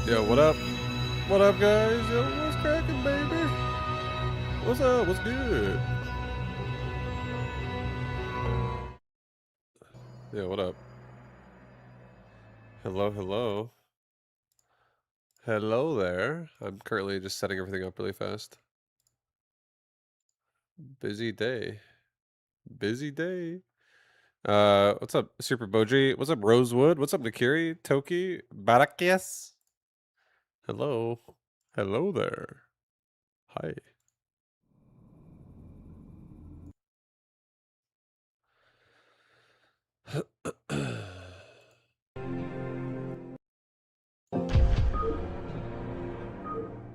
Yo, what up? What up, guys? Yo, what's cracking, baby? What's up? What's good? Yeah, what up? Hello, hello. Hello there. I'm currently just setting everything up really fast. Busy day. Busy day. What's up, Super Boji? What's up, Rosewood? What's up, Nakiri? Toki? Barakias? Hello. Hello there. Hi.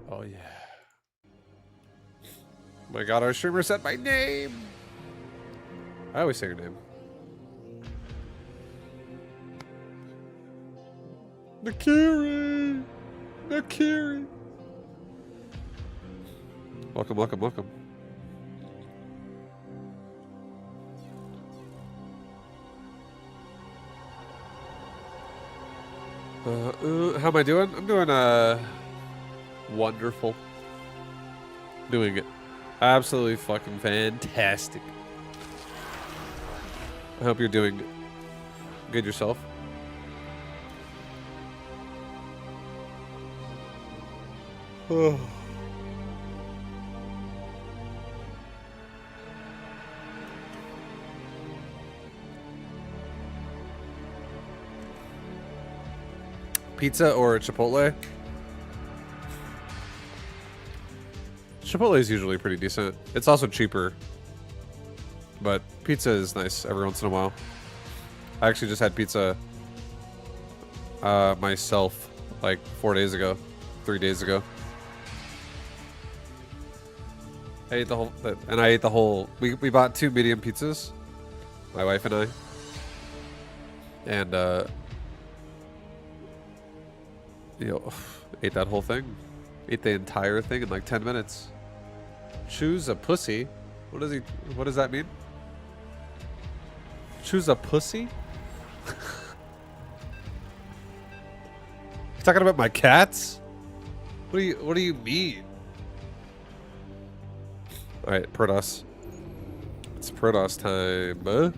Oh, yeah. My god, our streamer said my name. I always say your name. Nakiri! Nakiri! Welcome, welcome, welcome. How am I doing? I'm doing, wonderful. Doing it absolutely fucking fantastic. I hope you're doing good yourself. Oh. Pizza or Chipotle? Chipotle is usually pretty decent. It's also cheaper. But pizza is nice every once in a while. I actually just had pizza myself like 4 days ago. 3 days ago. I ate the whole... And I ate the whole... We bought 2 medium pizzas. My wife and I. And, you know, ate that whole thing. Ate the entire thing in like 10 minutes. Choose a pussy? What does that mean? Choose a pussy? You talking about my cats? What do you mean? Alright, Protoss. It's Protoss time, huh?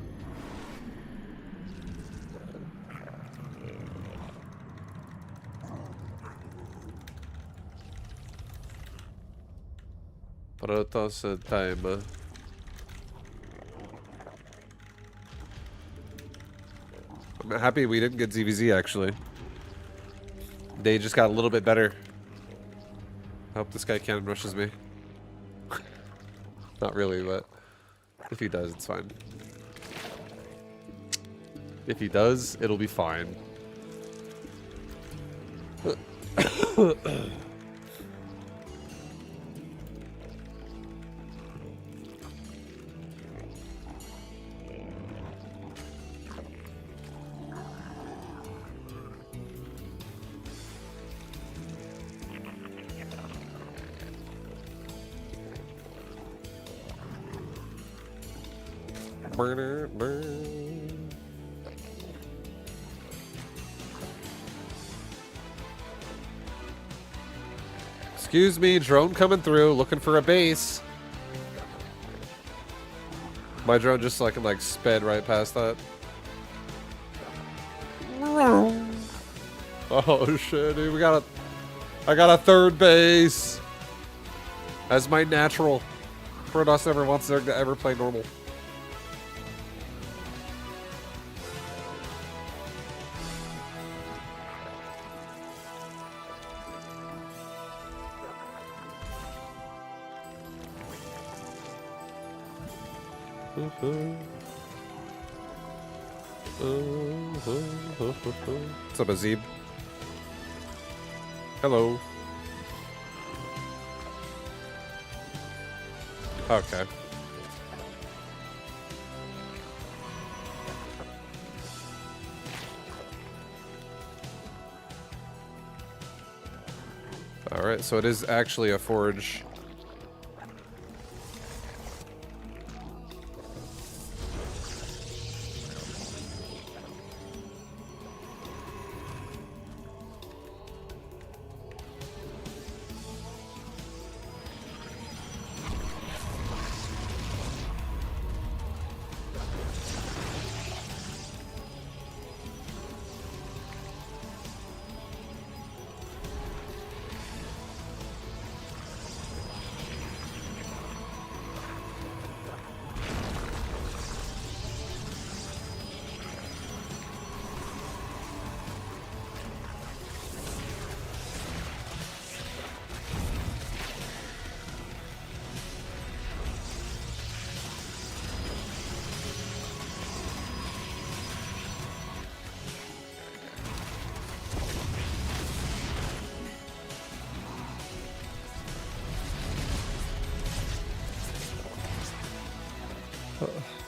Protoss time. I'm happy we didn't get ZvZ actually. They just got a little bit better. I hope this guy cannon rushes me. Not really, but if he does, it's fine. If he does, it'll be fine. Excuse me, drone coming through, looking for a base. My drone just like sped right past that. Oh shit, dude, I got a third base. As my natural. Protoss never wants to ever play normal. What's up, Azib? Hello. Okay. Alright, so it is actually a forge.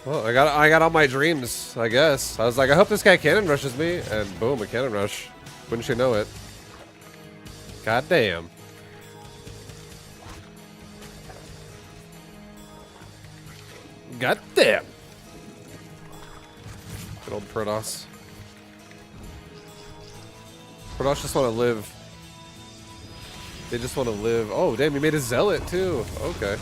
Well, I got all my dreams, I guess. I was like, I hope this guy cannon rushes me, and boom, a cannon rush. Wouldn't you know it? God damn. God damn. Good old Protoss. Protoss just want to live. They just want to live. Oh, damn, he made a zealot too. Okay.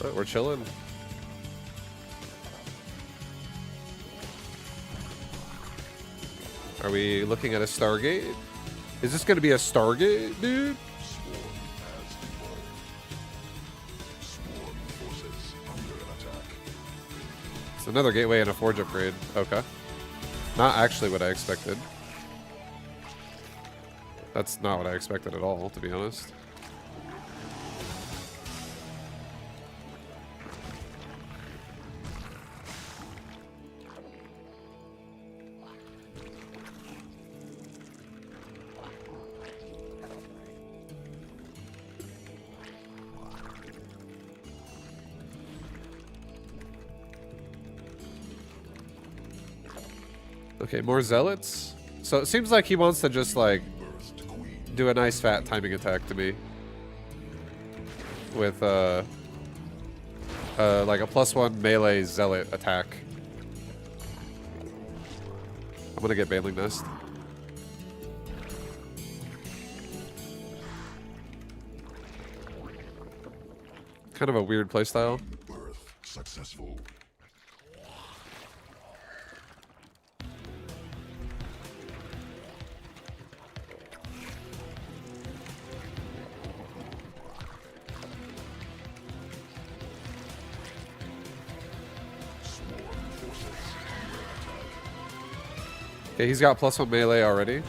Right, we're chilling. Are we looking at a Stargate? Is this going to be a Stargate, dude? It's another gateway and a forge upgrade. Okay. Not actually what I expected. That's not what I expected at all, to be honest. Okay, more zealots. So it seems like he wants to just like do a nice fat timing attack to me with like a +1 melee zealot attack. I'm gonna get Baneling Nest. Kind of a weird playstyle. Birth successful. Okay, he's got +1 melee already.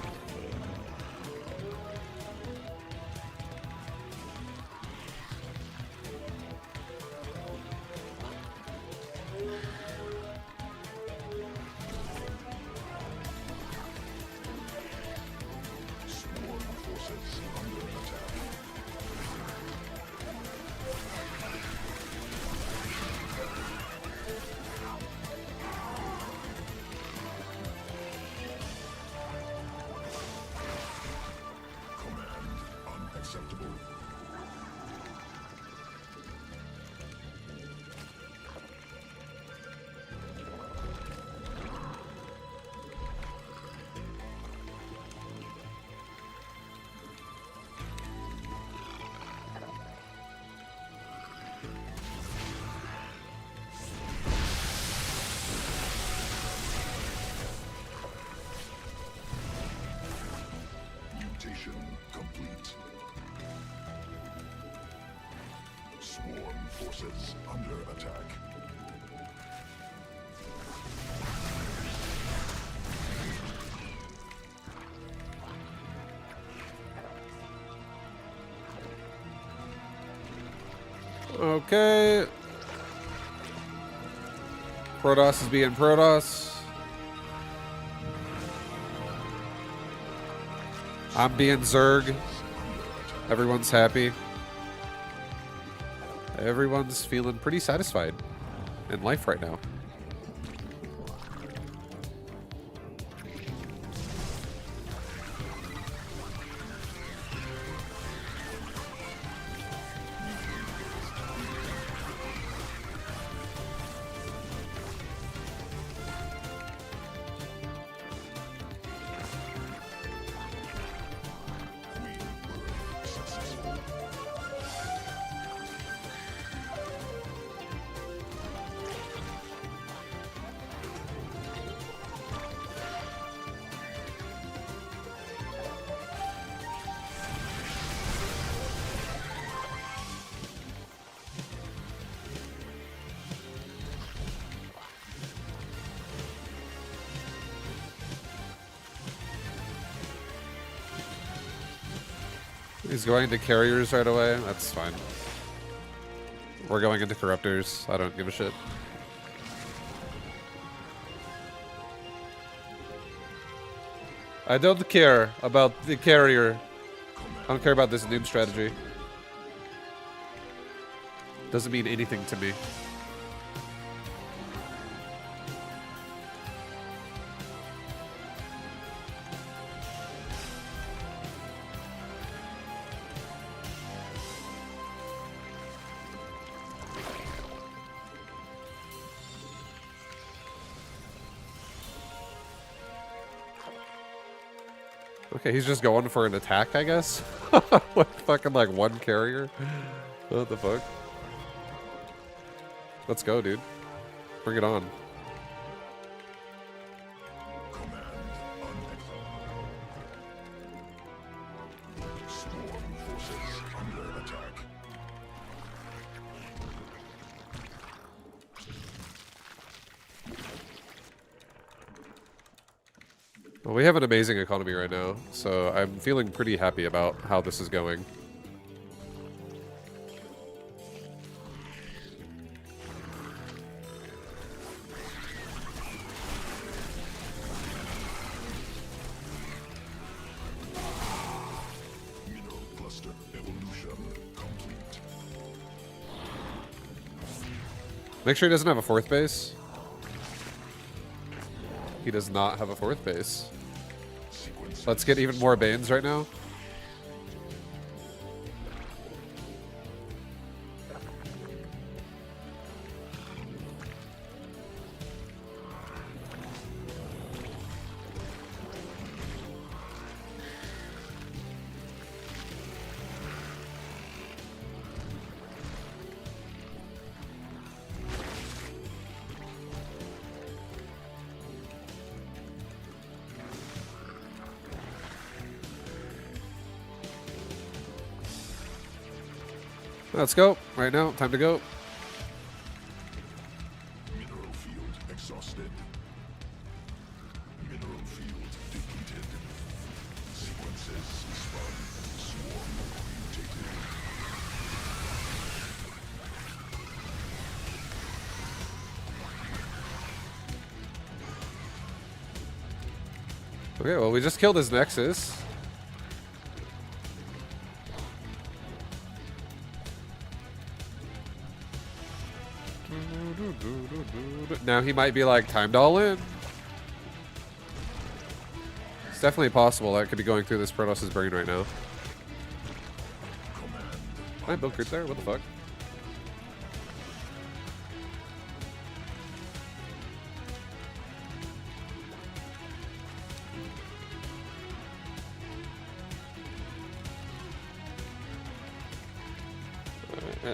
Mutation complete. Swarm forces under attack. Okay. Protoss is being Protoss. I'm being Zerg. Everyone's happy. Everyone's feeling pretty satisfied in life right now. He's going to carriers right away. That's fine. We're going into corruptors. I don't give a shit. I don't care about the carrier. I don't care about this noob strategy. Doesn't mean anything to me. Okay, he's just going for an attack, I guess? With fucking like one carrier? What the fuck? Let's go, dude. Bring it on. Well, we have an amazing economy right now, so I'm feeling pretty happy about how this is going. Make sure he doesn't have a fourth base. He does not have a fourth base. Let's get even more Banes right now. Let's go. Right now. Time to go. Mineral field exhausted. Mineral field depleted. Sequences spun. Swarm mutated. Okay, well, we just killed his Nexus. Now he might be like timed all in. It's definitely possible that could be going through this Protoss' brain right now. Can I build creep there? What the fuck?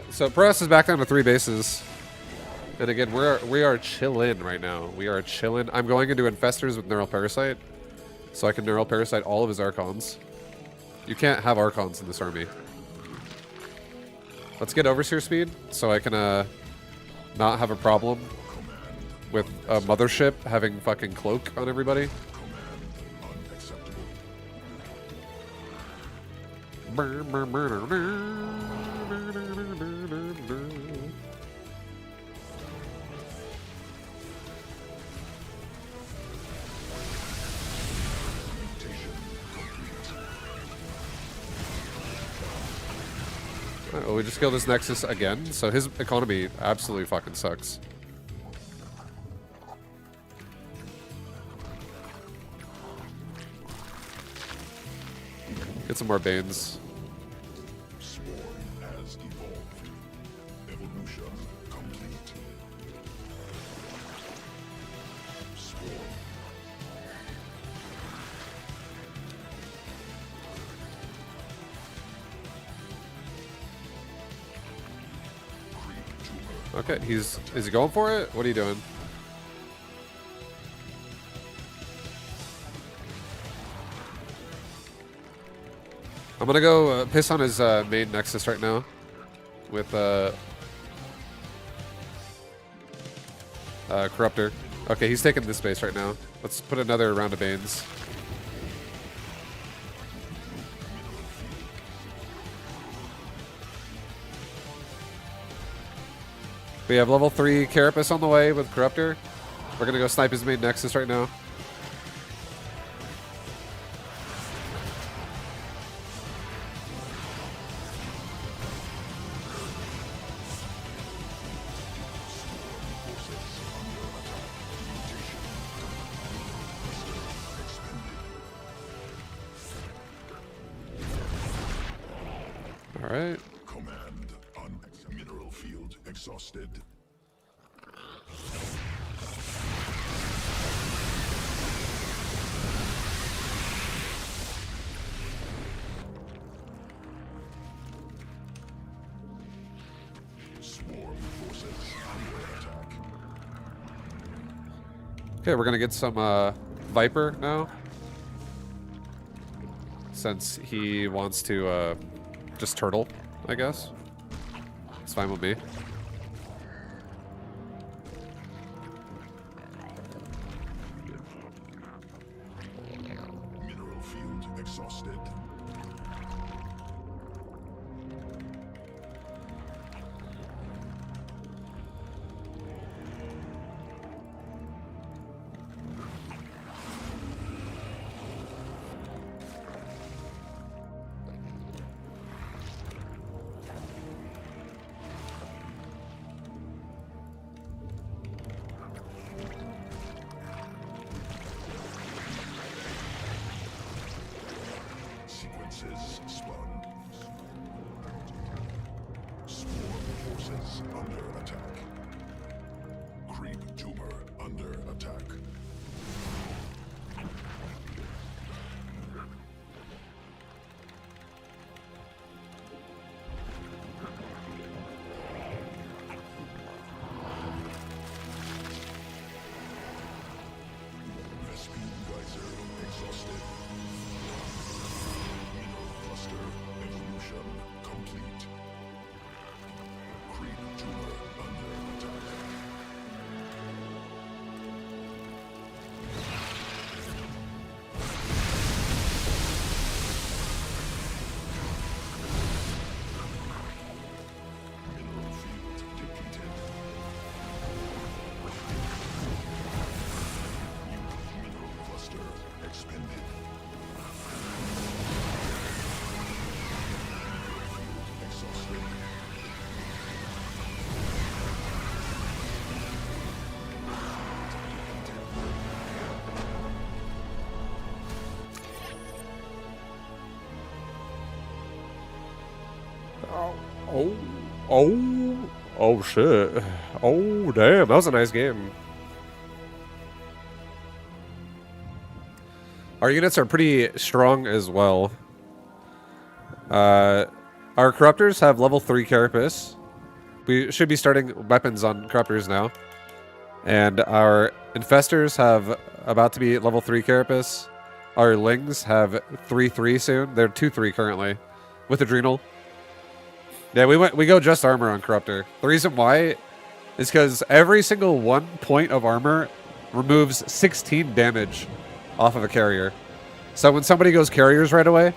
So Protoss is back down to 3 bases. And again, we are chillin' right now. We are chillin'. I'm going into Infestors with Neural Parasite, so I can Neural Parasite all of his Archons. You can't have Archons in this army. Let's get Overseer speed, so I can not have a problem with a Mothership having fucking Cloak on everybody. Alright, well, we just killed his Nexus again, so his economy absolutely fucking sucks. Get some more Banes. Swarm has evolved. Evolution complete. Swarm. Okay, is he going for it? What are you doing? I'm gonna go piss on his main Nexus right now with Corruptor. Okay, he's taking this base right now. Let's put another round of Banes. We have level 3 Carapace on the way with Corruptor. We're gonna go snipe his main Nexus right now. Alright. Command on mineral field exhausted. Swarm forces under attack. Okay, we're gonna get some Viper now. Since he wants to just turtle, I guess. It's fine with me. Mineral field exhausted. Sequences spun. Swarm forces under attack. Creep tumor under attack. Vespine geyser exhausted. Mineral cluster evolution complete. Oh, oh, oh shit. Oh, damn, that was a nice game. Our units are pretty strong as well. Our Corruptors have level 3 Carapace. We should be starting weapons on Corruptors now. And our Infestors have about to be level 3 Carapace. Our Lings have 3-3 soon. They're 2-3 currently with Adrenal. Yeah, we go just armor on Corruptor. The reason why is because every single 1 point of armor removes 16 damage off of a carrier. So when somebody goes carriers right away,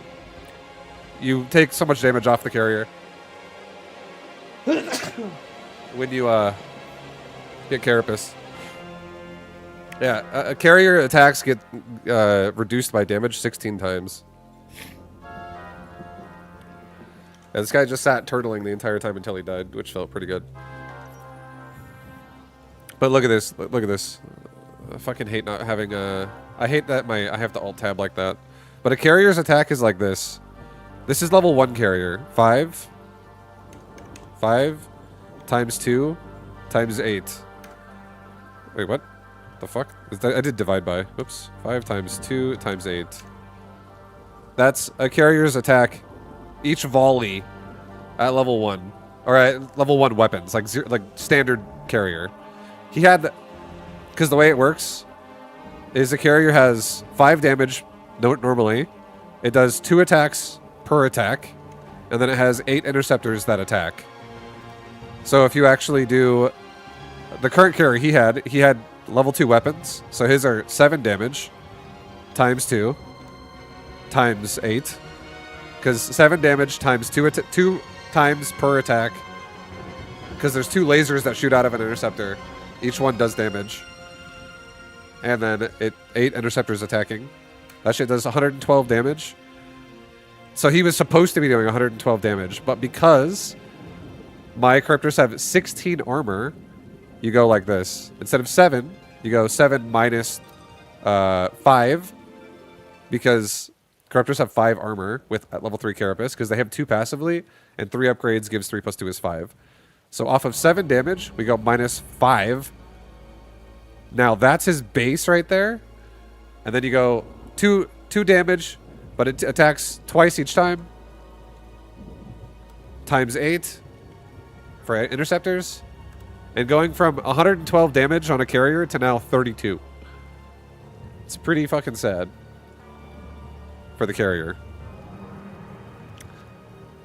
you take so much damage off the carrier. When you get Carapace. Yeah, carrier attacks get reduced by damage 16 times. Yeah, this guy just sat turtling the entire time until he died, which felt pretty good. But look at this. Look at this. I fucking hate not having a... I hate that I have to alt-tab like that. But a carrier's attack is like this. This is level 1 carrier. 5 times 2 times 8. Wait, what? The fuck? I did divide by. Oops. 5 times 2 times 8. That's a carrier's attack. Each volley at level 1. Or at level 1 weapons. Like standard carrier. He had... Because the way it works is a carrier has 5 damage normally. It does 2 attacks per attack. And then it has 8 interceptors that attack. So if you actually do... The current carrier he had level 2 weapons. So his are 7 damage times 2 times 8. Because 7 damage times 2 times per attack. Because there's 2 lasers that shoot out of an interceptor. Each one does damage. And then 8 interceptors attacking. That shit does 112 damage. So he was supposed to be doing 112 damage. But because my Corruptors have 16 armor, you go like this. Instead of 7, you go 7 minus 5. Because Corruptors have 5 armor with at level 3 Carapace. Because they have 2 passively. And 3 upgrades gives 3 plus 2 is 5. So off of 7 damage, we go minus 5. Now that's his base right there. And then you go 2 damage, but it attacks twice each time. Times 8 for interceptors. And going from 112 damage on a carrier to now 32. It's pretty fucking sad for the carrier.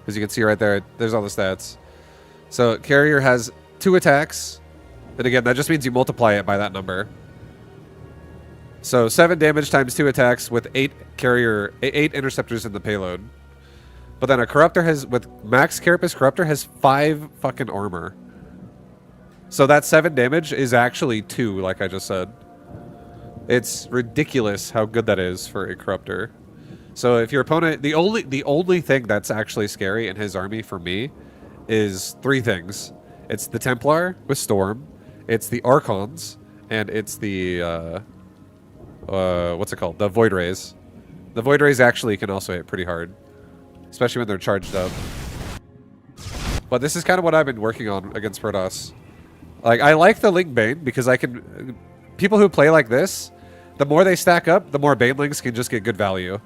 As you can see right there, there's all the stats. So carrier has 2 attacks. And again, that just means you multiply it by that number. So 7 damage times 2 attacks with 8 interceptors in the payload. But then a Corruptor has, with max Carapace Corruptor, has 5 fucking armor. So that 7 damage is actually 2, like I just said. It's ridiculous how good that is for a Corruptor. So if your opponent, the only thing that's actually scary in his army for me is 3 things. It's the Templar with Storm, it's the Archons, and it's the what's it called? The Void Rays. The Void Rays actually can also hit pretty hard, especially when they're charged up. But this is kind of what I've been working on against Protoss. Like, I like the Ling Bane because I can... People who play like this, the more they stack up, the more Banelings can just get good value.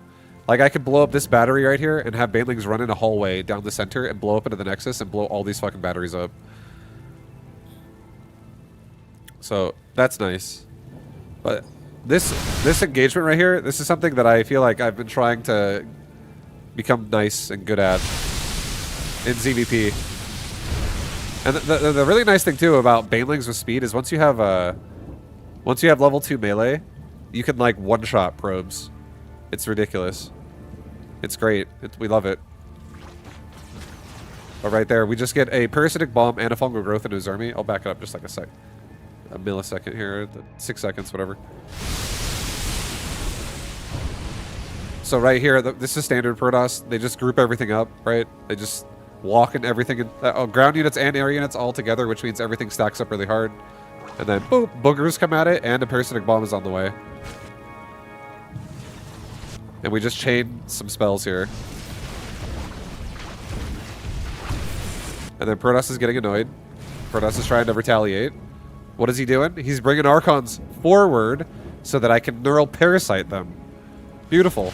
Like, I could blow up this battery right here and have Banelings run in a hallway down the center and blow up into the Nexus and blow all these fucking batteries up. So, that's nice. But this engagement right here, this is something that I feel like I've been trying to become nice and good at in ZVP. And the really nice thing too about Banelings with speed is once you have level 2 melee, you can like one-shot probes. It's ridiculous. It's great. We love it. But right there, we just get a parasitic bomb and a fungal growth into his army. I'll back it up just like a millisecond here, 6 seconds, whatever. So right here, this is standard Protoss. They just group everything up, right? They just walk in everything, ground units and air units all together, which means everything stacks up really hard. And then, boop, boogers come at it, and a parasitic bomb is on the way. And we just chain some spells here. And then Protoss is getting annoyed. Protoss is trying to retaliate. What is he doing? He's bringing Archons forward so that I can Neural Parasite them. Beautiful.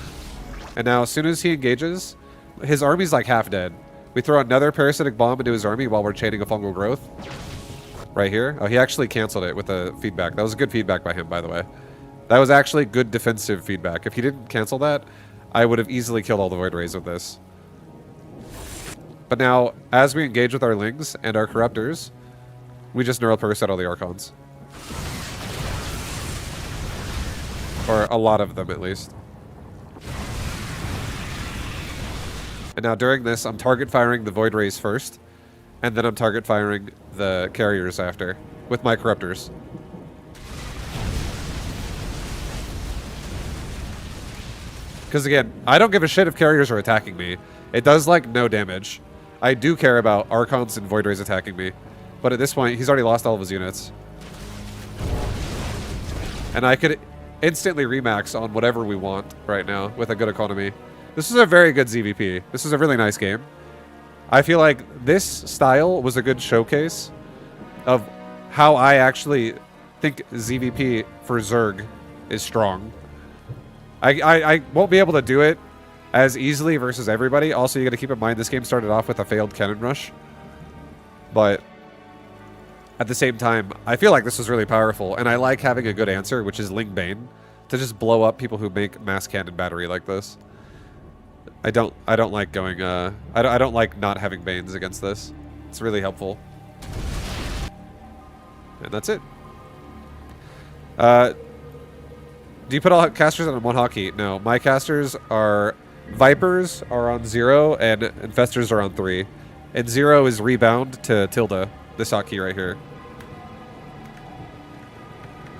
And now as soon as he engages, his army's like half dead. We throw another Parasitic Bomb into his army while we're chaining a Fungal Growth. Right here. Oh, he actually canceled it with a feedback. That was good feedback by him, by the way. That was actually good defensive feedback. If he didn't cancel that, I would have easily killed all the Void Rays with this. But now, as we engage with our Lings and our Corruptors, we just Neural Parasite all the Archons. Or a lot of them, at least. And now during this, I'm target firing the Void Rays first, and then I'm target firing the Carriers after, with my Corruptors. Because again, I don't give a shit if Carriers are attacking me. It does, like, no damage. I do care about Archons and Void Rays attacking me. But at this point, he's already lost all of his units. And I could instantly remax on whatever we want right now with a good economy. This is a very good ZVP. This is a really nice game. I feel like this style was a good showcase of how I actually think ZVP for Zerg is strong. I won't be able to do it as easily versus everybody. Also, you got to keep in mind this game started off with a failed cannon rush. But at the same time, I feel like this was really powerful, and I like having a good answer, which is Ling Bane, to just blow up people who make mass cannon battery like this. I don't like going I don't like not having Banes against this. It's really helpful. And that's it. Do you put all casters on one hotkey? No, my casters are Vipers are on 0 and Infestors are on 3. And 0 is rebound to tilde, this hotkey right here.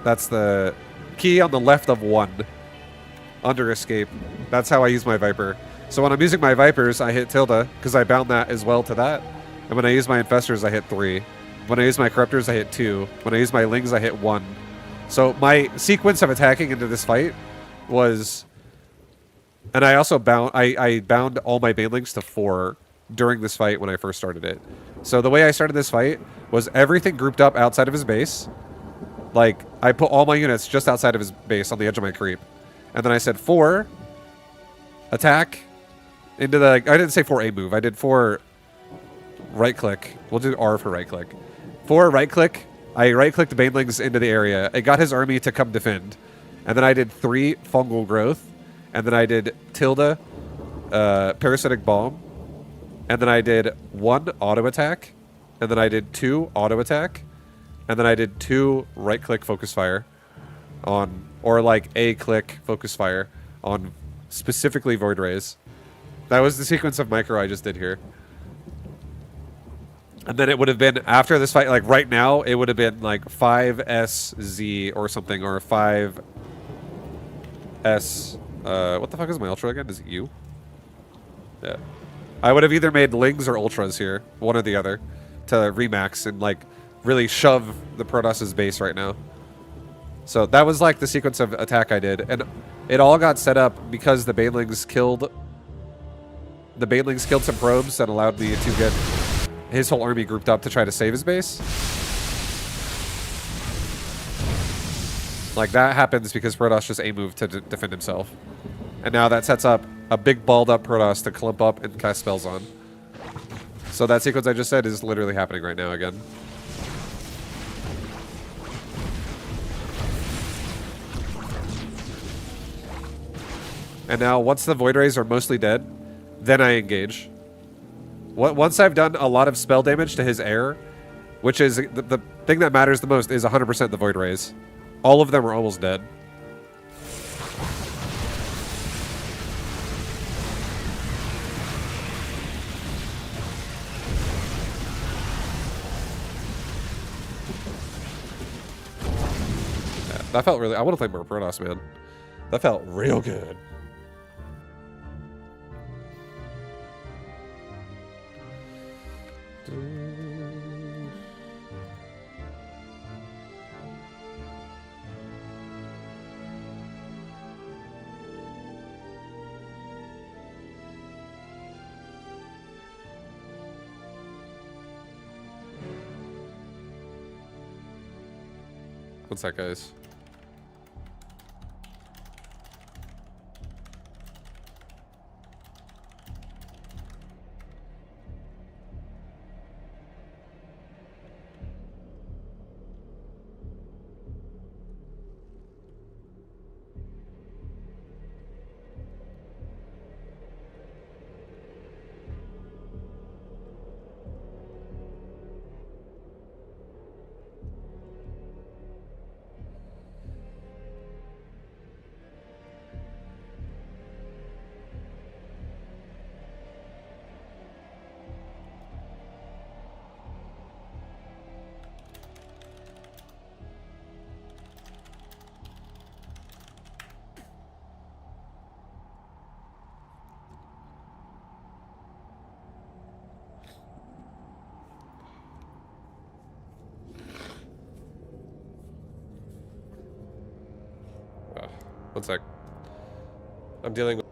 That's the key on the left of 1. Under escape. That's how I use my Viper. So when I'm using my Vipers, I hit tilde, because I bound that as well to that. And when I use my Infestors, I hit 3. When I use my Corruptors, I hit 2. When I use my Lings, I hit 1. So my sequence of attacking into this fight was... And I also bound... I bound all my Banelings to 4 during this fight when I first started it. So the way I started this fight was everything grouped up outside of his base. Like, I put all my units just outside of his base on the edge of my creep. And then I said 4... attack... into the... I didn't say 4 A move. I did 4 right click. We'll do R for right click. 4 right click. I right clicked Banelings into the area. It got his army to come defend. And then I did 3 fungal growth. And then I did tilde parasitic bomb. And then I did 1 auto attack. And then I did 2 auto attack. And then I did 2 right click focus fire on, or like A click focus fire on specifically Void Rays. That was the sequence of micro I just did here. And then it would have been, after this fight, like right now, it would have been like 5SZ or something, or 5S... what the fuck is my ultra again? Is it U? Yeah. I would have either made Lings or Ultras here, one or the other, to remax and like really shove the Protoss's base right now. So that was like the sequence of attack I did. And it all got set up because the Banelings killed... The Banelings killed some probes and allowed me to get his whole army grouped up to try to save his base. Like, that happens because Protoss just A-moved to defend himself. And now that sets up a big balled up Protoss to clump up and cast spells on. So that sequence I just said is literally happening right now again. And now, once the Void Rays are mostly dead, then I engage. Once I've done a lot of spell damage to his air, which is the thing that matters the most, is 100% the Void Rays. All of them are almost dead. Yeah, that felt really... I want to play more Protoss, man. That felt real good. What's that, guys? One sec. I'm dealing with.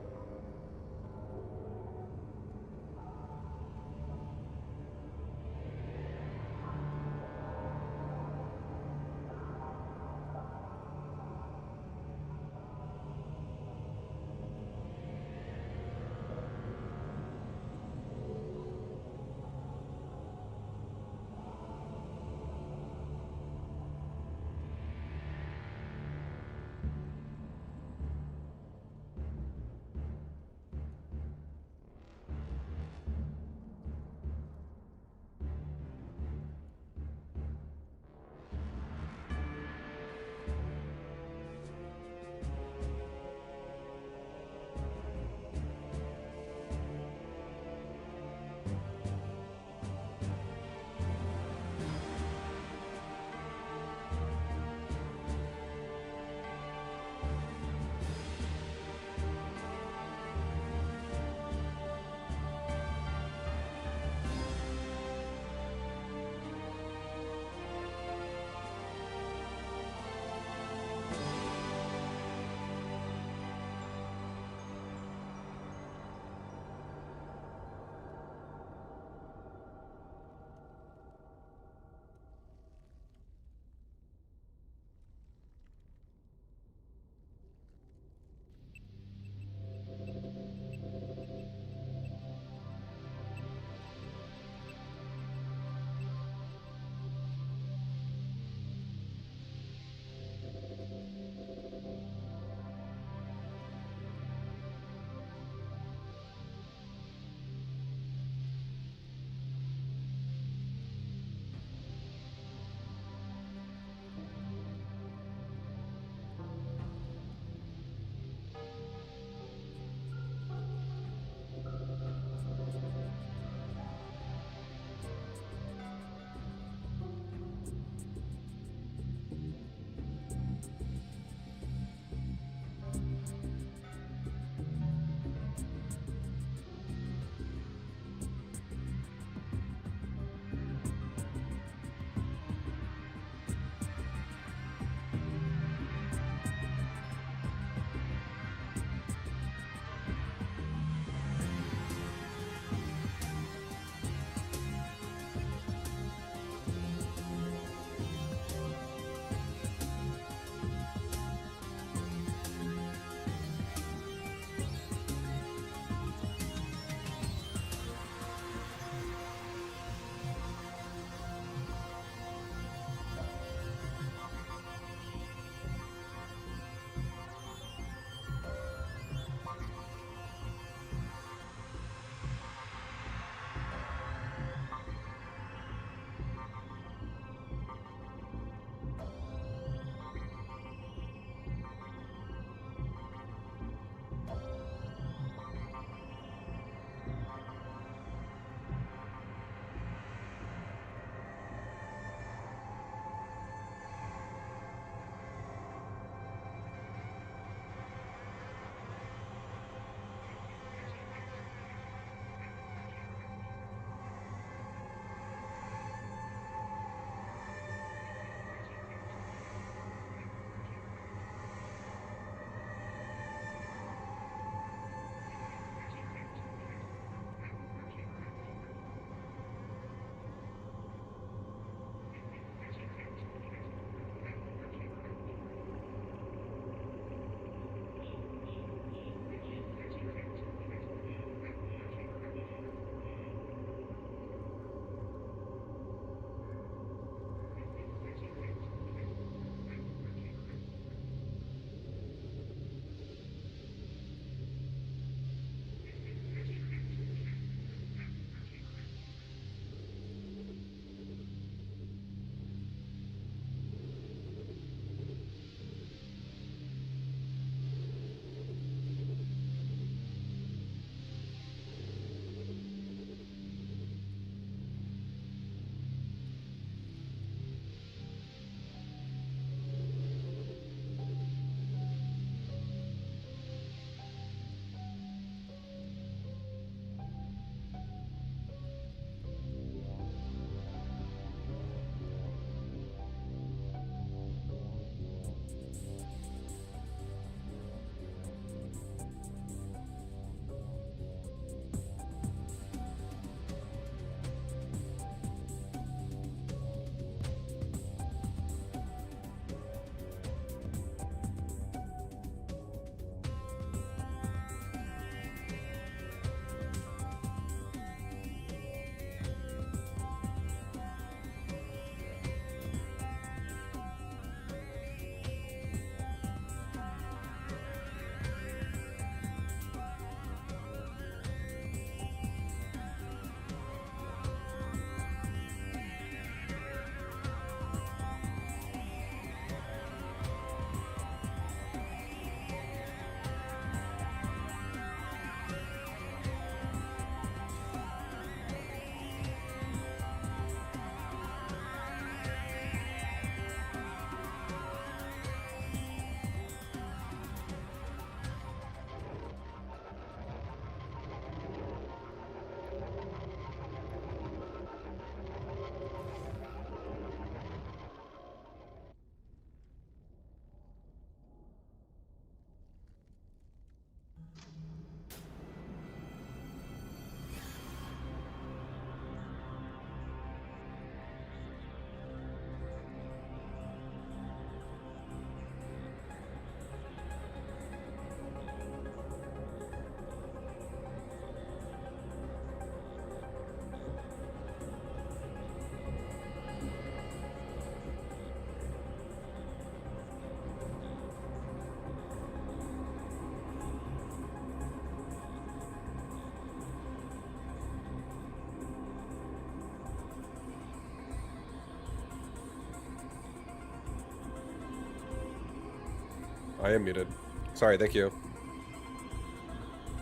I am muted. Sorry, thank you.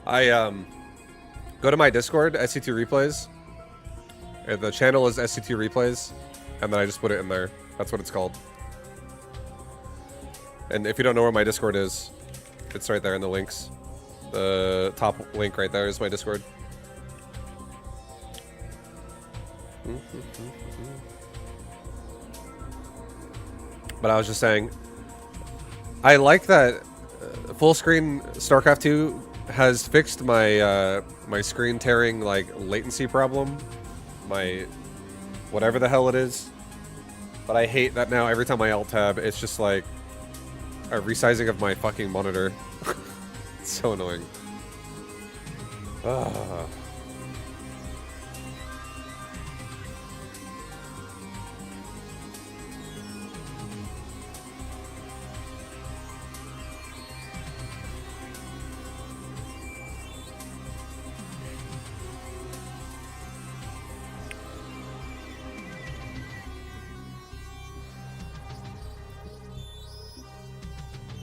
I go to my Discord, SC2 Replays. The channel is SC2 Replays, and then I just put it in there. That's what it's called. And if you don't know where my Discord is, it's right there in the links. The top link right there is my Discord. But I was just saying, I like that full screen StarCraft 2 has fixed my my screen tearing like latency problem, my whatever the hell it is. But I hate that now every time I alt tab, it's just like a resizing of my fucking monitor. It's so annoying. Ah.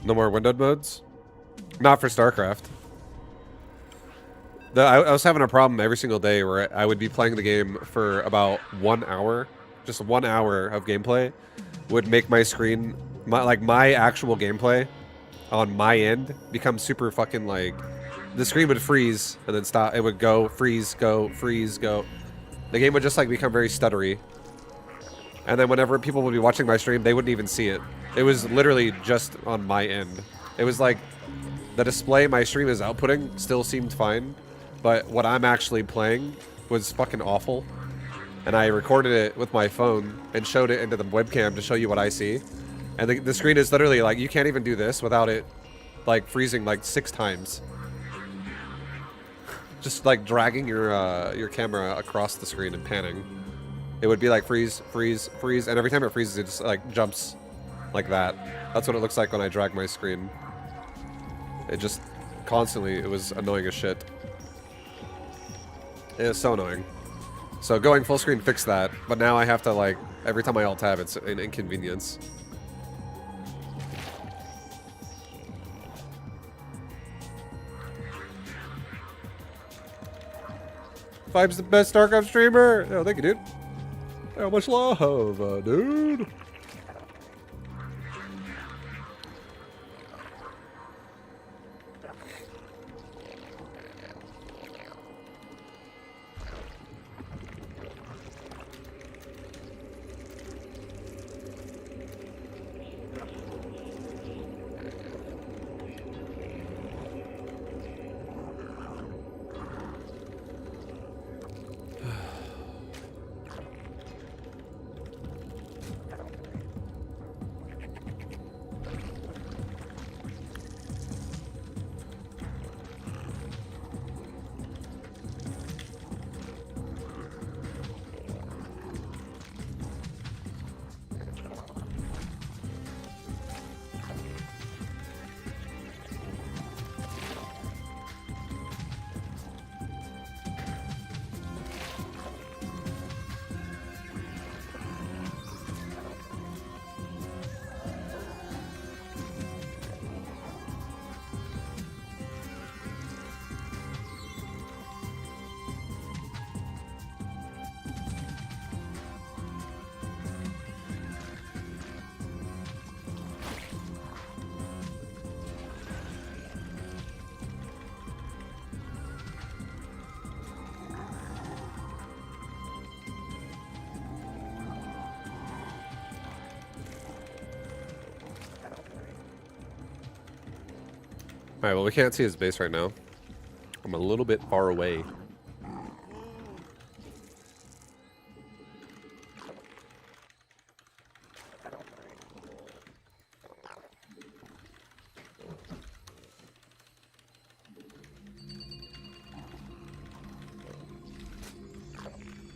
No more windowed modes? Not for StarCraft. I was having a problem every single day where I would be playing the game for about 1 hour. Just 1 hour of gameplay would make my screen, my actual gameplay on my end become super fucking like... The screen would freeze and then stop. It would go, freeze, go, freeze, go. The game would just like become very stuttery. And then whenever people would be watching my stream, they wouldn't even see it. It was literally just on my end. It was like the display my stream is outputting still seemed fine, but what I'm actually playing was fucking awful. And I recorded it with my phone and showed it into the webcam to show you what I see. And the screen is literally like, you can't even do this without it like freezing like 6 times. Just like dragging your camera across the screen and panning. It would be like freeze, freeze, freeze, and every time it freezes, it just like jumps like that. That's what it looks like when I drag my screen. It just constantly, it was annoying as shit. It is so annoying. So going full screen fixed that, but now I have to like, every time I alt tab, it's an inconvenience. Vibe's the best StarCraft streamer! Oh, thank you, dude. How much love, dude? Alright, well we can't see his base right now. I'm a little bit far away.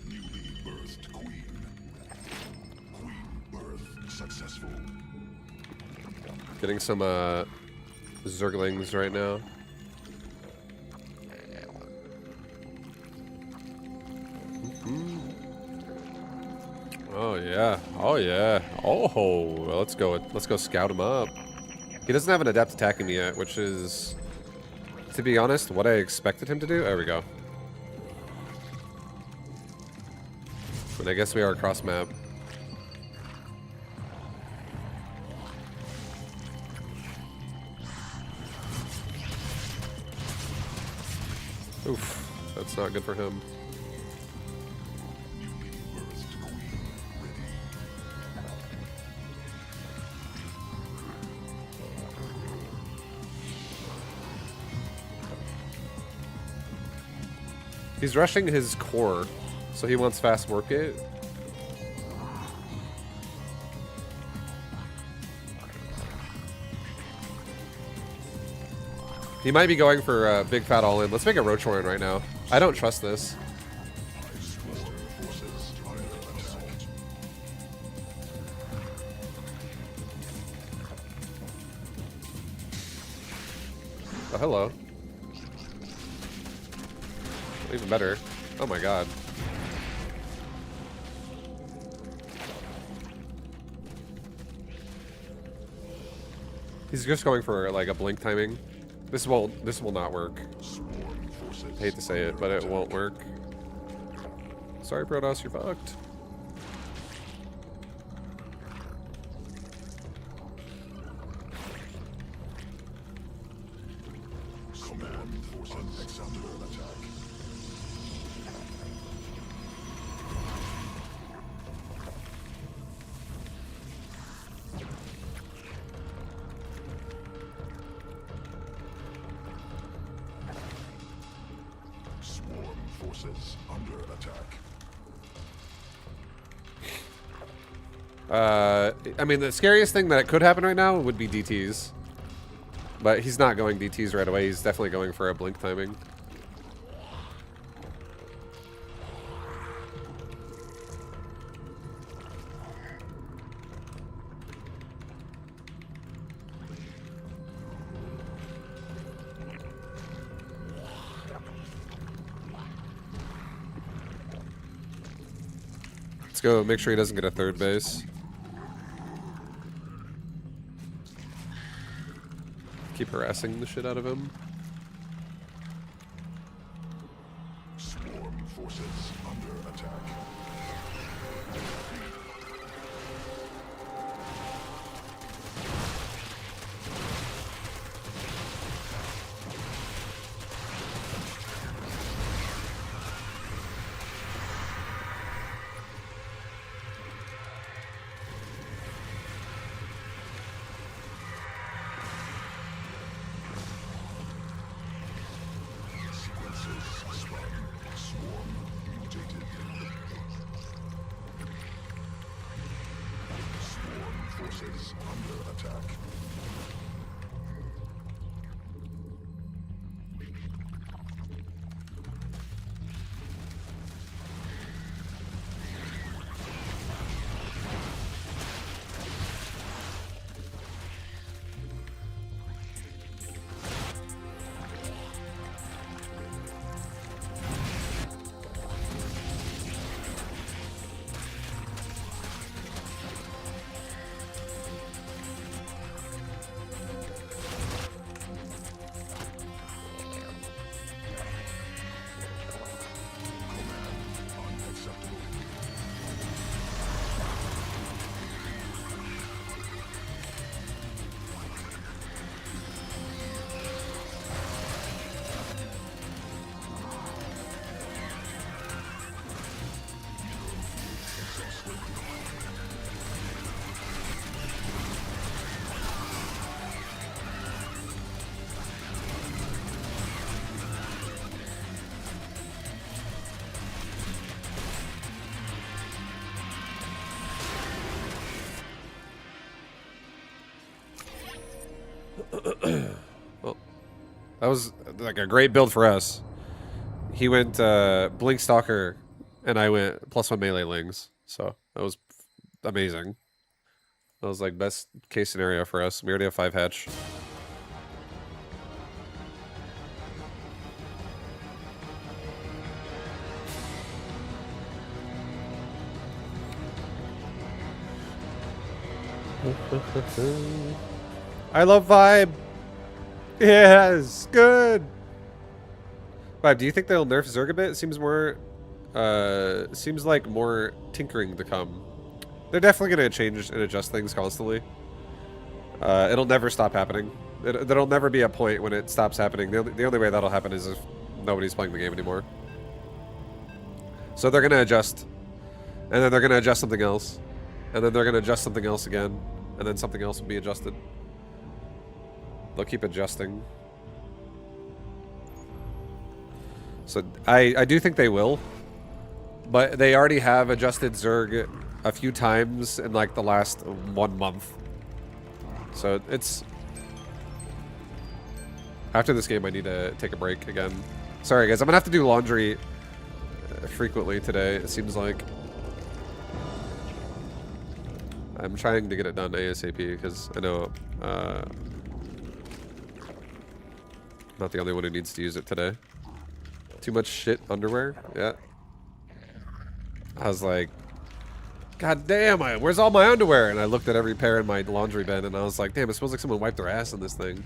Newly birthed queen. Queen birth successful. Getting some Zerglings right now. Oh yeah. Oh yeah. Oh, let's go scout him up. He doesn't have an adept attacking me yet, which is, to be honest, what I expected him to do. There we go. And I guess we are across map. Oof, that's not good for him. He's rushing his core, so he wants fast work it. He might be going for a big fat all-in. Let's make a Roach Warren right now. I don't trust this. Oh, hello. Even better. Oh my god. He's just going for like a blink timing. This will not work. I hate to say it, but it won't work. Sorry, Protoss, you're fucked. Command forces under attack. Swarm forces under attack. I mean, the scariest thing that could happen right now would be DTs. But he's not going DTs right away. He's definitely going for a blink timing. Let's go make sure he doesn't get a third base. Keep harassing the shit out of him. Swarm forces under attack. Forces under attack. Well, that was like a great build for us. He went Blink Stalker, and I went +1 melee lings. So that was amazing. That was like best case scenario for us. We already have 5 hatch. I love Vibe. Yes, good. Vibe, do you think they'll nerf Zerg a bit? It seems like more tinkering to come. They're definitely going to change and adjust things constantly. It'll never stop happening. There'll never be a point when it stops happening. The only way that'll happen is if nobody's playing the game anymore. So they're going to adjust. And then they're going to adjust something else. And then they're going to adjust something else again. And then something else will be adjusted. They'll keep adjusting. So I do think they will. But they already have adjusted Zerg a few times in like the last 1 month. So it's... After this game, I need to take a break again. Sorry, guys. I'm going to have to do laundry frequently today, it seems like. I'm trying to get it done ASAP because I know I'm not the only one who needs to use it today. Too much shit underwear? Yeah. I was like, God damn, where's all my underwear? And I looked at every pair in my laundry bin and I was like, damn, it smells like someone wiped their ass in this thing.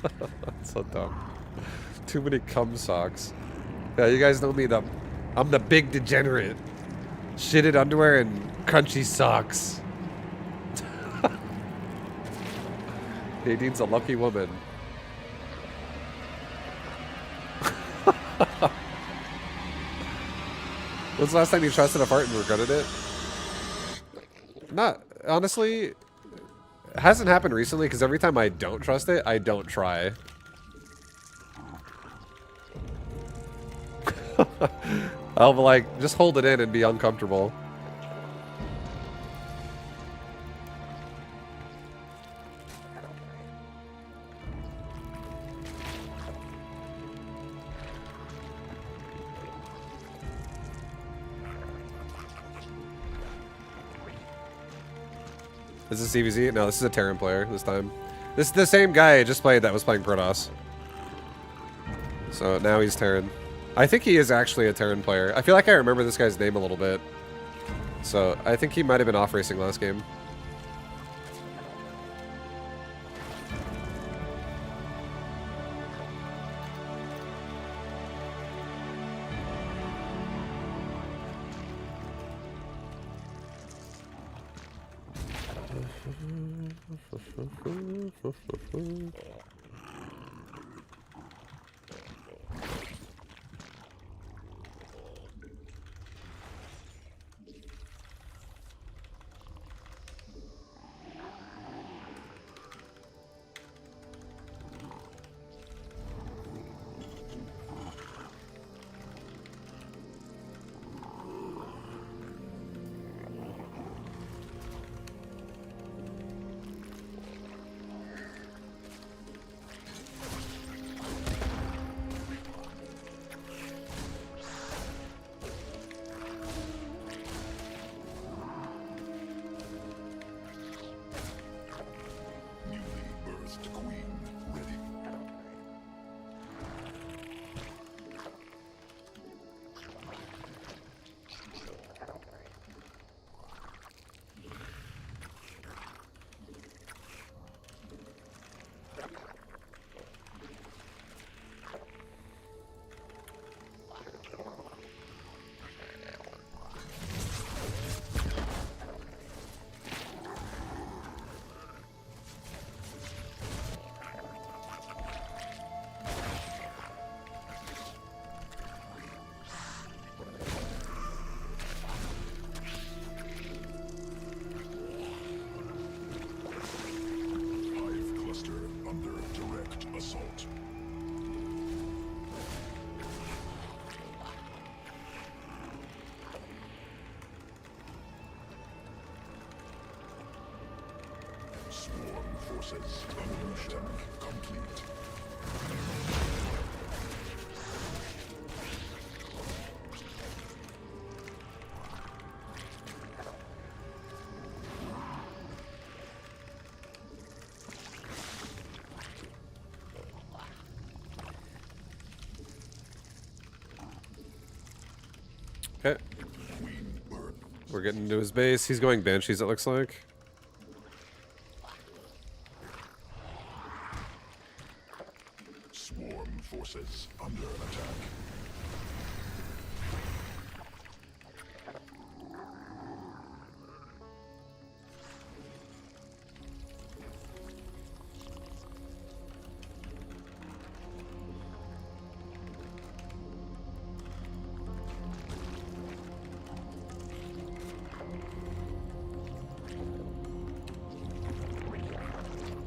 That's so dumb. Too many cum socks. Yeah, you guys know me, I'm the big degenerate. Shitted underwear and crunchy socks. Nadine's a lucky woman. When's the last time you trusted a fart and regretted it? Not, honestly, it hasn't happened recently because every time I don't trust it, I don't try. I'll like, just hold it in and be uncomfortable. Is this ZvZ? No, this is a Terran player this time. This is the same guy I just played that was playing Protoss. So now he's Terran. I think he is actually a Terran player. I feel like I remember this guy's name a little bit. So I think he might have been off racing last game. Forces evolution complete. Okay. Queen We're getting into his base. He's going Banshees, it looks like. Swarm forces under attack.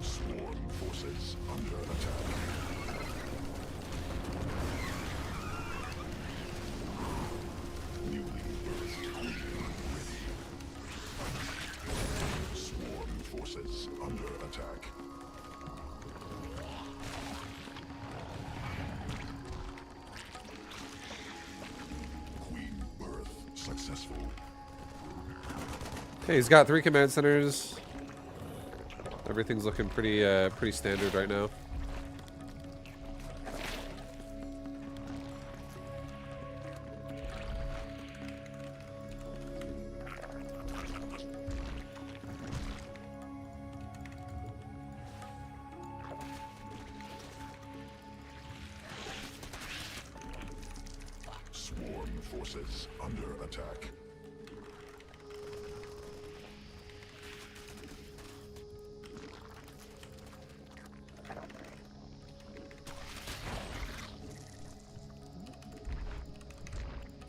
Swarm forces under attack. Newly birthed queen ready. Swarm forces under attack. Queen birth successful. Okay, he's got 3 command centers. Everything's looking pretty pretty standard right now. Swarm forces under attack.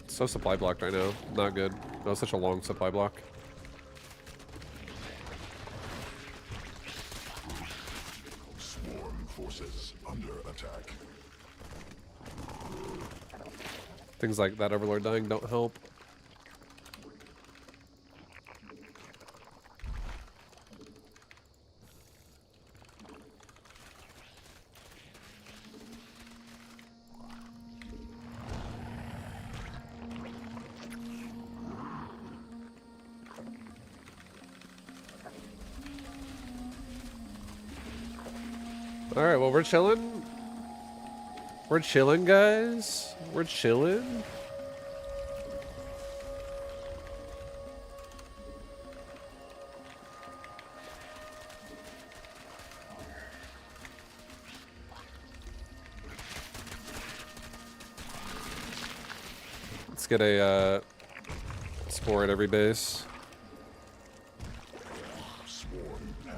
So supply blocked right now. Not good. That was such a long supply block. Swarm forces under attack. Things like that Overlord dying don't help. Alright, well, we're chilling. We're chilling, guys. We're chilling. Let's get a spore at every base.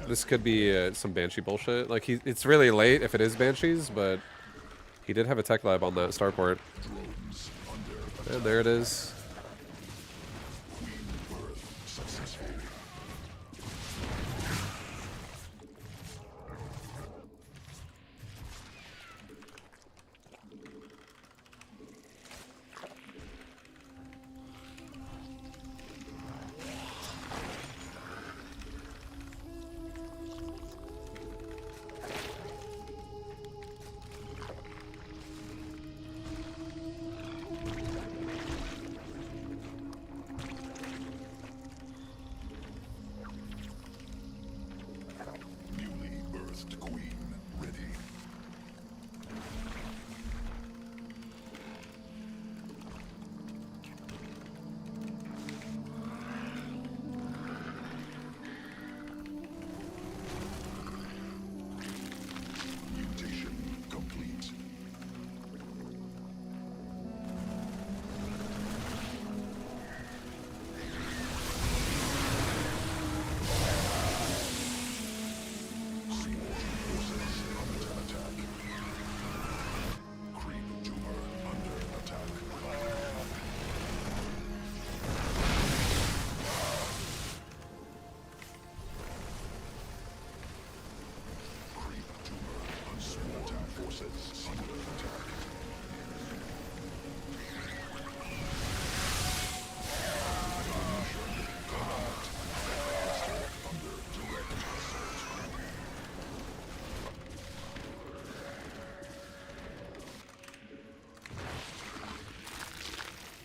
This could be some Banshee bullshit. Like, it's really late if it is Banshees, but he did have a tech lab on that starport. And there it is. Newly birthed queen ready. Mutation complete.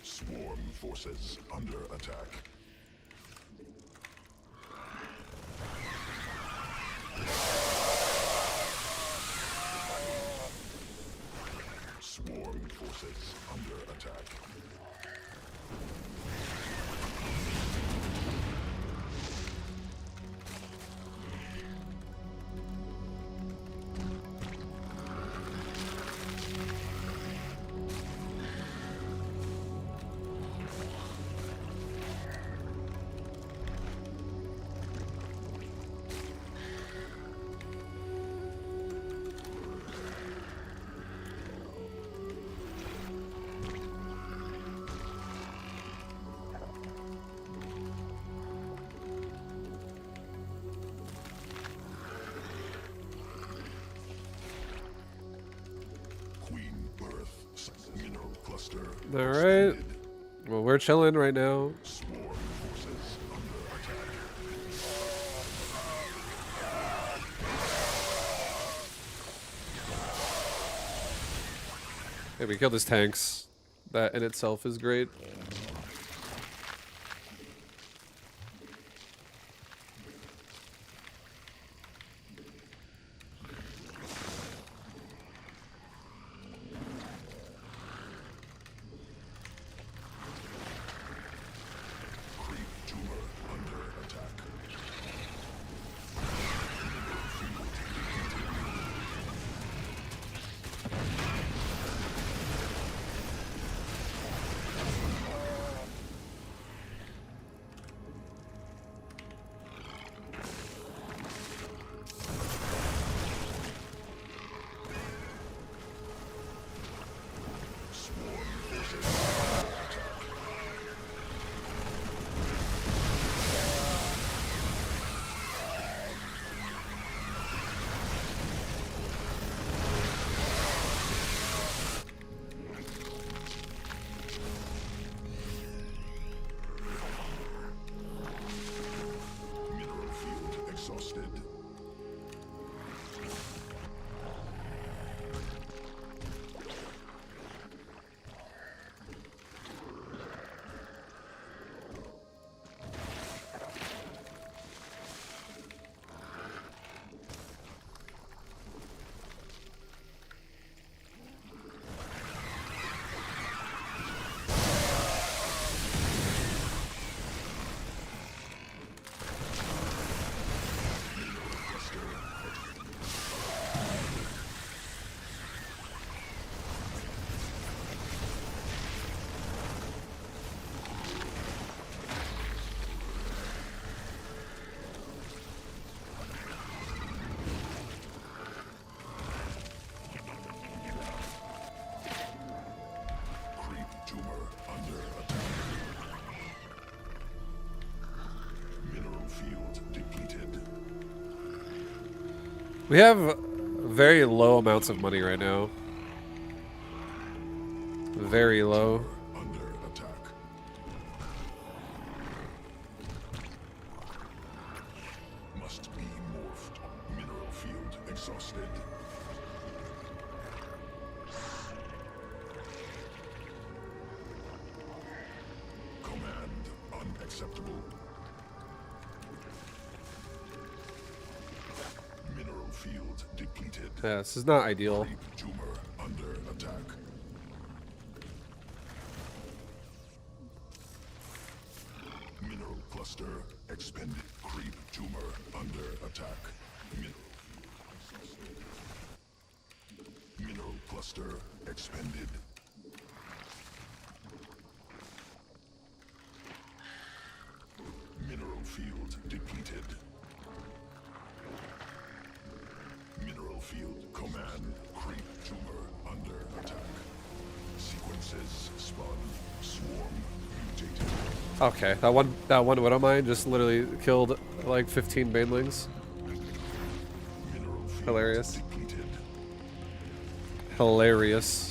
Swarm forces under attack. Swarm forces under attack. All right. Well, we're chilling right now. Swarm forces under attack. Hey, we killed his tanks. That in itself is great. Creep tumor under attack. Swarm forces under attack. Mineral field exhausted. Creep tumor under attack. Mineral field depleted. We have very low amounts of money right now. Very low. Under attack. Must be morphed. Mineral field exhausted. Command unacceptable. Mineral field depleted. Yeah, this is not ideal. Creep tumor under attack. Mineral cluster expended. Creep tumor under attack. Mineral cluster expended. Mineral field depleted. Mineral field command. Creep tumor under attack. Sequences spun. Swarm mutated. Okay, that one Widow Mine just literally killed like 15 banelings. Mineral field Hilarious. depleted. Hilarious.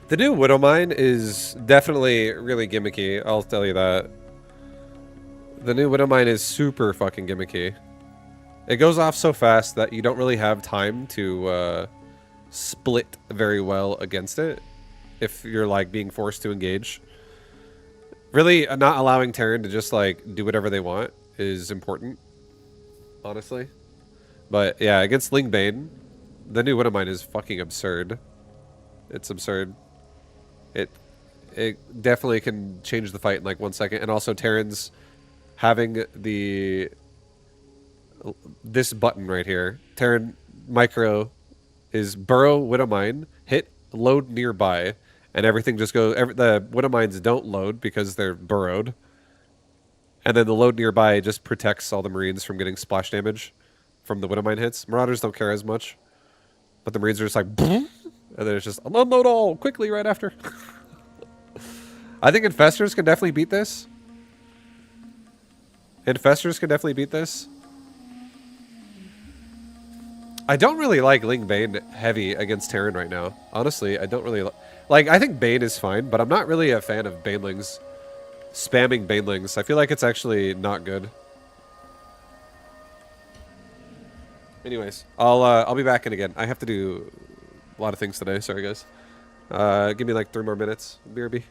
The new Widow Mine is definitely really gimmicky, I'll tell you that. The new Widow Mine is super fucking gimmicky. It goes off so fast that you don't really have time to split very well against it if you're like being forced to engage. Really, not allowing Terran to just like do whatever they want is important, honestly. But yeah, against Lingbane, the new Widow Mine is fucking absurd. It's absurd. It definitely can change the fight in like 1 second, and also Terran's having this button right here. Terran Micro is Burrow Widow Mine, hit load nearby, and everything just goes. The widow mines don't load because they're burrowed, and then the load nearby just protects all the Marines from getting splash damage from the widow mine hits. Marauders don't care as much, but the Marines are just like, and then it's just unload all quickly right after. I think Infestors can definitely beat this. Infestors can definitely beat this. I don't really like Ling Bane heavy against Terran right now. Honestly, I don't really like. I think Bane is fine, but I'm not really a fan of Banelings spamming Banelings. I feel like it's actually not good. Anyways, I'll be back in again. I have to do a lot of things today. Sorry, guys. Give me like 3 more minutes. BRB.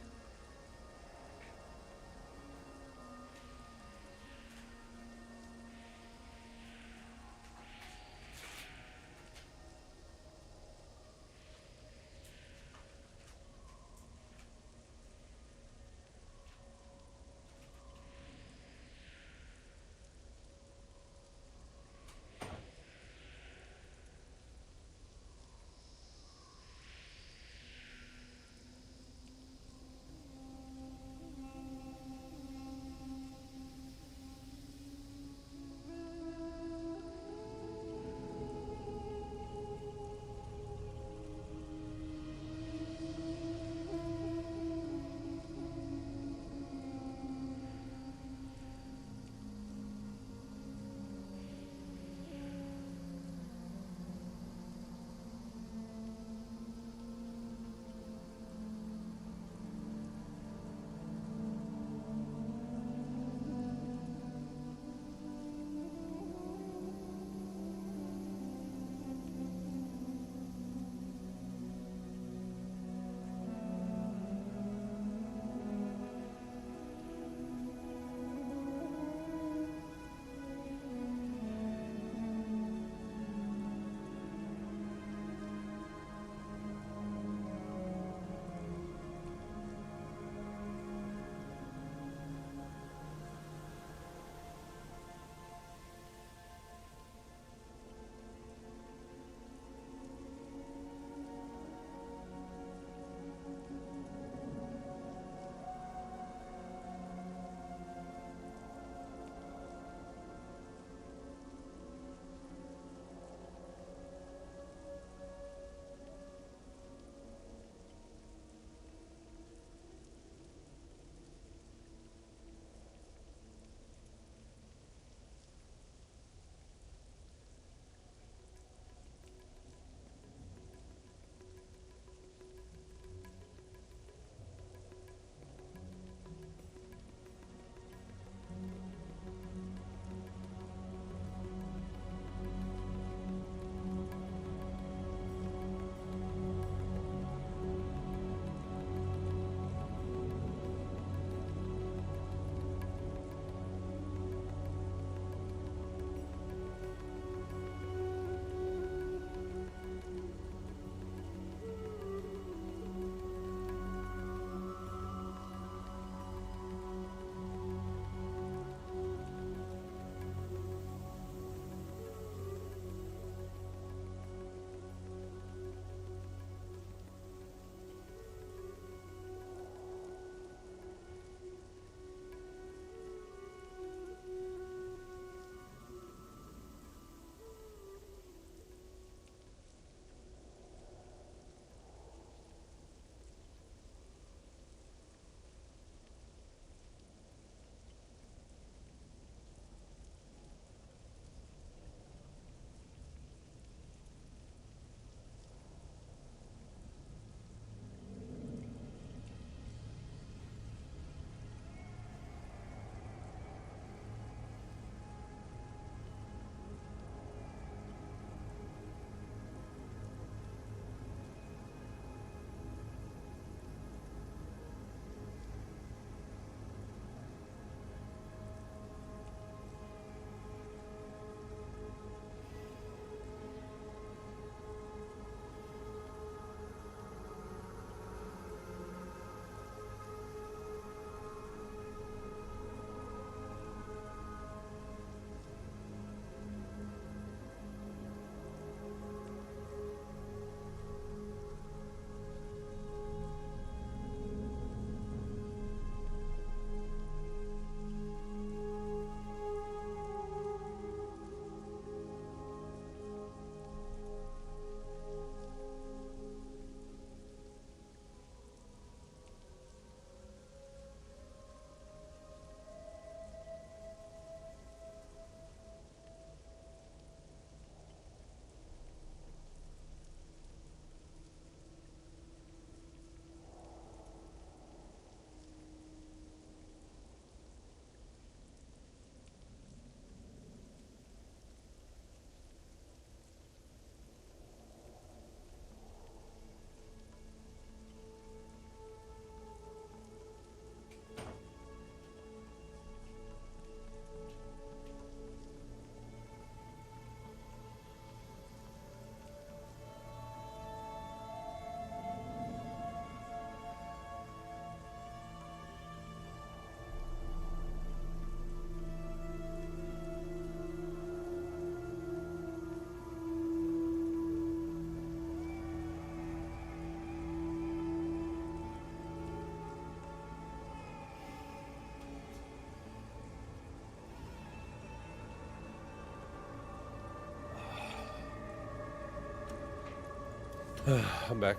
I'm back.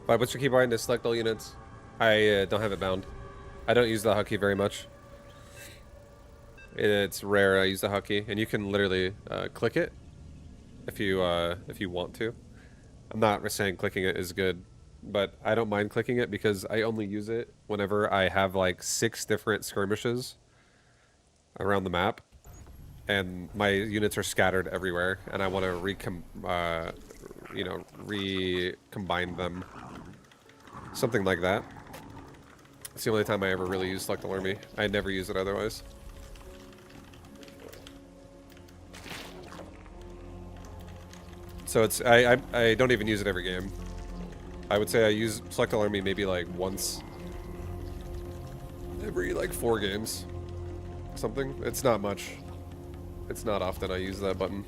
Why, what's your keybind to select all units? I don't have it bound. I don't use the hotkey very much. It's rare I use the hotkey, and you can literally click it if you want to. I'm not saying clicking it is good, but I don't mind clicking it because I only use it whenever I have like 6 different skirmishes around the map, and my units are scattered everywhere, and I want to recombine them. Something like that. It's the only time I ever really use Select All Army. I never use it otherwise. So it's I don't even use it every game. I would say I use Select All Army maybe like once every like 4 games. Something. It's not much. It's not often I use that button.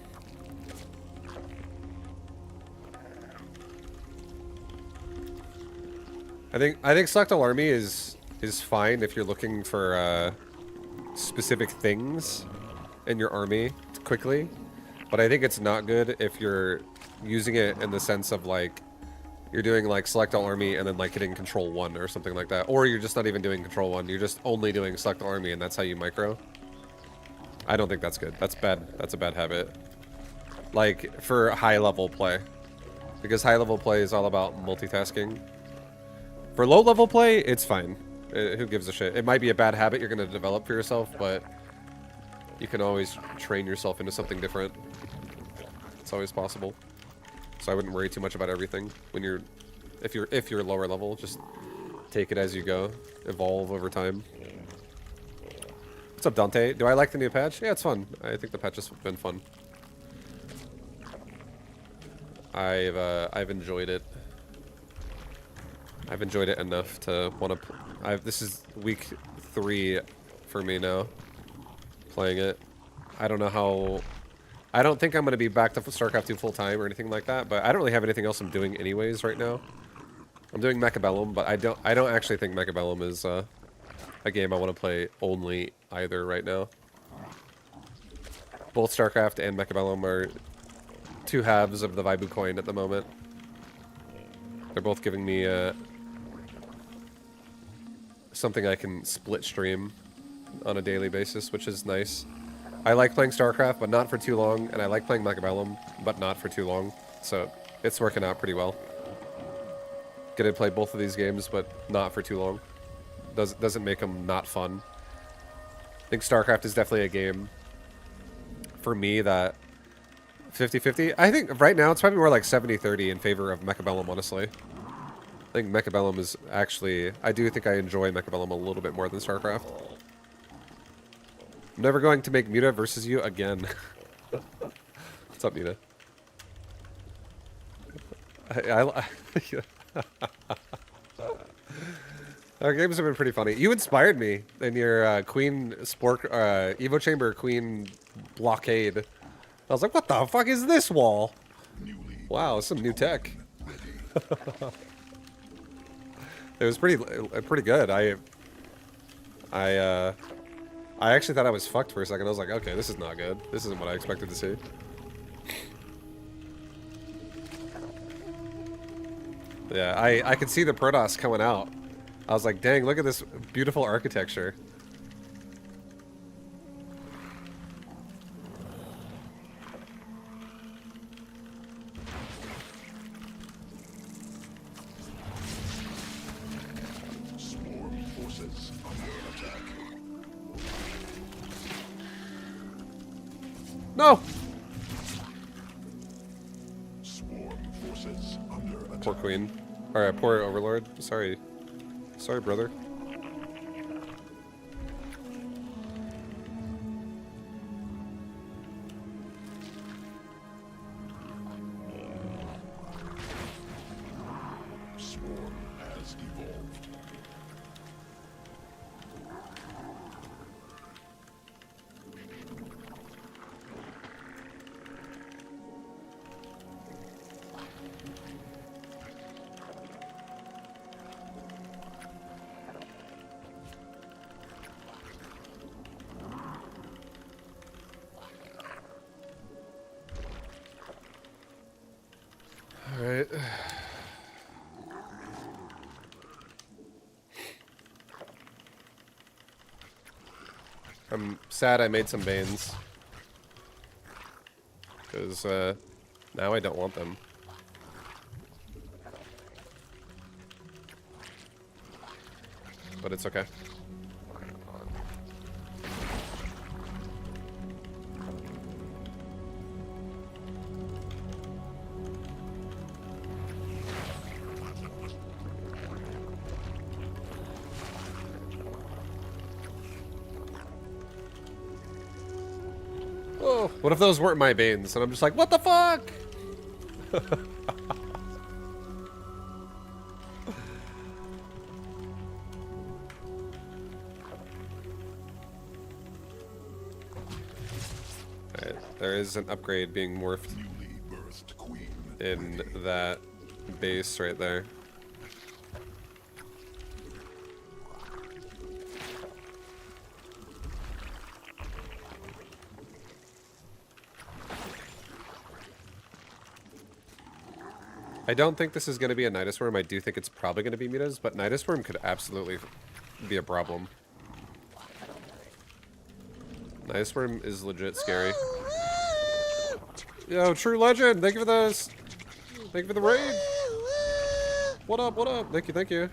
I think Select All Army is fine if you're looking for specific things in your army quickly, but I think it's not good if you're using it in the sense of like you're doing like Select All Army and then like hitting Control 1 or something like that, or you're just not even doing Control 1, you're just only doing Select All Army and that's how you micro. I don't think that's good. That's bad. That's a bad habit. Like for high level play, because high level play is all about multitasking. For low level play, it's fine. Who gives a shit? It might be a bad habit you're going to develop for yourself, but you can always train yourself into something different. It's always possible. So I wouldn't worry too much about everything when you're, if you're lower level, just take it as you go, evolve over time. What's up, Dante? Do I like the new patch? Yeah, it's fun. I think the patch has been fun. I've enjoyed it. I've enjoyed it enough to want to. This is week 3 for me now. Playing it. I don't know how. I don't think I'm going to be back to StarCraft 2 full time or anything like that, but I don't really have anything else I'm doing anyways right now. I'm doing Mechabellum, but I don't actually think Mechabellum is a game I want to play only either right now. Both StarCraft and Mechabellum are 2 halves of the Vaibu coin at the moment. They're both giving me something I can split stream on a daily basis, which is nice. I like playing StarCraft, but not for too long, and I like playing Mechabellum, but not for too long. So it's working out pretty well. Get to play both of these games, but not for too long. Doesn't make them not fun. I think StarCraft is definitely a game for me that 50-50. I think right now it's probably more like 70-30 in favor of Mechabellum, honestly. I think Mechabellum is actually... I do think I enjoy Mechabellum a little bit more than StarCraft. I'm never going to make Muta versus you again. What's up, Nina? Our games have been pretty funny. You inspired me in your Queen Spork, Evo Chamber Queen blockade. I was like, what the fuck is this wall? Wow, some new tech. It was pretty good. I actually thought I was fucked for a second. I was like, okay, this is not good. This isn't what I expected to see. Yeah, I could see the Protoss coming out. I was like, dang, look at this beautiful architecture. Swarm forces under attack. No! Swarm forces under attack. Poor Queen. Or poor Overlord. Sorry. Sorry, brother. Swarm has evolved. I'm sad I made some Banes. Because now I don't want them. But it's okay. Oh, what if those weren't my Banes? And I'm just like, what the fuck? Alright, there is an upgrade being morphed in that base right there. I don't think this is going to be a Nidus Worm. I do think it's probably going to be Mitas, but Nidus Worm could absolutely be a problem. Nidus Worm is legit scary. Yo, True Legend! Thank you for this! Thank you for the raid! What up, what up? Thank you, thank you.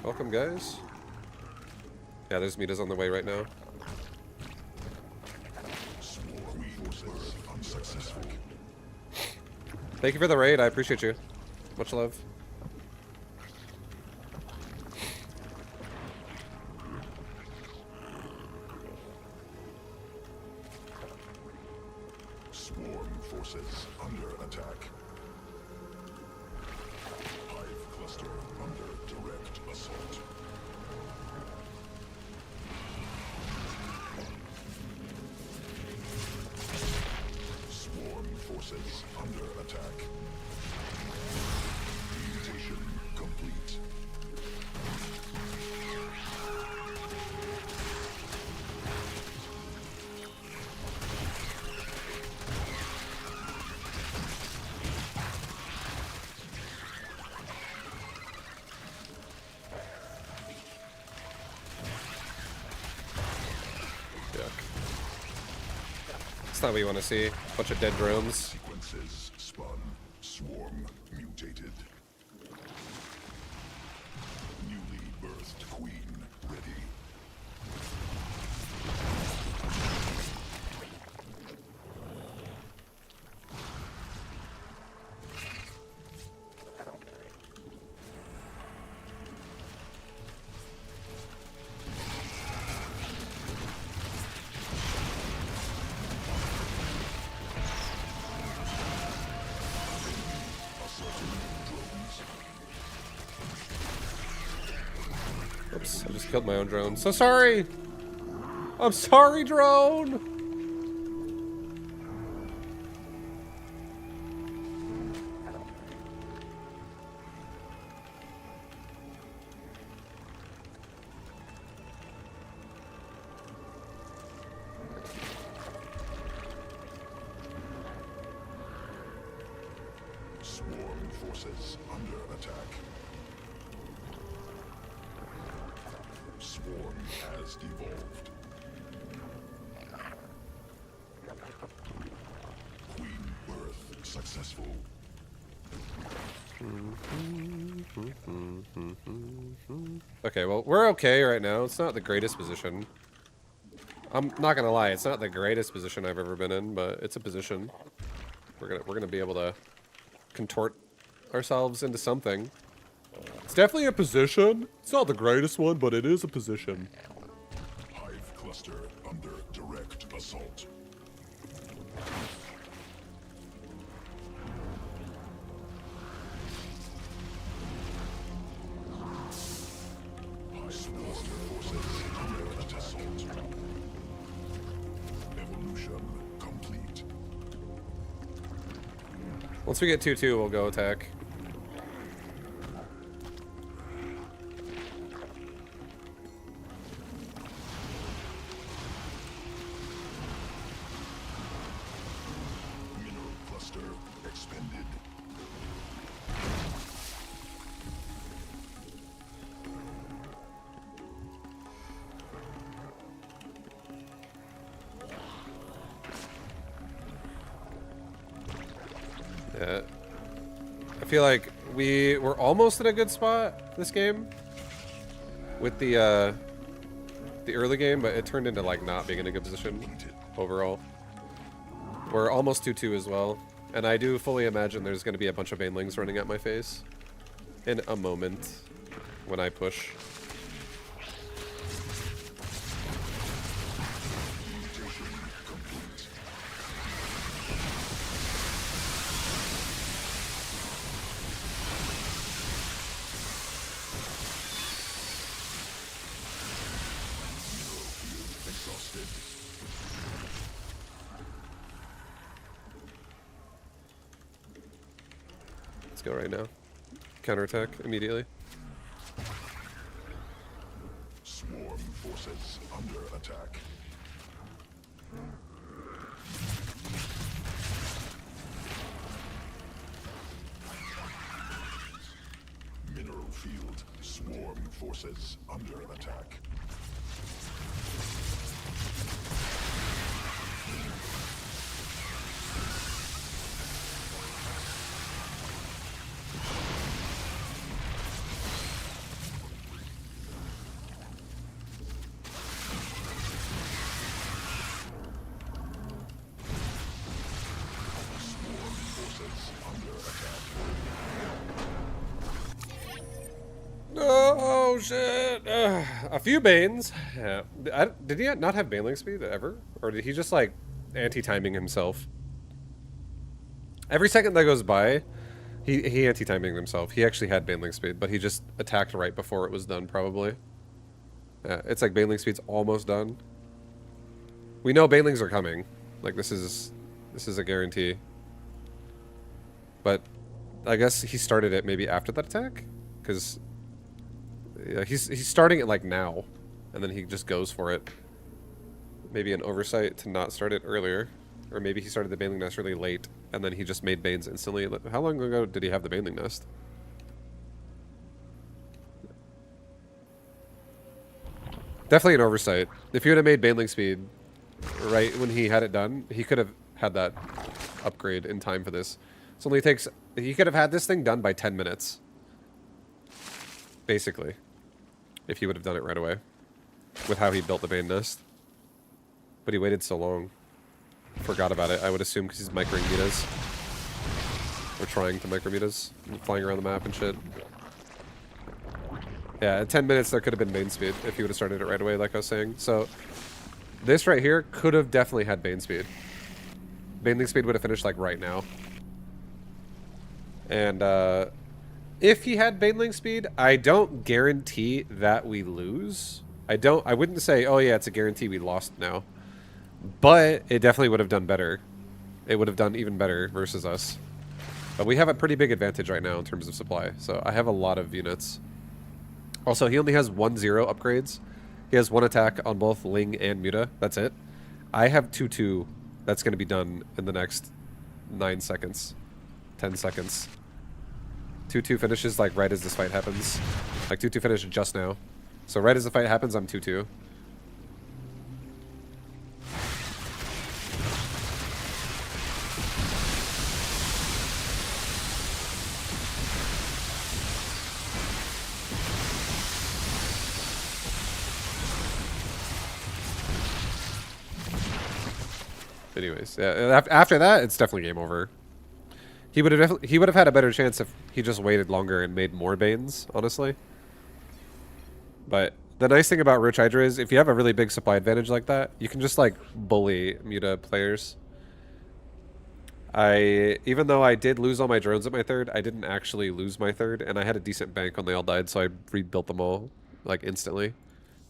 Welcome, guys. Yeah, there's Mitas on the way right now. Thank you for the raid, I appreciate you. Much love. Swarm forces under attack. Hive cluster under direct assault. Swarm forces under attack. Mutation complete. That's not what you want to see. Bunch of dead drones. Sequences spun. Swarm mutated. Newly birthed queen ready. Oops, I just killed my own drone. So sorry! I'm sorry, drone! Swarm forces under attack. Swarm has devolved. Queen birth successful. Okay, well, we're okay right now. It's not the greatest position. I'm not gonna lie, it's not the greatest position I've ever been in, but it's a position. We're gonna be able to contort ourselves into something. It's definitely a position. It's not the greatest one, but it is a position. Hive cluster under direct assault. Hive cluster forces under assault. Evolution complete. Once we get 2-2, we'll go attack. Mineral cluster expended. Yeah. I feel like we were almost in a good spot this game with the early game, but it turned into like not being in a good position overall. We're almost 2-2 as well, and I do fully imagine there's going to be a bunch of banelings running at my face in a moment when I push. Let's go right now. Counterattack immediately. Swarm forces under attack. Mineral field. Swarm forces under attack. Oh shit! A few Banes. Yeah. Did he not have Baneling speed ever? Or did he just like anti-timing himself? Every second that goes by, he anti-timing himself. He actually had Baneling speed, but he just attacked right before it was done, probably. Yeah, it's like Baneling speed's almost done. We know Banelings are coming. Like this is a guarantee. But I guess he started it maybe after that attack, because yeah, he's starting it like now, and then he just goes for it. Maybe an oversight to not start it earlier, or maybe he started the Baneling Nest really late, and then he just made Banes instantly. How long ago did he have the Baneling Nest? Definitely an oversight. If he would have made Baneling speed right when he had it done, he could have had that upgrade in time for this. It only takes... He could have had this thing done by 10 minutes. Basically. If he would have done it right away. With how he built the Bane Nest. But he waited so long. Forgot about it, I would assume, because he's microing metas. Or trying to micro metas. Flying around the map and shit. Yeah, at 10 minutes there could have been Bane speed if he would have started it right away, like I was saying. So, this right here could have definitely had Bane speed. Baneling speed would have finished like right now. And if he had Baneling speed, I don't guarantee that we lose. I wouldn't say, oh yeah, it's a guarantee we lost now. But it definitely would have done better. It would have done even better versus us. But we have a pretty big advantage right now in terms of supply. So I have a lot of units. Also, he only has 1-0 upgrades. He has one attack on both Ling and Muta. That's it. I have 2-2. That's going to be done in the next 9 seconds. 10 seconds. 2-2 finishes like right as this fight happens. Like 2-2 finished just now. So right as the fight happens, I'm 2-2. Anyways, yeah, after that, it's definitely game over. He would have had a better chance if he just waited longer and made more Banes, honestly. But the nice thing about Roach Hydra is if you have a really big supply advantage like that, you can just like bully Muta players. Even though I did lose all my drones at my third, I didn't actually lose my third, and I had a decent bank when they all died, so I rebuilt them all like instantly.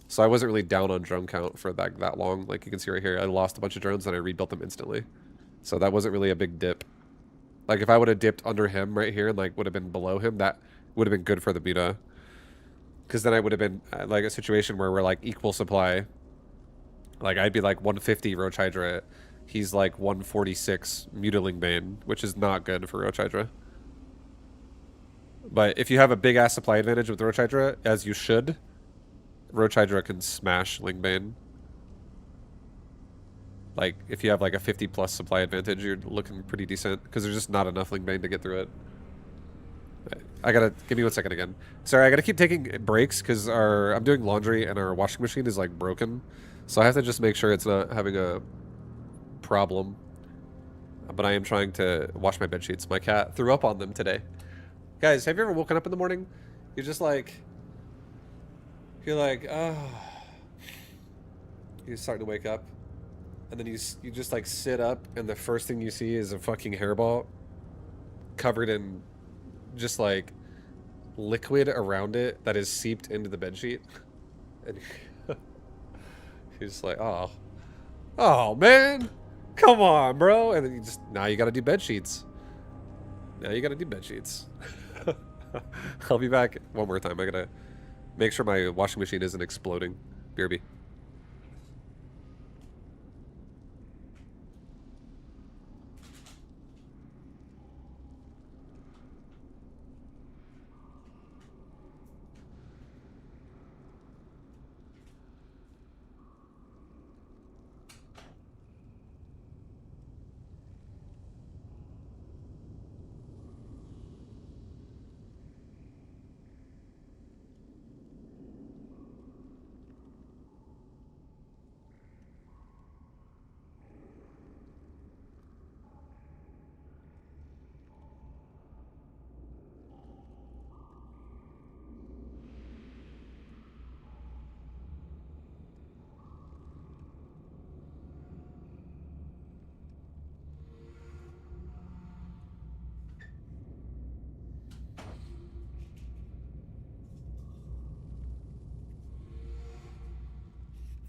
So I wasn't really down on drone count for that long. Like you can see right here, I lost a bunch of drones and I rebuilt them instantly. So that wasn't really a big dip. Like if I would have dipped under him right here and like would have been below him, that would have been good for the Muta. Because then I would have been like a situation where we're like equal supply. Like I'd be like 150 Roach Hydra. He's like 146 Mutiling Bane, which is not good for Roach Hydra. But if you have a big ass supply advantage with Roach Hydra, as you should, Roach Hydra can smash Lingbane. Like, if you have like a 50 plus supply advantage, you're looking pretty decent because there's just not enough Ling Bang to get through it. I gotta, give me 1 second again. Sorry, I gotta keep taking breaks because I'm doing laundry and our washing machine is like broken. So I have to just make sure it's not having a problem. But I am trying to wash my bed sheets. My cat threw up on them today. Guys, have you ever woken up in the morning? You're just like, you're like, oh. You're starting to wake up. And then you just like sit up and the first thing you see is a fucking hairball covered in just like liquid around it that is seeped into the bedsheet. And you're just like, oh man, come on, bro. And then now you gotta do bed sheets. Now you gotta do bed sheets. I'll be back one more time. I gotta make sure my washing machine isn't exploding. BRB.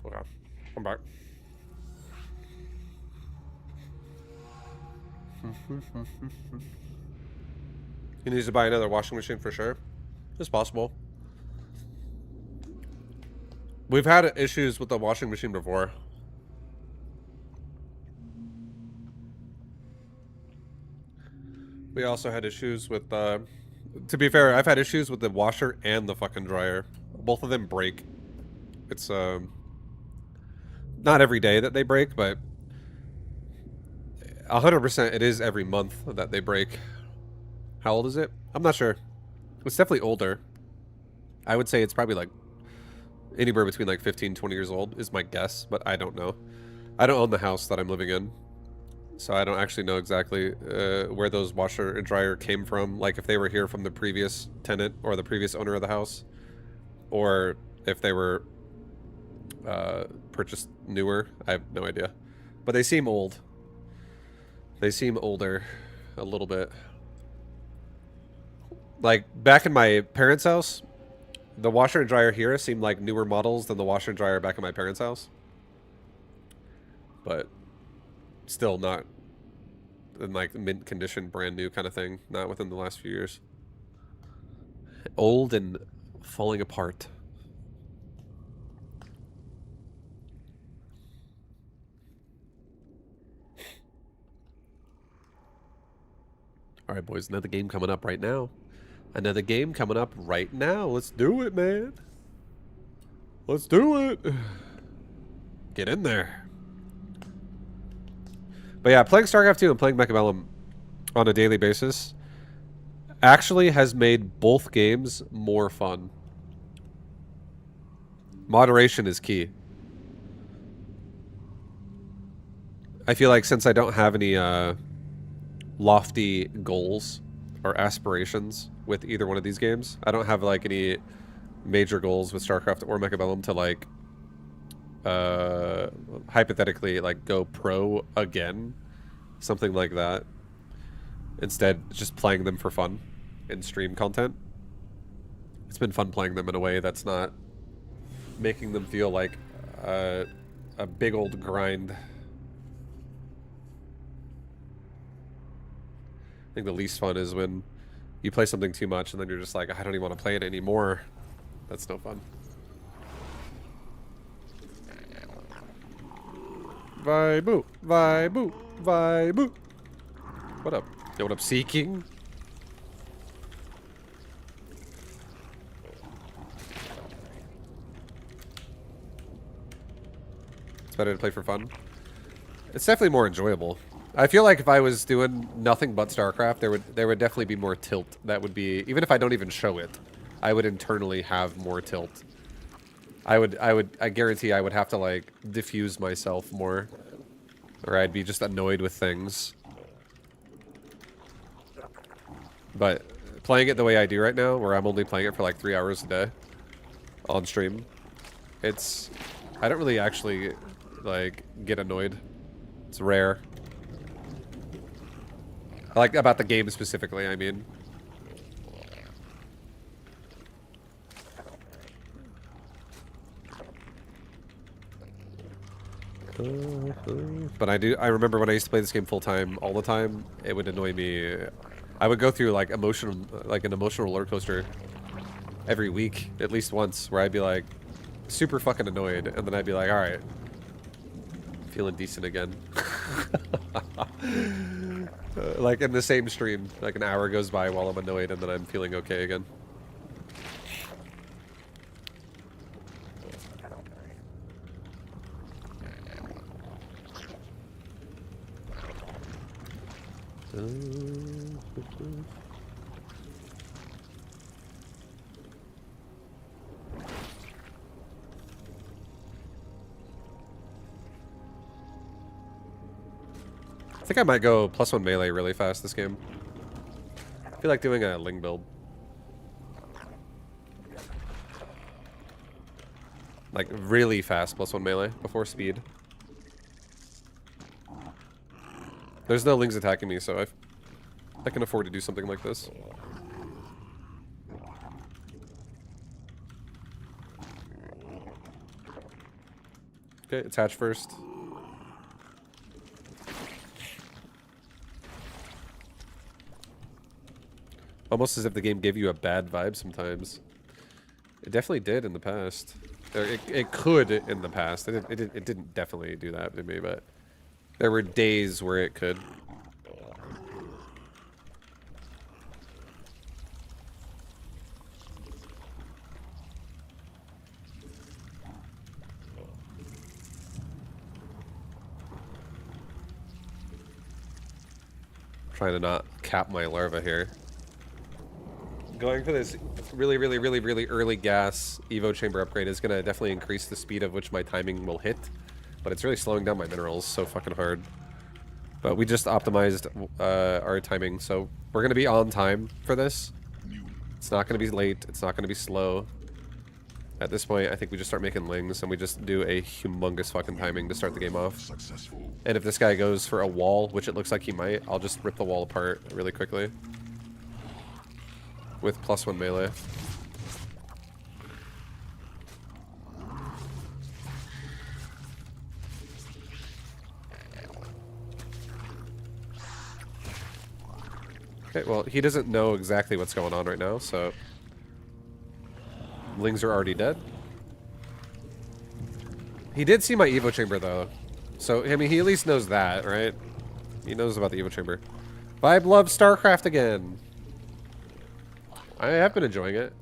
Okay, I'm back. He needs to buy another washing machine for sure. It's possible. We've had issues with the washing machine before. We also had issues with, to be fair, I've had issues with the washer and the fucking dryer. Both of them break. It's, not every day that they break, but 100% it is every month that they break. How old is it? I'm not sure. It's definitely older. I would say it's probably like anywhere between like 15, 20 years old is my guess, but I don't know. I don't own the house that I'm living in, so I don't actually know exactly where those washer and dryer came from. Like if they were here from the previous tenant or the previous owner of the house, or if they were purchased newer. I have no idea. But they seem old. They seem older a little bit. Like back in my parents' house, the washer and dryer here seemed like newer models than the washer and dryer back in my parents' house. But still not in like mint condition, brand new kind of thing. Not within the last few years. Old and falling apart. Alright, boys, another game coming up right now. Another game coming up right now. Let's do it, man. Let's do it. Get in there. But yeah, playing StarCraft 2 and playing Mechaballs on a daily basis actually has made both games more fun. Moderation is key. I feel like since I don't have any lofty goals or aspirations with either one of these games, I don't have like any major goals with StarCraft or Mechaballs to like hypothetically like go pro again, something like that. Instead, just playing them for fun in stream content. It's been fun playing them in a way that's not making them feel like a big old grind. I think the least fun is when you play something too much and then you're just like, I don't even want to play it anymore. That's no fun. Vibe, vibe, vibe. What up? Yo, what up, Seeking? It's better to play for fun. It's definitely more enjoyable. I feel like if I was doing nothing but StarCraft, there would definitely be more tilt. That would be, even if I don't even show it, I would internally have more tilt. I guarantee I would have to like diffuse myself more, or I'd be just annoyed with things. But playing it the way I do right now, where I'm only playing it for like 3 hours a day on stream, I don't really actually like get annoyed. It's rare. Like about the game specifically, I mean. But I remember when I used to play this game full time, all the time, it would annoy me. I would go through like an emotional roller coaster every week, at least once, where I'd be like super fucking annoyed, and then I'd be like, all right, feeling decent again. Like in the same stream, like an hour goes by while I'm annoyed, and then I'm feeling okay again. I think I might go +1 melee really fast this game. I feel like doing a Ling build. Like really fast +1 melee before speed. There's no Lings attacking me, so I can afford to do something like this. Okay, attach first. Almost as if the game gave you a bad vibe sometimes. It definitely did in the past. Or it could in the past. It didn't definitely do that to me, but there were days where it could. Trying to not cap my larva here. Going for this really early gas Evo chamber upgrade is going to definitely increase the speed of which my timing will hit. But it's really slowing down my minerals so fucking hard. But we just optimized our timing, so we're going to be on time for this. It's not going to be late. It's not going to be slow. At this point, I think we just start making lings and we just do a humongous fucking timing to start the game off. Successful. And if this guy goes for a wall, which it looks like he might, I'll just rip the wall apart really quickly. With +1 melee. Okay, well, he doesn't know exactly what's going on right now, so... Lings are already dead. He did see my Evo chamber, though. So, I mean, he at least knows that, right? He knows about the Evo chamber. Vibe loves StarCraft again! I have been enjoying it.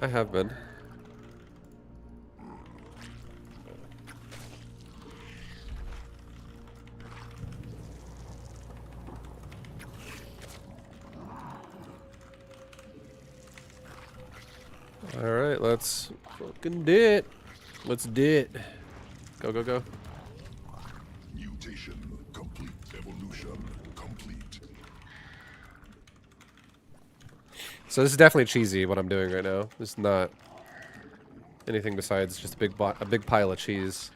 I have been. Alright, let's fucking do it. Let's do it. Go, go, go. Mutation complete. Evolution complete. So this is definitely cheesy, what I'm doing right now. This is not anything besides just a big pile of cheese.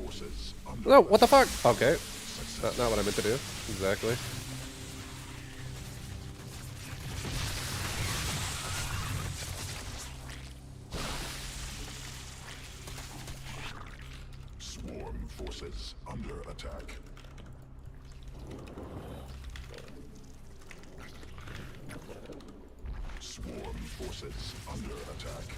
forces under No, what the fuck? Okay. Not what I meant to do. Exactly. Swarm forces under attack. Swarm forces under attack.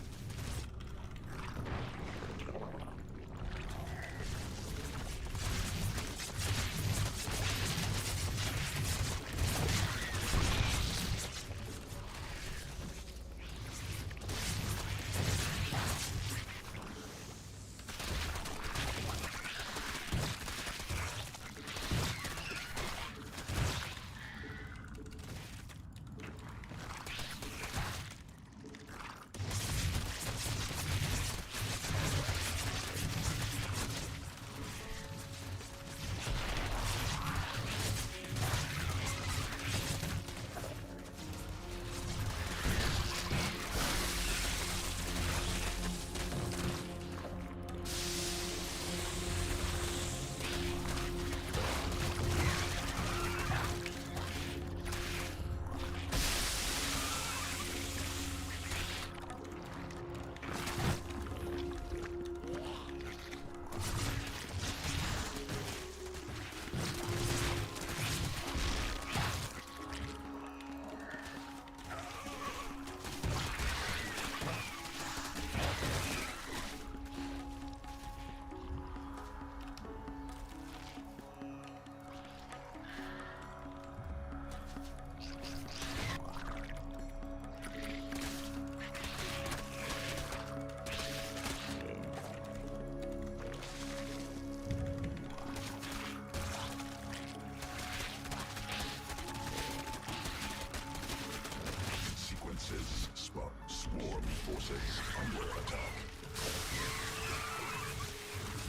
Swarm forces under attack.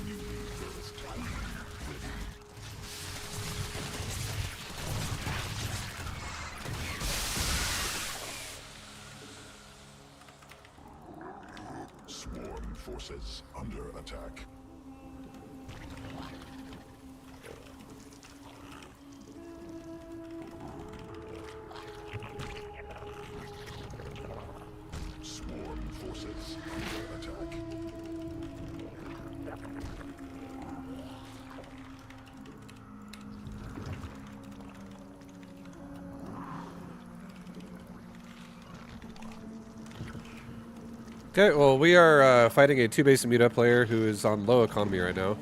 Newly birthed queen ready. Swarm forces under attack. Swarm forces under attack. Okay, well, we are fighting a 2-base meta player who is on low economy right now.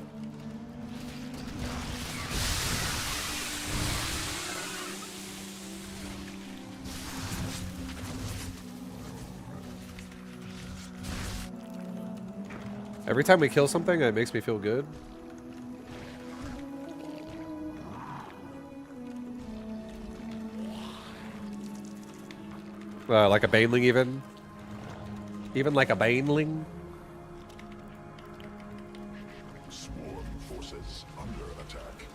Every time we kill something, it makes me feel good. Like a baneling even. Even like a baneling. Swarm forces under attack.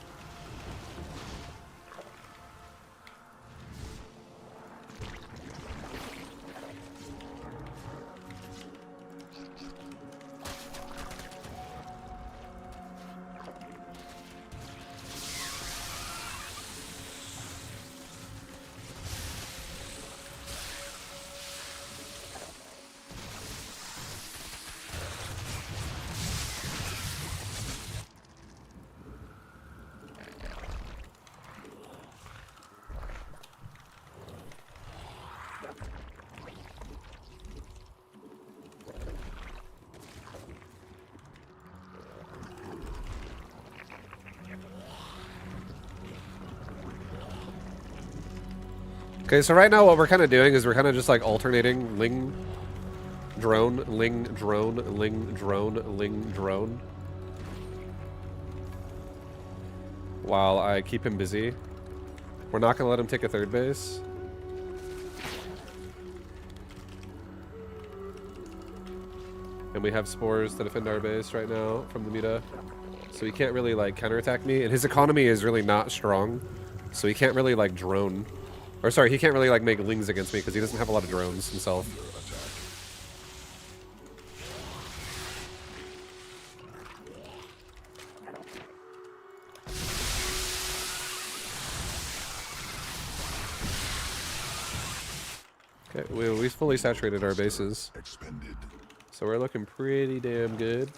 Okay, so right now what we're kind of doing is we're kind of just like alternating ling, drone, ling, drone, ling, drone, ling, drone. While I keep him busy. We're not going to let him take a third base. And we have spores to defend our base right now from the meta. So he can't really like counterattack me. And his economy is really not strong. So he can't really like drone. Or sorry, he can't really like make lings against me because he doesn't have a lot of drones himself. Okay, we fully saturated our bases. Expended. So we're looking pretty damn good.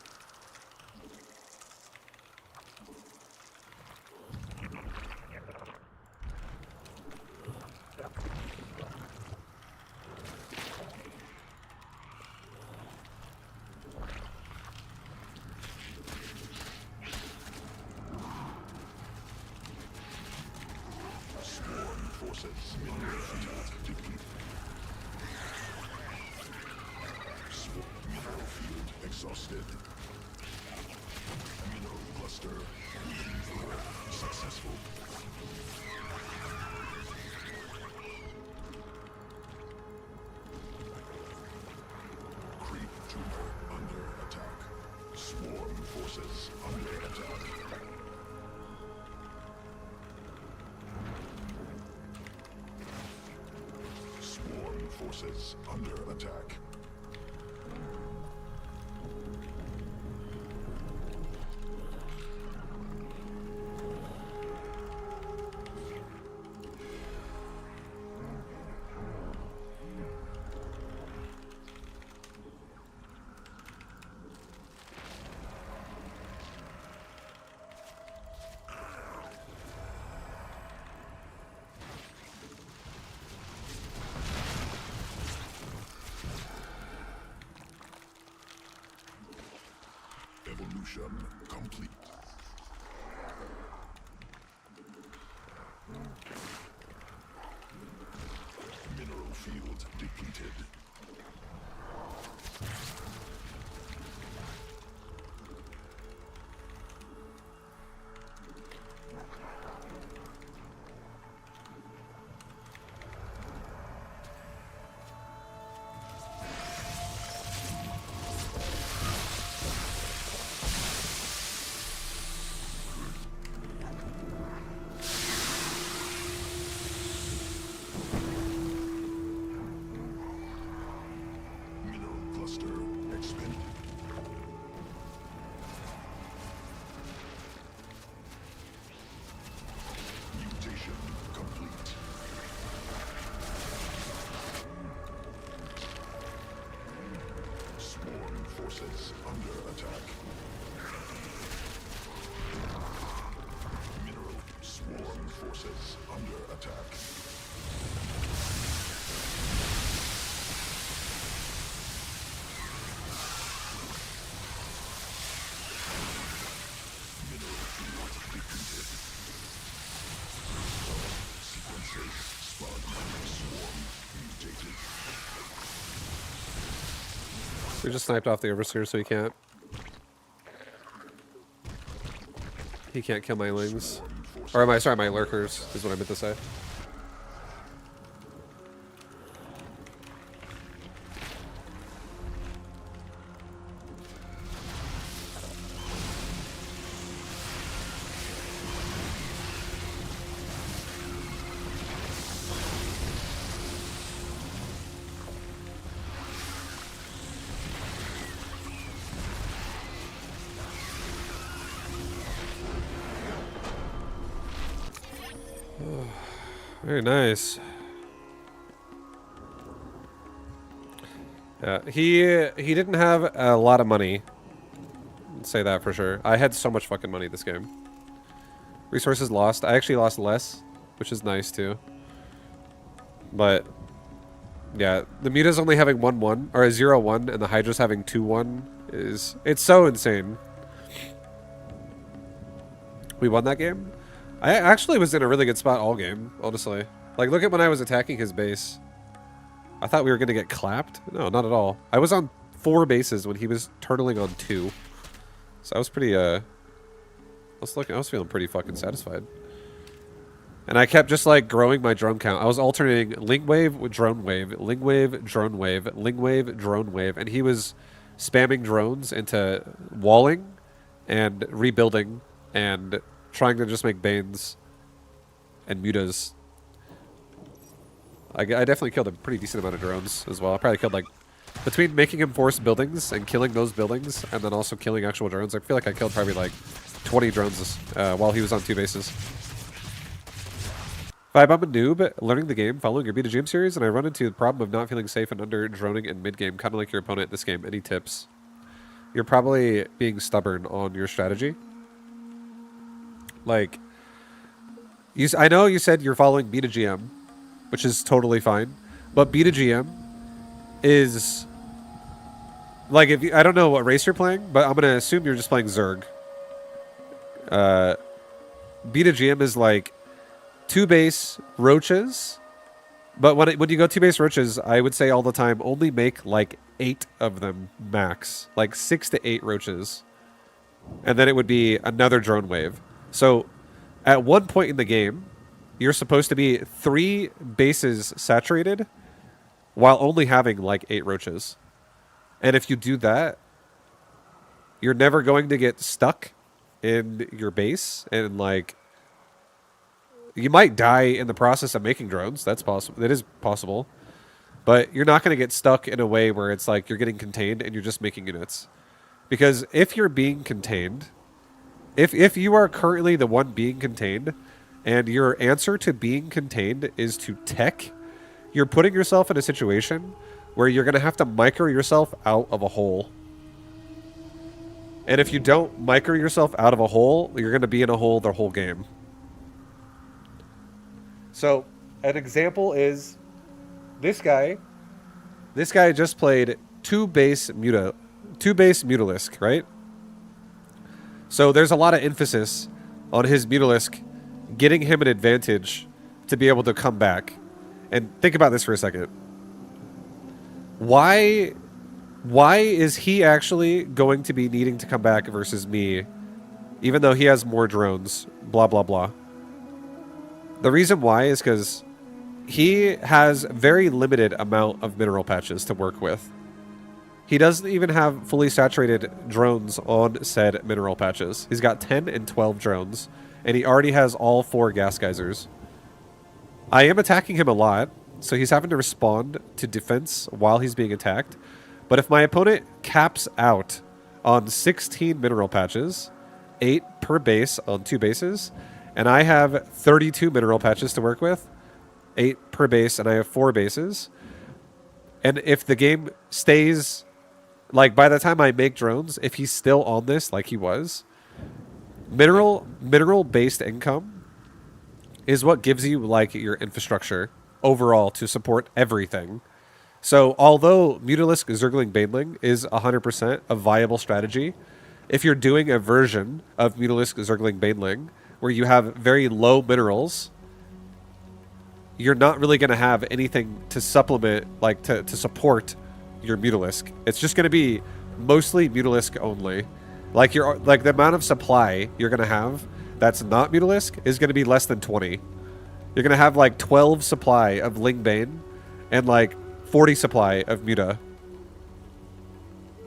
Swarm forces. Mineral attack depleted. Mineral field exhausted. Mineral cluster successful. Creep tumor under attack. Swarm forces under attack. Swarm forces under attack. Evolution complete. Mineral field depleted. Mineral cluster expended. Mutation complete. Swarm forces under attack. Mineral swarm forces under attack. Mineral field depleted. Sequences spawn. Swarm mutated. We just sniped off the overseer, so he can't. He can't kill my lings. Or am I sorry, my lurkers is what I meant to say. Very nice. Yeah, he didn't have a lot of money. I'd say that for sure. I had so much fucking money this game. Resources lost. I actually lost less, which is nice too. But yeah, the Muta's only having 1-1 or a 0-1, and the Hydra's having 2-1 it's so insane. We won that game. I actually was in a really good spot all game, honestly. Like, look at when I was attacking his base. I thought we were going to get clapped. No, not at all. I was on 4 bases when he was turtling on 2. So I was pretty, I was feeling pretty fucking satisfied. And I kept just, like, growing my drone count. I was alternating Ling Wave with Drone Wave, Ling Wave, Drone Wave, Ling Wave, Drone Wave. And he was spamming drones into walling and rebuilding and trying to just make Banes and Mutas. I definitely killed a pretty decent amount of drones as well. I probably killed, like, between making him force buildings and killing those buildings and then also killing actual drones, I feel like I killed probably, like, 20 drones while he was on 2 bases. If Vibe, I'm a noob learning the game, following your BTGM series, and I run into the problem of not feeling safe and under droning in mid game, kind of like your opponent this game. Any tips? You're probably being stubborn on your strategy. Like, I know you said you're following BTGM, which is totally fine, but BTGM is like, if you, I don't know what race you're playing, but I'm gonna assume you're just playing Zerg. BTGM is like 2 base roaches, but when you go 2 base roaches, I would say all the time only make like 8 of them max, like 6 to 8 roaches, and then it would be another drone wave. So at one point in the game, you're supposed to be 3 bases saturated while only having like 8 roaches. And if you do that, you're never going to get stuck in your base, and like you might die in the process of making drones. That's possible. That is possible. But you're not going to get stuck in a way where it's like you're getting contained and you're just making units. Because if you're being contained, if you are currently the one being contained, and your answer to being contained is to tech, you're putting yourself in a situation where you're going to have to micro yourself out of a hole. And if you don't micro yourself out of a hole, you're going to be in a hole the whole game. So, an example is this guy. This guy just played 2 base Mutalisk, right? So there's a lot of emphasis on his Mutalisk getting him an advantage to be able to come back. And think about this for a second. Why is he actually going to be needing to come back versus me, even though he has more drones? Blah, blah, blah. The reason why is because he has very limited amount of mineral patches to work with. He doesn't even have fully saturated drones on said mineral patches. He's got 10 and 12 drones, and he already has all 4 gas geysers. I am attacking him a lot, so he's having to respond to defense while he's being attacked. But if my opponent caps out on 16 mineral patches, 8 per base on 2 bases, and I have 32 mineral patches to work with, 8 per base, and I have 4 bases, and if the game stays, like by the time I make drones, if he's still on this like he was, mineral-based income is what gives you like your infrastructure overall to support everything. So although Mutalisk Zergling Baneling is 100% a viable strategy, if you're doing a version of Mutalisk Zergling Baneling where you have very low minerals, you're not really going to have anything to supplement, like to support your Mutalisk. It's just going to be mostly Mutalisk only. Like the amount of supply you're going to have that's not Mutalisk is going to be less than 20. You're going to have like 12 supply of Ling Bane and like 40 supply of Muta.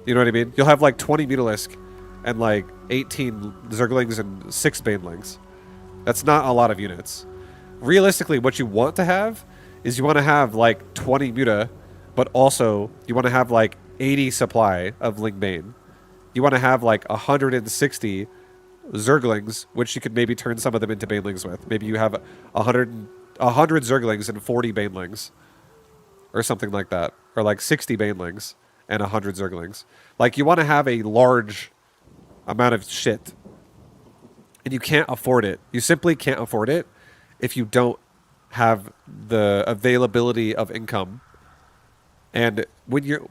You know what I mean? You'll have like 20 Mutalisk and like 18 Zerglings and 6 Banelings. That's not a lot of units. Realistically, what you want to have is you want to have like 20 Muta, but also you want to have like 80 supply of Ling Bane. You want to have like 160 Zerglings, which you could maybe turn some of them into Banelings with. Maybe you have 100 Zerglings and 40 Banelings. Or something like that. Or like 60 Banelings and 100 Zerglings. Like, you want to have a large amount of shit. And you can't afford it. You simply can't afford it if you don't have the availability of income. And when you're...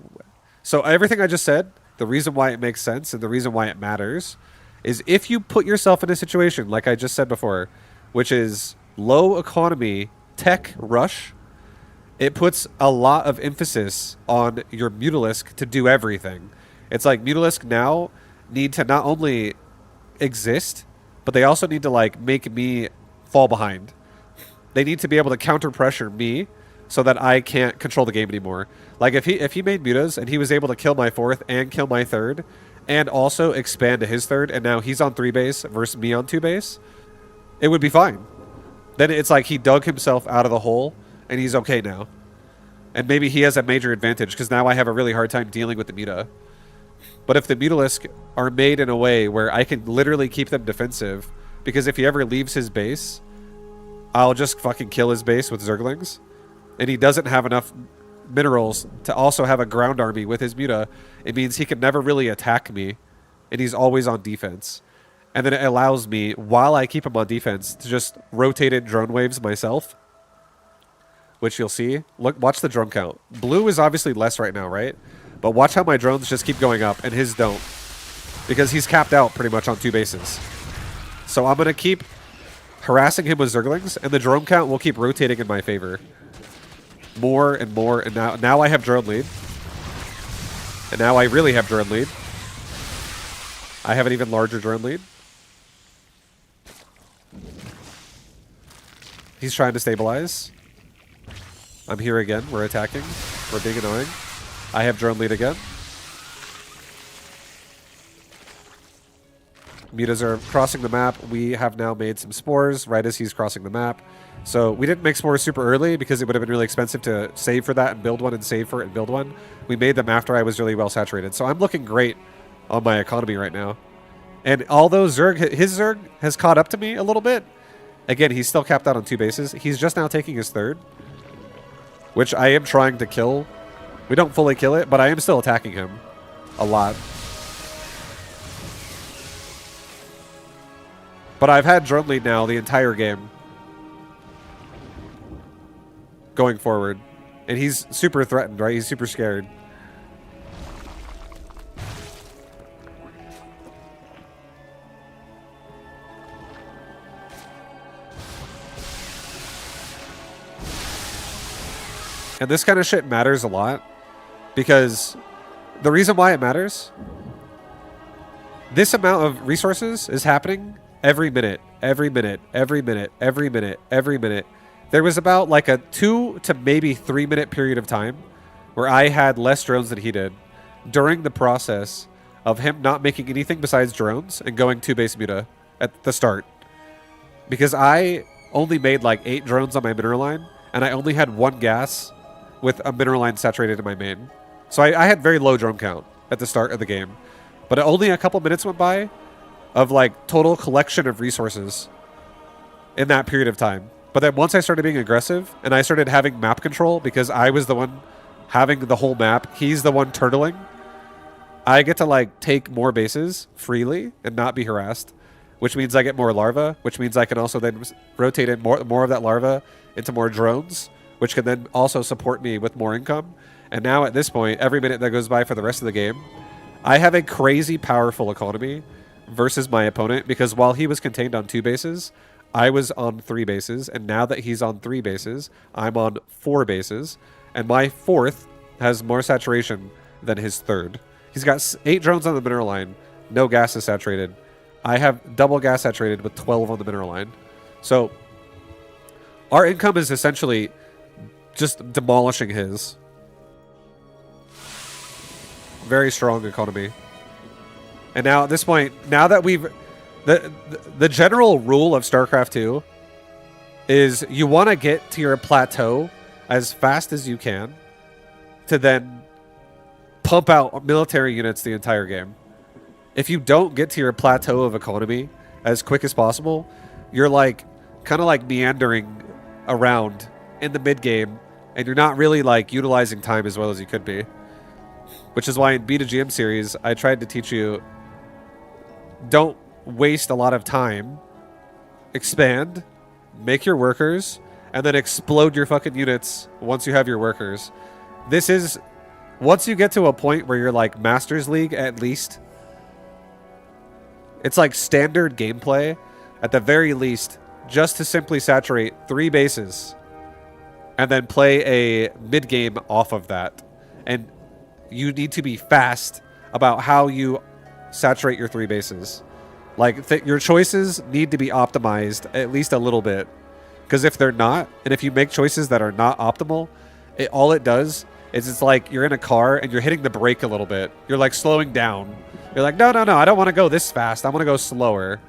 So everything I just said, the reason why it makes sense and the reason why it matters is if you put yourself in a situation, like I just said before, which is low economy tech rush, it puts a lot of emphasis on your Mutalisk to do everything. It's like Mutalisk now need to not only exist, but they also need to like make me fall behind. They need to be able to counter pressure me so that I can't control the game anymore. Like if he made Mutas and he was able to kill my 4th and kill my 3rd and also expand to his 3rd, and now he's on 3 base versus me on 2 base, it would be fine. Then it's like he dug himself out of the hole and he's okay now. And maybe he has a major advantage because now I have a really hard time dealing with the Muta. But if the Mutalisk are made in a way where I can literally keep them defensive, because if he ever leaves his base, I'll just fucking kill his base with Zerglings. And he doesn't have enough minerals to also have a ground army with his Muta. It means he can never really attack me, and he's always on defense. And then it allows me, while I keep him on defense, to just rotate in drone waves myself, which you'll see. Look, watch the drone count. Blue is obviously less right now, right? But watch how my drones just keep going up, and his don't. Because he's capped out pretty much on 2 bases. So I'm going to keep harassing him with Zerglings, and the drone count will keep rotating in my favor. More and more, and now I have drone lead. And now I really have drone lead. I have an even larger drone lead. He's trying to stabilize. I'm here again. We're attacking. We're being annoying. I have drone lead again. Mutas are crossing the map. We have now made some spores right as he's crossing the map. So we didn't make spores super early because it would have been really expensive to save for that and build one and save for it and build one. We made them after I was really well saturated. So I'm looking great on my economy right now. And although his Zerg has caught up to me a little bit, again, he's still capped out on 2 bases. He's just now taking his 3rd, which I am trying to kill. We don't fully kill it, but I am still attacking him a lot. But I've had drone lead now the entire game going forward. And he's super threatened, right? He's super scared. And this kind of shit matters a lot. Because the reason why it matters, this amount of resources is happening every minute, every minute, every minute, every minute, every minute. There was about like a 2 to maybe 3 minute period of time where I had less drones than he did during the process of him not making anything besides drones and going 2 base Muta at the start. Because I only made like 8 drones on my mineral line, and I only had 1 gas with a mineral line saturated in my main. So I had very low drone count at the start of the game. But only a couple minutes went by of like total collection of resources in that period of time. But then once I started being aggressive and I started having map control because I was the one having the whole map, he's the one turtling, I get to like take more bases freely and not be harassed, which means I get more larvae, which means I can also then rotate in more of that larva into more drones, which can then also support me with more income. And now at this point, every minute that goes by for the rest of the game, I have a crazy powerful economy versus my opponent, because while he was contained on 2 bases, I was on 3 bases, and now that he's on 3 bases, I'm on 4 bases, and my 4th has more saturation than his 3rd. He's got 8 drones on the mineral line, no gas is saturated. I have double gas saturated with 12 on the mineral line. So our income is essentially just demolishing his. Very strong economy. And now at this point, now that we've... The general rule of StarCraft 2 is you want to get to your plateau as fast as you can to then pump out military units the entire game. If you don't get to your plateau of economy as quick as possible, you're like kind of like meandering around in the mid game, and you're not really like utilizing time as well as you could be. Which is why in B2GM series, I tried to teach you, don't waste a lot of time, expand, make your workers, and then explode your fucking units once you have your workers. This is, once you get to a point where you're like Masters League at least, it's like standard gameplay, at the very least, just to simply saturate 3 bases and then play a mid game off of that. And you need to be fast about how you saturate your 3 bases. Like, your choices need to be optimized at least a little bit. Because if they're not, and if you make choices that are not optimal, all it does is it's like you're in a car and you're hitting the brake a little bit. You're like slowing down. You're like, no, I don't want to go this fast. I want to go slower.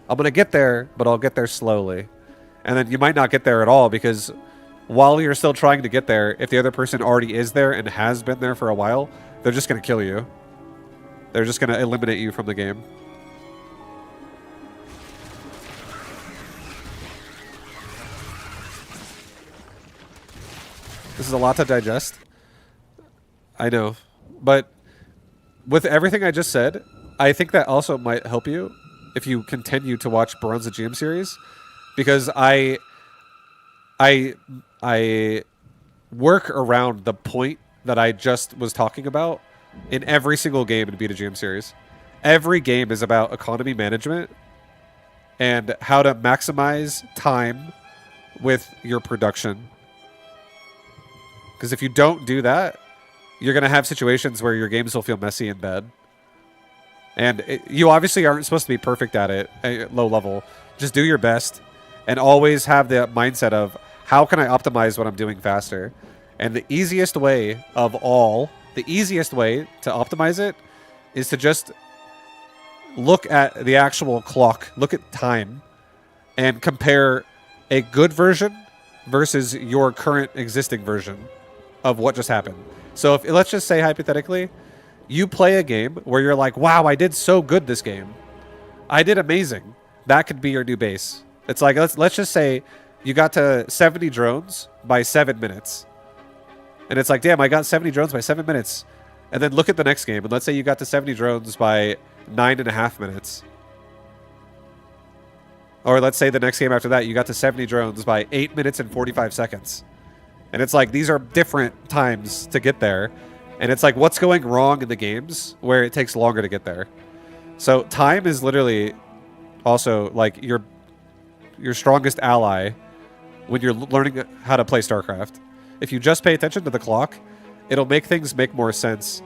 I'm going to get there, but I'll get there slowly. And then you might not get there at all, because while you're still trying to get there, if the other person already is there and has been there for a while, they're just going to kill you. They're just going to eliminate you from the game. is a lot to digest. I know. But with everything I just said, I think that also might help you if you continue to watch Bronze GM series, because I I work around the point that I just was talking about in every single game in Beta GM series. Every game is about economy management and how to maximize time with your production. Because if you don't do that, you're going to have situations where your games will feel messy and bad. And you obviously aren't supposed to be perfect at it at low level. Just do your best and always have the mindset of how can I optimize what I'm doing faster? And the easiest way of all, the easiest way to optimize it is to just look at the actual clock, look at time, and compare a good version versus your current existing version of what just happened. So if let's just say hypothetically, you play a game where you're like, wow, I did so good this game. I did amazing. That could be your new base. It's like, let's just say you got to 70 drones by 7 minutes. And it's like, damn, I got 70 drones by 7 minutes. And then look at the next game, and let's say you got to 70 drones by 9.5 minutes. Or let's say the next game after that, you got to 70 drones by 8 minutes and 45 seconds. And it's like, these are different times to get there. And it's like, what's going wrong in the games where it takes longer to get there? So time is literally also like your strongest ally when you're learning how to play StarCraft. If you just pay attention to the clock, it'll make things make more sense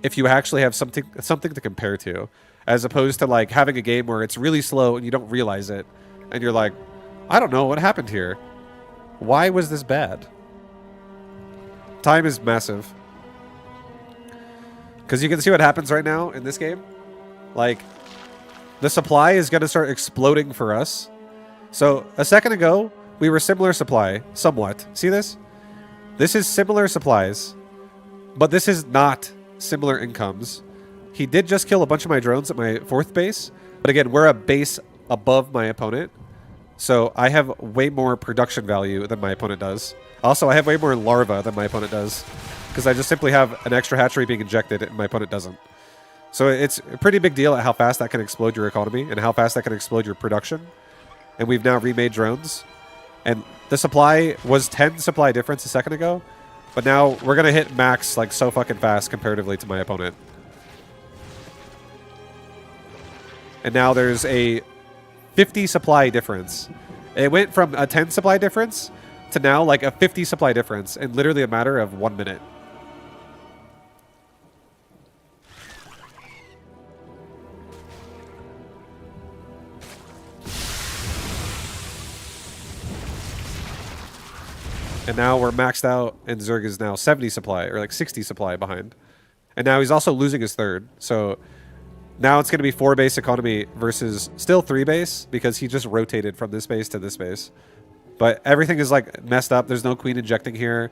if you actually have something to compare to, as opposed to like having a game where it's really slow and you don't realize it, and you're like, I don't know what happened here. Why was this bad? Time is massive. Because you can see what happens right now in this game. Like, the supply is going to start exploding for us. So, a second ago, we were similar supply, somewhat. See this? This is similar supplies. But this is not similar incomes. He did just kill a bunch of my drones at my 4th base. But again, we're a base above my opponent. So, I have way more production value than my opponent does. Also, I have way more larva than my opponent does. Because I just simply have an extra hatchery being injected and my opponent doesn't. So it's a pretty big deal at how fast that can explode your economy and how fast that can explode your production. And we've now remade drones. And the supply was 10 supply difference a second ago. But now we're going to hit max like so fucking fast comparatively to my opponent. And now there's a 50 supply difference. It went from a 10 supply difference to now like a 50 supply difference in literally a matter of 1 minute. And now we're maxed out, and Zerg is now 70 supply, or like 60 supply behind. And now he's also losing his 3rd. So now it's going to be 4 base economy versus still 3 base, because he just rotated from this base to this base. But everything is like messed up. There's no queen injecting here.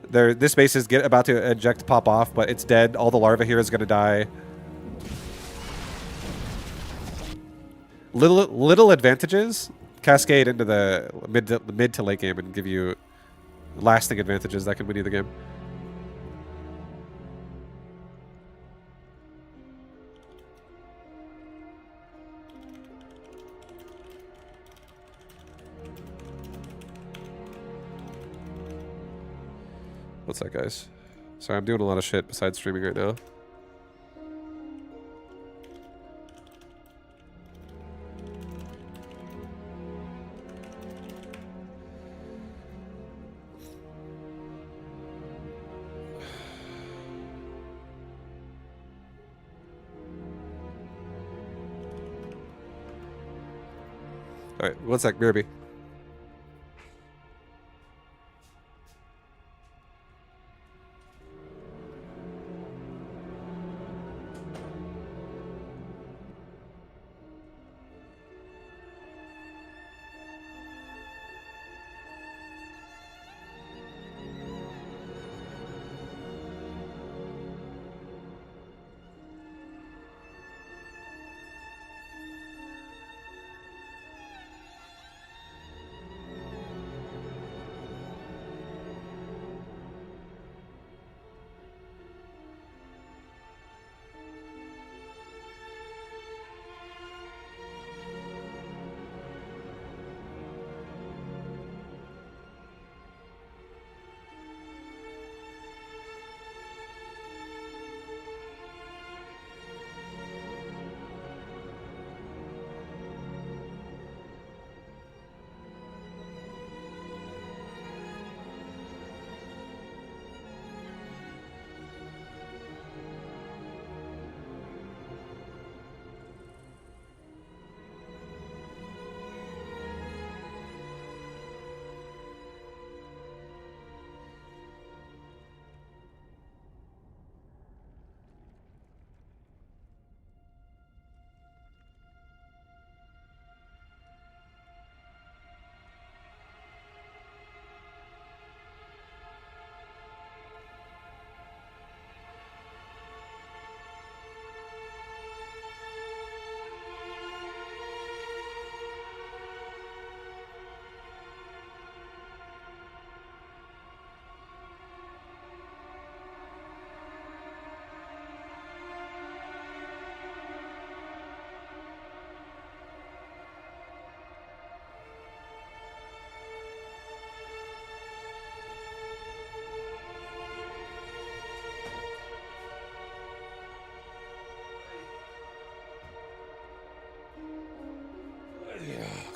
This base is about to inject, pop off, but it's dead. All the larva here is going to die. Little advantages cascade into the mid to late game and give you lasting advantages that can win you the game. What's that, guys? Sorry, I'm doing a lot of shit besides streaming right now. Alright, one sec, BRB.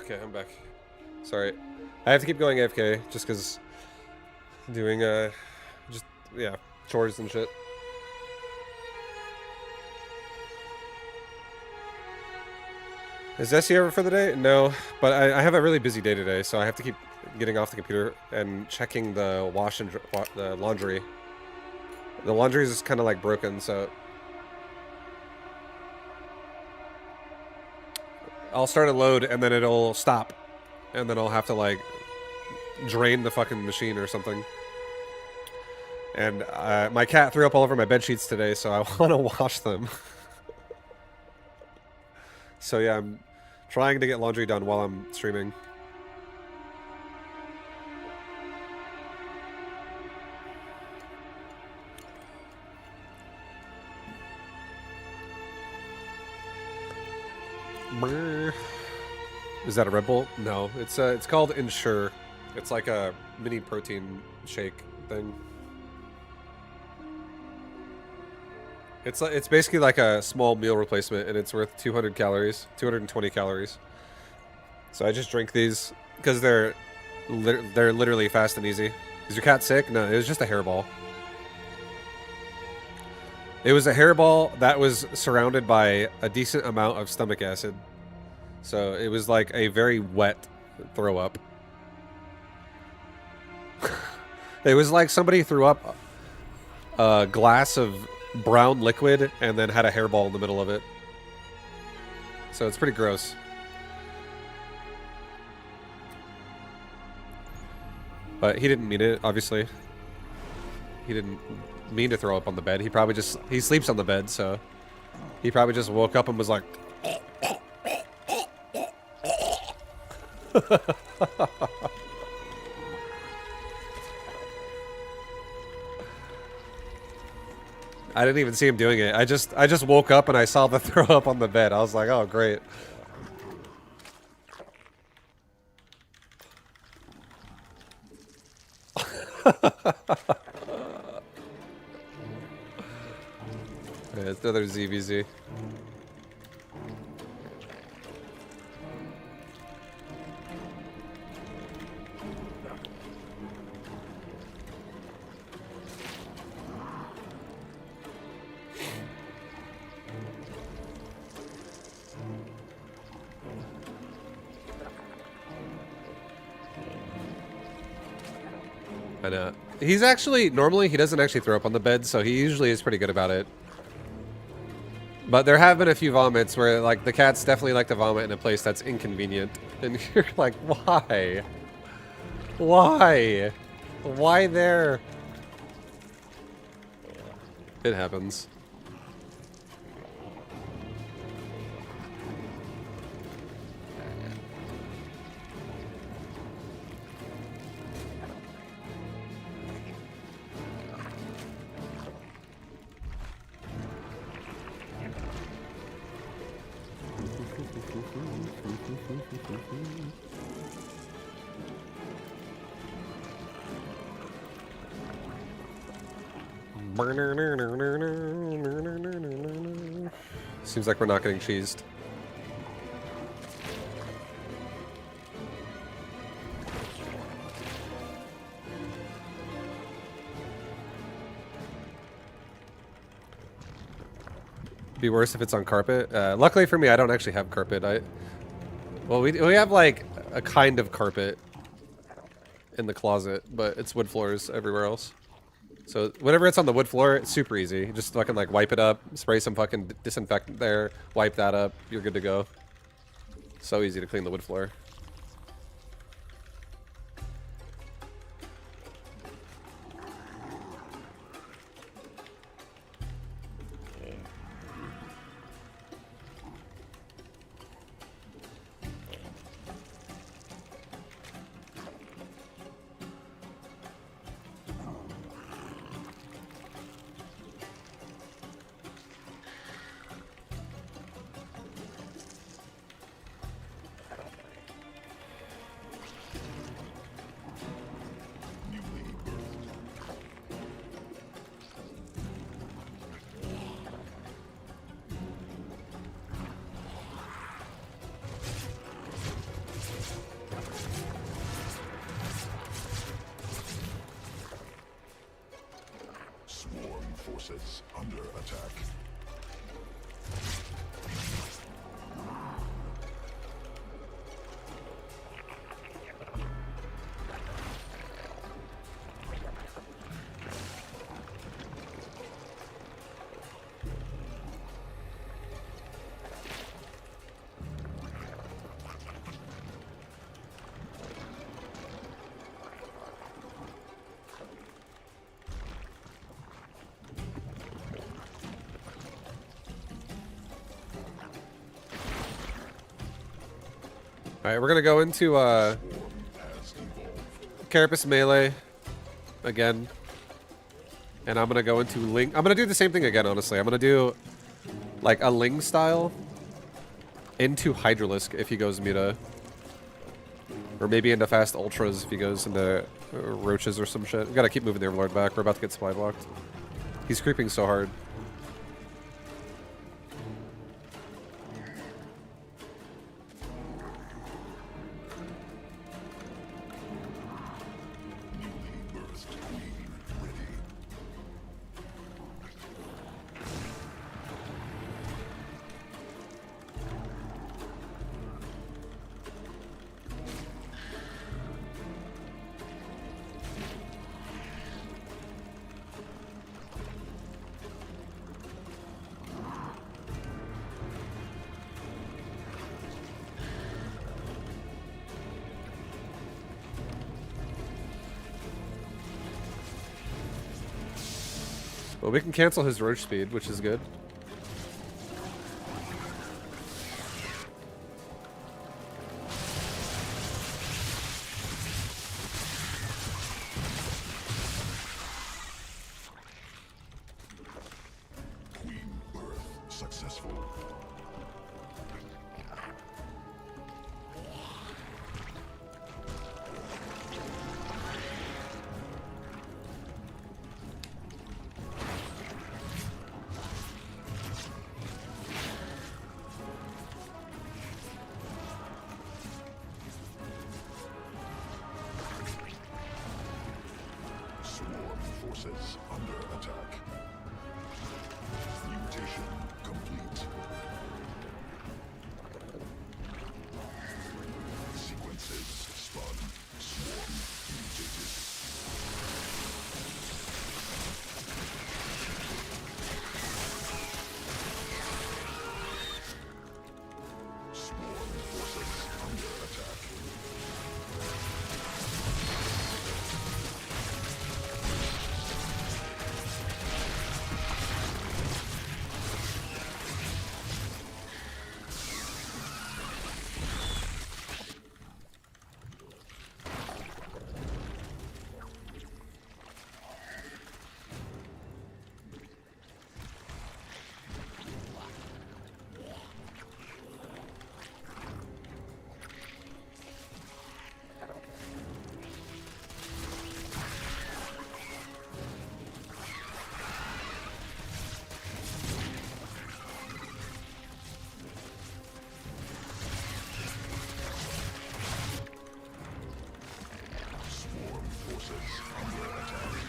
Okay, I'm back. Sorry. I have to keep going AFK just because doing, just, yeah, chores and shit. Is Essie over for the day? No, but I have a really busy day today, so I have to keep getting off the computer and checking the the laundry. The laundry is just kind of like broken, so I'll start a load and then it'll stop, and then I'll have to like drain the fucking machine or something. And my cat threw up all over my bed sheets today, so I want to wash them. So yeah, I'm trying to get laundry done while I'm streaming. Is that a Red Bull? No, it's called Ensure. It's like a mini protein shake thing. It's basically like a small meal replacement, and it's worth 200 calories, 220 calories. So I just drink these because they're literally fast and easy. Is your cat sick? No, it was just a hairball. It was a hairball that was surrounded by a decent amount of stomach acid. So it was like a very wet throw up. It was like somebody threw up a glass of brown liquid and then had a hairball in the middle of it. So it's pretty gross. But he didn't mean it, obviously. He didn't mean to throw up on the bed. He sleeps on the bed, so he probably just woke up and was like... I didn't even see him doing it. I just woke up and I saw the throw up on the bed. I was like, oh, great. Yeah, it's another ZvZ. I know. He's actually, normally he doesn't actually throw up on the bed, so he usually is pretty good about it. But there have been a few vomits where, like, the cats definitely like to vomit in a place that's inconvenient. And you're like, why? Why? Why there? It happens. Seems like we're not getting cheesed. Be worse if it's on carpet. Luckily for me, I don't actually have carpet. Well, we have like a kind of carpet in the closet, but it's wood floors everywhere else. So whenever it's on the wood floor, it's super easy. Just fucking like wipe it up, spray some fucking disinfectant there, wipe that up, you're good to go. So easy to clean the wood floor. forces under attack. Alright, we're gonna go into Carapace melee again. And I'm gonna go into Ling. I'm gonna do the same thing again, honestly. I'm gonna do like a Ling style into Hydralisk if he goes Meta. Or maybe into Fast Ultras if he goes into Roaches or some shit. We gotta keep moving the Overlord back. We're about to get supply blocked. He's creeping so hard. Well, we can cancel his Roach speed, which is good. Queen birth successful. Swarm forces under attack. Mutation complete. Sequences spun. Swarm mutated. Swarm forces under attack. Swarm forces under attack.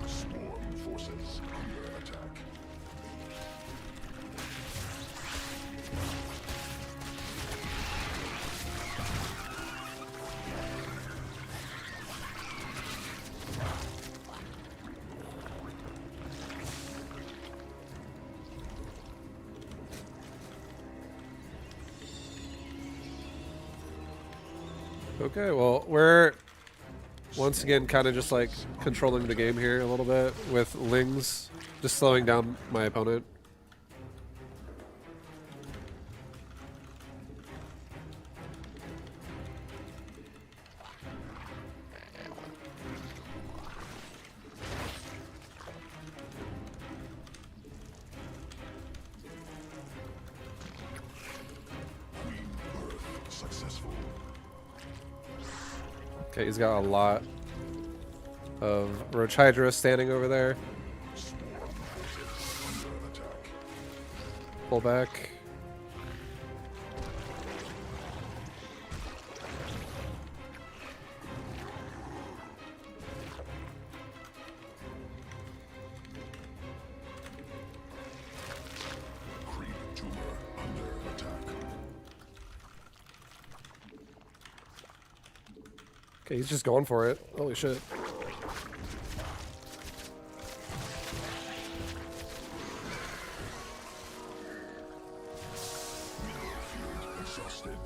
Swarm forces under attack. Okay, well, we're once again kind of just like controlling the game here a little bit with Lings, just slowing down my opponent. Queen birth successful. Okay, he's got a lot of Roach Hydra standing over there. Swarm forces under attack. Pull back. Creep tumor under attack. Okay, he's just going for it. Holy shit. Field exhausted.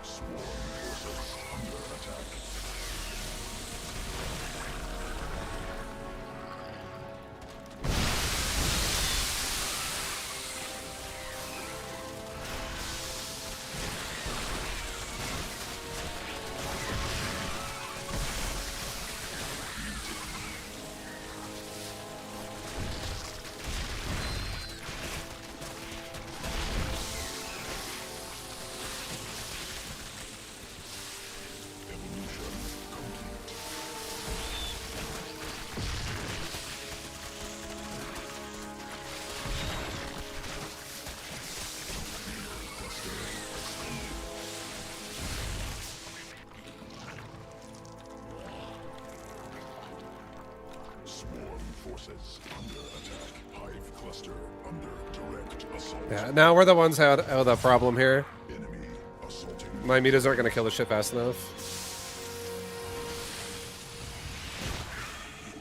Swarm forces under attack. Evolution complete. Cluster expanded. Swarm forces under attack. Hive cluster under direct assault. Yeah, now we're the ones who had the problem here. Enemy assaulting. My mutas aren't gonna kill this shit fast enough.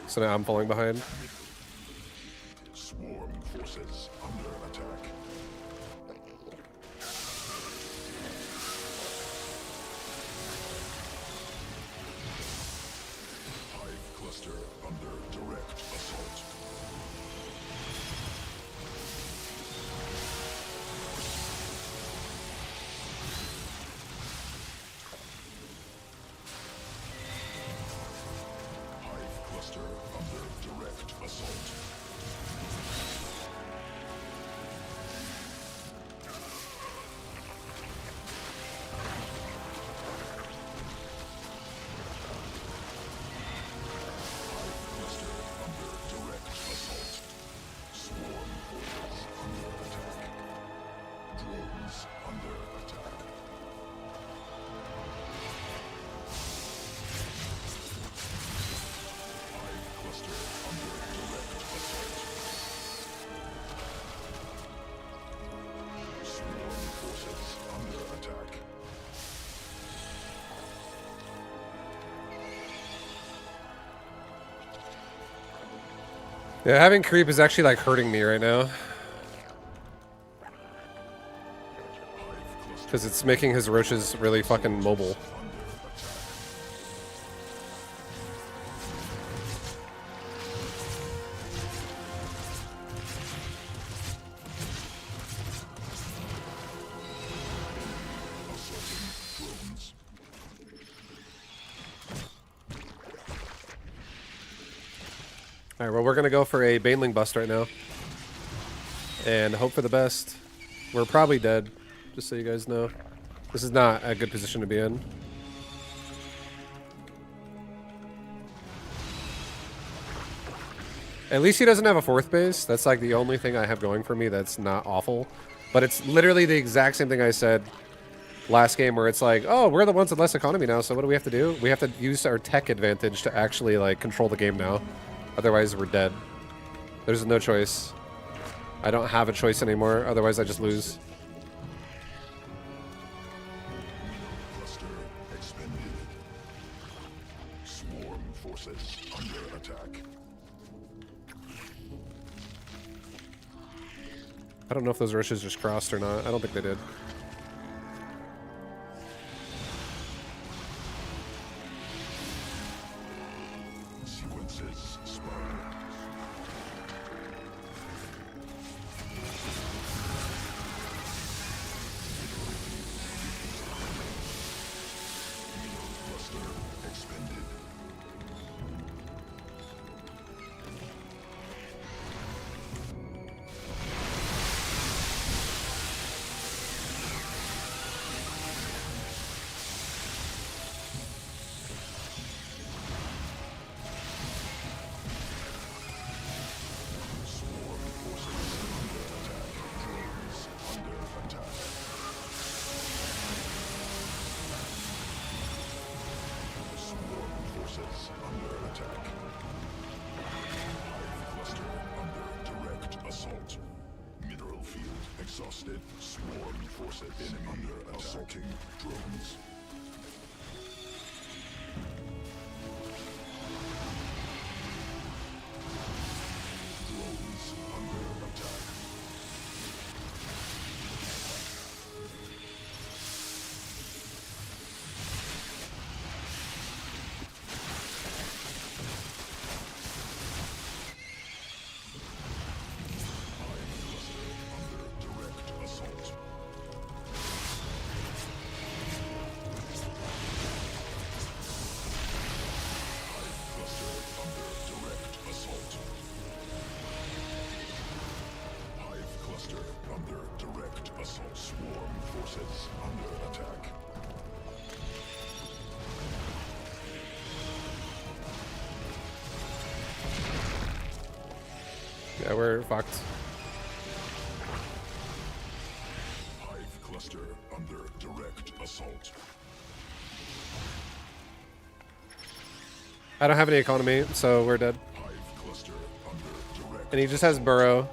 So now I'm falling behind. Swarm forces under attack. Hive cluster under direct assault. Hive cluster under direct assault. Cluster under direct assault. Swarm forces under attack. Drones under attack. Hive cluster under direct assault. Swarm forces under attack. Yeah, having creep is actually like hurting me right now. Hive cluster Because it's making his roaches really fucking mobile. under attack. Assaulting drones. Alright, well, we're gonna go for a Baneling bust right now. And hope for the best. We're probably dead, just so you guys know. This is not a good position to be in. At least he doesn't have a fourth base. That's like the only thing I have going for me that's not awful. But it's literally the exact same thing I said last game where it's like, oh, we're the ones with less economy now, so what do we have to do? We have to use our tech advantage to actually like control the game now. Otherwise, we're dead. There's no choice. I don't have a choice anymore, otherwise I just lose. Cluster expended. Swarm forces under attack. I don't know if those rushes just crossed or not. I don't think they did. Sequences spun. Cluster expended. exhausted. Swarm forces. Enemy under assaulting drones. Drones under attack. Direct assault. Cluster under direct assault. Hive cluster under direct assault. Swarm forces under attack. Yeah, we're fucked. Hive cluster under direct assault. I don't have any economy, so we're dead. Hive cluster under direct. And he just has burrow.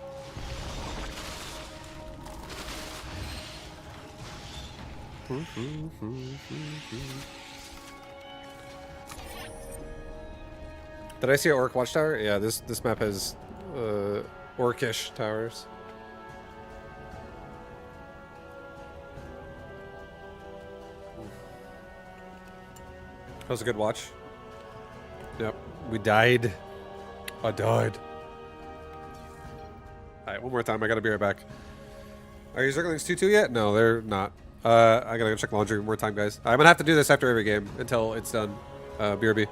Did I see an orc watchtower? Yeah, this map has orcish towers. That was a good watch. Yep, we died. I died. Alright, one more time. I gotta be right back. Are your Zerglings 2-2 yet? No, they're not. I gotta go check laundry one more time, guys. I'm gonna have to do this after every game until it's done. BRB.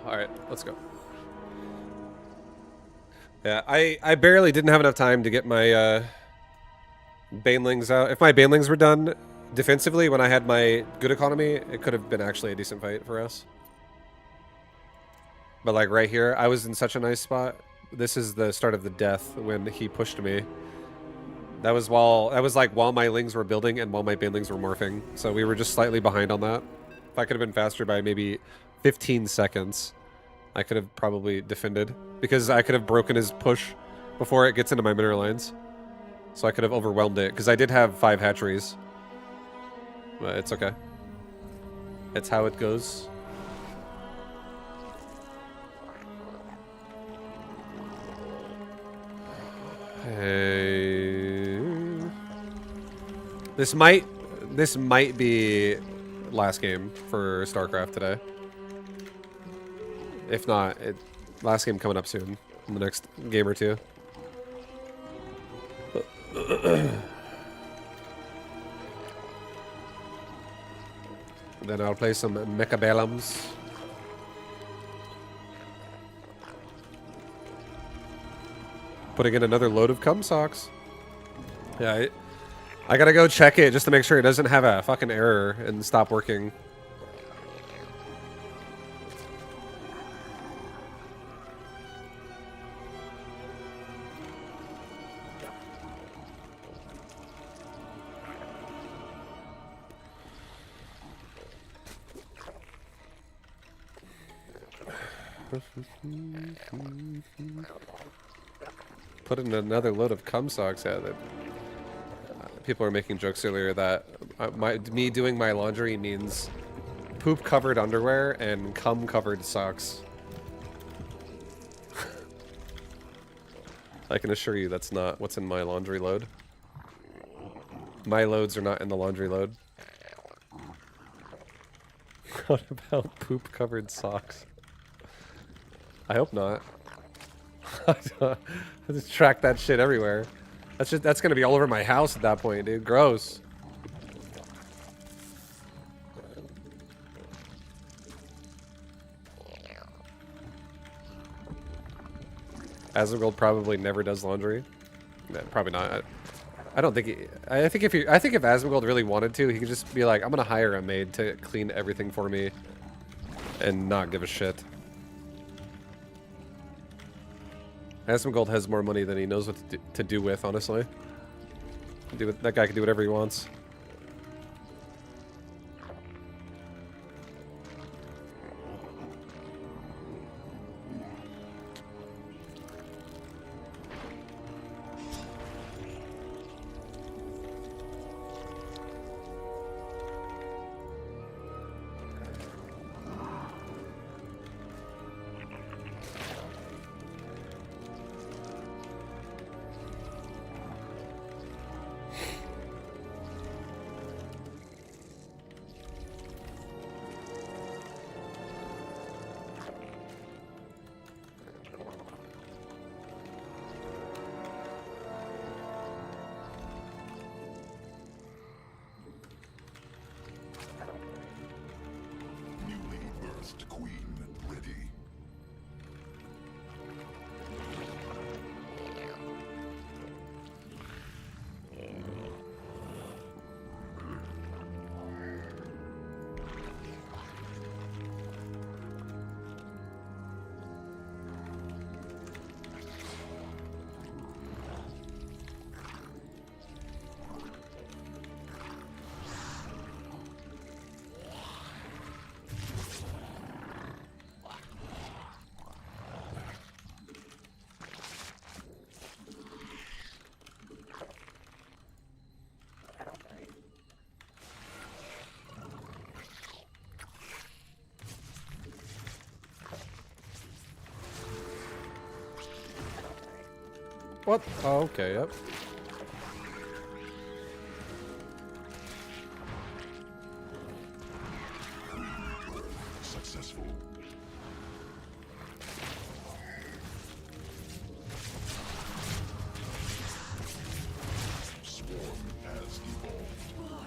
Alright, let's go. Yeah, I barely didn't have enough time to get my Banelings out. If my Banelings were done defensively when I had my good economy, it could have been actually a decent fight for us. But like right here, I was in such a nice spot. This is the start of the death when he pushed me. That was like while my lings were building and while my Banelings were morphing. So we were just slightly behind on that. If I could have been faster by maybe 15 seconds, I could have probably defended. Because I could have broken his push before it gets into my mineral lines. So I could have overwhelmed it. Because I did have 5 hatcheries. But it's okay. It's how it goes. Hey. This might be last game for StarCraft today. If not, last game coming up soon in the next game or two. Then I'll play some Mechaballs. Putting in another load of cum socks. Yeah, I gotta go check it just to make sure it doesn't have a fucking error and stop working. Put in another load of cum socks. Yeah, that people are making jokes earlier that me doing my laundry means poop covered underwear and cum covered socks. I can assure you that's not what's in my laundry load. My loads are not in the laundry load. What about poop covered socks? I hope not. I just track that shit everywhere. That's gonna be all over my house at that point, dude. Gross. Asmongold probably never does laundry. No, probably not. I don't think he, I think if Asmongold really wanted to, he could just be like, I'm gonna hire a maid to clean everything for me and not give a shit. Asmongold has more money than he knows what to do with, honestly. That guy can do whatever he wants. Newly birthed queen ready. What? Oh, okay, yep. Successful. Swarm has evolved.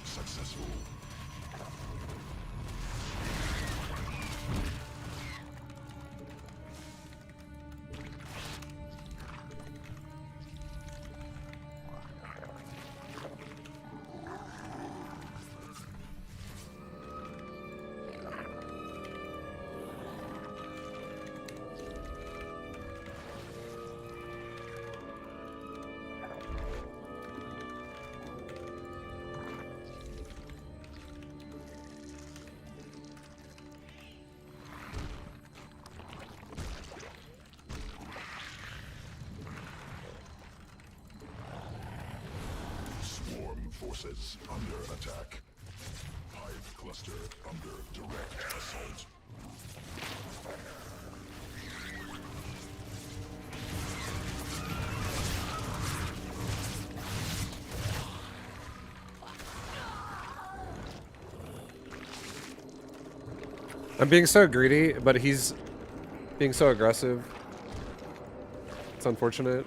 Successful. Swarm forces under attack. Hive cluster under direct assault. I'm being so greedy, but he's being so aggressive. It's unfortunate.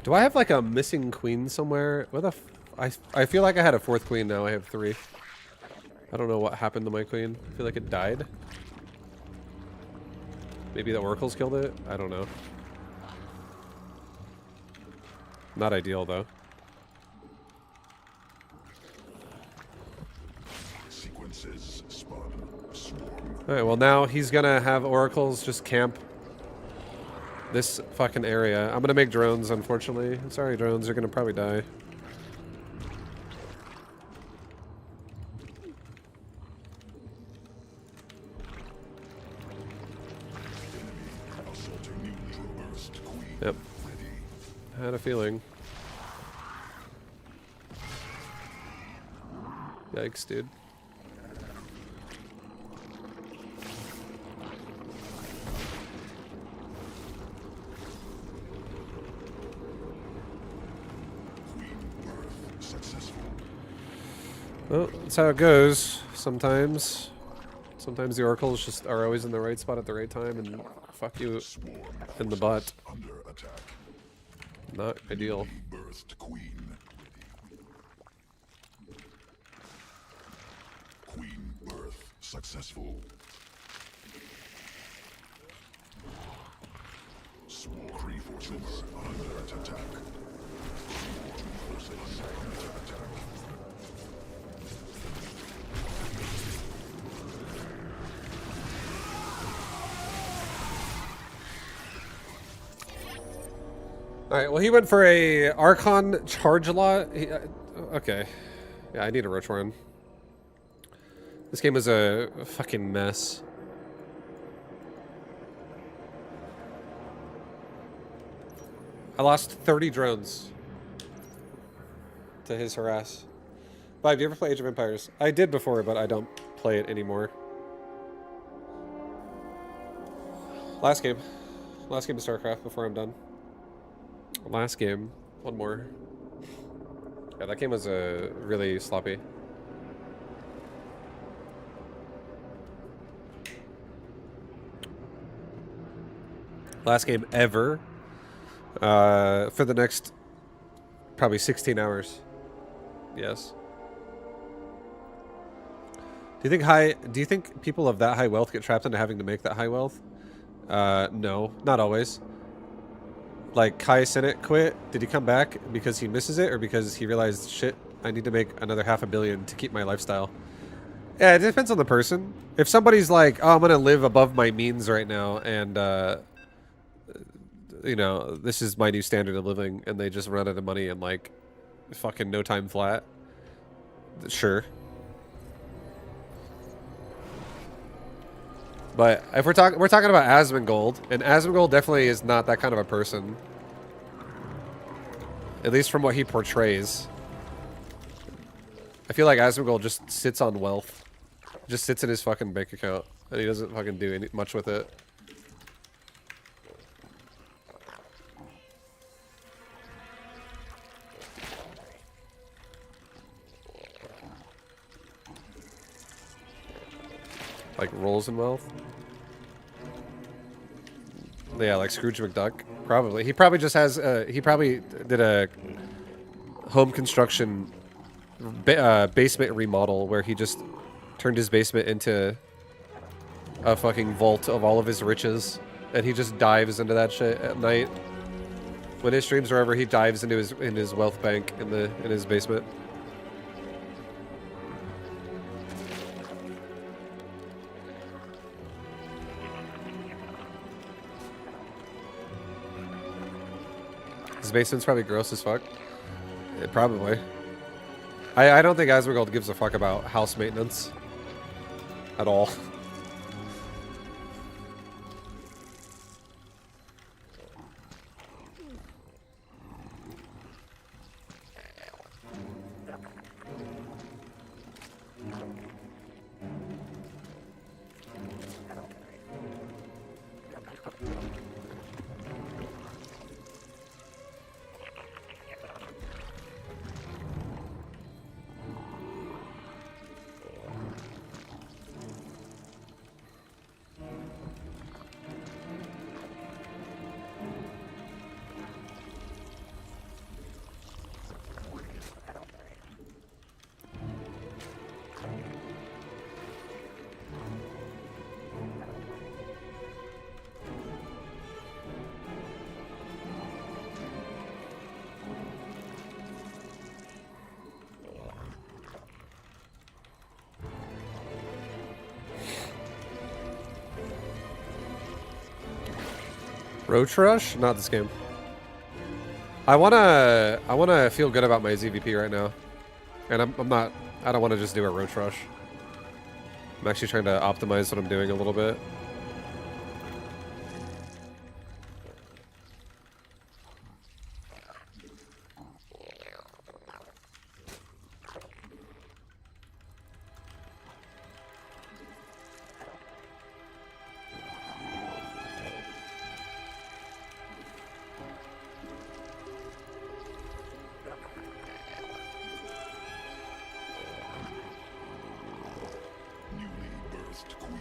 Do I have like a missing queen somewhere? Where the I feel like I had a 4th queen, now I have 3. I don't know what happened to my queen. I feel like it died. Maybe the oracles killed it? I don't know. Not ideal though. Sequences spun. Swarm. Alright, well now he's gonna have oracles just camp this fucking area. I'm gonna make drones, unfortunately. Sorry, drones, you're gonna probably die. Assaulting neutral burst. Queen. Yep. Ready. I had a feeling. Yikes, dude. Successful. Well, that's how it goes. Sometimes the oracles just are always in the right spot at the right time and fuck you Swarm. in the butt. Under attack. Not ideal. Birthed queen. Queen birth successful. Swarm. Kree forces under attack. Forces under attack. Alright, well he went for a Archon charge lot. Okay. Yeah, I need a Roach Warren. This game is a fucking mess. I lost 30 drones to his harass. Vibe, do you ever play Age of Empires? I did before, but I don't play it anymore. Last game. Last game of StarCraft before I'm done. Last game. One more. Yeah, that game was really sloppy. Last game ever. For the next probably 16 hours. Yes. Do you think people of that high wealth get trapped into having to make that high wealth? No, not always. Like Kai Cenat quit. Did he come back because he misses it or because he realized, shit, I need to make another $500 million to keep my lifestyle? Yeah, it depends on the person. If somebody's like, oh, I'm gonna live above my means right now and you know, this is my new standard of living, and they just run out of money in like fucking no time flat. Sure. But if we're talking about Asmongold, and Asmongold definitely is not that kind of a person. At least from what he portrays. I feel like Asmongold just sits on wealth. Just sits in his fucking bank account, and he doesn't fucking do much with it. Like rolls in wealth. Yeah, like Scrooge McDuck. Probably. He probably just has. He probably did a home construction basement remodel where he just turned his basement into a fucking vault of all of his riches, and he just dives into that shit at night. When his streams are over, he dives into his wealth bank in his basement. His basement's probably gross as fuck. Probably. I don't think Asmongold gives a fuck about house maintenance. At all. Roach Rush? Not this game. I wanna feel good about my ZVP right now. And I'm not, I don't want to just do a Roach Rush. I'm actually trying to optimize what I'm doing a little bit. Newly birthed queen.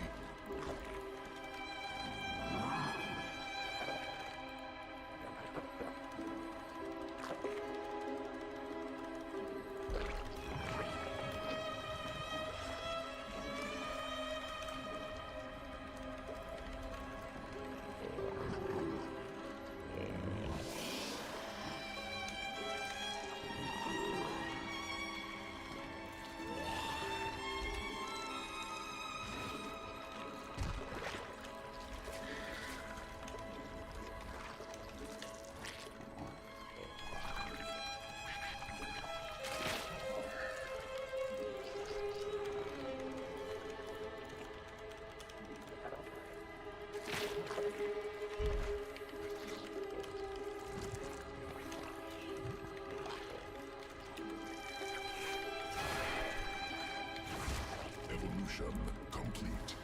Evolution complete.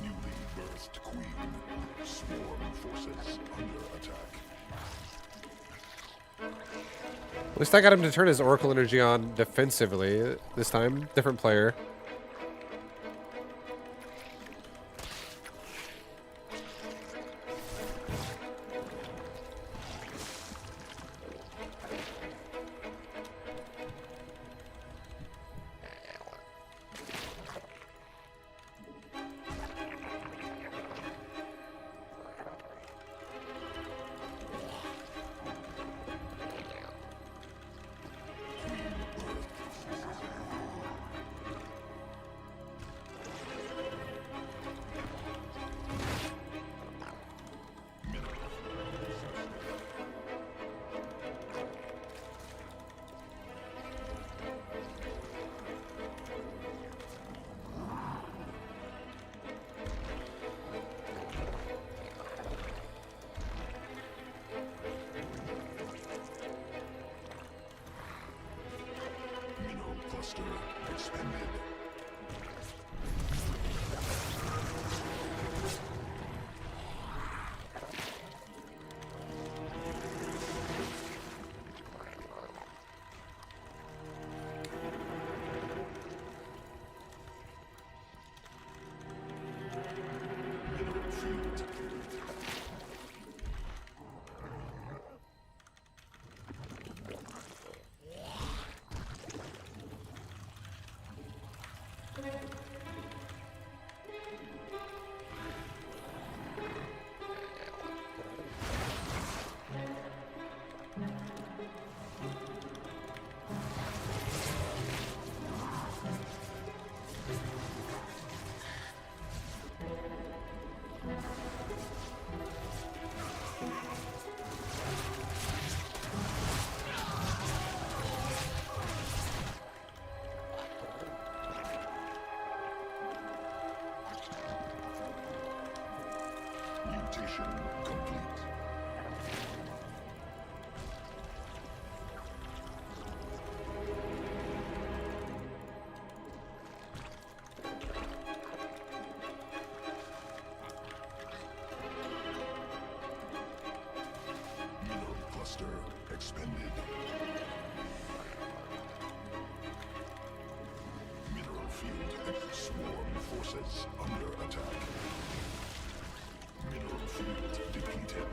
Newly birthed queen. Swarm forces under attack. At least I got him to turn his Oracle Energy on defensively this time. Different player. Mineral cluster expanded. Mineral field. Mutation complete. Mineral cluster expanded. Mineral field. Swarm forces under attack. Mineral field depleted.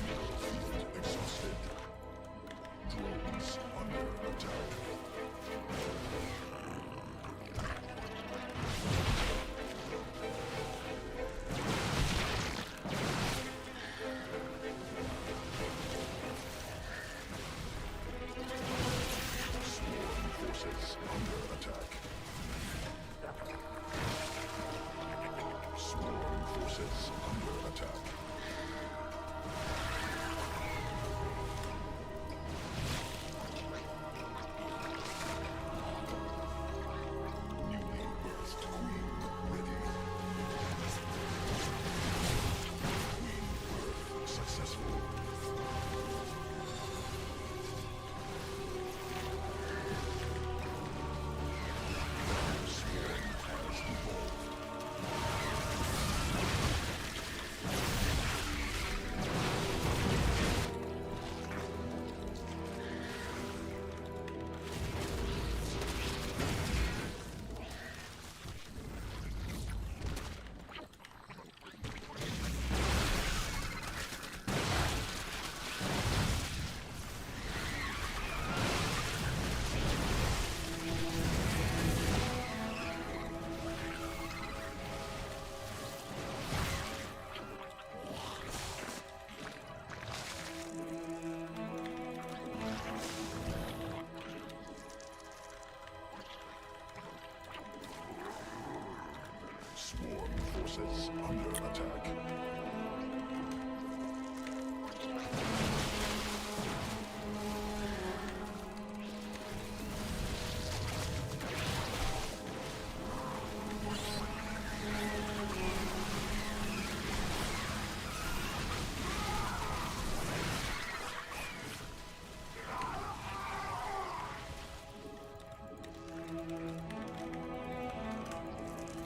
Mineral field exhausted. Drones under attack. forces under attack.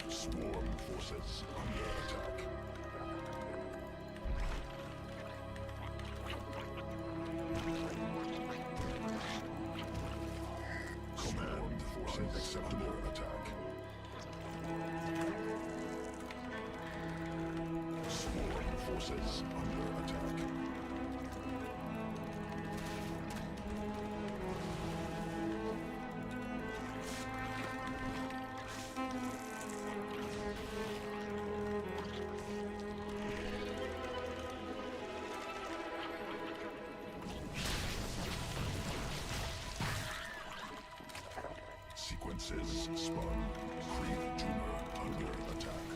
Swarm forces under attack. Command forces under attack. Swarm forces under attack. Sequences spun. Creep tumor under attack.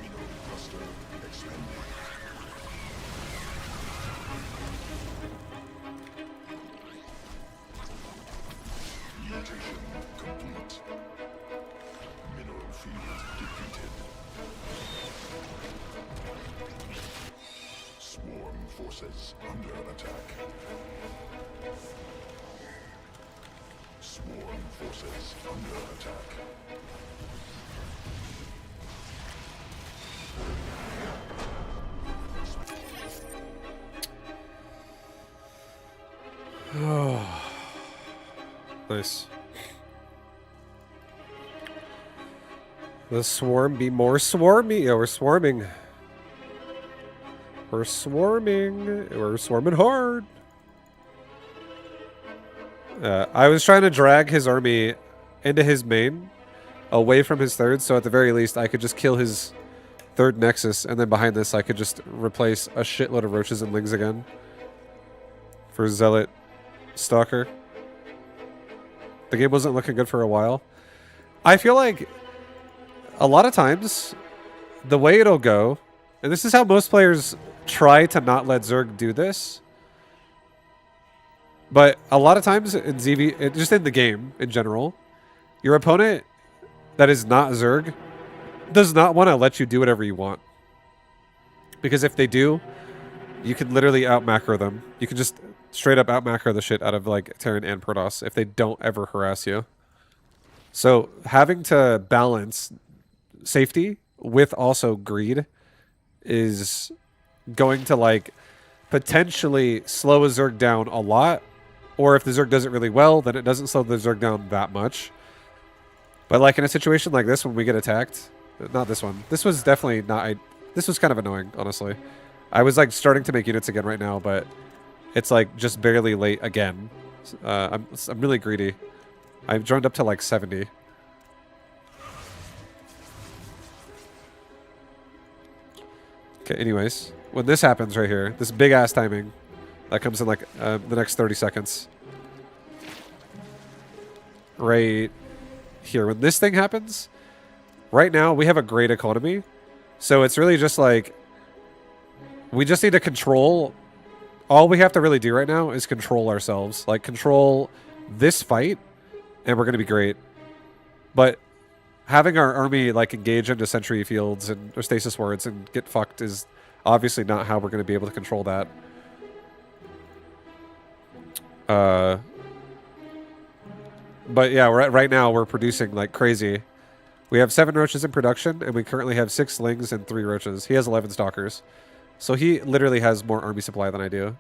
Mineral cluster expanding. Mutation complete. Mineral field defeated. Swarm forces under attack. Swarm forces under attack. Nice. The swarm be more swarmy. Yeah, we're swarming. We're swarming. We're swarming hard. I was trying to drag his army into his main, away from his third, so at the very least I could just kill his third nexus, and then behind this I could just replace a shitload of roaches and lings again. For Zealot Stalker. The game wasn't looking good for a while. I feel like a lot of times the way it'll go, and this is how most players try to not let Zerg do this, but a lot of times in ZV, just in the game in general, your opponent that is not Zerg does not want to let you do whatever you want. Because if they do, you can literally out-macro them. You can just straight up out-macro the shit out of like Terran and Protoss if they don't ever harass you. So having to balance safety with also greed is going to like potentially slow a Zerg down a lot. Or if the Zerg does it really well, then it doesn't slow the Zerg down that much. But like in a situation like this when we get attacked, not this one. This was definitely not, this was kind of annoying, honestly. I was like starting to make units again right now, but it's like just barely late again. I'm really greedy. I've joined up to like 70. Okay, anyways, when this happens right here, this big ass timing, that comes in like the next 30 seconds. Right here, when this thing happens, right now we have a great economy. So it's really just like, we just need to control. All we have to really do right now is control ourselves. Like, control this fight, and we're going to be great. But having our army, like, engage into sentry fields and or stasis wards and get fucked is obviously not how we're going to be able to control that. But yeah, right now we're producing like crazy. We have 7 roaches in production, and we currently have 6 lings and 3 roaches. He has 11 stalkers. So he literally has more army supply than I do.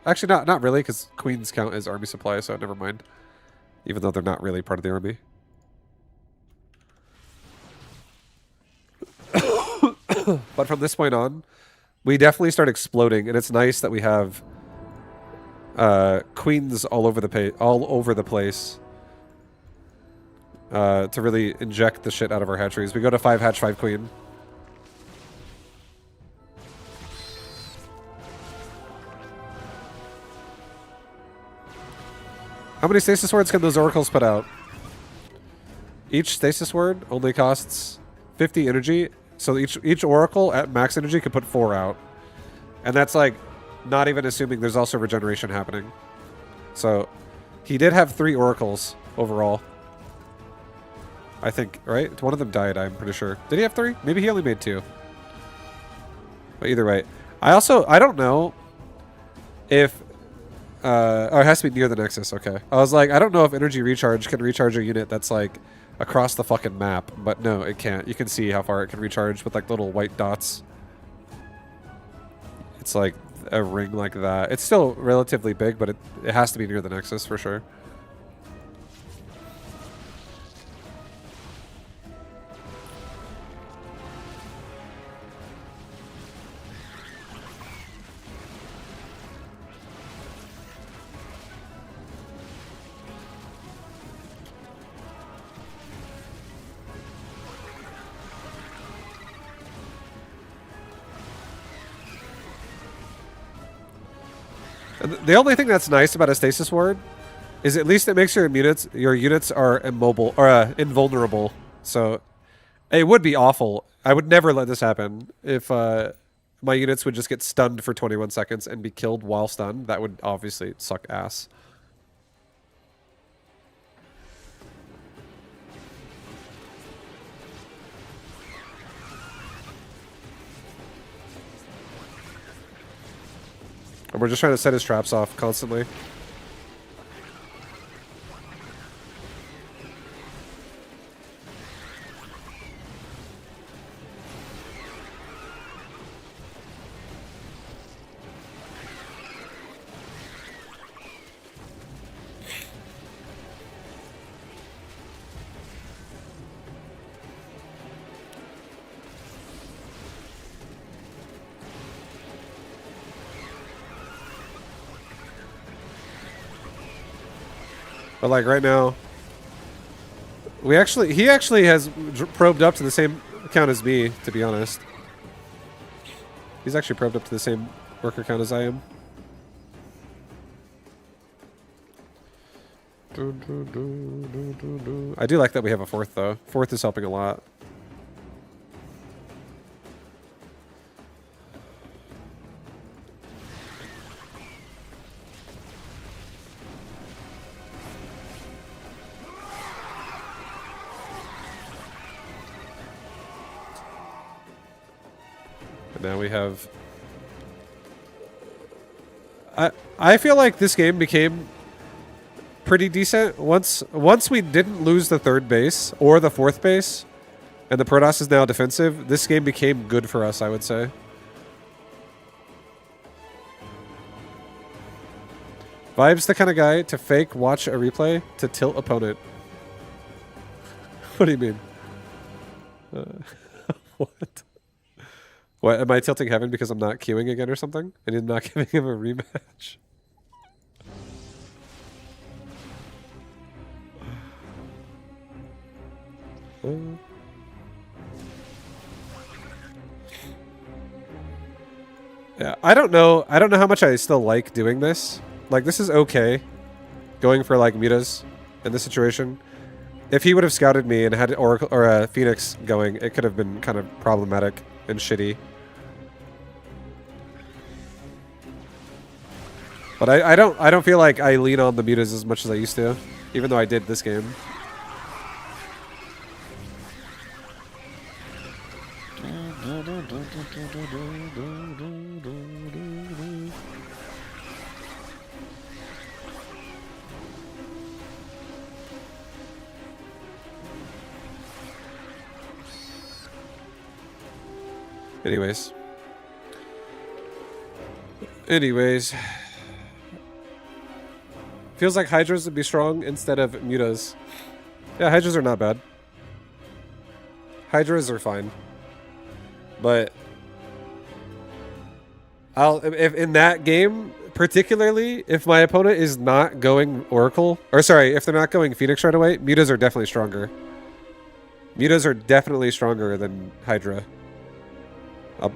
Actually, not really, because queens count as army supply, so never mind. Even though they're not really part of the army. But from this point on, we definitely start exploding, and it's nice that we have queens all over the place. to really inject the shit out of our hatcheries. We go to 5 hatch, 5 queen. How many stasis words can those oracles put out? Each stasis word only costs 50 energy, so each oracle at max energy could put 4 out. And that's like not even assuming there's also regeneration happening. So he did have 3 oracles overall. I think, right? One of them died, I'm pretty sure. Did he have 3? Maybe he only made 2. But either way. I don't know if... oh, it has to be near the Nexus, okay. I was like, I don't know if energy recharge can recharge a unit that's like across the fucking map. But no, it can't. You can see how far it can recharge with like little white dots. It's like a ring like that. It's still relatively big, but it has to be near the Nexus for sure. The only thing that's nice about a stasis ward is at least it makes your units are immobile or invulnerable. So it would be awful. I would never let this happen if my units would just get stunned for 21 seconds and be killed while stunned. That would obviously suck ass. And we're just trying to set his traps off constantly. But like right now, he actually has probed up to the same count as me, to be honest. He's actually probed up to the same worker count as I am. I do like that we have a 4th though. 4th is helping a lot. Now we have... I feel like this game became pretty decent once we didn't lose the 3rd base or the 4th base, and the Protoss is now defensive. This game became good for us, I would say. Vibe's the kind of guy to fake watch a replay to tilt opponent. What do you mean? What? What, am I tilting Heaven because I'm not queuing again or something? And you're not giving him a rematch? Yeah, I don't know how much I still like doing this. Like, this is okay. Going for, like, mutas in this situation. If he would have scouted me and had Oracle or Phoenix going, it could have been kind of problematic and shitty. But I don't feel like I lean on the mutas as much as I used to, even though I did this game. Anyways. Feels like Hydras would be strong instead of mutas. Yeah, Hydras are not bad. Hydras are fine. But if in that game, Particularly if my opponent is not going Oracle, or sorry, if they're not going Phoenix right away, mutas are definitely stronger. Mutas are definitely stronger than Hydra.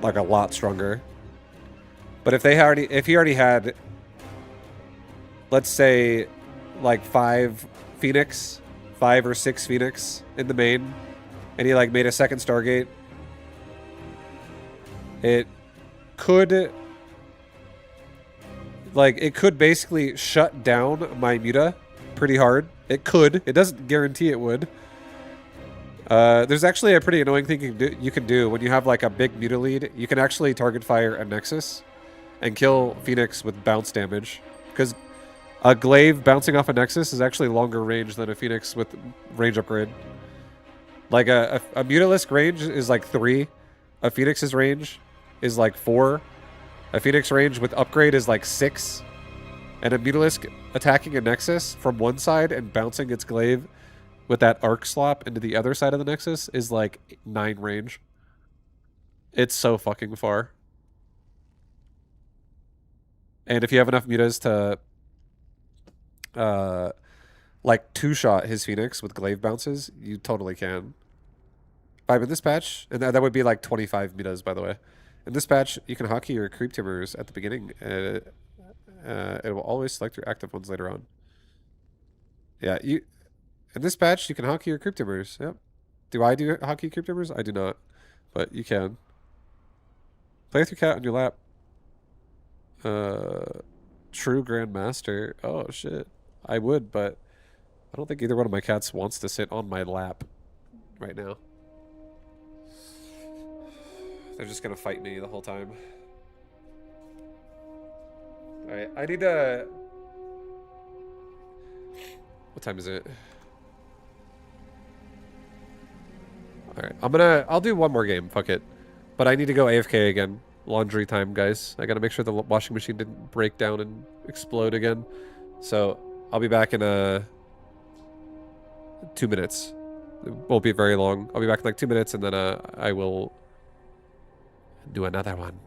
Like a lot stronger. But if he already had, let's say, like 5 or 6 Phoenix in the main, and he like made a second Stargate, it could basically shut down my muta pretty hard. It could. It doesn't guarantee it would. There's actually a pretty annoying thing you can do when you have like a big muta lead. You can actually target fire a Nexus and kill Phoenix with bounce damage, because a glaive bouncing off a Nexus is actually longer range than a Phoenix with range upgrade. Like a Mutalisk range is like 3. A Phoenix's range is like 4. A Phoenix range with upgrade is like 6. And a Mutalisk attacking a Nexus from one side and bouncing its glaive with that arc slop into the other side of the Nexus is like 9 range. It's so fucking far. And if you have enough mutas to like 2-shot his Phoenix with glaive bounces, you totally can. In this patch, and that would be like 25 mutas, by the way. In this patch, you can hotkey your creep tumors at the beginning. It will always select your active ones later on. Yeah, in this patch, you can hotkey your creep tumors. Yep. Do I do hotkey creep tumors? I do not, but you can. Play with your cat on your lap. True Grandmaster. Oh shit, I would, but I don't think either one of my cats wants to sit on my lap right now. They're just gonna fight me the whole time. Alright, I need to... What time is it? Alright, I'll do one more game, fuck it. But I need to go AFK again. Laundry time, guys. I gotta make sure the washing machine didn't break down and explode again. So, I'll be back in 2 minutes. It won't be very long. I'll be back in like 2 minutes, and then I will do another one.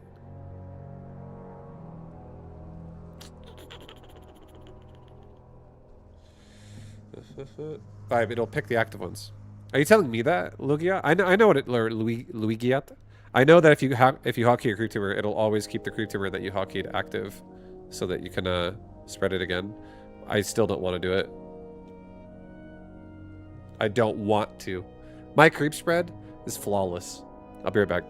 It'll pick the active ones. Are you telling me that, Lugia? I know what it, Luigiat. I know that if you hotkey your creep tumor, it'll always keep the creep tumor that you hotkeyed active, so that you can spread it again. I still don't want to do it. I don't want to. My creep spread is flawless. I'll be right back.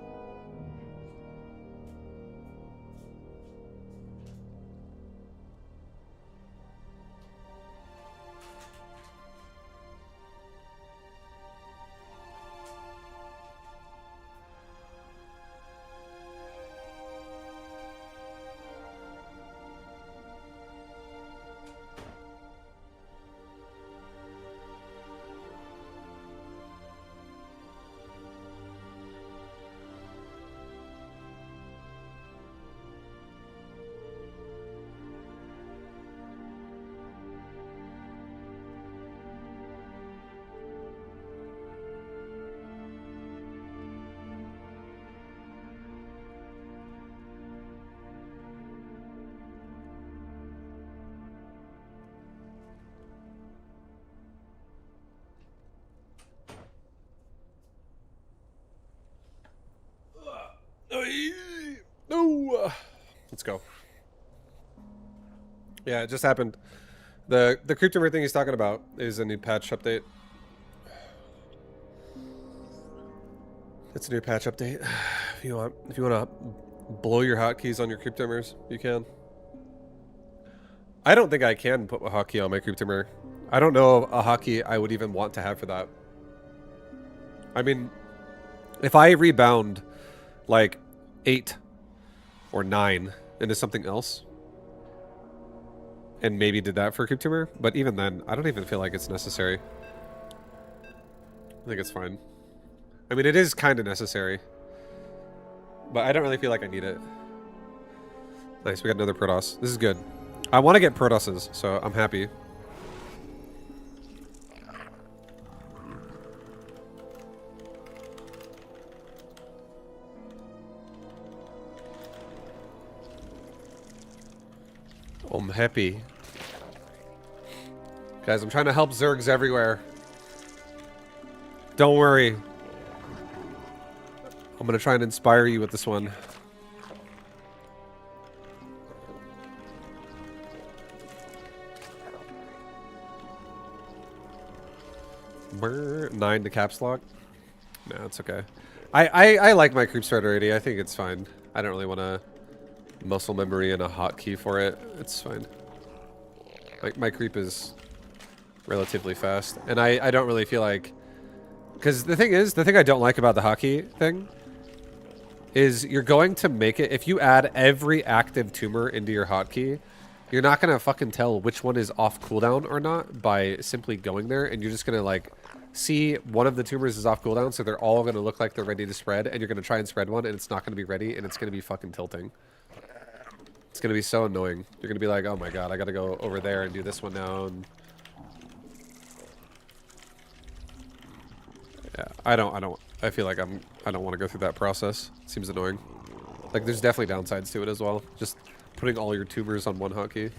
No. Let's go. Yeah, it just happened. The creep tumor thing he's talking about is a new patch update. It's a new patch update. If you want to blow your hotkeys on your creep tumors, you can. I don't think I can put a hotkey on my creep tumor. I don't know a hotkey I would even want to have for that. I mean, if I rebound like 8 or 9 into something else, and maybe did that for a creep tumor, but even then, I don't even feel like it's necessary. I think it's fine. I mean, it is kind of necessary, but I don't really feel like I need it. Nice, we got another Protoss. This is good. I want to get Protosses, so I'm happy. I'm happy. Guys, I'm trying to help Zergs everywhere. Don't worry. I'm gonna try and inspire you with this one. Brr, 9 to caps lock. No, it's okay. I like my creep start already. I think it's fine. I don't really want to muscle memory and a hotkey for it. It's fine. Like my creep is relatively fast, and I don't really feel like, because the thing I don't like about the hotkey thing is you're going to make it, if you add every active tumor into your hotkey, you're not gonna fucking tell which one is off cooldown or not by simply going there, and you're just gonna like see one of the tumors is off cooldown, so they're all gonna look like they're ready to spread, and you're gonna try and spread one, and it's not gonna be ready, and it's gonna be fucking tilting. It's gonna be so annoying. You're gonna be like, oh my god, I gotta go over there and do this one now. And yeah, I feel like I don't want to go through that process. It seems annoying. Like, there's definitely downsides to it as well. Just putting all your tumors on one hotkey.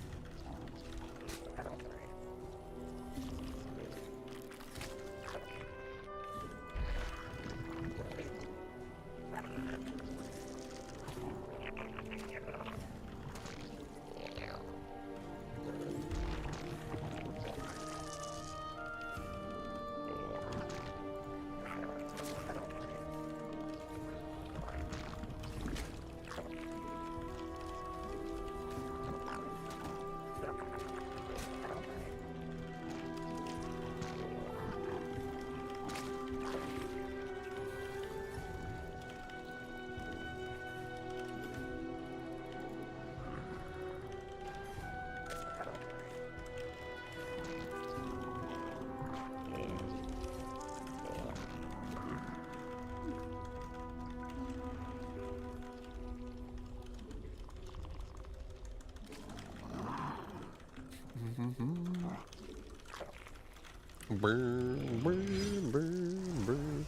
Burn, burn, burn, burn.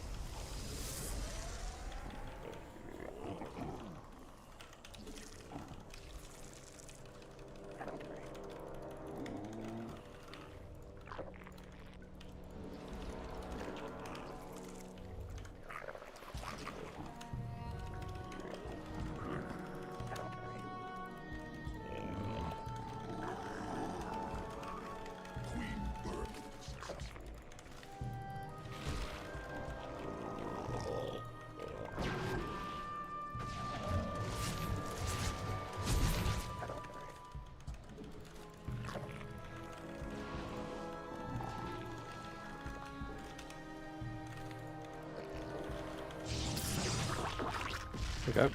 Okay.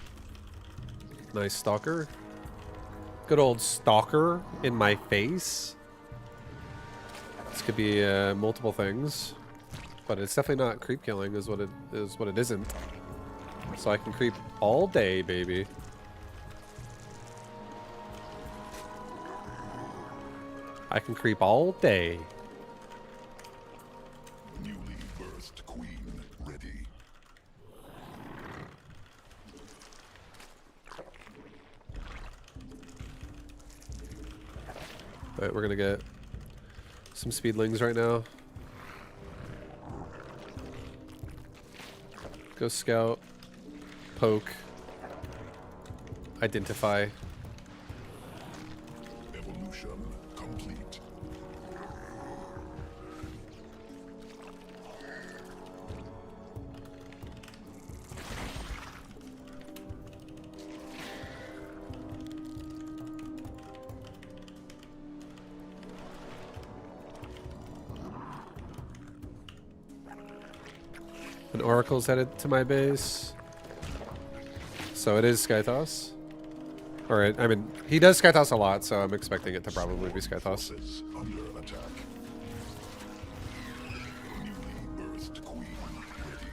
Nice stalker. Good old stalker in my face. This could be multiple things, but it's definitely not creep killing is what it isn't. So I can creep all day, baby. I can creep all day. Newly birthed queen ready. Alright, we're gonna get some speedlings right now. Go scout, poke, identify. Evolution complete. An oracle's headed to my base. So it is Skytoss. Or, I mean, he does Skytoss a lot, so I'm expecting it to probably be Skytoss. Forces under attack. Newly birthed queen ready.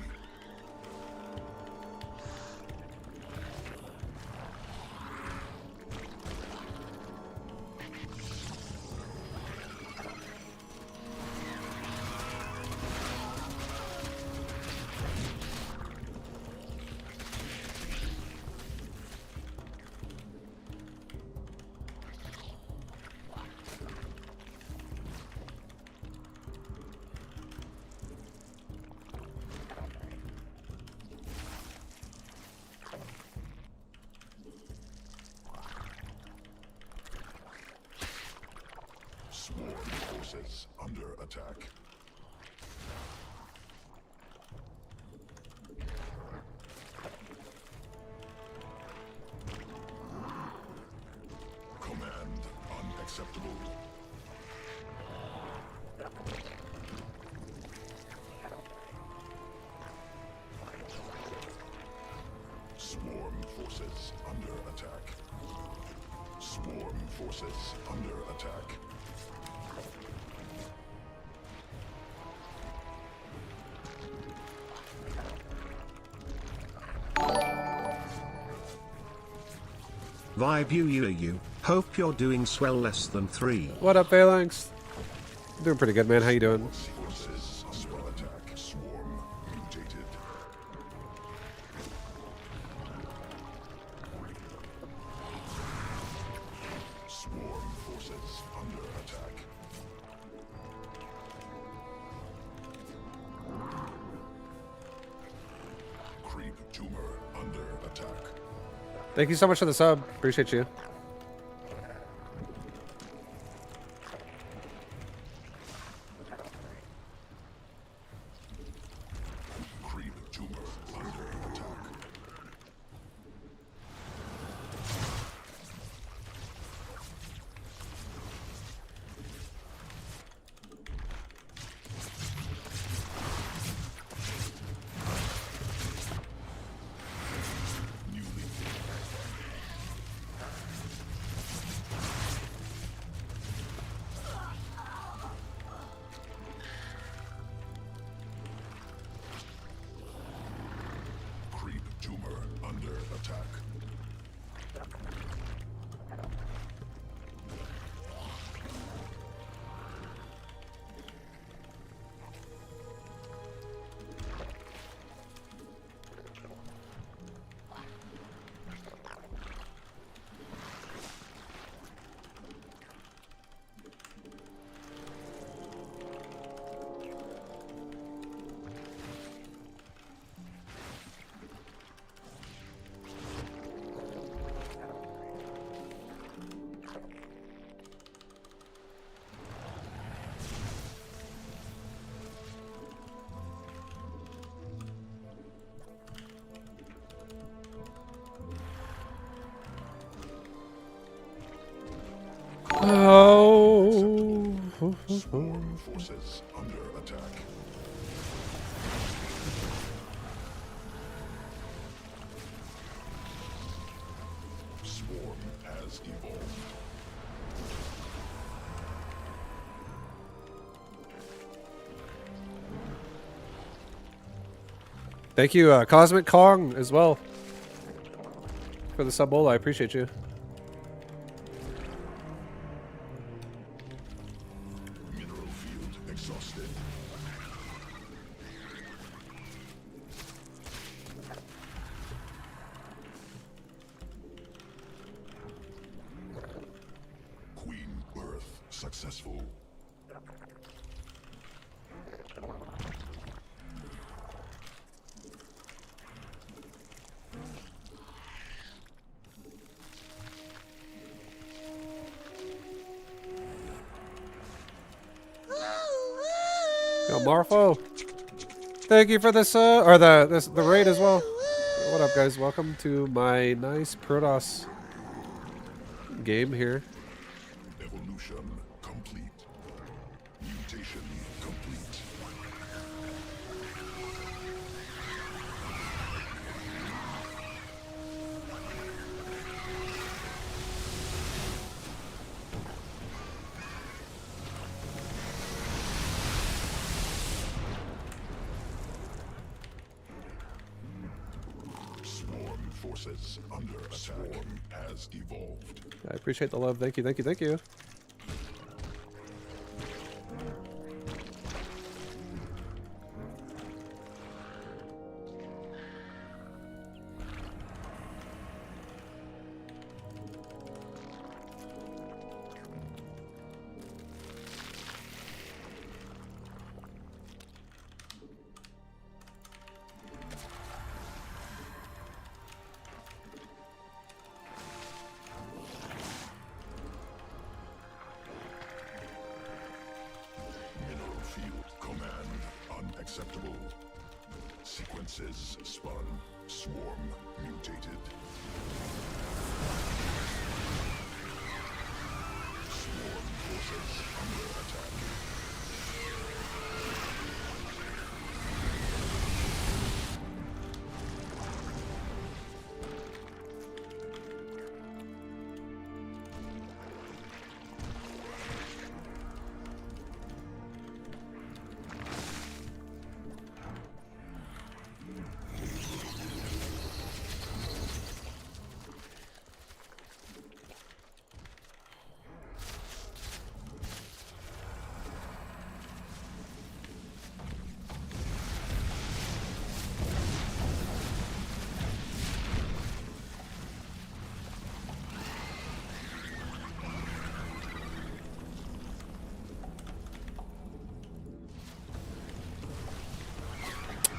attack. Command unacceptable. Swarm forces under attack. Swarm forces under attack. Vibe you. Hope you're doing swell less than 3. What up, Phalanx? Doing pretty good, man. How you doing? Forces under attack. Swarm mutated. Swarm forces under attack. Creep tumor under attack. Thank you so much for the sub. Appreciate you. Creep tumor under attack. Newly. Creep tumor under attack. Oh. Swarm forces under attack. Swarm has evolved. Thank you, Cosmic Kong, as well, for the sub-bola. I appreciate you. Mineral field exhausted. Queen birth successful. Yo, Marfo. Thank you for this, or the raid as well. What up, guys? Welcome to my nice Protoss game here. Evolution complete. Mutation complete. Swarm forces under attack. Swarm has evolved. I appreciate the love. Thank you, thank you, thank you. Unacceptable. Sequences spun. Swarm mutated. Swarm forces under attack.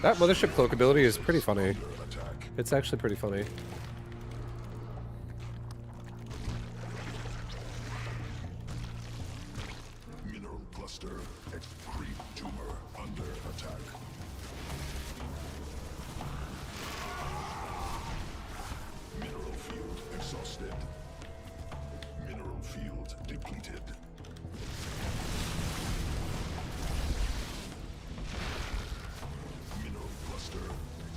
That Mothership Cloak ability is pretty funny. Attack. It's actually pretty funny. Mineral cluster. Creep tumor under attack. Mineral field exhausted. Mineral field depleted. Mineral cluster.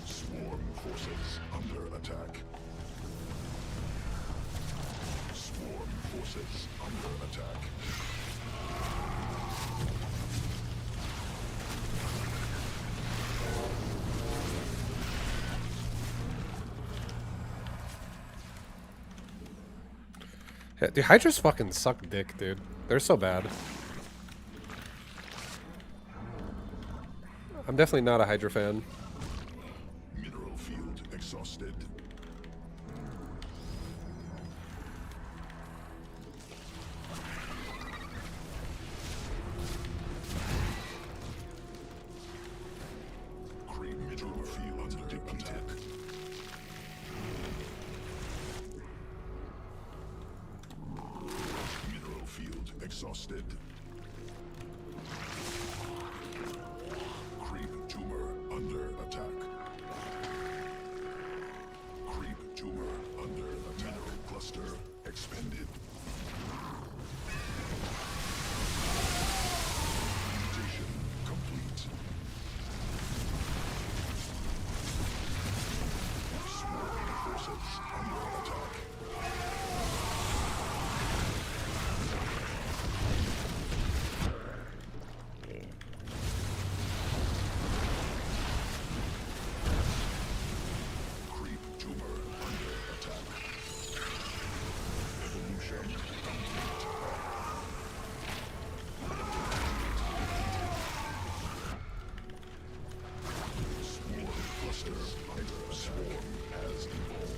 Swarm forces under attack. Swarm forces under attack. Yeah, dude, Hydras fucking suck dick, dude. They're so bad. I'm definitely not a Hydra fan. Mineral field exhausted. Creep mineral field depleted. Mineral field exhausted. Creep tumor under attack. Creep tumor under attack. Mineral cluster expended. Mutation complete. Swarm forces under attack. Creep tumor under attack. Evolution complete. Swarm cluster under swarm has evolved.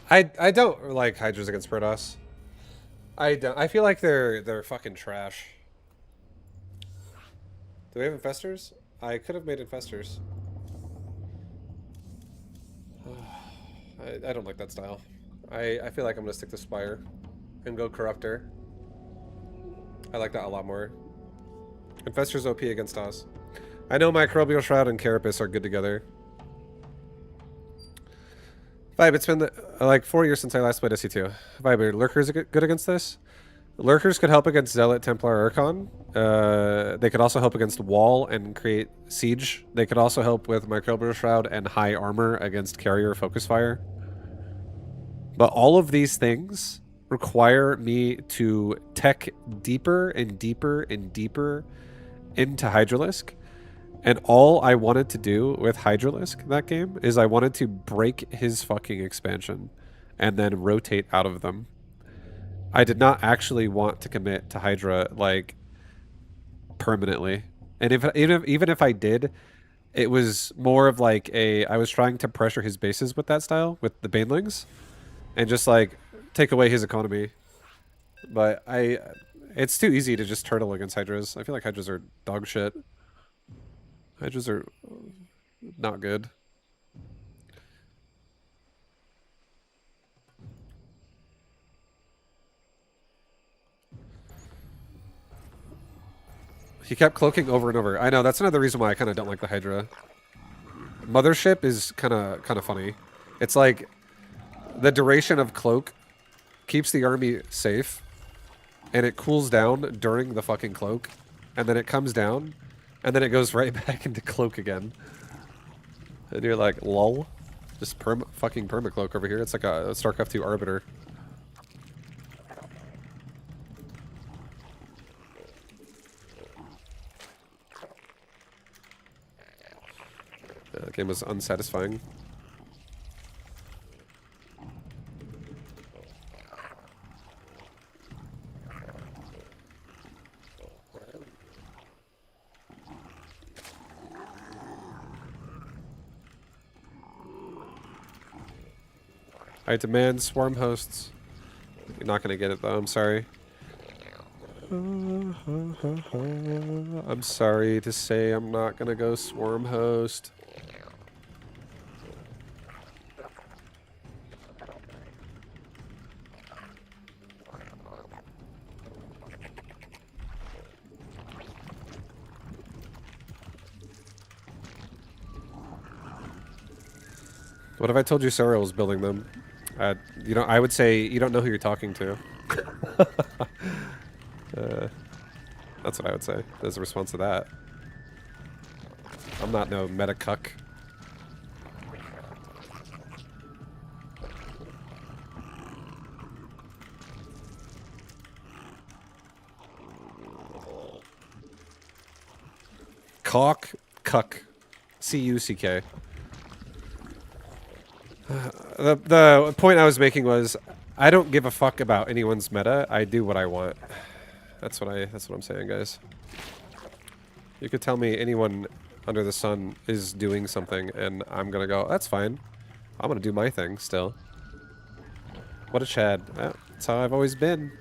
I don't like Hydras against Protoss. I don't. I feel like they're fucking trash. Do we have infestors? I could have made infestors. I don't like that style. I feel like I'm gonna stick to Spire and go Corruptor. I like that a lot more. Infestors OP against us. I know Microbial Shroud and Carapace are good together. Vibe, it's been like 4 years since I last played SC2. Vibe, are Lurkers good against this? Lurkers could help against Zealot, Templar, Archon. They could also help against Wall and create Siege. They could also help with Microbial Shroud and High Armor against Carrier Focus Fire. But all of these things require me to tech deeper and deeper and deeper into Hydralisk. And all I wanted to do with Hydralisk that game is I wanted to break his fucking expansion and then rotate out of them. I did not actually want to commit to Hydra like permanently. And even if I did, it was more of like I was trying to pressure his bases with that style, with the Banelings, and just like take away his economy. But it's too easy to just turtle against Hydras. I feel like Hydras are dog shit. Hydras are not good. He kept cloaking over and over. I know, that's another reason why I kind of don't like the Hydra. Mothership is kind of funny. It's like the duration of cloak keeps the army safe, and it cools down during the fucking cloak, and then it comes down, and then it goes right back into cloak again. And you're like, lol. Just fucking permacloak over here. It's like a StarCraft 2 Arbiter. Yeah, that game was unsatisfying. I demand swarm hosts. You're not gonna get it though, I'm sorry. I'm sorry to say I'm not gonna go swarm host. What if I told you Sorrel was building them? You know, I would say you don't know who you're talking to. That's what I would say as a response to that. I'm not no meta cuck. Cock, cuck, C-U-C-K. The point I was making was, I don't give a fuck about anyone's meta. I do what I want. That's what I'm saying, guys. You could tell me anyone under the sun is doing something, and I'm gonna go, that's fine. I'm gonna do my thing still. What a Chad. That's how I've always been.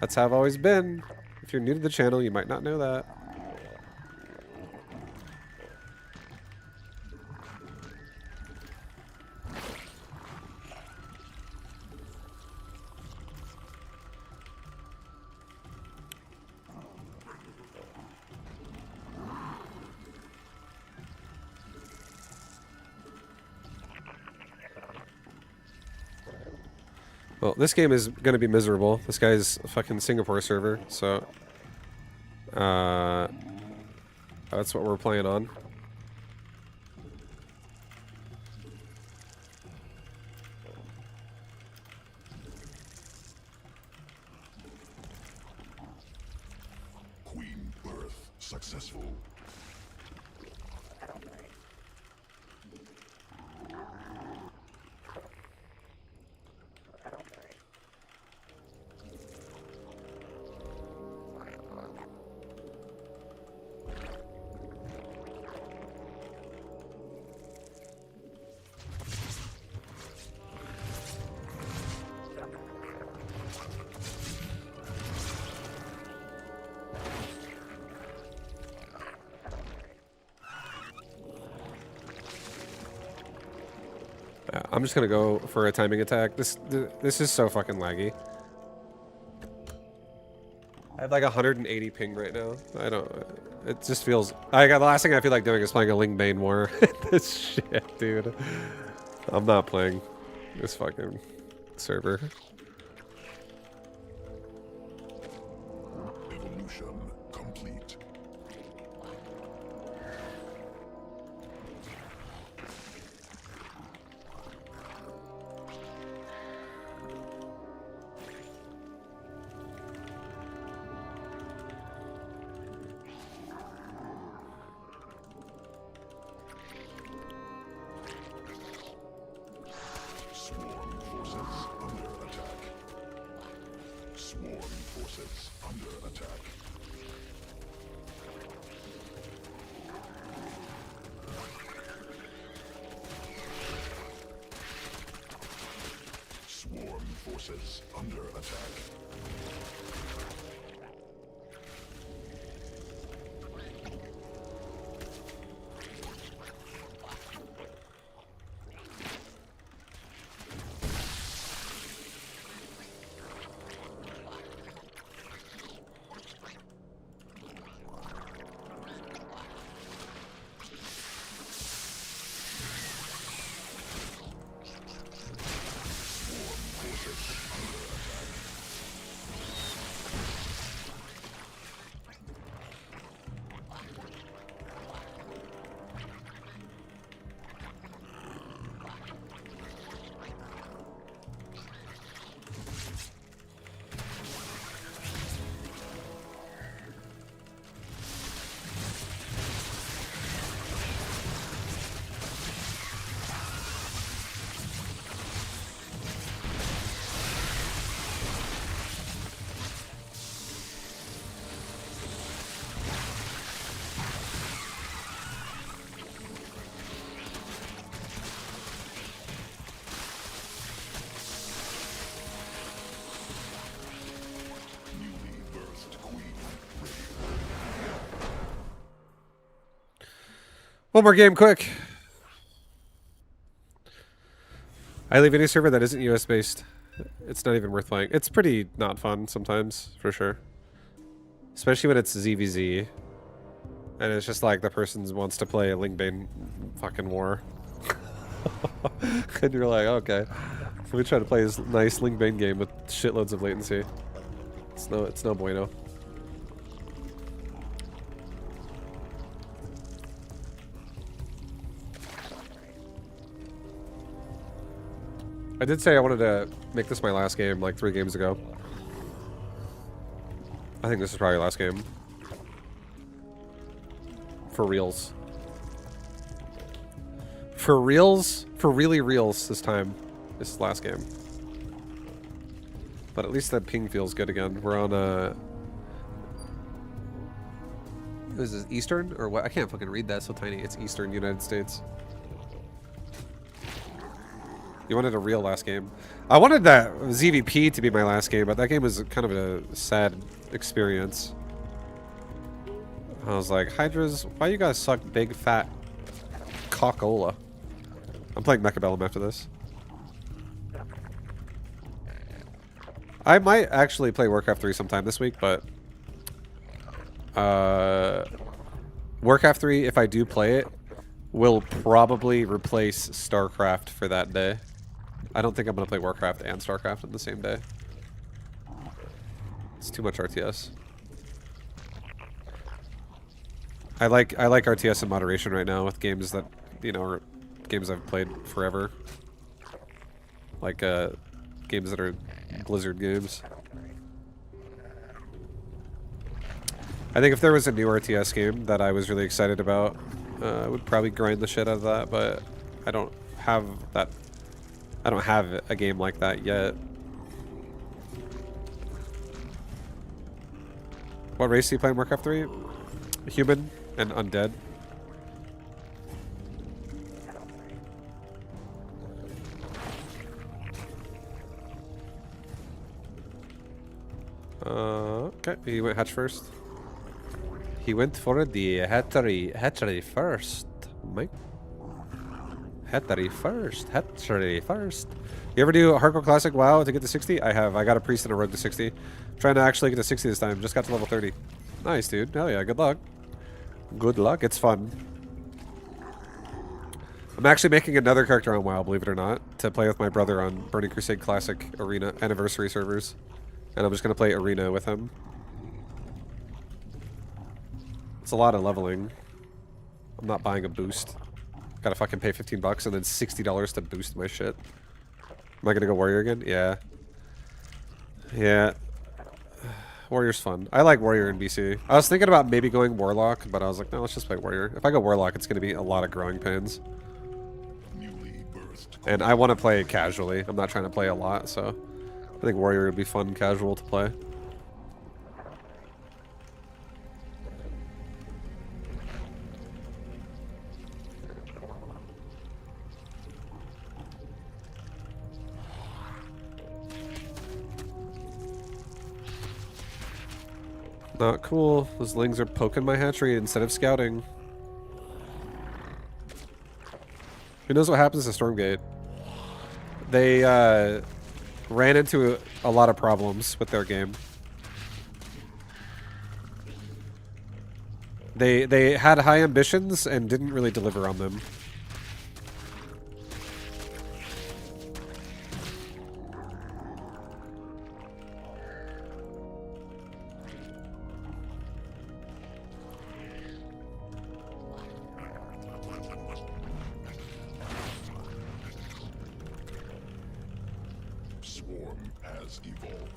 That's how I've always been. If you're new to the channel, you might not know that. Well, this game is going to be miserable. This guy's a fucking Singapore server, so... that's what we're playing on. Queen birth successful. I'm just gonna go for a timing attack. This is so fucking laggy. I have like 180 ping right now. I don't... It just feels... the last thing I feel like doing is playing a Lingbane War. This shit, dude. I'm not playing this fucking server. Evolution complete. Swarm forces under attack. Swarm forces under attack. Swarm forces under attack. One more game, quick. I leave any server that isn't US based. It's not even worth playing. It's pretty not fun sometimes, for sure. Especially when it's ZvZ. And it's just like the person wants to play a Lingbane fucking war. And you're like, okay. So we try to play this nice Lingbane game with shitloads of latency. It's no bueno. I did say I wanted to make this my last game like 3 games ago. I think this is probably last game. For reals. For reals? For really reals this time. This is last game. But at least that ping feels good again. We're on is this Eastern? Or what? I can't fucking read that, so tiny. It's Eastern United States. You wanted a real last game. I wanted that ZVP to be my last game, but that game was kind of a sad experience. I was like, Hydras, why you guys suck big fat cockola? I'm playing Mechaballs after this. I might actually play Warcraft 3 sometime this week, but Warcraft 3, if I do play it, will probably replace StarCraft for that day. I don't think I'm going to play Warcraft and StarCraft on the same day. It's too much RTS. I like RTS in moderation right now with games that, you know, are games I've played forever. Like games that are Blizzard games. I think if there was a new RTS game that I was really excited about, I would probably grind the shit out of that, but I don't have that. I don't have a game like that yet. What race do you play in Warcraft 3? Human and undead. Okay, he went hatch first. He went for the hatchery first, Mike. Hatchery first. You ever do a Hardcore Classic WoW to get to 60? I have. I got a priest and a rogue to 60. Trying to actually get to 60 this time. Just got to level 30. Nice, dude. Hell yeah. Good luck. Good luck. It's fun. I'm actually making another character on WoW, believe it or not, to play with my brother on Burning Crusade Classic Arena Anniversary servers. And I'm just going to play Arena with him. It's a lot of leveling. I'm not buying a boost. Gotta fucking pay 15 bucks and then $60 to boost my shit. Am I gonna go Warrior again? Yeah. Yeah. Warrior's fun. I like Warrior in BC. I was thinking about maybe going Warlock, but I was like, no, let's just play Warrior. If I go Warlock, it's gonna be a lot of growing pains. And I want to play casually. I'm not trying to play a lot, so I think Warrior would be fun casual to play. Not cool. Those lings are poking my hatchery instead of scouting. Who knows what happens to Stormgate? They ran into a lot of problems with their game. They had high ambitions and didn't really deliver on them. Evolved.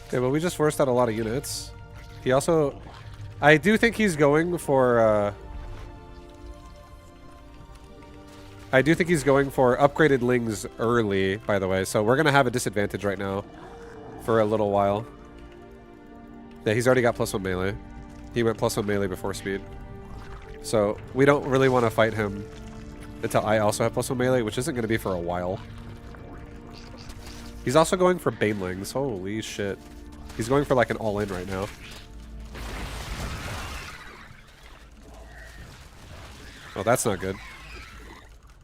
Okay, well, we just forced out a lot of units. He also... I do think he's going for... I do think he's going for upgraded lings early, by the way. So we're going to have a disadvantage right now for a little while. Yeah, he's already got +1 melee. He went +1 melee before speed. So we don't really want to fight him until I also have +1 melee, which isn't going to be for a while. He's also going for banelings. Holy shit. He's going for like an all-in right now. Oh, that's not good.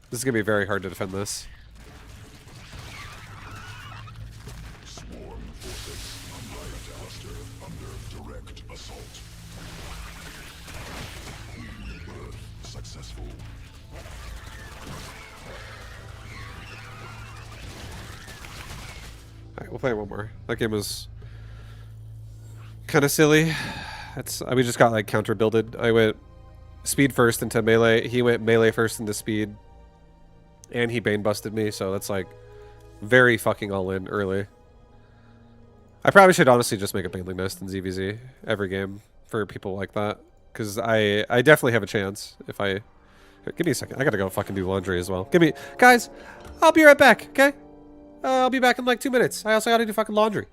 This is going to be very hard to defend this. Swarm forces under cluster under direct assault. Birth successful. Alright, we'll play one more. That game was kind of silly. We just got like counter builded. I went speed first into melee. He went melee first into speed. And he bane busted me, so that's like very fucking all in early. I probably should honestly just make a baneling nest in ZvZ every game for people like that. Because I definitely have a chance if I... Here, give me a second. I gotta go fucking do laundry as well. Guys, I'll be right back, okay? I'll be back in like 2 minutes. I also gotta do fucking laundry.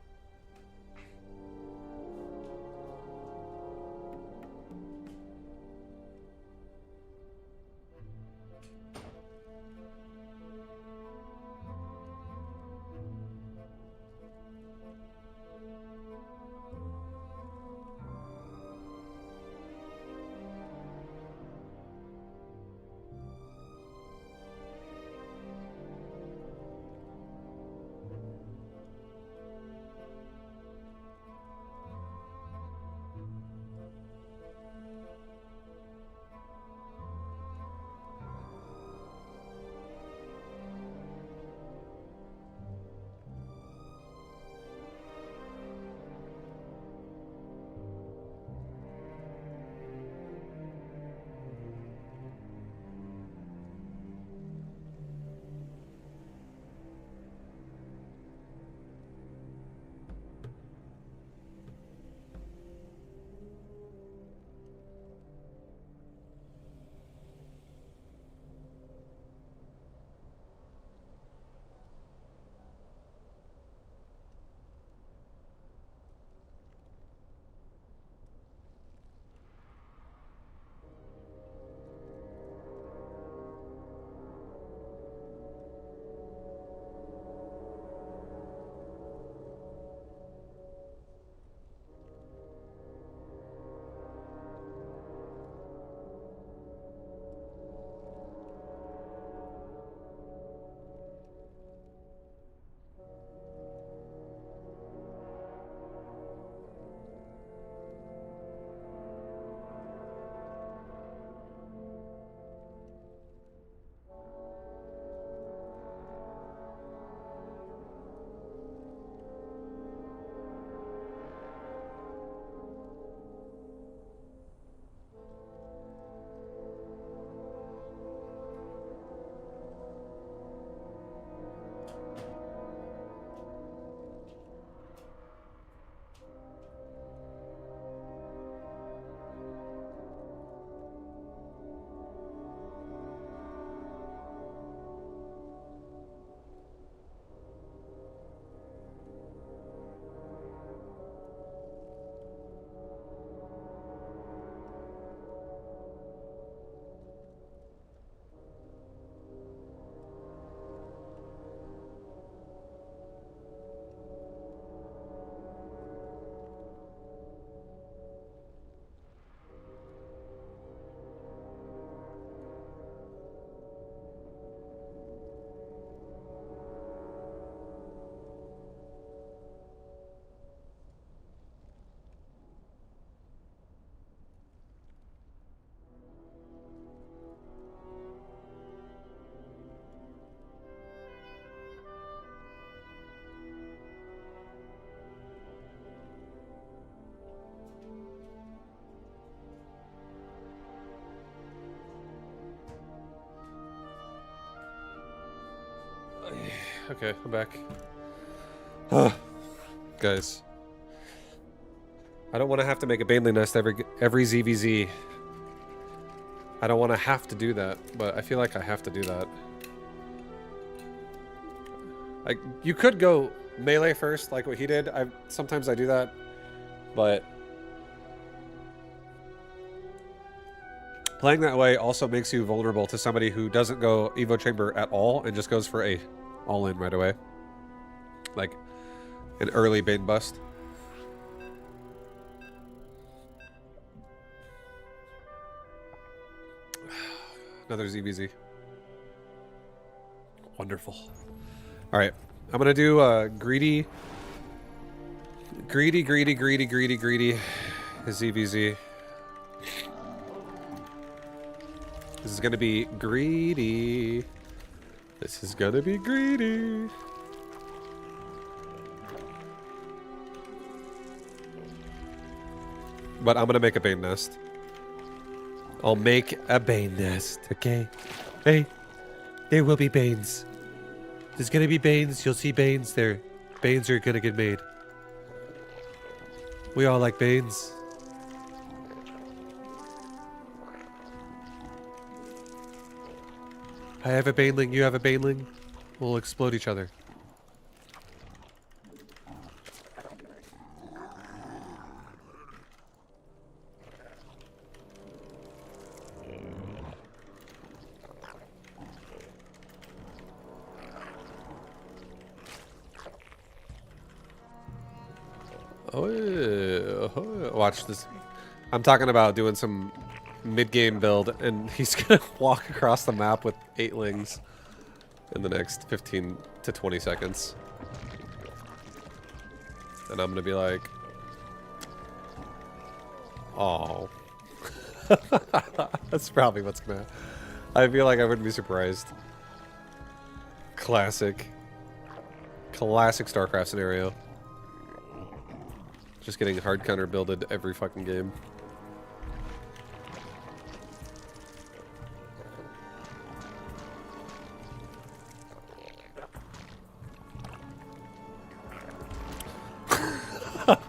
Okay, I'm back. Guys. I don't want to have to make a baneling nest every ZvZ. I don't want to have to do that, but I feel like I have to do that. Like, you could go melee first, like what he did. Sometimes I do that, but Playing that way also makes you vulnerable to somebody who doesn't go Evo Chamber at all and just goes for a all-in right away. Like an early Bane bust. Another ZvZ. Wonderful. Alright. I'm gonna do greedy ZvZ. This is gonna be greedy. This is gonna be greedy. But I'm gonna make a Bane nest. I'll make a Bane nest, okay? Hey, there will be Banes. There's gonna be Banes. You'll see Banes there. Banes are gonna get made. We all like Banes. I have a Baneling, you have a Baneling. We'll explode each other. Oh, watch this. I'm talking about doing some mid-game build, and he's gonna walk across the map with 8 lings in the next 15 to 20 seconds. And I'm gonna be like, oh. That's probably what's gonna happen. I feel like I wouldn't be surprised. Classic StarCraft scenario. Just getting hard counter builded every fucking game.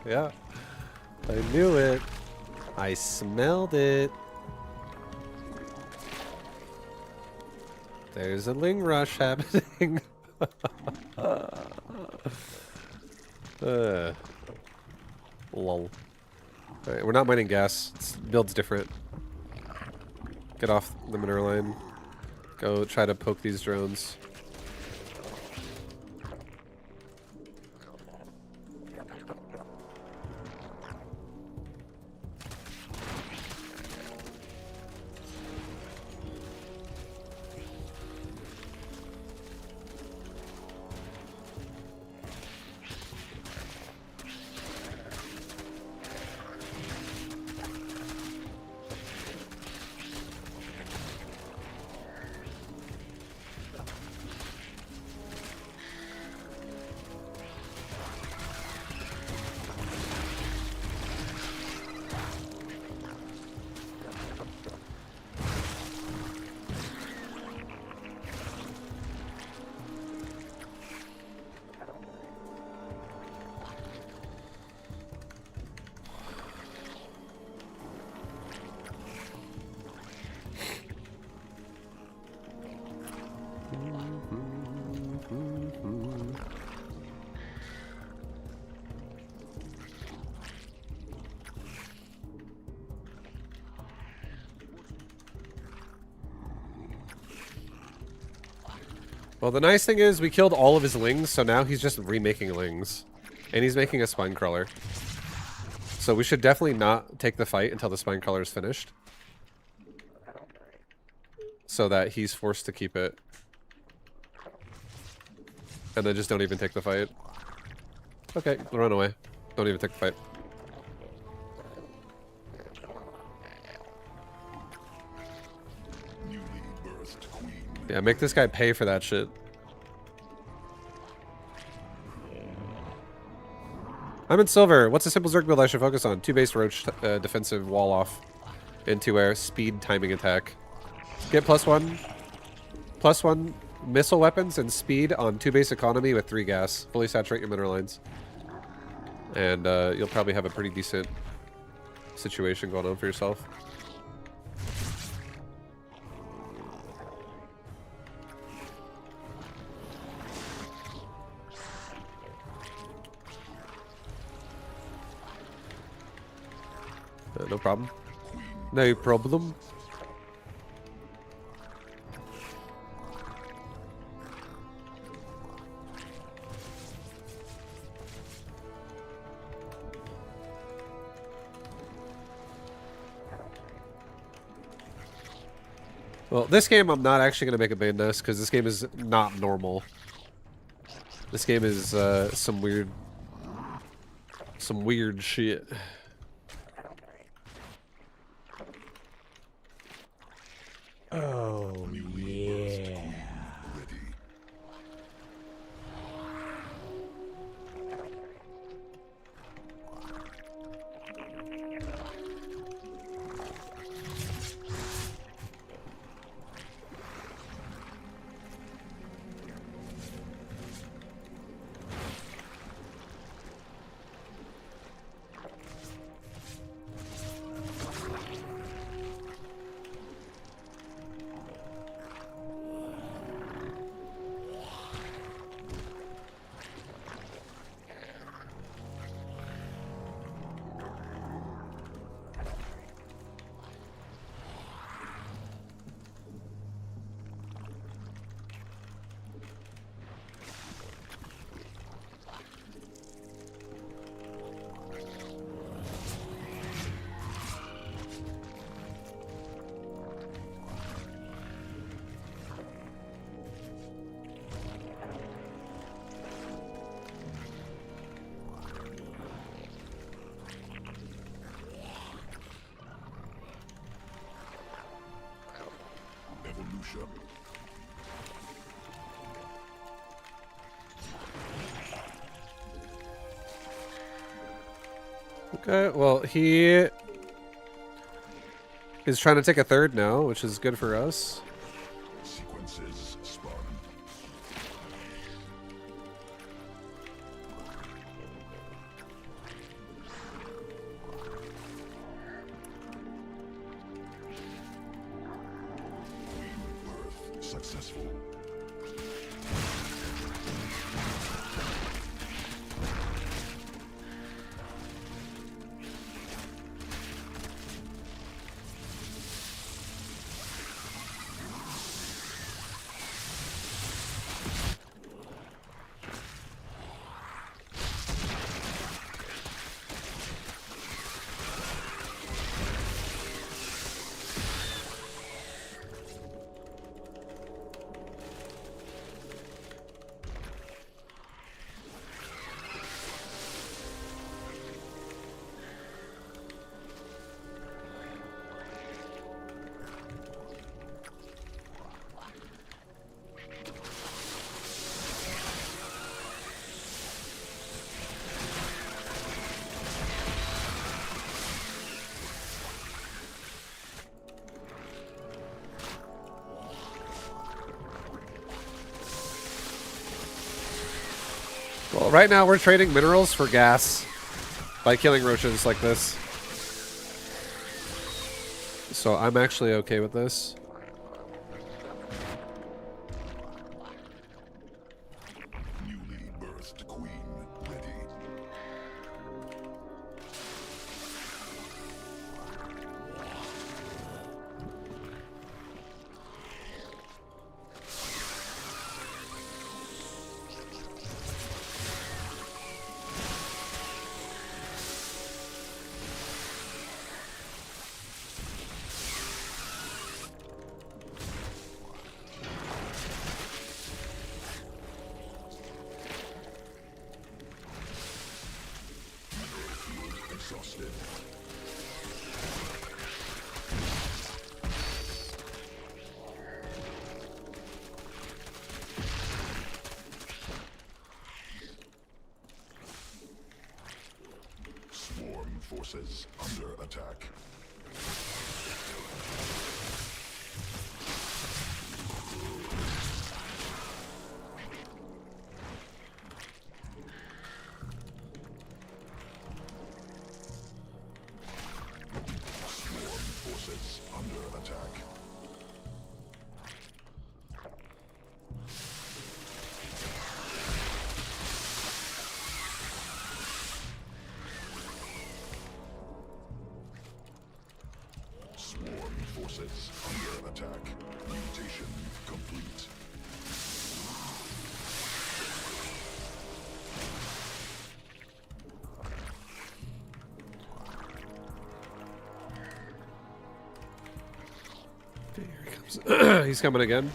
Yeah. I knew it. I smelled it. There's a ling rush happening. Lol. Alright, we're not mining gas. This build's different. Get off the mineral line. Go try to poke these drones. Well, the nice thing is we killed all of his lings, so now he's just remaking lings. And he's making a spine crawler. So we should definitely not take the fight until the spine crawler is finished. So that he's forced to keep it. And then just don't even take the fight. Okay, run away. Don't even take the fight. Newly birthed queen. Yeah, make this guy pay for that shit. I'm in silver. What's a simple Zerg build I should focus on? 2 base roach defensive wall off. Into air speed timing attack. Get +1 missile weapons and speed on 2 base economy with 3 gas. Fully saturate your mineral lines. And you'll probably have a pretty decent situation going on for yourself. No problem. No problem. Well, this game I'm not actually going to make a main nest because this game is not normal. This game is some weird shit. Oh, yeah. Ready. Evolution. Okay, well, he is trying to take a third now, which is good for us. Sequences spun. Birth successful. Well, right now we're trading minerals for gas by killing roaches like this. So I'm actually okay with this. Newly birthed queen ready. Exhausted. Swarm forces under attack. Swarm forces under attack. Swarm forces under attack. Mutation complete. Okay, here he comes. He's coming again.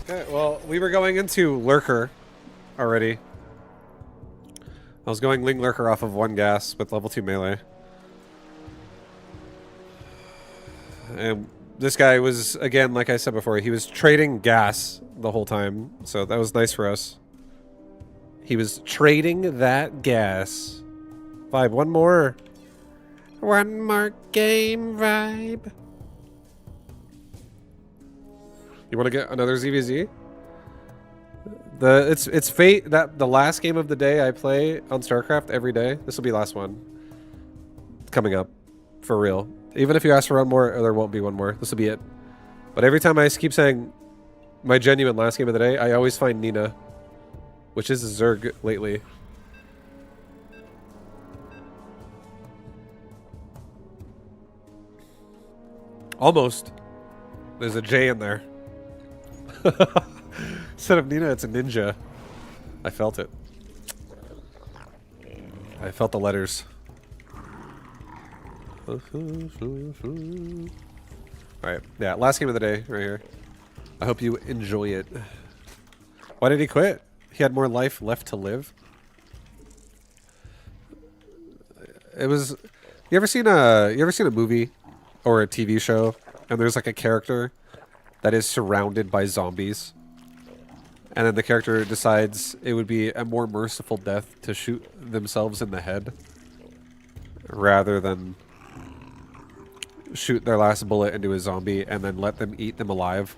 Okay, well, we were going into Lurker already. I was going Ling Lurker off of 1 gas with level 2 melee. And this guy was, again, like I said before, he was trading gas the whole time. So that was nice for us. He was trading that gas. Vibe, one more. One more game, Vibe. You want to get another ZvZ? It's fate that the last game of the day I play on StarCraft every day. This will be the last one. Coming up. For real. Even if you ask for one more, there won't be one more. This will be it. But every time I keep saying my genuine last game of the day, I always find Nina. Which is Zerg lately. Almost. There's a J in there. Instead of Nina, it's a ninja. I felt it. I felt the letters. Alright, yeah, last game of the day, right here. I hope you enjoy it. Why did he quit? He had more life left to live? It was... You ever seen a movie or a TV show and there's like a character that is surrounded by zombies, and then the character decides it would be a more merciful death to shoot themselves in the head rather than shoot their last bullet into a zombie and then let them eat them alive.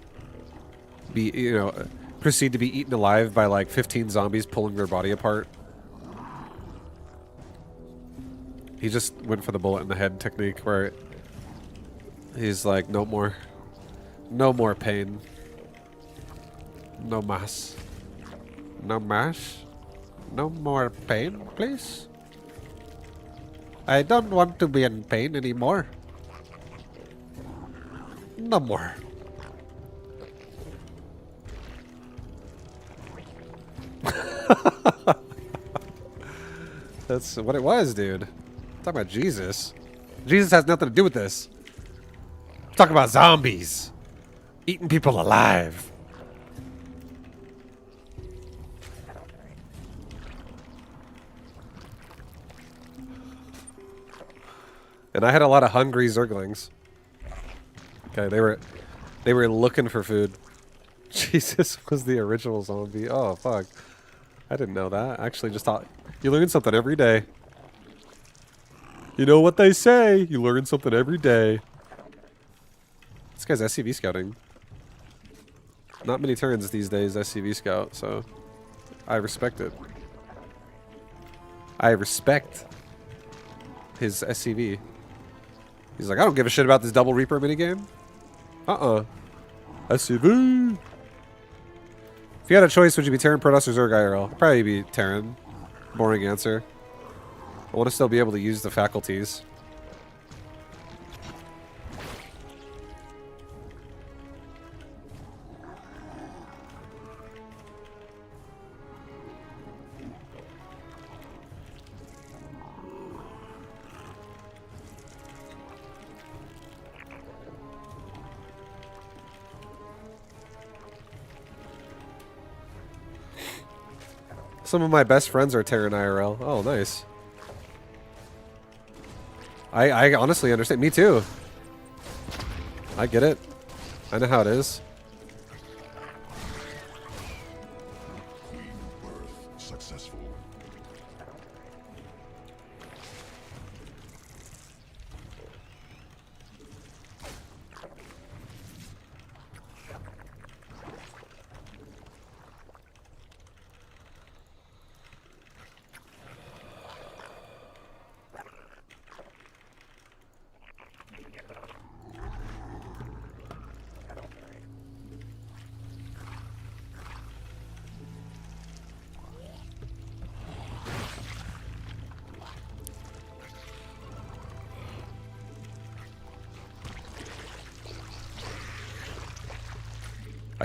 Proceed to be eaten alive by like 15 zombies pulling their body apart. He just went for the bullet in the head technique where he's like, no more pain. No mas. No mas. No more pain, please. I don't want to be in pain anymore. No more. That's what it was, dude. Talking about Jesus. Jesus has nothing to do with this. Talking about zombies. Eating people alive. And I had a lot of hungry Zerglings. Okay, they were looking for food. Jesus was the original zombie. Oh, fuck. I didn't know that. I actually just thought... You learn something every day. You know what they say. You learn something every day. This guy's SCV scouting. Not many turns these days SCV scout, so... I respect it. I respect his SCV. He's like, I don't give a shit about this Double Reaper minigame. SCV! If you had a choice, would you be Terran, Protoss, or Zerg IRL? Probably be Terran. Boring answer. I want to still be able to use the faculties. Some of my best friends are Terran IRL. Oh, nice. I honestly understand. Me too. I get it. I know how it is. Queen birth successful.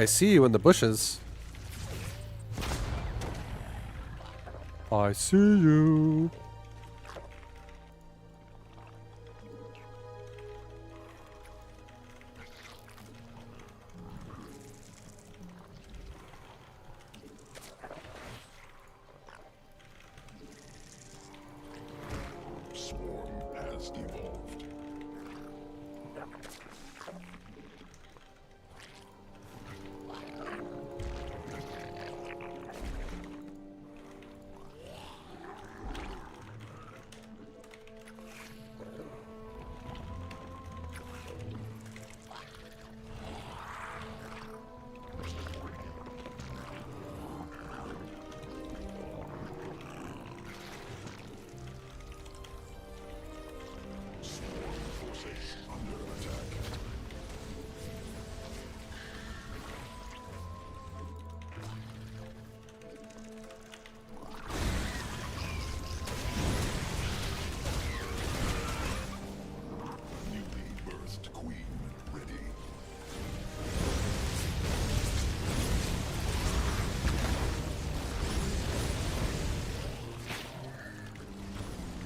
I see you in the bushes. I see you. Swarm has evolved. Swarm forces under attack. Newly birthed queen ready.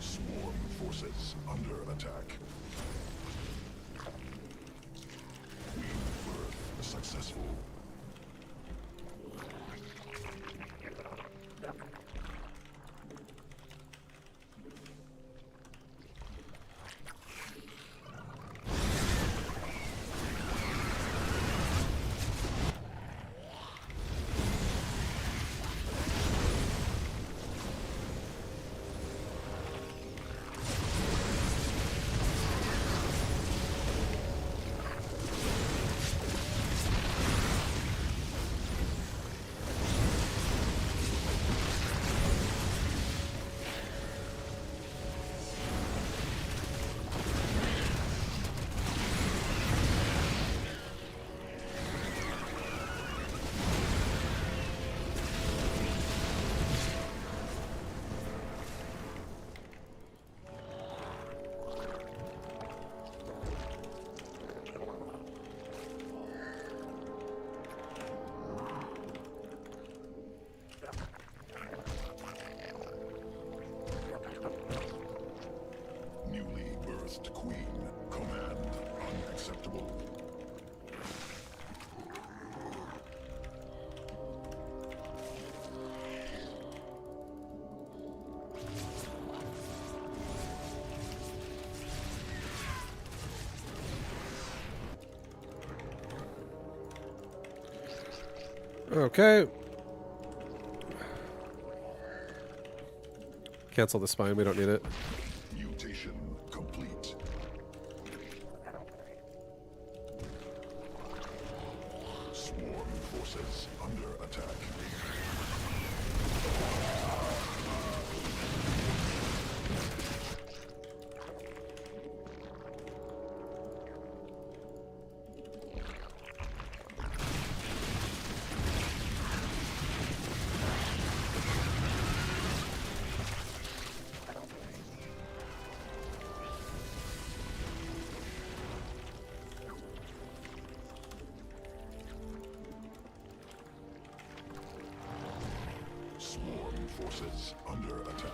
Swarm forces under attack. Queen birth successful. Newly birthed queen. Command unacceptable. Okay. Cancel the spine. We don't need it. Mutation complete. Swarm forces under attack. Swarm forces under attack.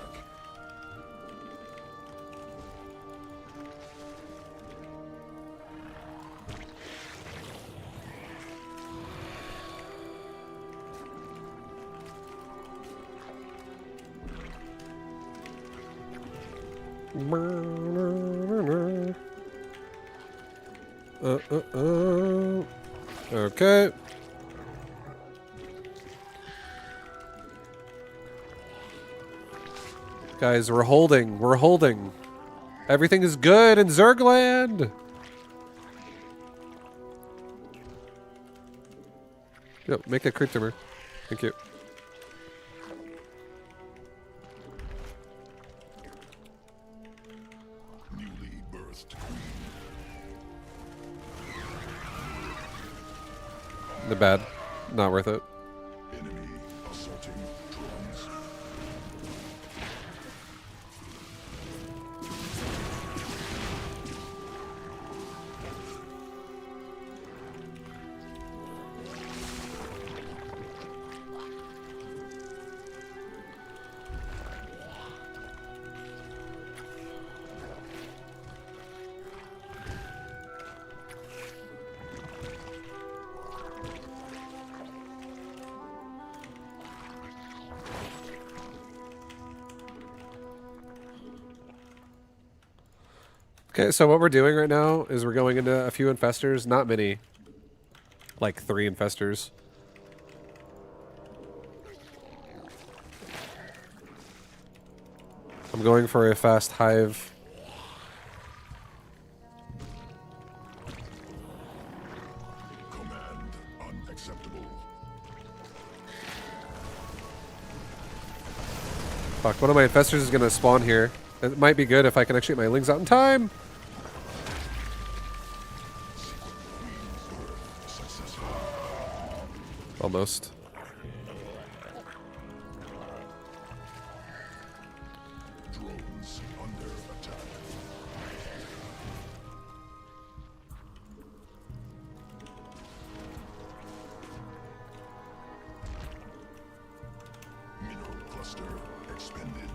Okay. Guys, we're holding. We're holding. Everything is good in Zergland. Yo, make a creep tumor. Thank you. Newly birthed queen. The bad. Not worth it. Enemy assaulting drones. Okay, so what we're doing right now is we're going into a few infestors. Not many. Like 3 infestors. I'm going for a fast hive. Command unacceptable. Fuck, one of my infestors is gonna spawn here. It might be good if I can actually get my lings out in time. Almost. Drones under attack. Mineral cluster expended.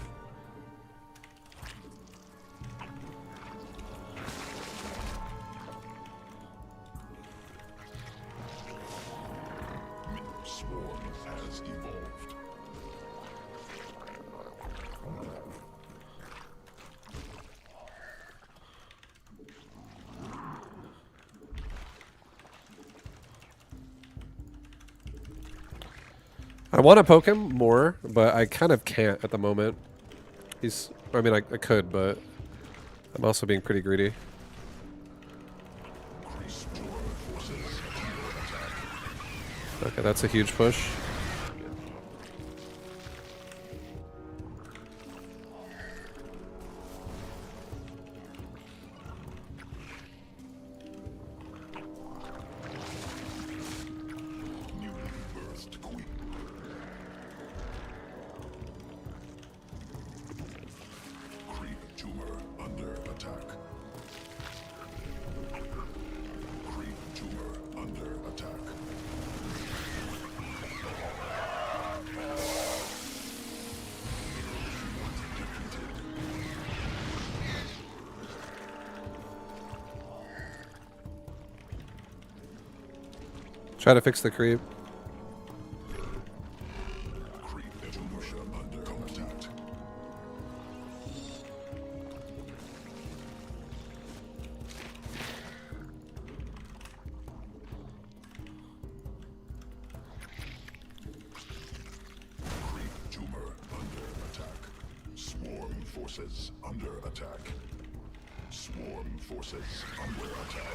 Mineral swarm has evolved. I want to poke him more, but I kind of can't at the moment. I mean, I could, but I'm also being pretty greedy. Okay, that's a huge push. Newly birthed queen. Creep tumor under attack. Creep tumor under attack. Try to fix the creep. Creep tumor under attack. Creep tumor under attack. Swarm forces under attack. Swarm forces under attack.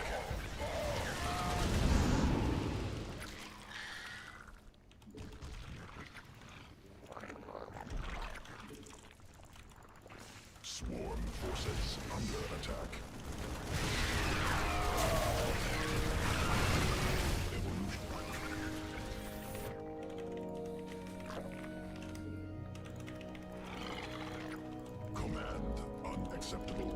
Swarm forces under attack. Command unacceptable.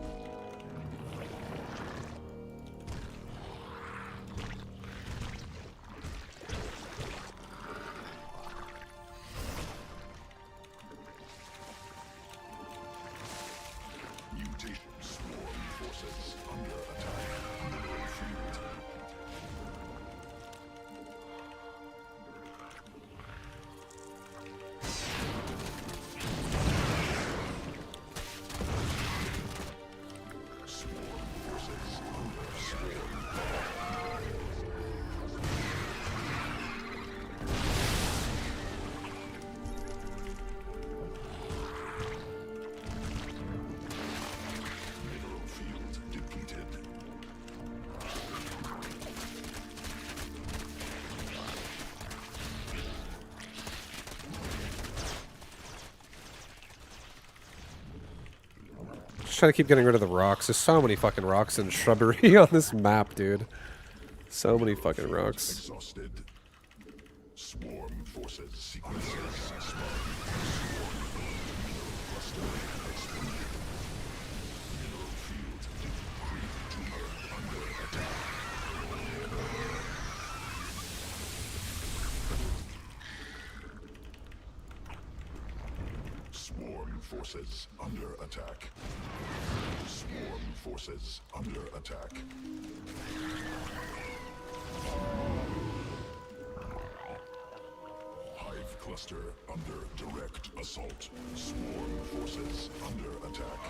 Mutation. Swarm forces under attack. Mineral field. Swarm forces under swarm. Mineral field depleted. Just trying to keep getting rid of the rocks. There's so many fucking rocks and shrubbery on this map, dude. So many fucking rocks. Exhausted. Swarm forces sequences. Cluster expended. Mineral field creep tumor under attack. Swarm forces under attack. Swarm forces under attack. Hive cluster under direct assault. Swarm forces under attack.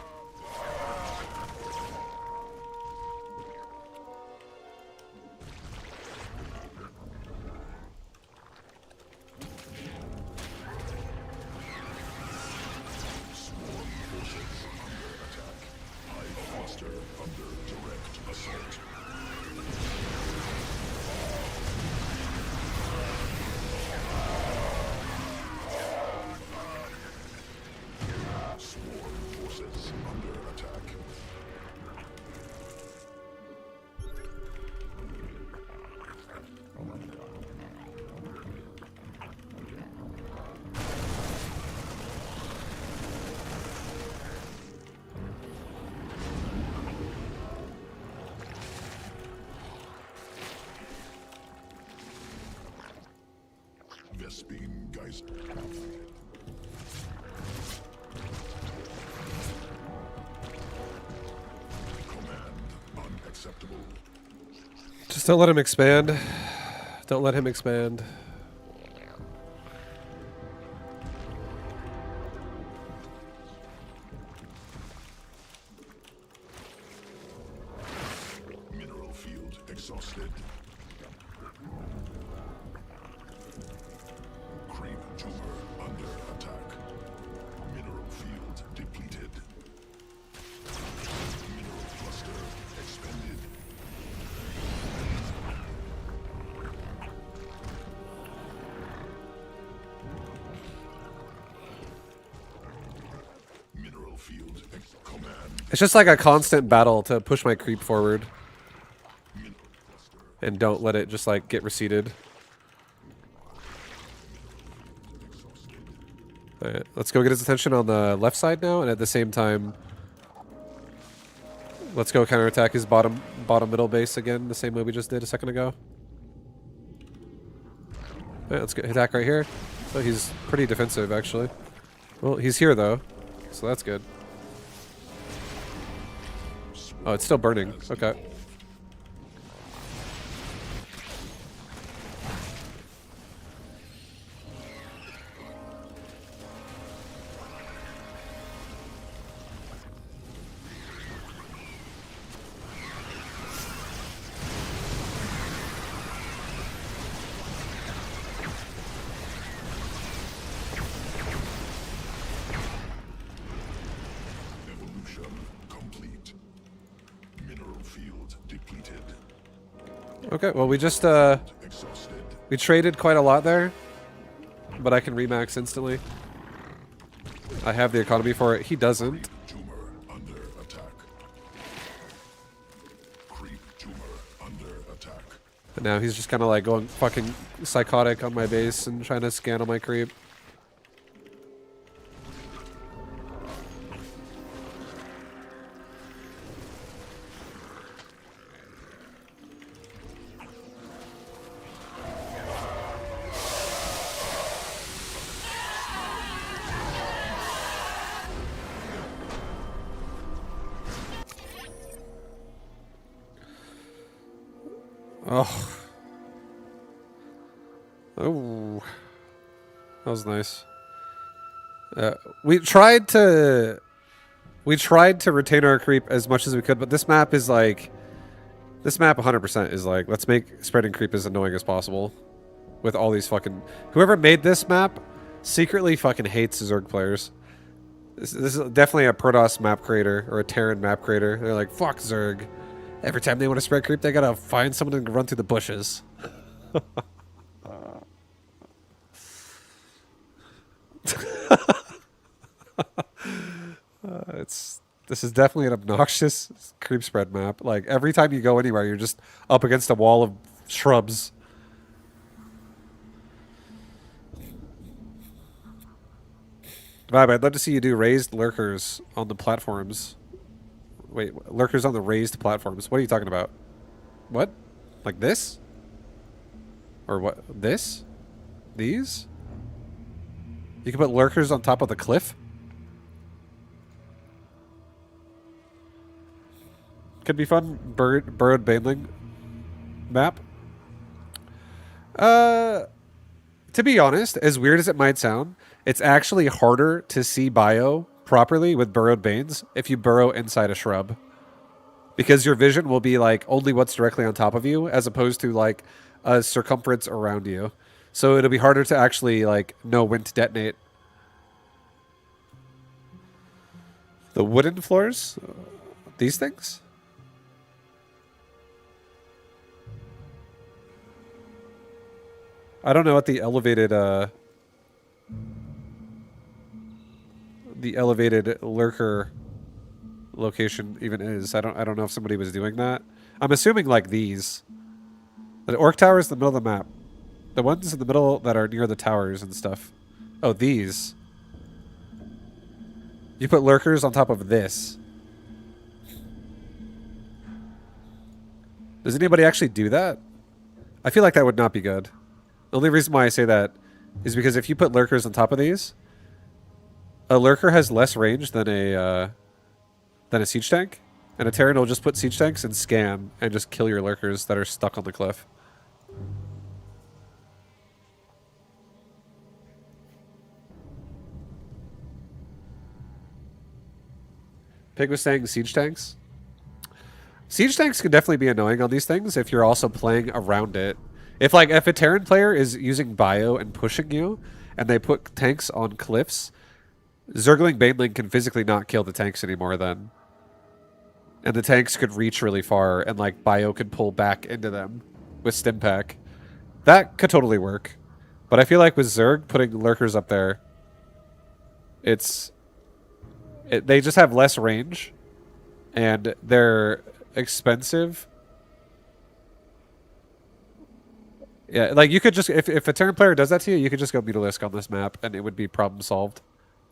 supplies. Command unacceptable. Just don't let him expand. Don't let him expand. Mineral field exhausted. Creep tumor under attack. Mineral field depleted. Mineral cluster expended. Mineral field command. It's just like a constant battle to push my creep forward. Mineral cluster And don't let it just like get receded. Alright, let's go get his attention on the left side now, and at the same time, let's go counterattack his bottom middle base again, the same way we just did a second ago. Alright, let's get attack right here. Oh, he's pretty defensive actually. Well, he's here though, so that's good. Oh, it's still burning. Okay. evolution complete. Mineral field depleted. Okay, well we just Exhausted. we traded quite a lot there, but I can remax instantly. I have the economy for it. He doesn't. Tumor under attack. Creep tumor under attack. And now he's just kind of like going fucking psychotic on my base and trying to scan on my creep. Oh. Oh. That was nice. We tried to retain our creep as much as we could, but this map is like, this map 100% is like, let's make spreading creep as annoying as possible with all these fucking, whoever made this map secretly fucking hates Zerg players. This is definitely a Protoss map creator or a Terran map creator. They're like, fuck Zerg. Every time they want to spread creep, they gotta find someone to run through the bushes. This is definitely an obnoxious creep spread map. Like every time you go anywhere, you're just up against a wall of shrubs. Vibe, I'd love to see you do raised lurkers on the platforms. Wait, lurkers on the raised platforms. What are you talking about? What? Like this? Or what? This? These? You can put lurkers on top of the cliff? Could be fun. Burrowed Baneling map. To be honest, as weird as it might sound, it's actually harder to see bio properly with burrowed banes if you burrow inside a shrub. Because your vision will be like only what's directly on top of you as opposed to like a circumference around you. So it'll be harder to actually like know when to detonate. The wooden floors? These things? I don't know what the elevated lurker location even is. I don't know if somebody was doing that. I'm assuming like these. The orc tower is in the middle of the map. The ones in the middle that are near the towers and stuff. Oh, these. You put lurkers on top of this. Does anybody actually do that? I feel like that would not be good. The only reason why I say that is because if you put lurkers on top of these, a lurker has less range than a siege tank, and a Terran will just put siege tanks and scam and just kill your lurkers that are stuck on the cliff. Pig was saying siege tanks. Siege tanks can definitely be annoying on these things if you're also playing around it. If a Terran player is using bio and pushing you, and they put tanks on cliffs, Zergling Baneling can physically not kill the tanks anymore then. And the tanks could reach really far, and like bio could pull back into them with stim pack. That could totally work. But I feel like with Zerg putting lurkers up there, they just have less range, and they're expensive. Yeah, like you could just if a Terran player does that to you, you could just go Mutalisk on this map, and it would be problem solved.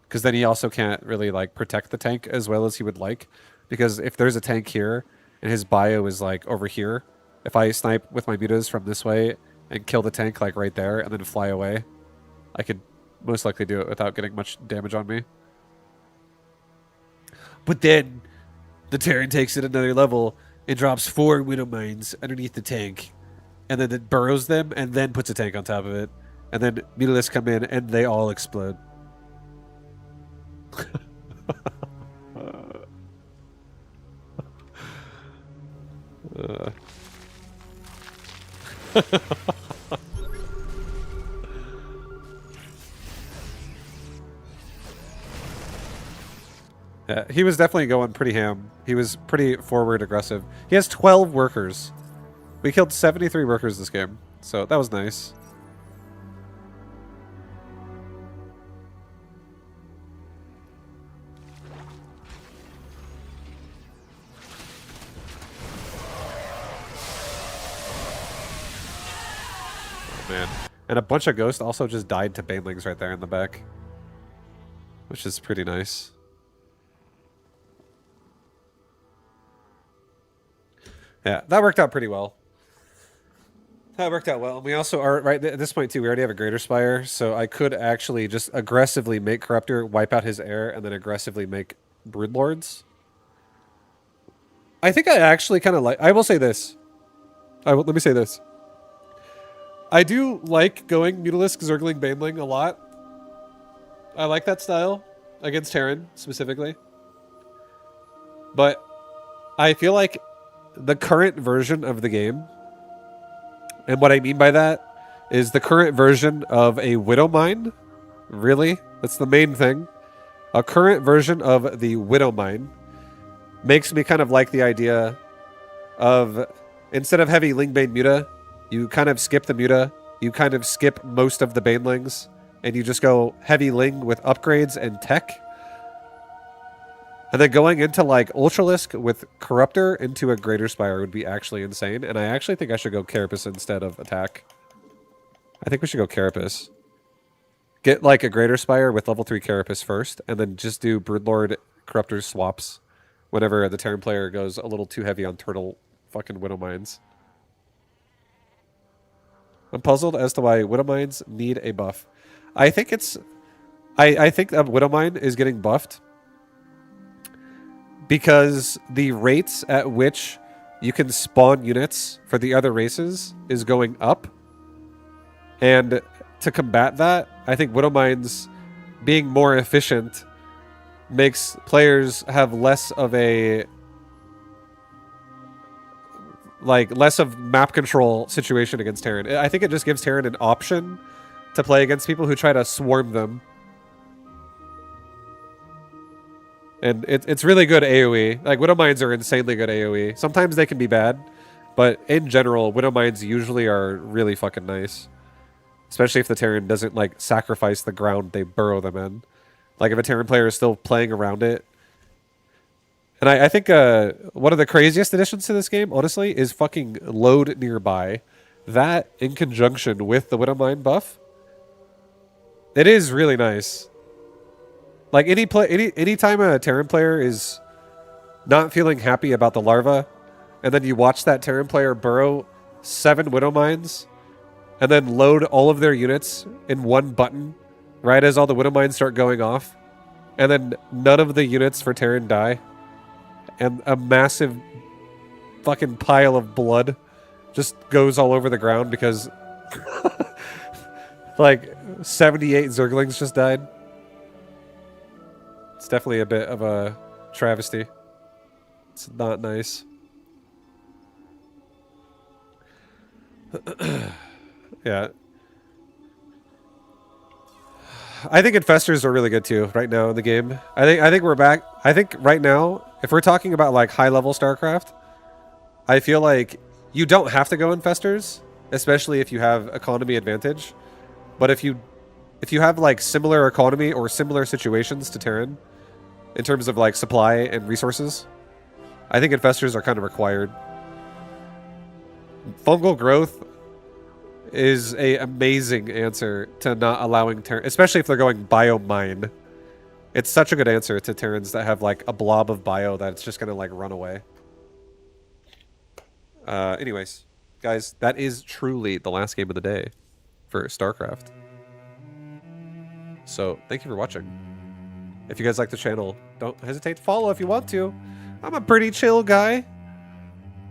Because then he also can't really like protect the tank as well as he would like. Because if there's a tank here and his bio is like over here, if I snipe with my mutas from this way and kill the tank like right there and then fly away, I could most likely do it without getting much damage on me. But then the Terran takes it another level and drops 4 Widow Mines underneath the tank, and then it burrows them and then puts a tank on top of it, and then Mutalisks come in and they all explode. Yeah, he was definitely going pretty ham. He was pretty forward aggressive. He has 12 workers. We killed 73 workers this game, so that was nice. Man. And a bunch of ghosts also just died to banelings right there in the back, which is pretty nice. Yeah, that worked out pretty well. That worked out well. And we also are, right at this point too, we already have a Greater Spire, so I could actually just aggressively make Corruptor, wipe out his heir, and then aggressively make Broodlords. I think I actually kind of like... I will say this. Let me say this. I do like going Mutalisk, Zergling, Baneling a lot. I like that style against Terran, specifically. But I feel like the current version of the game, and what I mean by that is the current version of a Widow Mine, really, that's the main thing. A current version of the Widow Mine makes me kind of like the idea of, instead of heavy Lingbane Muta, you kind of skip the Muta, you kind of skip most of the Banelings, and you just go heavy Ling with upgrades and tech. And then going into like Ultralisk with Corruptor into a Greater Spire would be actually insane. And I actually think I should go Carapace instead of attack. I think we should go Carapace. Get like a Greater Spire with level 3 Carapace first, and then just do Broodlord Corruptor swaps whenever the Terran player goes a little too heavy on Turtle fucking Widow Mines. I'm puzzled as to why Widow Mines need a buff. I think it's... I think that Widow Mine is getting buffed because the rates at which you can spawn units for the other races is going up. And to combat that, I think Widow Mines being more efficient makes players have less of a... less of map control situation against Terran. I think it just gives Terran an option to play against people who try to swarm them. And it's really good AoE. Like, Widow Mines are insanely good AoE. Sometimes they can be bad, but in general, Widow Mines usually are really fucking nice. Especially if the Terran doesn't, like, sacrifice the ground they burrow them in. Like, if a Terran player is still playing around it. And I think one of the craziest additions to this game, honestly, is fucking Load Nearby. That, in conjunction with the Widow Mine buff, it is really nice. Like, any time a Terran player is not feeling happy about the larva, and then you watch that Terran player burrow 7 Widow Mines and then load all of their units in one button right as all the Widow Mines start going off, and then none of the units for Terran die, and a massive fucking pile of blood just goes all over the ground because like 78 Zerglings just died. It's definitely a bit of a travesty. It's not nice. Yeah. I think infestors are really good too right now in the game. I think we're back. I think right now, if we're talking about like high level StarCraft, I feel like you don't have to go infestors, especially if you have economy advantage. But if you have like similar economy or similar situations to Terran in terms of like supply and resources, I think infestors are kind of required. Fungal growth is a amazing answer to not allowing Terran, especially if they're going biomine. It's such a good answer to Terrans that have like a blob of bio that it's just gonna like run away. Anyways, guys, that is truly the last game of the day for StarCraft. So thank you for watching. If you guys like the channel, don't hesitate to follow if you want to. I'm a pretty chill guy.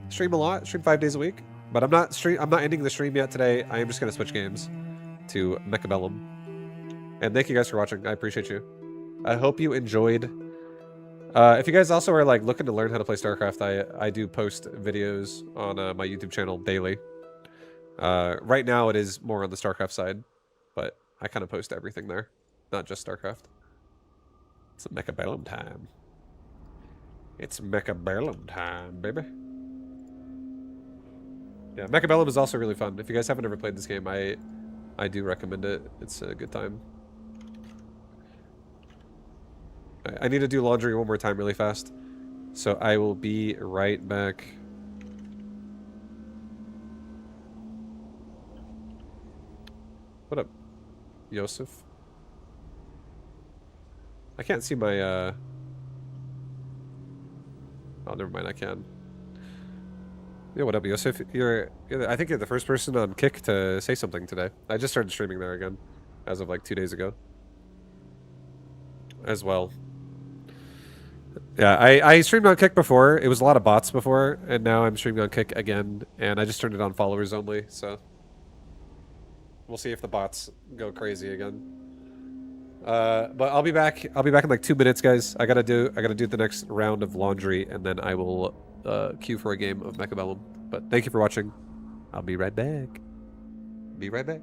Stream a lot, stream 5 days a week. But I'm not ending the stream yet today. I am just gonna switch games to Mechabellum. And thank you guys for watching. I appreciate you. I hope you enjoyed. If you guys also are like looking to learn how to play StarCraft, I do post videos on my YouTube channel daily. Right now it is more on the StarCraft side, but I kind of post everything there, not just StarCraft. It's Mechabellum time. It's Mechabellum time, baby. Yeah, Mechabellum is also really fun. If you guys haven't ever played this game, I do recommend it. It's a good time. I need to do laundry one more time really fast. So I will be right back. What up, Yosef? I can't see my, Oh, never mind, I can. Yeah, what up, Yosef? I think you're the first person on Kick to say something today. I just started streaming there again, as of like 2 days ago. As well. Yeah, I streamed on Kick before. It was a lot of bots before, and now I'm streaming on Kick again, and I just turned it on followers only, so... We'll see if the bots go crazy again. But I'll be back in like 2 minutes, guys. I gotta do the next round of laundry, and then I will queue for a game of Mechabellum. But thank you for watching. I'll be right back. Be right back.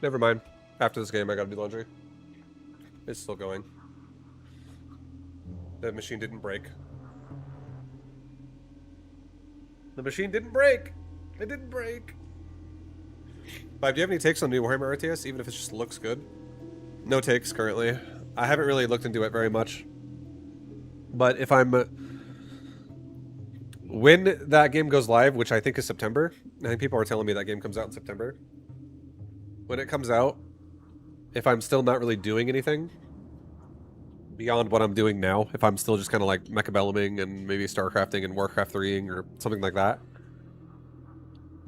Never mind. After this game, I gotta do laundry. It's still going. The machine didn't break. The machine didn't break! It didn't break! Vibe, do you have any takes on new Warhammer RTS, even if it just looks good? No takes, currently. I haven't really looked into it very much. But if I'm... when that game goes live, which I think is September, I think people are telling me that game comes out in September. When it comes out, if I'm still not really doing anything beyond what I'm doing now, if I'm still just kind of like Mechabelluming and maybe StarCrafting and Warcraft 3ing or something like that,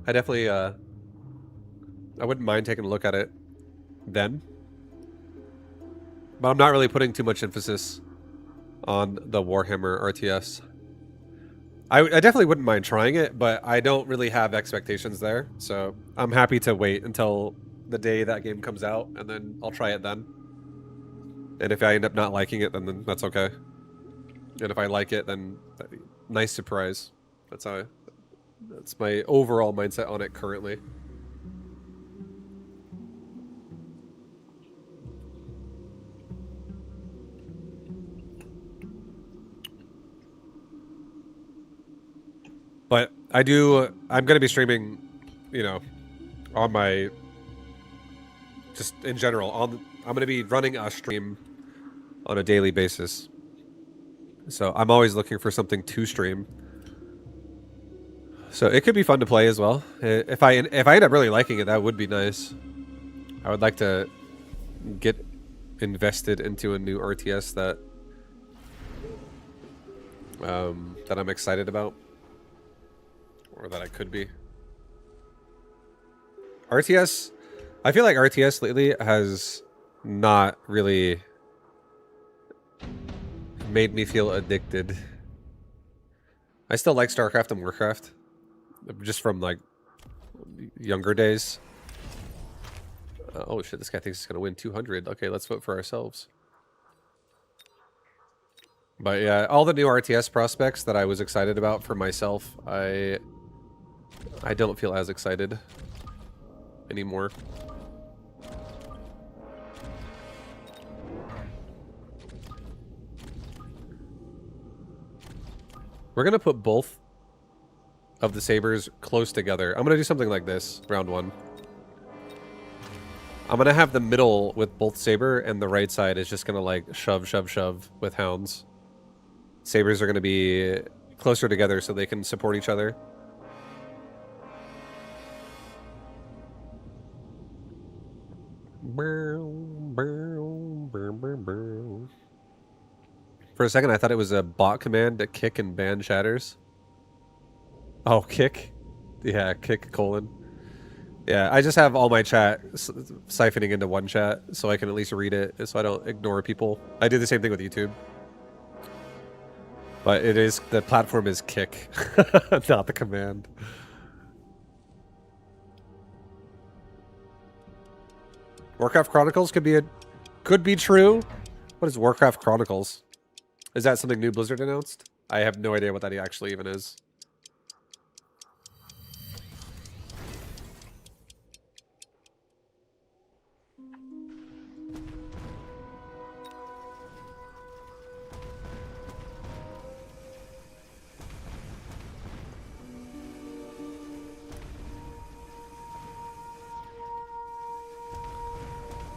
I definitely, I wouldn't mind taking a look at it then. But I'm not really putting too much emphasis on the Warhammer RTS. I definitely wouldn't mind trying it, but I don't really have expectations there, so I'm happy to wait until the day that game comes out, and then I'll try it then. And if I end up not liking it, then that's okay. And if I like it, then nice surprise. That's my overall mindset on it currently. But I'm going to be streaming, you know, on my, just in general, I'm going to be running a stream on a daily basis. So I'm always looking for something to stream. So it could be fun to play as well. If I end up really liking it, that would be nice. I would like to get invested into a new RTS that that I'm excited about. Or that I could be. RTS, I feel like RTS lately has not really made me feel addicted. I still like StarCraft and Warcraft, just from like younger days. Oh shit, this guy thinks he's gonna win 200. Okay, let's vote for ourselves. But yeah, all the new RTS prospects that I was excited about for myself, I don't feel as excited anymore. We're going to put both of the sabers close together. I'm going to do something like this, round one. I'm going to have the middle with both saber, and the right side is just going to like shove, shove, shove with hounds. Sabers are going to be closer together so they can support each other. For a second, I thought it was a bot command to kick and ban chatters. Oh, kick? Yeah, kick colon. Yeah, I just have all my chat siphoning into one chat so I can at least read it so I don't ignore people. I do the same thing with YouTube. But the platform is kick, not the command. Warcraft Chronicles could be true. What is Warcraft Chronicles? Is that something new Blizzard announced? I have no idea what that actually even is.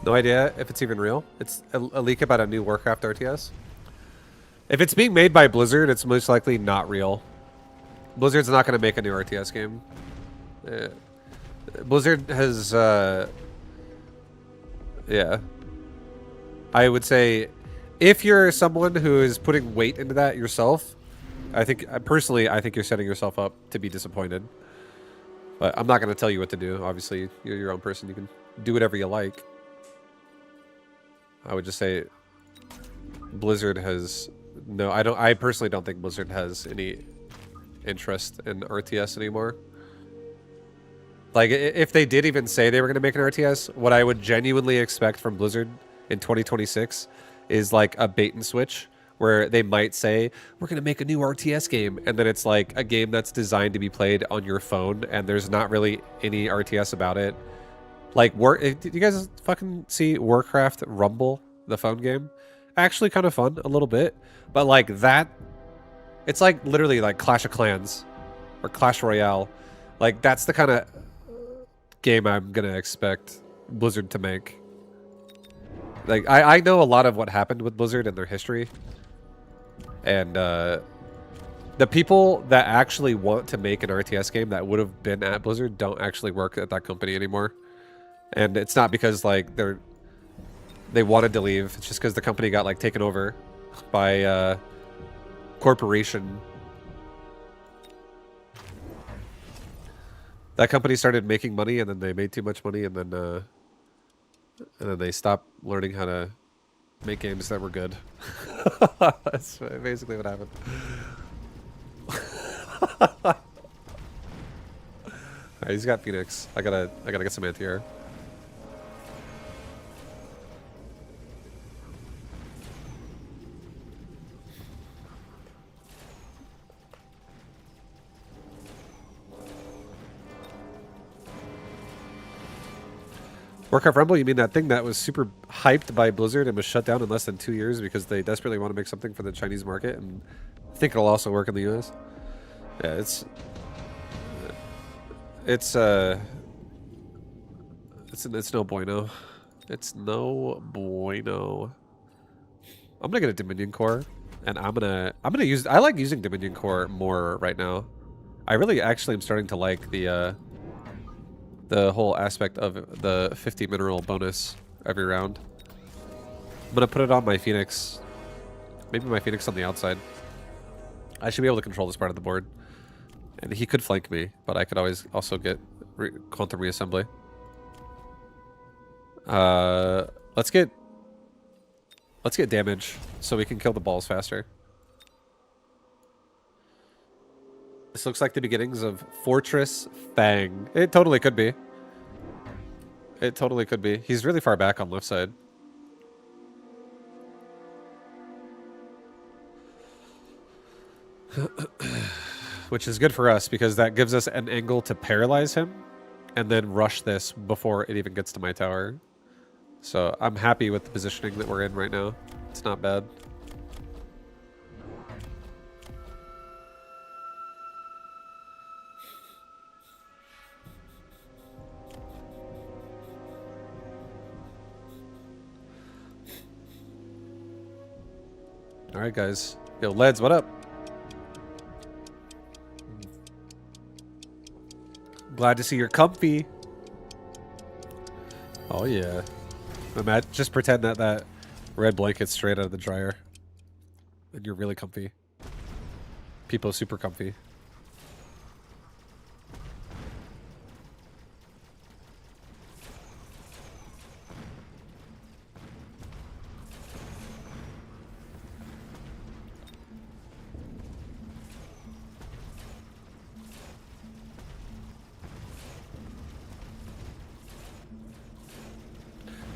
No idea if it's even real. It's a leak about a new Warcraft RTS. If it's being made by Blizzard, it's most likely not real. Blizzard's not going to make a new RTS game. Blizzard has, yeah. I would say, if you're someone who is putting weight into that yourself, I think you're setting yourself up to be disappointed. But I'm not going to tell you what to do. Obviously, you're your own person. You can do whatever you like. I would just say Blizzard has no. I personally don't think Blizzard has any interest in RTS anymore. Like, if they did even say they were going to make an RTS, what I would genuinely expect from Blizzard in 2026 is like a bait and switch, where they might say, we're going to make a new RTS game, and then it's like a game that's designed to be played on your phone, and there's not really any RTS about it. Like, did you guys fucking see Warcraft Rumble, the phone game? Actually kind of fun, a little bit. But like that, it's like literally like Clash of Clans or Clash Royale. Like, that's the kind of game I'm going to expect Blizzard to make. Like, I know a lot of what happened with Blizzard and their history. And the people that actually want to make an RTS game that would have been at Blizzard don't actually work at that company anymore. And it's not because like they wanted to leave. It's just because the company got like taken over by a corporation. That company started making money, and then they made too much money, and then they stopped learning how to make games that were good. That's basically what happened. Alright, he's got Phoenix. I gotta get some anti-air. Warcraft Rumble, you mean that thing that was super hyped by Blizzard and was shut down in less than 2 years because they desperately want to make something for the Chinese market, and I think it'll also work in the US? Yeah, it's no bueno. It's no bueno. I'm gonna get a Dominion Core, and I'm gonna use. I like using Dominion Core more right now. I really actually am starting to like the whole aspect of the 50 mineral bonus every round. I'm gonna put it on my Phoenix. Maybe my Phoenix on the outside. I should be able to control this part of the board. And he could flank me, but I could always also get quantum reassembly. Let's get damage so we can kill the balls faster. This looks like the beginnings of Fortress Fang. It totally could be. It totally could be. He's really far back on left side. Which is good for us because that gives us an angle to paralyze him and then rush this before it even gets to my tower. So I'm happy with the positioning that we're in right now. It's not bad. All right, guys. Yo, Leds, what up? Glad to see you're comfy. Oh, yeah. Just pretend that red blanket's straight out of the dryer. And you're really comfy. People super comfy.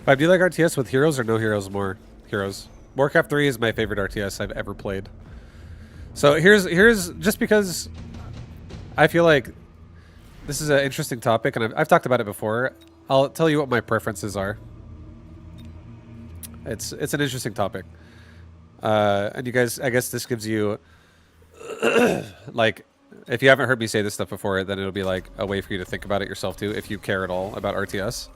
But do you like RTS with heroes or no heroes more? Heroes. Warcraft 3 is my favorite RTS I've ever played. So here's just because I feel like this is an interesting topic, and I've talked about it before. I'll tell you what my preferences are. It's an interesting topic. And you guys, I guess this gives you like, if you haven't heard me say this stuff before, then it'll be like a way for you to think about it yourself too, if you care at all about RTS.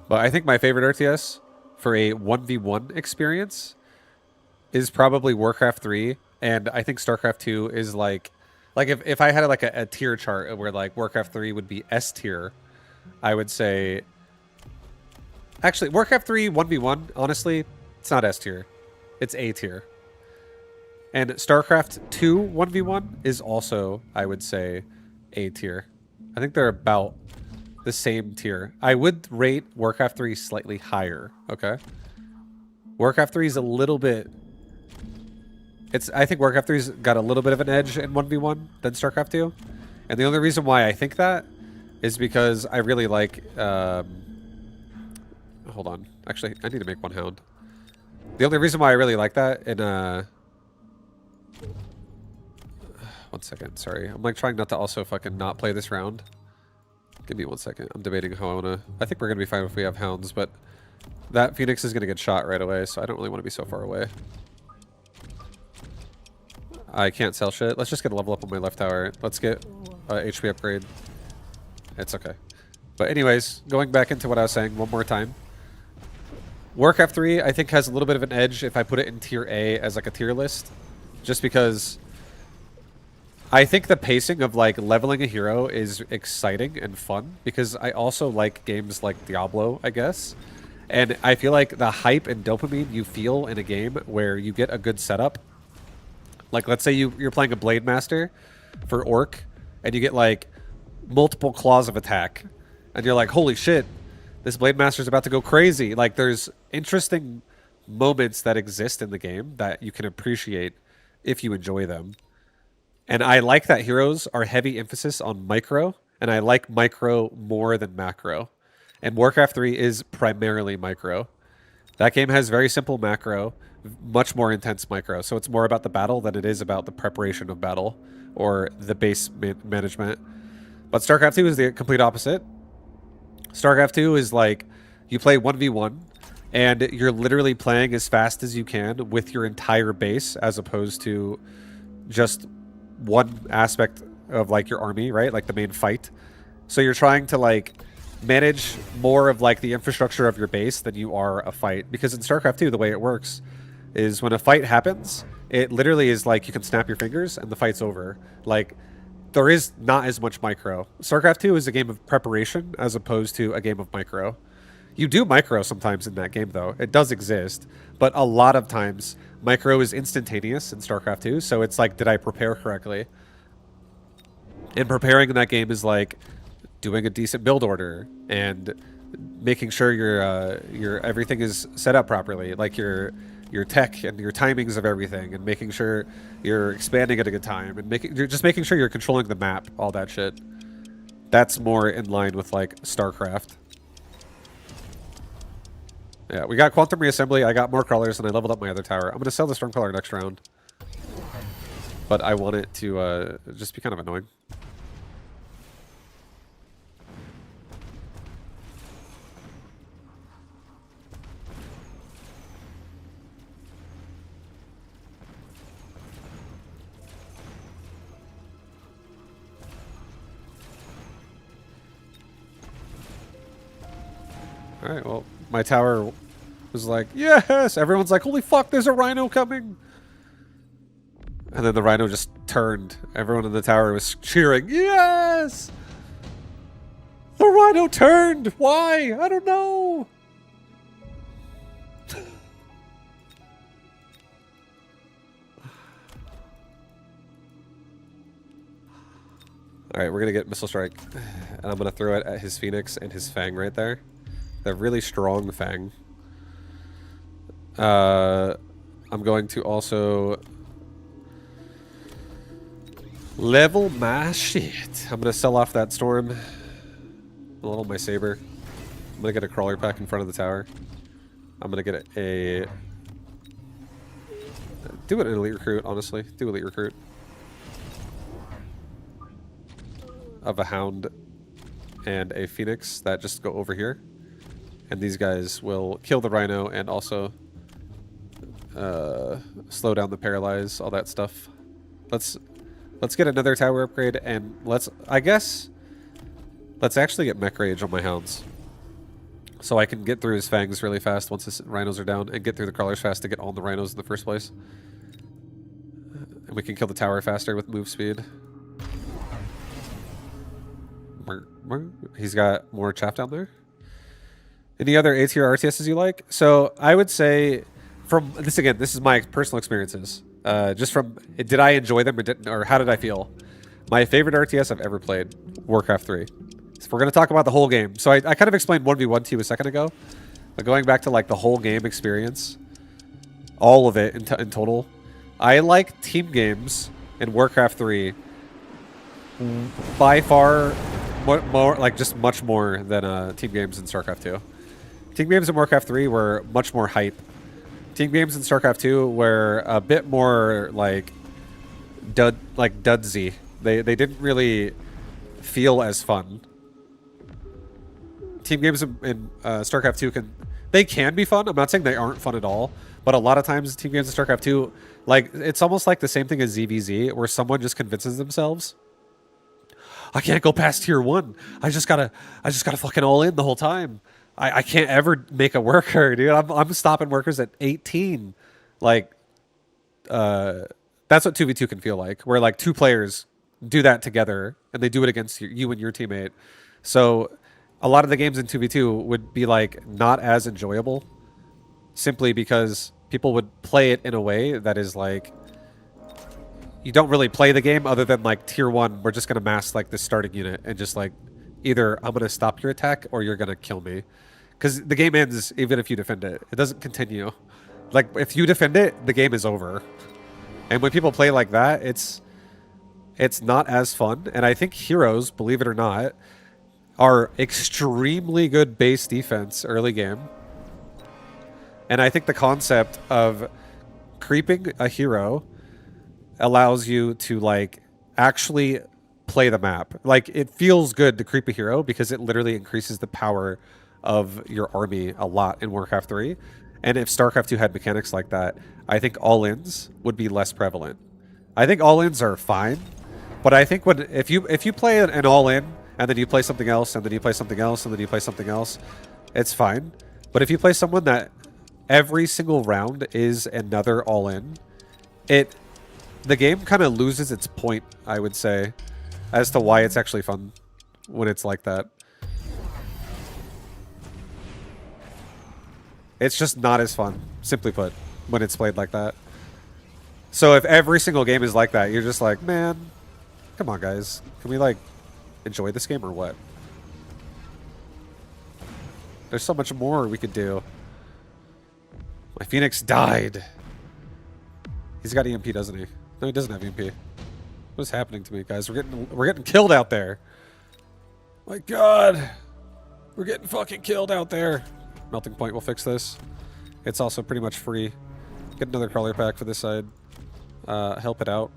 But I think my favorite RTS for a 1v1 experience is probably Warcraft 3, and I think StarCraft 2 is like if I had like a tier chart where like Warcraft 3 would be S tier, I would say actually Warcraft 3 1v1, honestly, it's not S tier. It's A tier. And StarCraft 2 1v1 is also, I would say, A tier. I think they're about the same tier. I would rate Warcraft 3 slightly higher, okay? Warcraft 3 is a little bit... I think Warcraft 3's got a little bit of an edge in 1v1 than StarCraft 2. And the only reason why I think that is because I really like... hold on. Actually, I need to make one hound. The only reason why I really like that in... one second, sorry. I'm like trying not to also fucking not play this round. Give me 1 second. I'm debating how I want to... I think we're going to be fine if we have hounds, but that Phoenix is going to get shot right away, so I don't really want to be so far away. I can't sell shit. Let's just get a level up on my left tower. Let's get HP upgrade. It's okay. But anyways, going back into what I was saying one more time. Warcraft 3, I think, has a little bit of an edge if I put it in tier A as like a tier list. Just because... I think the pacing of like leveling a hero is exciting and fun because I also like games like Diablo, I guess. And I feel like the hype and dopamine you feel in a game where you get a good setup. Like let's say you're playing a Blade Master for Orc and you get like multiple claws of attack. And you're like, holy shit, this Blade Master's about to go crazy. Like there's interesting moments that exist in the game that you can appreciate if you enjoy them. And I like that heroes are heavy emphasis on micro, and I like micro more than macro. And Warcraft 3 is primarily micro. That game has very simple macro, much more intense micro. So it's more about the battle than it is about the preparation of battle or the base management. But StarCraft 2 is the complete opposite. StarCraft 2 is like You play 1v1, and you're literally playing as fast as you can with your entire base, as opposed to just one aspect of like your army, right? Like the main fight. So you're trying to like manage more of like the infrastructure of your base than you are a fight. Because in StarCraft 2, the way it works is when a fight happens, it literally is like you can snap your fingers and the fight's over. Like, there is not as much micro. StarCraft 2 is a game of preparation as opposed to a game of micro. You do micro sometimes in that game, though. It does exist. But a lot of times, micro is instantaneous in StarCraft 2. So it's like, did I prepare correctly? And preparing in that game is like doing a decent build order and making sure your everything is set up properly, like your tech and your timings of everything, and making sure you're expanding at a good time, and you're just making sure you're controlling the map, all that shit. That's more in line with like StarCraft. Yeah, we got Quantum Reassembly, I got more crawlers, and I leveled up my other tower. I'm gonna sell the Stormcrawler next round. But I want it to just be kind of annoying. Alright, well, my tower was like, yes! Everyone's like, holy fuck, there's a rhino coming! And then the rhino just turned. Everyone in the tower was cheering, yes! The rhino turned! Why? I don't know! Alright, we're gonna get Missile Strike. And I'm gonna throw it at his Phoenix and his Fang right there. They're really strong Fang. I'm going to also level my shit. I'm gonna sell off that Storm. Level my Saber. I'm gonna get a Crawler Pack in front of the tower. I'm gonna get a... Do an Elite Recruit, honestly. Do Elite Recruit. Of a Hound and a Phoenix that just go over here. And these guys will kill the Rhino and also slow down the Paralyze, all that stuff. Let's get another tower upgrade, and let's actually get Mech Rage on my Hounds. So I can get through his Fangs really fast once his Rhinos are down, and get through the Crawlers fast to get all the Rhinos in the first place. And we can kill the tower faster with move speed. He's got more chaff down there. Any other A tier RTSs you like? So I would say, from this again, this is my personal experiences. Just from, did I enjoy them or how did I feel? My favorite RTS I've ever played, Warcraft 3. So we're going to talk about the whole game. So I kind of explained 1v1 to you a second ago. But going back to like the whole game experience, all of it in total, I like team games in Warcraft 3 by far more, like just much more than team games in StarCraft 2. Team games in Warcraft 3 were much more hype. Team games in StarCraft 2 were a bit more like dudsy. They didn't really feel as fun. Team games in StarCraft 2 can be fun. I'm not saying they aren't fun at all, but a lot of times team games in StarCraft 2, like it's almost like the same thing as ZvZ, where someone just convinces themselves, I can't go past tier 1. I just gotta fucking all in the whole time. I can't ever make a worker, dude. I'm stopping workers at 18. Like, that's what 2v2 can feel like, where like two players do that together and they do it against you and your teammate. So a lot of the games in 2v2 would be like not as enjoyable simply because people would play it in a way that is like, you don't really play the game other than like tier 1. We're just going to mass like the starting unit and just like, either I'm going to stop your attack or you're going to kill me. Because the game ends even if you defend it. It doesn't continue. Like, if you defend it, the game is over. And when people play like that, it's not as fun. And I think heroes, believe it or not, are extremely good base defense early game. And I think the concept of creeping a hero allows you to, like, actually play the map. Like, it feels good to creep a hero because it literally increases the power of your army a lot in Warcraft 3. And if StarCraft 2 had mechanics like that, I think all-ins would be less prevalent. I think all-ins are fine, but I think if you play an all-in and then you play something else and then you play something else and then you play something else, it's fine. But if you play someone that every single round is another all-in, the game kind of loses its point, I would say, as to why it's actually fun when it's like that. It's just not as fun, simply put, when it's played like that. So if every single game is like that, you're just like, man, come on, guys. Can we, like, enjoy this game or what? There's so much more we could do. My Phoenix died. He's got EMP, doesn't he? No, he doesn't have EMP. What is happening to me, guys? We're getting killed out there. My God. We're getting fucking killed out there. Melting Point will fix this. It's also pretty much free. Get another crawler pack for this side. Help it out.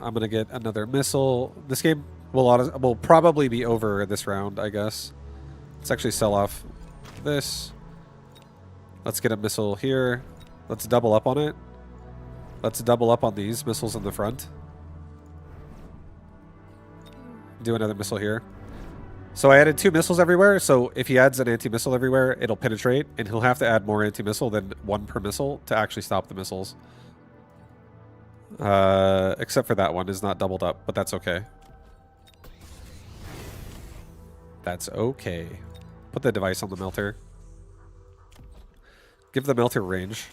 I'm gonna get another missile. This game will probably be over this round, I guess. Let's actually sell off this. Let's get a missile here. Let's double up on it. Let's double up on these missiles in the front. Do another missile here. So I added 2 missiles everywhere, so if he adds an anti-missile everywhere, it'll penetrate, and he'll have to add more anti-missile than 1 per missile to actually stop the missiles. Except for that one is not doubled up, but that's okay. That's okay. Put the device on the melter. Give the melter range.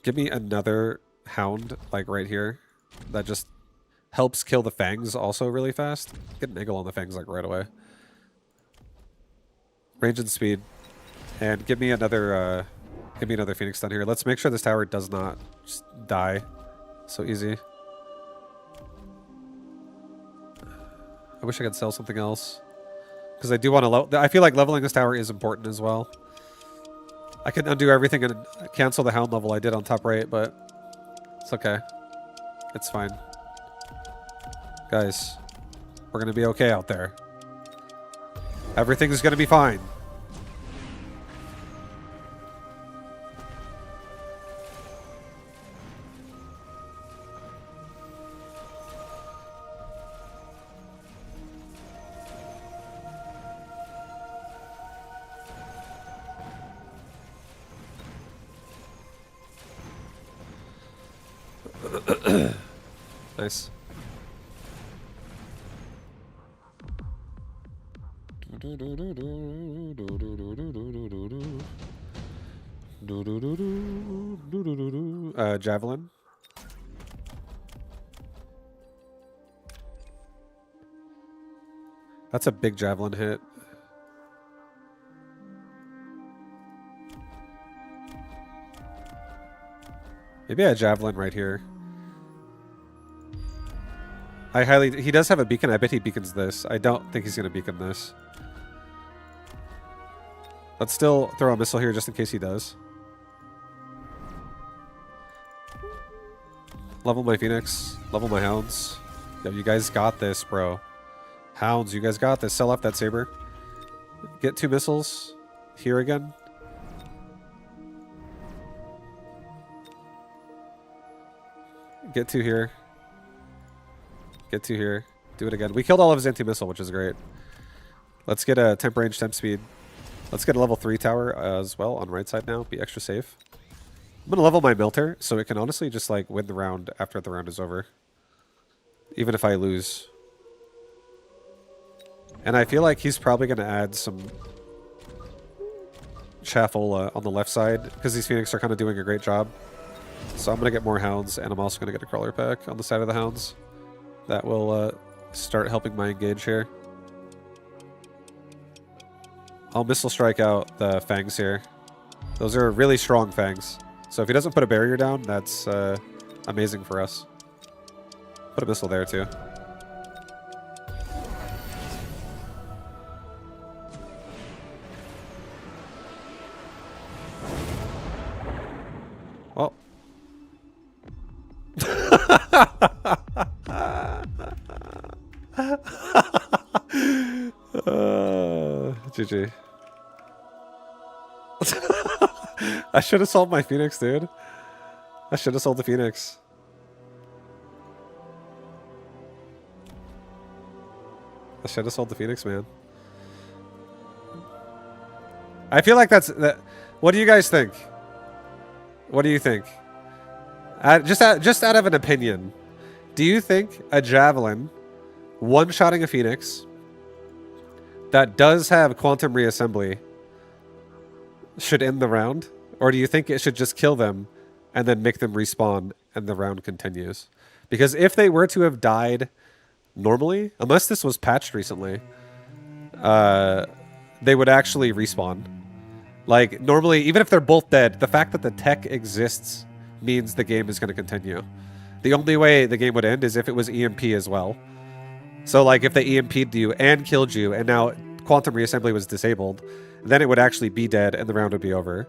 Give me another hound, like right here, that just helps kill the fangs also really fast. Get an angle on the fangs like right away. Range and speed. And give me another Phoenix down here. Let's make sure this tower does not just die so easy. I wish I could sell something else. Because I do want to level. I feel like leveling this tower is important as well. I can undo everything and cancel the hound level I did on top right, but it's okay. It's fine. Guys, we're going to be okay out there. Everything's going to be fine. Nice. Javelin. That's a big javelin hit. Maybe a javelin right here. He does have a beacon. I bet he beacons this. I don't think he's going to beacon this. Let's still throw a missile here just in case he does. Level my Phoenix. Level my Hounds. Yo, you guys got this, bro. Hounds, you guys got this. Sell off that Saber. Get 2 missiles. Here again. Get 2 here. Get 2 here. Do it again. We killed all of his anti-missile, which is great. Let's get a temp range, temp speed. Let's get a level 3 tower as well on right side now. Be extra safe. I'm going to level my Melter, so it can honestly just like win the round after the round is over. Even if I lose. And I feel like he's probably going to add some Chaffle on the left side, because these Phoenix are kind of doing a great job. So I'm going to get more Hounds, and I'm also going to get a Crawler pack on the side of the Hounds. That will start helping my engage here. I'll Missile Strike out the Fangs here. Those are really strong Fangs. So if he doesn't put a barrier down, that's amazing for us. Put a missile there too. Well. GG. I should have sold my Phoenix, dude. I should have sold the Phoenix. I should have sold the Phoenix, man. I feel like that's... What do you guys think? What do you think? Just out of an opinion, do you think a Javelin one-shotting a Phoenix that does have quantum reassembly should end the round? Or do you think it should just kill them and then make them respawn and the round continues? Because if they were to have died normally, unless this was patched recently, they would actually respawn. Like, normally, even if they're both dead, the fact that the tech exists means the game is going to continue. The only way the game would end is if it was EMP as well. So, like, if they EMP'd you and killed you, and now quantum reassembly was disabled, then it would actually be dead and the round would be over.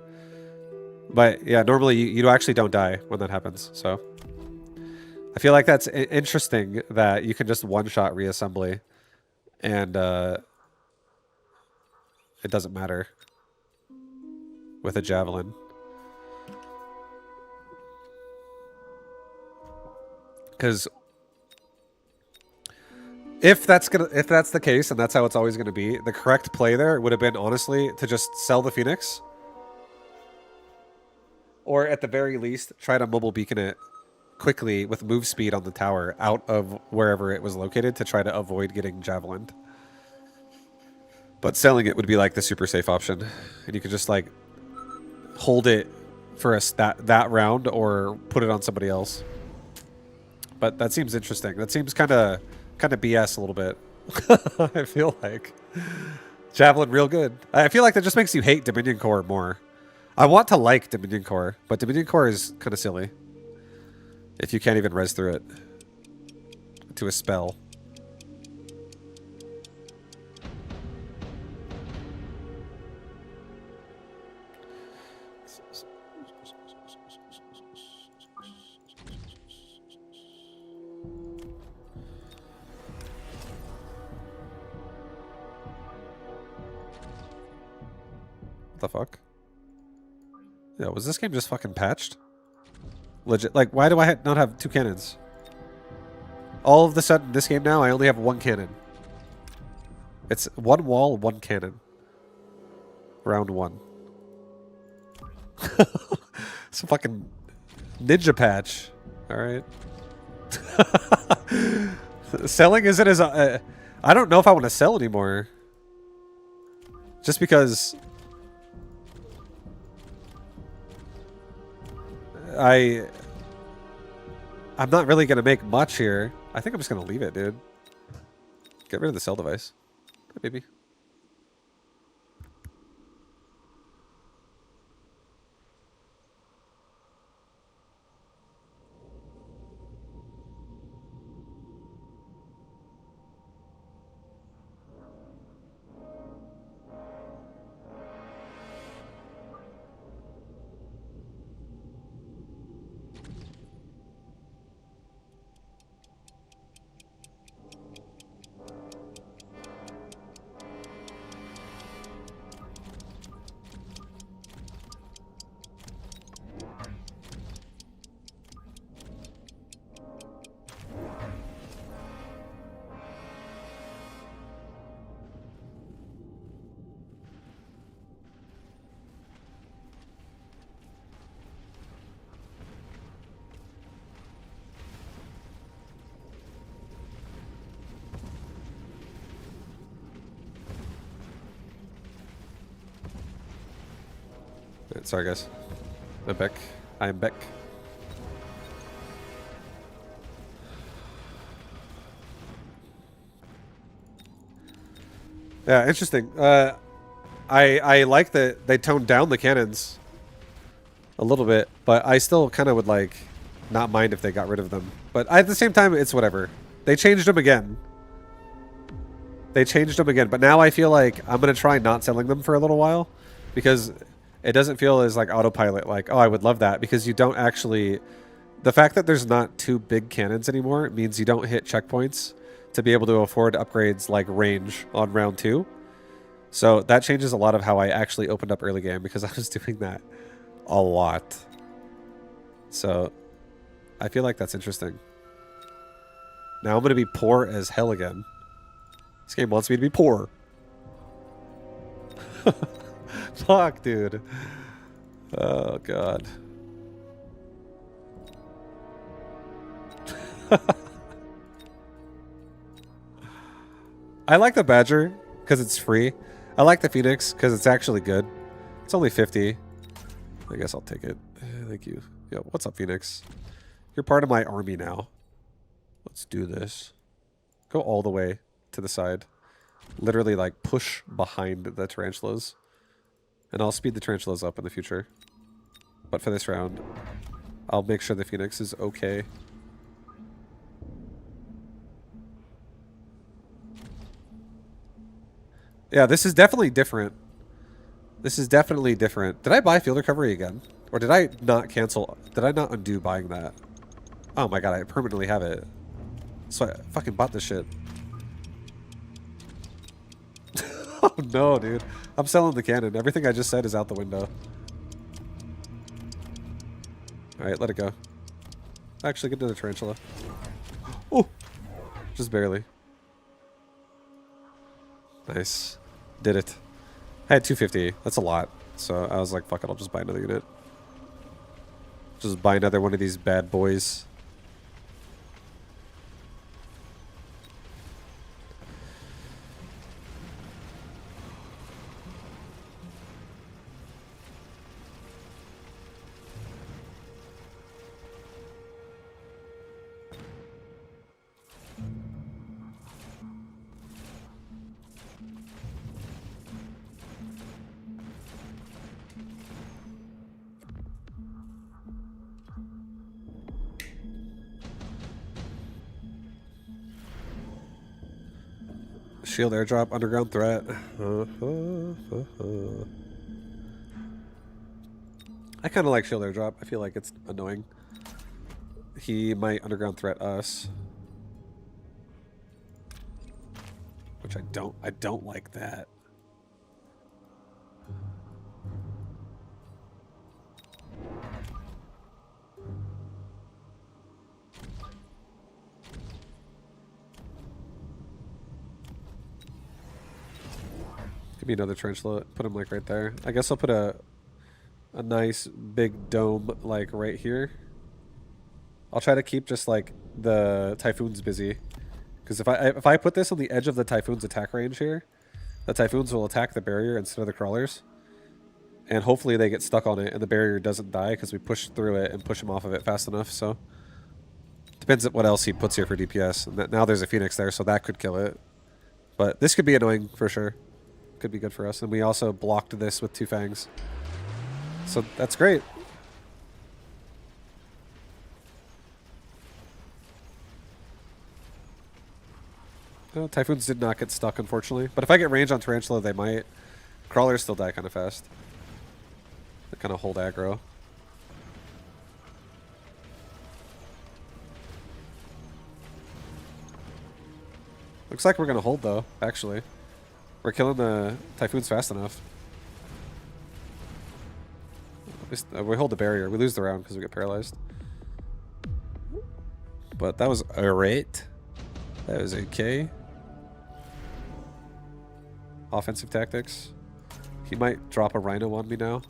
But, yeah, normally you actually don't die when that happens, so... I feel like that's interesting that you can just one-shot reassembly and it doesn't matter with a Javelin. Because if that's the case and that's how it's always gonna be, the correct play there would have been honestly to just sell the Phoenix. Or at the very least, try to mobile beacon it quickly with move speed on the tower out of wherever it was located to try to avoid getting javelined. But selling it would be like the super safe option, and you could just like hold it for that round or put it on somebody else. But that seems interesting. That seems kind of BS a little bit. I feel like Javelin real good. I feel like that just makes you hate Dominion Core more. I want to like Dominion Core, but Dominion Core is kind of silly. If you can't even res through it to a spell. What the fuck? Yeah, was this game just fucking patched? Legit, like, why do I not have 2 cannons? All of the sudden, this game now, I only have 1 cannon. It's 1 wall, 1 cannon. Round 1. It's a fucking ninja patch. Alright. Selling isn't as... I don't know if I want to sell anymore. Just because... I'm not really going to make much here. I think I'm just going to leave it, dude. Get rid of the sell device. Hi, baby. Sorry, guys. I'm back. I am back. Yeah, interesting. I like that they toned down the cannons a little bit, but I still kind of would like not mind if they got rid of them. But at the same time, it's whatever. They changed them again. They changed them again, but now I feel like I'm gonna try not selling them for a little while because it doesn't feel as like autopilot, like, oh, I would love that, because you don't actually... The fact that there's not 2 big cannons anymore means you don't hit checkpoints to be able to afford upgrades like range on round 2. So that changes a lot of how I actually opened up early game because I was doing that a lot. So I feel like that's interesting. Now I'm going to be poor as hell again. This game wants me to be poor. Fuck, dude. Oh, God. I like the Badger because it's free. I like the Phoenix because it's actually good. It's only 50. I guess I'll take it. Thank you. Yo, what's up, Phoenix? You're part of my army now. Let's do this. Go all the way to the side. Literally, like, push behind the tarantulas. And I'll speed the tarantulas up in the future. But for this round, I'll make sure the Phoenix is okay. Yeah, this is definitely different. This is definitely different. Did I buy field recovery again? Or did I not cancel? Did I not undo buying that? Oh my god, I permanently have it. So I fucking bought this shit. Oh no, dude. I'm selling the cannon. Everything I just said is out the window. Alright, let it go. Actually, get another tarantula. Oh! Just barely. Nice. Did it. I had 250. That's a lot. So I was like, fuck it, I'll just buy another unit. Just buy another one of these bad boys. Shield airdrop, underground threat. I kind of like shield airdrop. I feel like it's annoying. He might underground threat us. Which I don't like that. Give me another tarantula. Put him like right there. I guess I'll put a nice big dome like right here. I'll try to keep just like the Typhoons busy. Because if I put this on the edge of the Typhoon's attack range here, the Typhoons will attack the barrier instead of the crawlers. And hopefully they get stuck on it and the barrier doesn't die because we push through it and push him off of it fast enough. So depends on what else he puts here for DPS. And now there's a Phoenix there, so that could kill it. But this could be annoying for sure. Could be good for us. And we also blocked this with 2 fangs. So that's great. Oh, Typhoons did not get stuck, unfortunately. But if I get range on Tarantula, they might. Crawlers still die kind of fast. They kind of hold aggro. Looks like we're going to hold, though, actually. We're killing the Typhoons fast enough. We hold the barrier. We lose the round because we get paralyzed. But that was alright. That was okay. Offensive tactics. He might drop a Rhino on me now.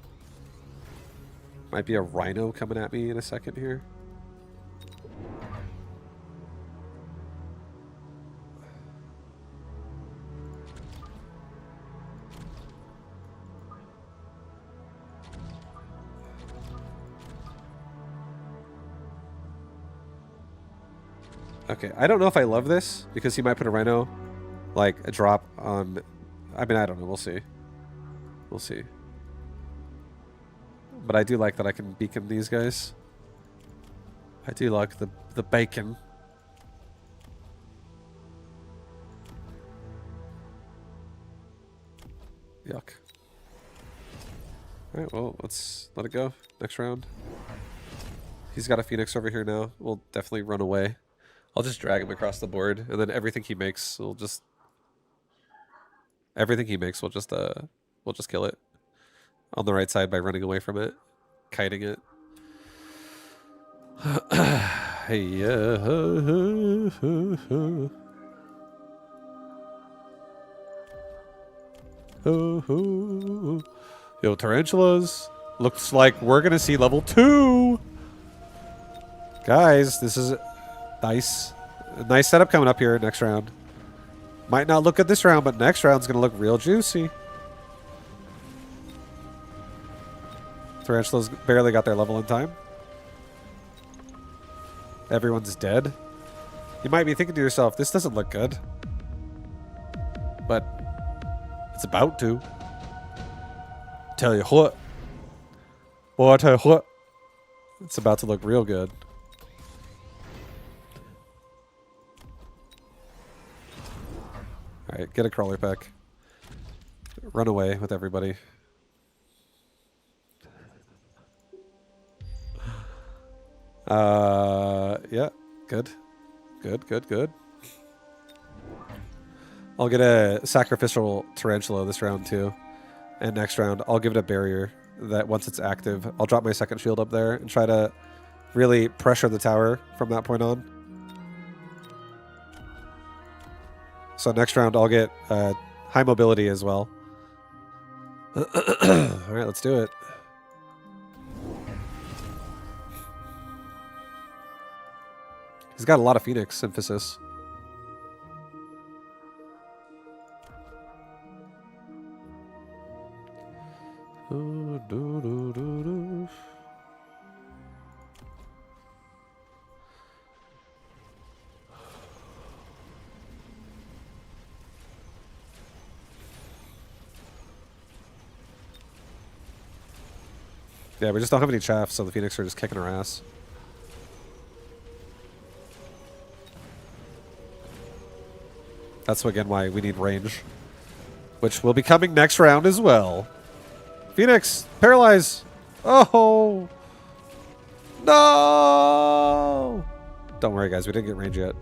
Might be a Rhino coming at me in a second here. Okay, I don't know if I love this because he might put a Rhino, like a drop on. I mean, I don't know. We'll see. We'll see. But I do like that I can beacon these guys. I do like the bacon. Yuck. Alright, well, let's let it go. Next round. He's got a Phoenix over here now. We'll definitely run away. I'll just drag him across the board, and then everything he makes will just Everything he makes will just kill it on the right side by running away from it, kiting it. Hey, yo, tarantulas. Looks like we're gonna see level 2. Guys, this is nice. A nice setup coming up here next round. Might not look good this round, but next round's gonna look real juicy. Tarantulas barely got their level in time. Everyone's dead. You might be thinking to yourself, this doesn't look good. But it's about to. Tell you what. Boy, I tell you what. It's about to look real good. Alright, get a crawler pack. Run away with everybody. Yeah, good. Good. I'll get a sacrificial tarantula this round too. And next round, I'll give it a barrier that once it's active, I'll drop my second shield up there and try to really pressure the tower from that point on. So next round, I'll get high mobility as well. Alright, let's do it. He's got a lot of Phoenix emphasis. Yeah, we just don't have any chaff, so the Phoenix are just kicking our ass. That's again why we need range, which will be coming next round as well. Phoenix, paralyze. Oh, no. Don't worry, guys. We didn't get range yet.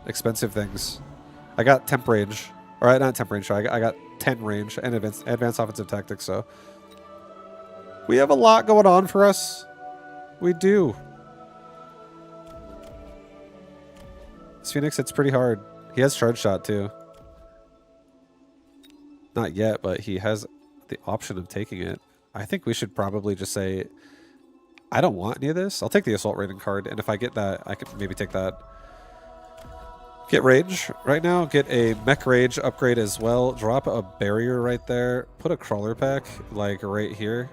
Expensive things. I got temp range. All right, not temp range. I got 10 range and advanced offensive tactics. So we have a lot going on for us. We do. This Phoenix hits pretty hard. He has charge shot too. Not yet, but he has the option of taking it. I think we should probably just say, I don't want any of this. I'll take the assault rating card, and if I get that, I could maybe take that. Get rage right now. Get a mech rage upgrade as well. Drop a barrier right there. Put a crawler pack like right here.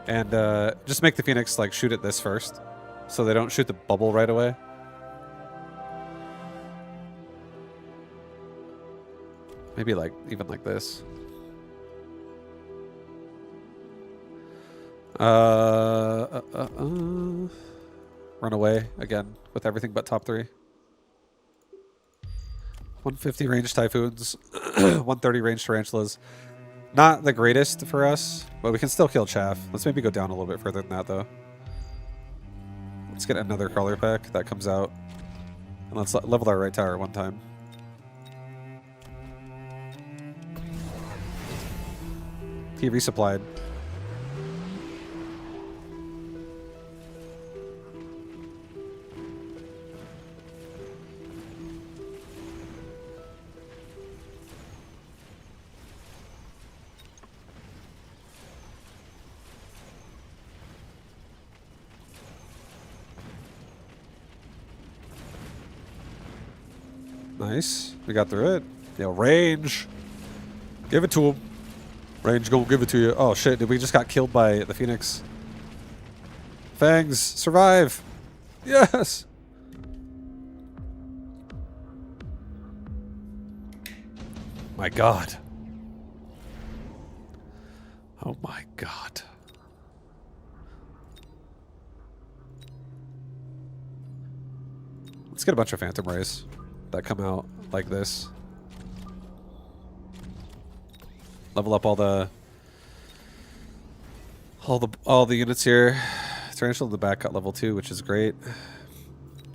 And just make the Phoenix like shoot at this first, so they don't shoot the bubble right away. Maybe like even like this. Run away again with everything but top 3. 150 range typhoons, 130 range tarantulas. Not the greatest for us, but we can still kill chaff. Let's maybe go down a little bit further than that though. Let's get another crawler pack that comes out, and let's level our right tower one time. He resupplied. Nice. We got through it. Yo, range. Give it to him. Range gonna give it to you. Oh shit, we just got killed by the Phoenix. Fangs, survive. Yes. My god. Oh my god. Let's get a bunch of Phantom Rays that come out like this. Level up all the units here. Tarantula in the back got level 2, which is great.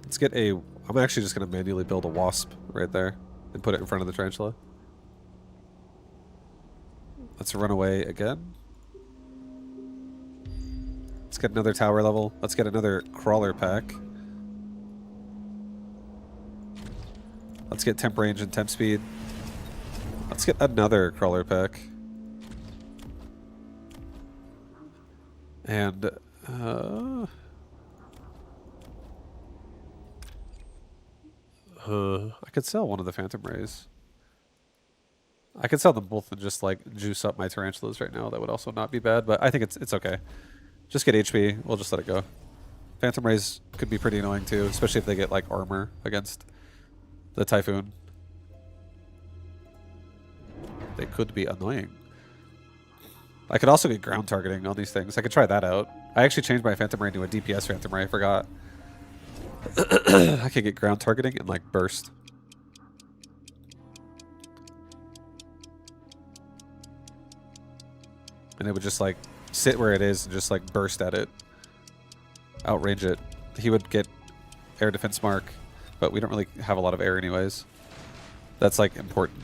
Let's get a... I'm actually just going to manually build a wasp right there and put it in front of the tarantula. Let's run away again. Let's get another tower level. Let's get another crawler pack. Let's get temp range and temp speed. Let's get another crawler pack. And, I could sell one of the Phantom Rays. I could sell them both and just like juice up my tarantulas right now. That would also not be bad, but I think it's okay. Just get HP. We'll just let it go. Phantom Rays could be pretty annoying too, especially if they get like armor against the Typhoon. They could be annoying. I could also get ground targeting on these things. I could try that out. I actually changed my Phantom Ray to a DPS Phantom Ray. I forgot. I could get ground targeting and like burst. And it would just like sit where it is and just like burst at it. Outrange it. He would get air defense mark, but we don't really have a lot of air anyways. That's like important.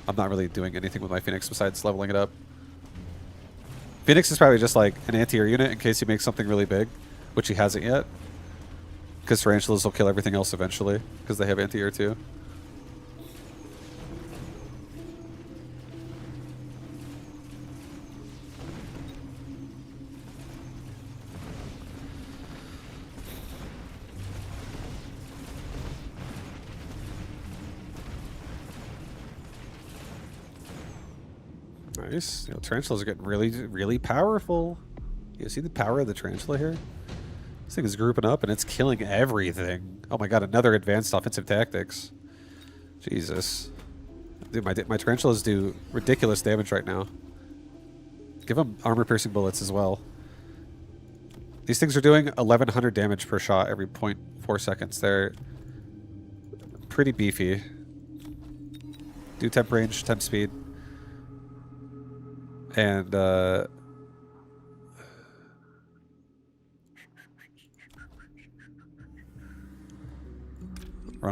I'm not really doing anything with my Phoenix besides leveling it up. Phoenix is probably just like an anti-air unit in case he makes something really big, which he hasn't yet. Because tarantulas will kill everything else eventually, because they have anti-air too. Nice. You know, tarantulas are getting really, really powerful. You see the power of the tarantula here? This thing is grouping up and it's killing everything. Oh my god, another advanced offensive tactics. Jesus. Dude, my tarantulas do ridiculous damage right now. Give them armor-piercing bullets as well. These things are doing 1100 damage per shot every 0.4 seconds. They're pretty beefy. Do temp range, temp speed. And, run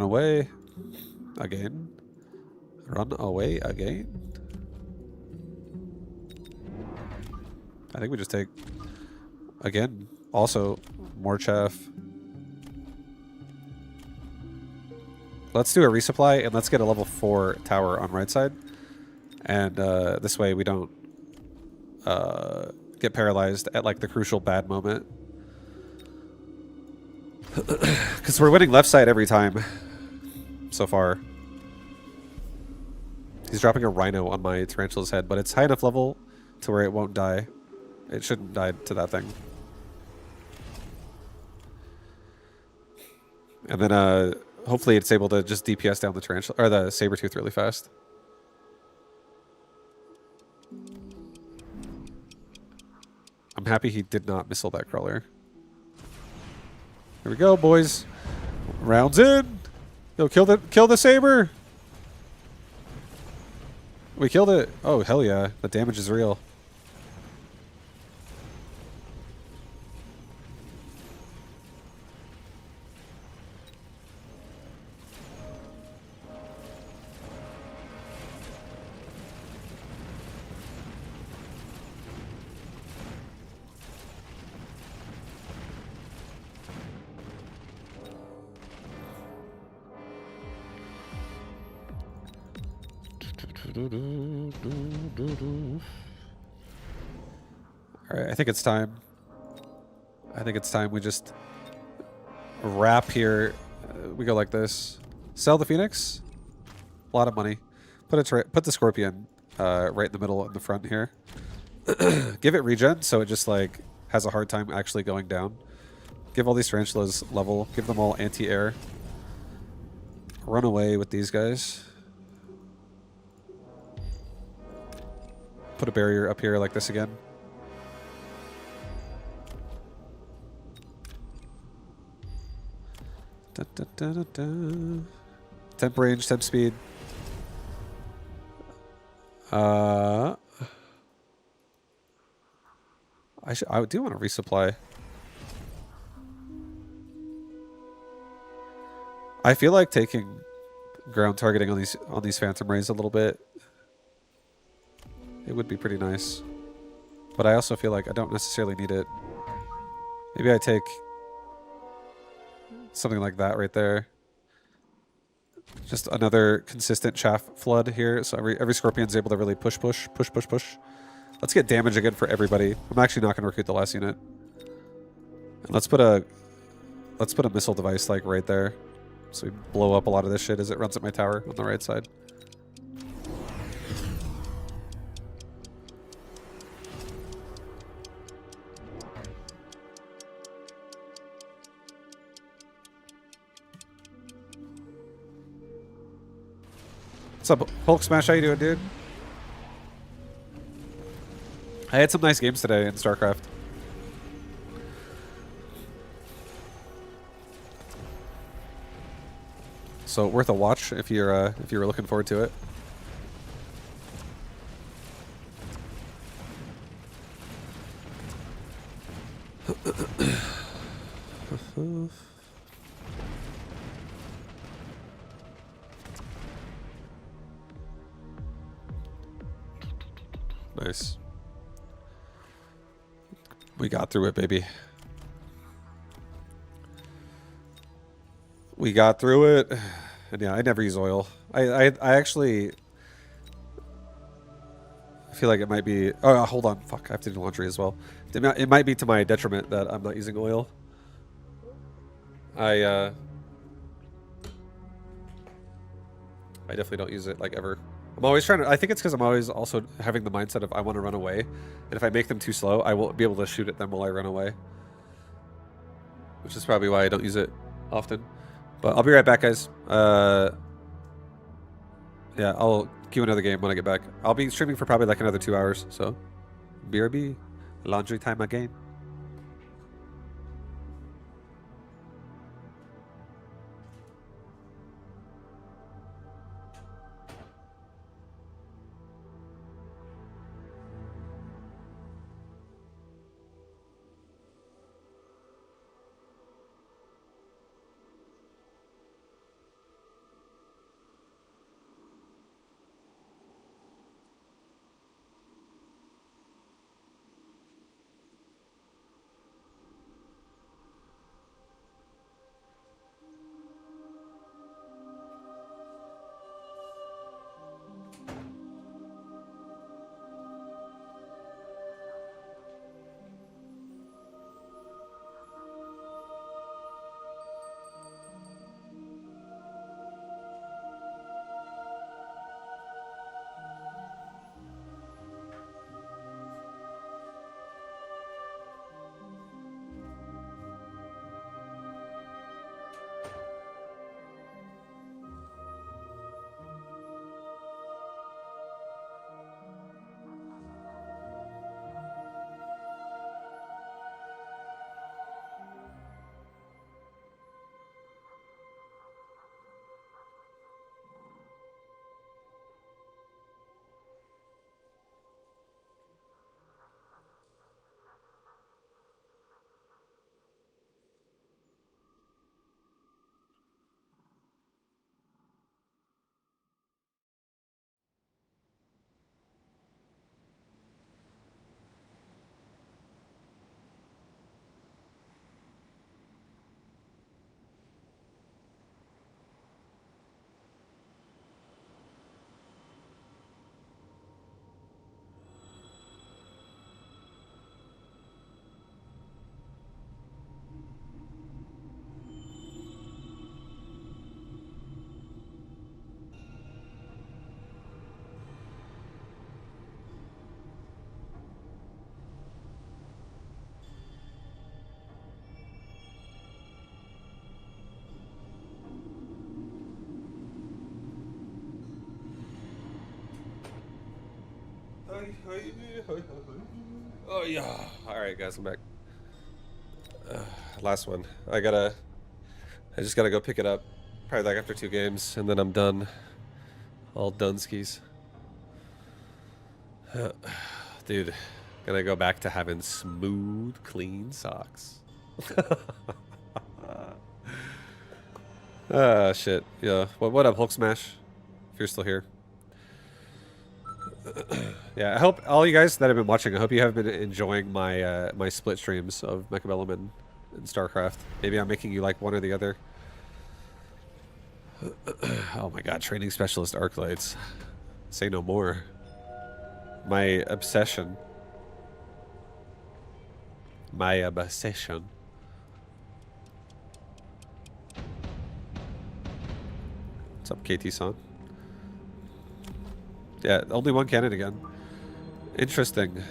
away again. Run away again. I think we just take, again, also more chaff. Let's do a resupply and let's get a level 4 tower on right side. And this way we don't get paralyzed at like the crucial bad moment. Because we're winning left side every time so far. He's dropping a rhino on my tarantula's head, but it's high enough level to where it won't die. It shouldn't die to that thing. And then hopefully it's able to just DPS down the tarantula or the saber-tooth really fast. I'm happy he did not missile that crawler. Here we go, boys. Rounds in. Yo, kill the saber. We killed it. Oh, hell yeah. The damage is real. Alright, I think it's time. I think it's time we just wrap here. We go like this. Sell the Phoenix. A lot of money. Put the Scorpion right in the middle in the front here. Give it regen so it just like has a hard time actually going down. Give all these tarantulas level. Give them all anti-air. Run away with these guys. Put a barrier up here like this again. Da, da, da, da, da. Temp range, temp speed. I do want to resupply. I feel like taking ground targeting on these Phantom Rays a little bit. It would be pretty nice. But I also feel like I don't necessarily need it. Maybe I take something like that right there. Just another consistent chaff flood here, so every Scorpion's able to really push. Let's get damage again for everybody. I'm actually not going to recruit the last unit. And let's put a missile device like right there, so we blow up a lot of this shit as it runs at my tower on the right side. What's up, Hulk Smash? How you doing, dude? I had some nice games today in StarCraft. So worth a watch if you were looking forward to it. Nice. We got through it, baby. We got through it. And yeah, I never use oil. I actually feel like it might be... Oh, hold on. Fuck, I have to do laundry as well. It might be to my detriment that I'm not using oil. I definitely don't use it, like, ever. I'm always trying to... I think it's because I'm always also having the mindset of I want to run away. And if I make them too slow, I will be able to shoot at them while I run away. Which is probably why I don't use it often. But I'll be right back, guys. Yeah, I'll queue another game when I get back. I'll be streaming for probably like another 2 hours, so... BRB. Laundry time again. Oh yeah. All right, guys, I'm back. Last one. I just gotta go pick it up. Probably like after 2 games, and then I'm done. All done skis. Dude, gonna go back to having smooth, clean socks. Shit. Yeah. What up, Hulk Smash? If you're still here. Yeah, I hope all you guys that have been watching, I hope you have been enjoying my my split streams of Mechaballs and StarCraft. Maybe I'm making you like one or the other. Oh my god, training specialist arc lights. Say no more. My obsession. My obsession. What's up, KT-san? Yeah, only one cannon again. Interesting.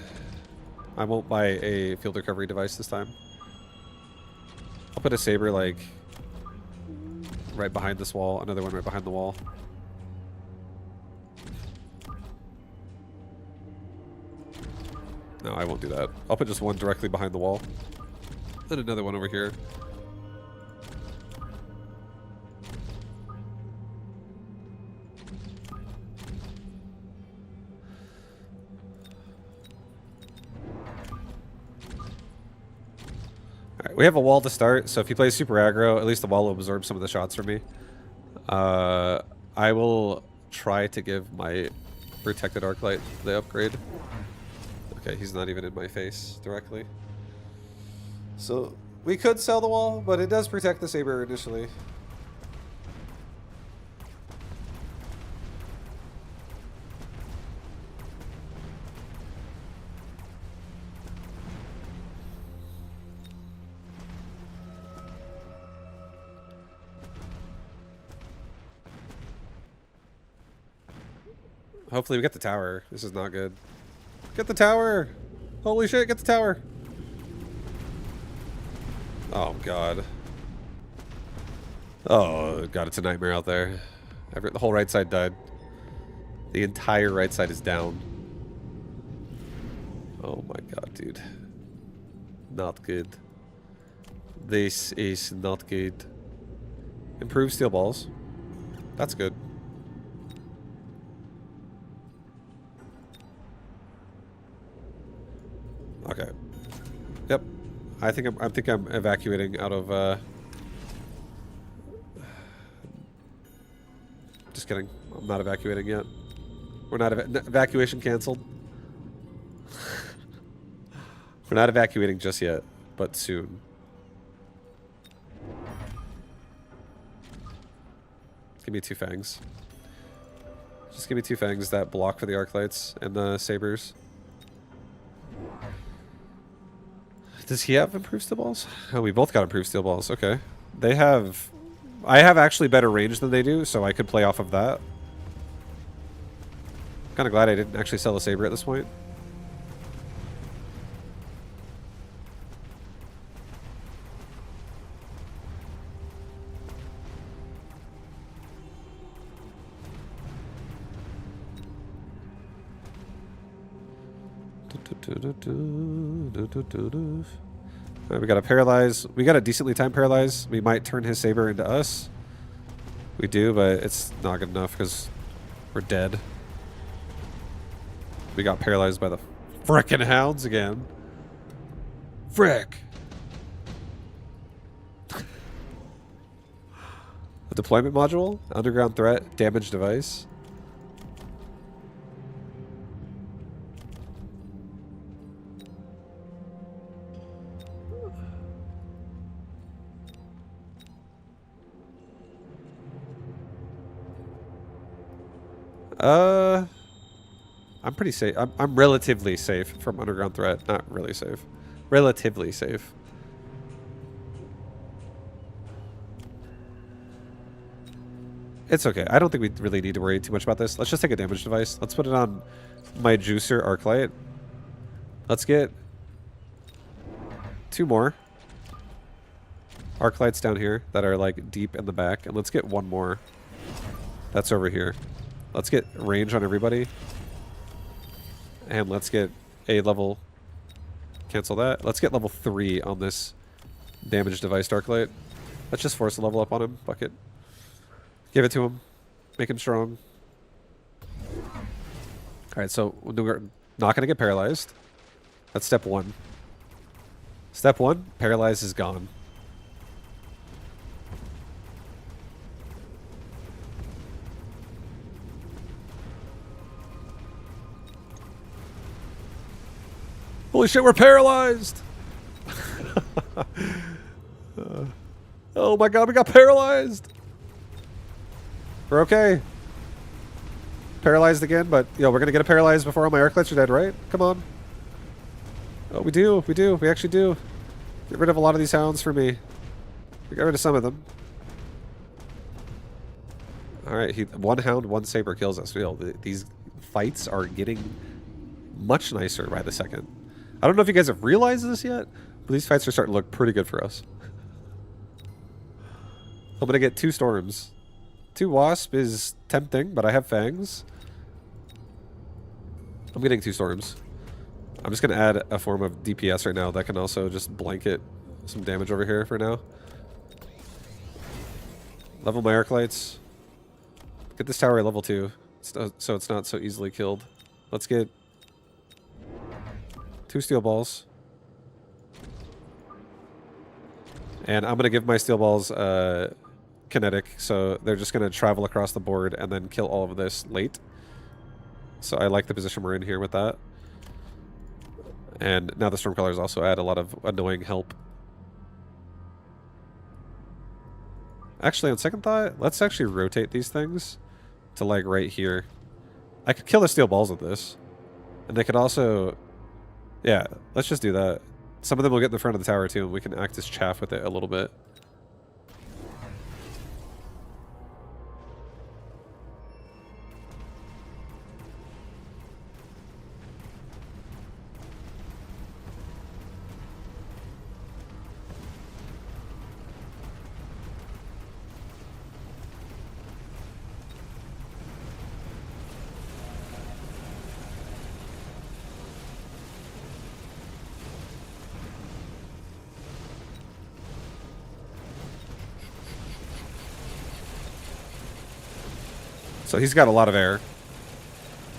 I won't buy a field recovery device this time. I'll put a saber, like, right behind this wall. Another one right behind the wall. No, I won't do that. I'll put just one directly behind the wall. And another one over here. Alright, we have a wall to start, so if he plays super aggro, at least the wall will absorb some of the shots from me. I will try to give my protected arc light the upgrade. Okay, he's not even in my face directly. So, we could sell the wall, but it does protect the saber initially. Hopefully we get the tower. This is not good. Get the tower! Holy shit, get the tower! Oh god. Oh god, it's a nightmare out there. The whole right side died. The entire right side is down. Oh my god, dude. Not good. This is not good. Improved steel balls. That's good. Okay. Yep. I think I'm evacuating out of just kidding. I'm not evacuating yet. We're not evacuation canceled. We're not evacuating just yet, but soon. Give me 2 fangs. Just give me 2 fangs that block for the arc lights and the sabers. Does he have improved steel balls? Oh, we both got improved steel balls. Okay. They have... I have actually better range than they do, so I could play off of that. Kind of glad I didn't actually sell a saber at this point. Alright, we got a paralyze. We got a decently timed paralyze. We might turn his saber into us. We do, but it's not good enough because we're dead. We got paralyzed by the frickin' hounds again. Frick! A deployment module? Underground threat? Damaged device? I'm pretty safe. I'm relatively safe from underground threat. Not really safe. Relatively safe. It's okay. I don't think we really need to worry too much about this. Let's just take a damage device. Let's put it on my juicer arc light. Let's get 2 more arc lights down here that are like deep in the back, and let's get 1 more that's over here. Let's get range on everybody. And let's get a level... Cancel that. Let's get level 3 on this damage device Darklight. Let's just force a level up on him. Fuck it. Give it to him. Make him strong. Alright, so we're not going to get paralyzed. That's step 1. Step 1, paralyze is gone. Holy shit, we're paralyzed! Oh my god, we got paralyzed! We're okay. Paralyzed again, but yo, we're gonna get a paralyzed before all my arclights are dead, right? Come on. Oh, we do, we actually do. Get rid of a lot of these hounds for me. We got rid of some of them. Alright, one hound, one saber kills us. These fights are getting much nicer by the second. I don't know if you guys have realized this yet, but these fights are starting to look pretty good for us. I'm gonna get 2 storms. 2 wasp is tempting, but I have fangs. I'm getting 2 storms. I'm just gonna add a form of DPS right now that can also just blanket some damage over here for now. Level my arc lights. Get this tower at level 2, so it's not so easily killed. Let's get 2 steel balls. And I'm gonna give my steel balls kinetic, so they're just gonna travel across the board and then kill all of this late. So I like the position we're in here with that. And now the Stormcallers also add a lot of annoying help. Actually, on second thought, let's actually rotate these things to like right here. I could kill the steel balls with this. And they could also... Yeah, let's just do that. Some of them will get in the front of the tower too, and we can act as chaff with it a little bit. So he's got a lot of air,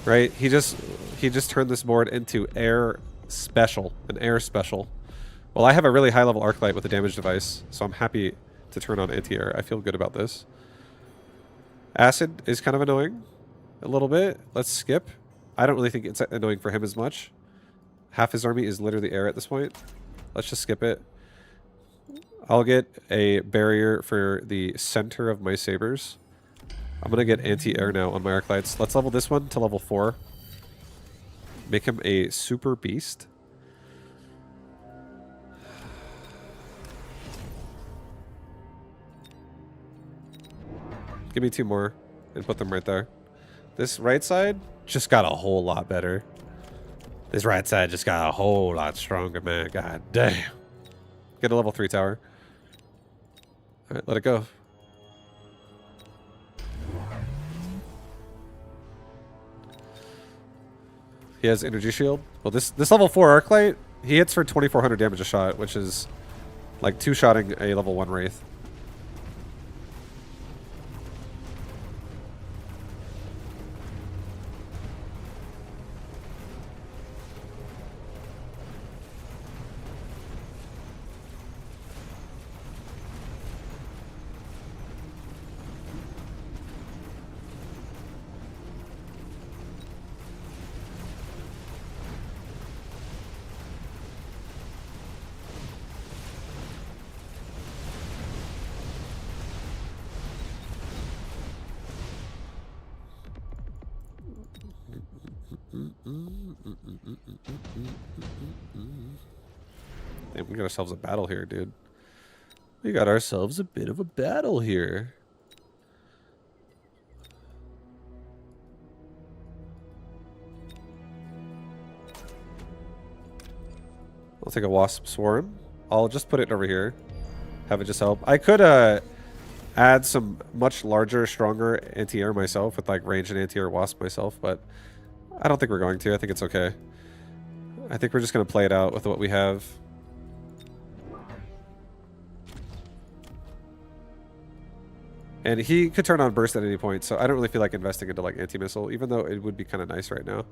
right? He just turned this board into air special, an air special. Well, I have a really high level arc light with a damage device, so I'm happy to turn on anti-air. I feel good about this. Acid is kind of annoying, a little bit. Let's skip. I don't really think it's annoying for him as much. Half his army is literally air at this point. Let's just skip it. I'll get a barrier for the center of my sabers. I'm gonna get anti-air now on my arc lights. Let's level this one to level 4. Make him a super beast. Give me 2 more and put them right there. This right side just got a whole lot better. This right side just got a whole lot stronger, man. God damn. Get a level 3 tower. Alright, let it go. He has energy shield. Well, this level 4 arc light, he hits for 2400 damage a shot, which is like 2-shotting a level 1 wraith. Damn, we got ourselves a battle here, dude. We got ourselves a bit of a battle here. I'll take a wasp swarm. I'll just put it over here. Have it just help. I could add some much larger, stronger anti-air myself with like range and anti-air wasp myself, but I don't think we're going to. I think it's okay. I think we're just going to play it out with what we have. And he could turn on burst at any point, so I don't really feel like investing into like anti-missile, even though it would be kind of nice right now.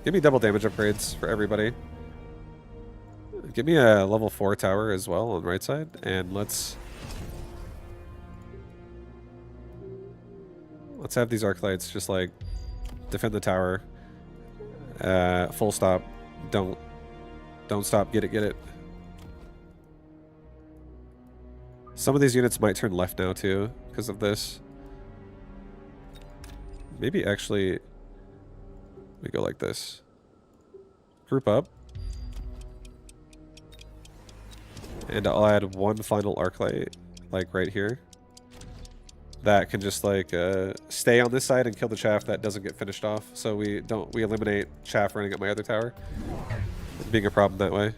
Give me double damage upgrades for everybody. Give me a level 4 tower as well on the right side, and let's Let's have these arc lights just like defend the tower. Full stop. Don't stop. Get it. Some of these units might turn left now too because of this. Maybe actually we go like this. Group up. And I'll add one final arc light, like right here. That can just like stay on this side and kill the chaff that doesn't get finished off. So we eliminate chaff running at my other tower. Being a problem that way.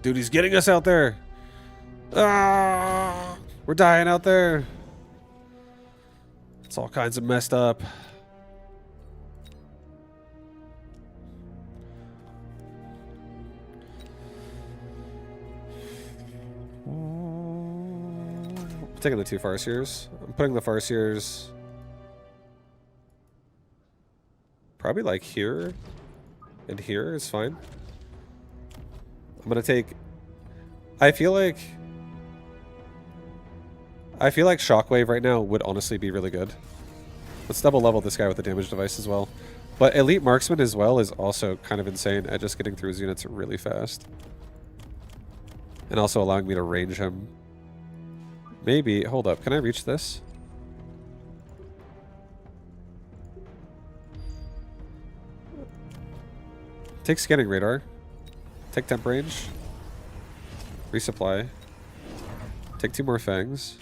Dude, he's getting us out there. Ah, we're dying out there. It's all kinds of messed up. I'm taking the 2 Farseers. I'm putting the Farseers probably like here and here is fine. I'm gonna take... I feel like Shockwave right now would honestly be really good. Let's double level this guy with the damage device as well. But Elite Marksman as well is also kind of insane at just getting through his units really fast. And also allowing me to range him. Maybe... Hold up. Can I reach this? Take Scanning Radar. Take Temp Range. Resupply. Take 2 more Fangs.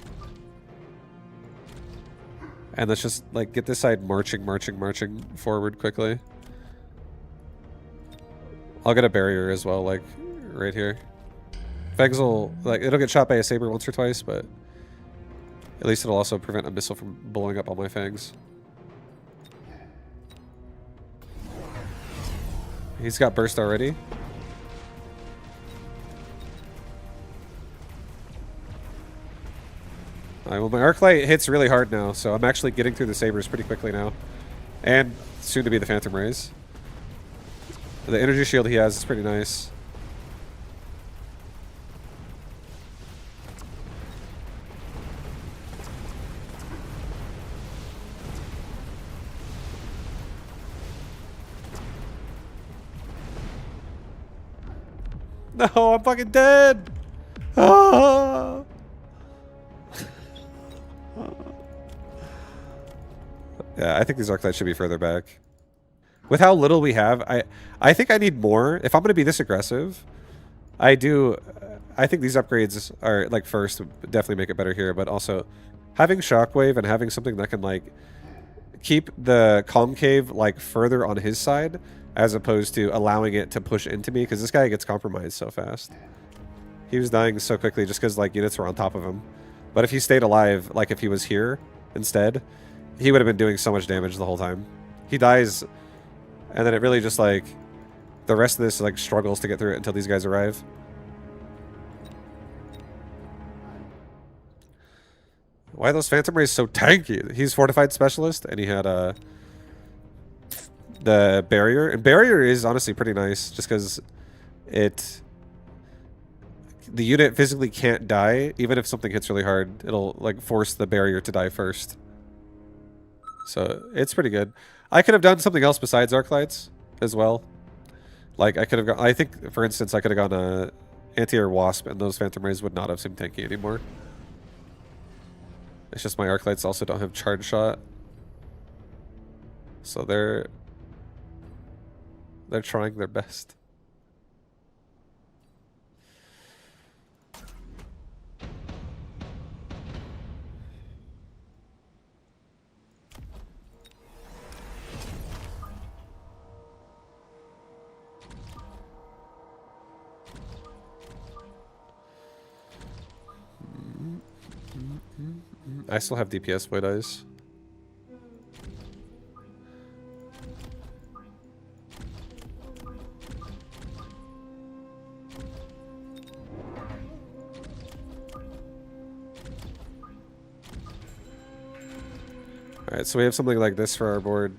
And let's just, like, get this side marching forward quickly. I'll get a barrier as well, like, right here. Fangs will, like, it'll get shot by a Saber once or twice, but at least it'll also prevent a missile from blowing up all my Fangs. He's got burst already. Alright, well, my arc light hits really hard now, so I'm actually getting through the Sabers pretty quickly now. And soon to be the Phantom Rays. The energy shield he has is pretty nice. No, I'm fucking dead! Ah! Yeah, I think these arc lights should be further back. With how little we have, I think I need more. If I'm going to be this aggressive, I think these upgrades are, like, first, definitely make it better here, but also having Shockwave and having something that can, like, keep the concave, like, further on his side, as opposed to allowing it to push into me, because this guy gets compromised so fast. He was dying so quickly just because, like, units were on top of him. But if he stayed alive, like, if he was here instead, he would have been doing so much damage the whole time. He dies, and then it really just, like, the rest of this, like, struggles to get through it until these guys arrive. Why are those Phantom Rays so tanky? He's Fortified Specialist, and he had the Barrier. And Barrier is honestly pretty nice, just because the unit physically can't die. Even if something hits really hard, it'll, like, force the Barrier to die first. So it's pretty good. I could have done something else besides arc lights as well. Like, I could have gone... I think, for instance, I could have gone Anti-Air Wasp, and those Phantom Rays would not have seemed tanky anymore. It's just my arc lights also don't have charge shot. So they're trying their best. I still have DPS Void Eyes. Alright, so we have something like this for our board.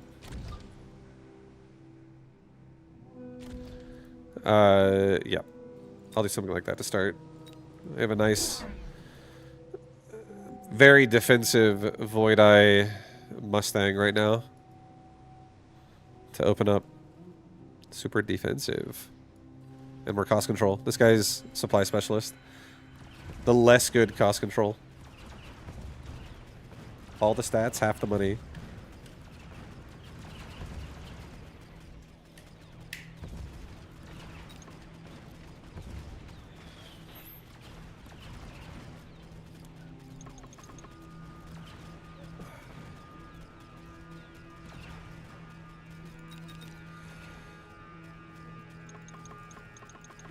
Yeah. I'll do something like that to start. I have a nice, very defensive Void Eye Mustang right now. To open up. Super defensive. And more cost control. This guy's supply specialist. The less good cost control. All the stats, half the money.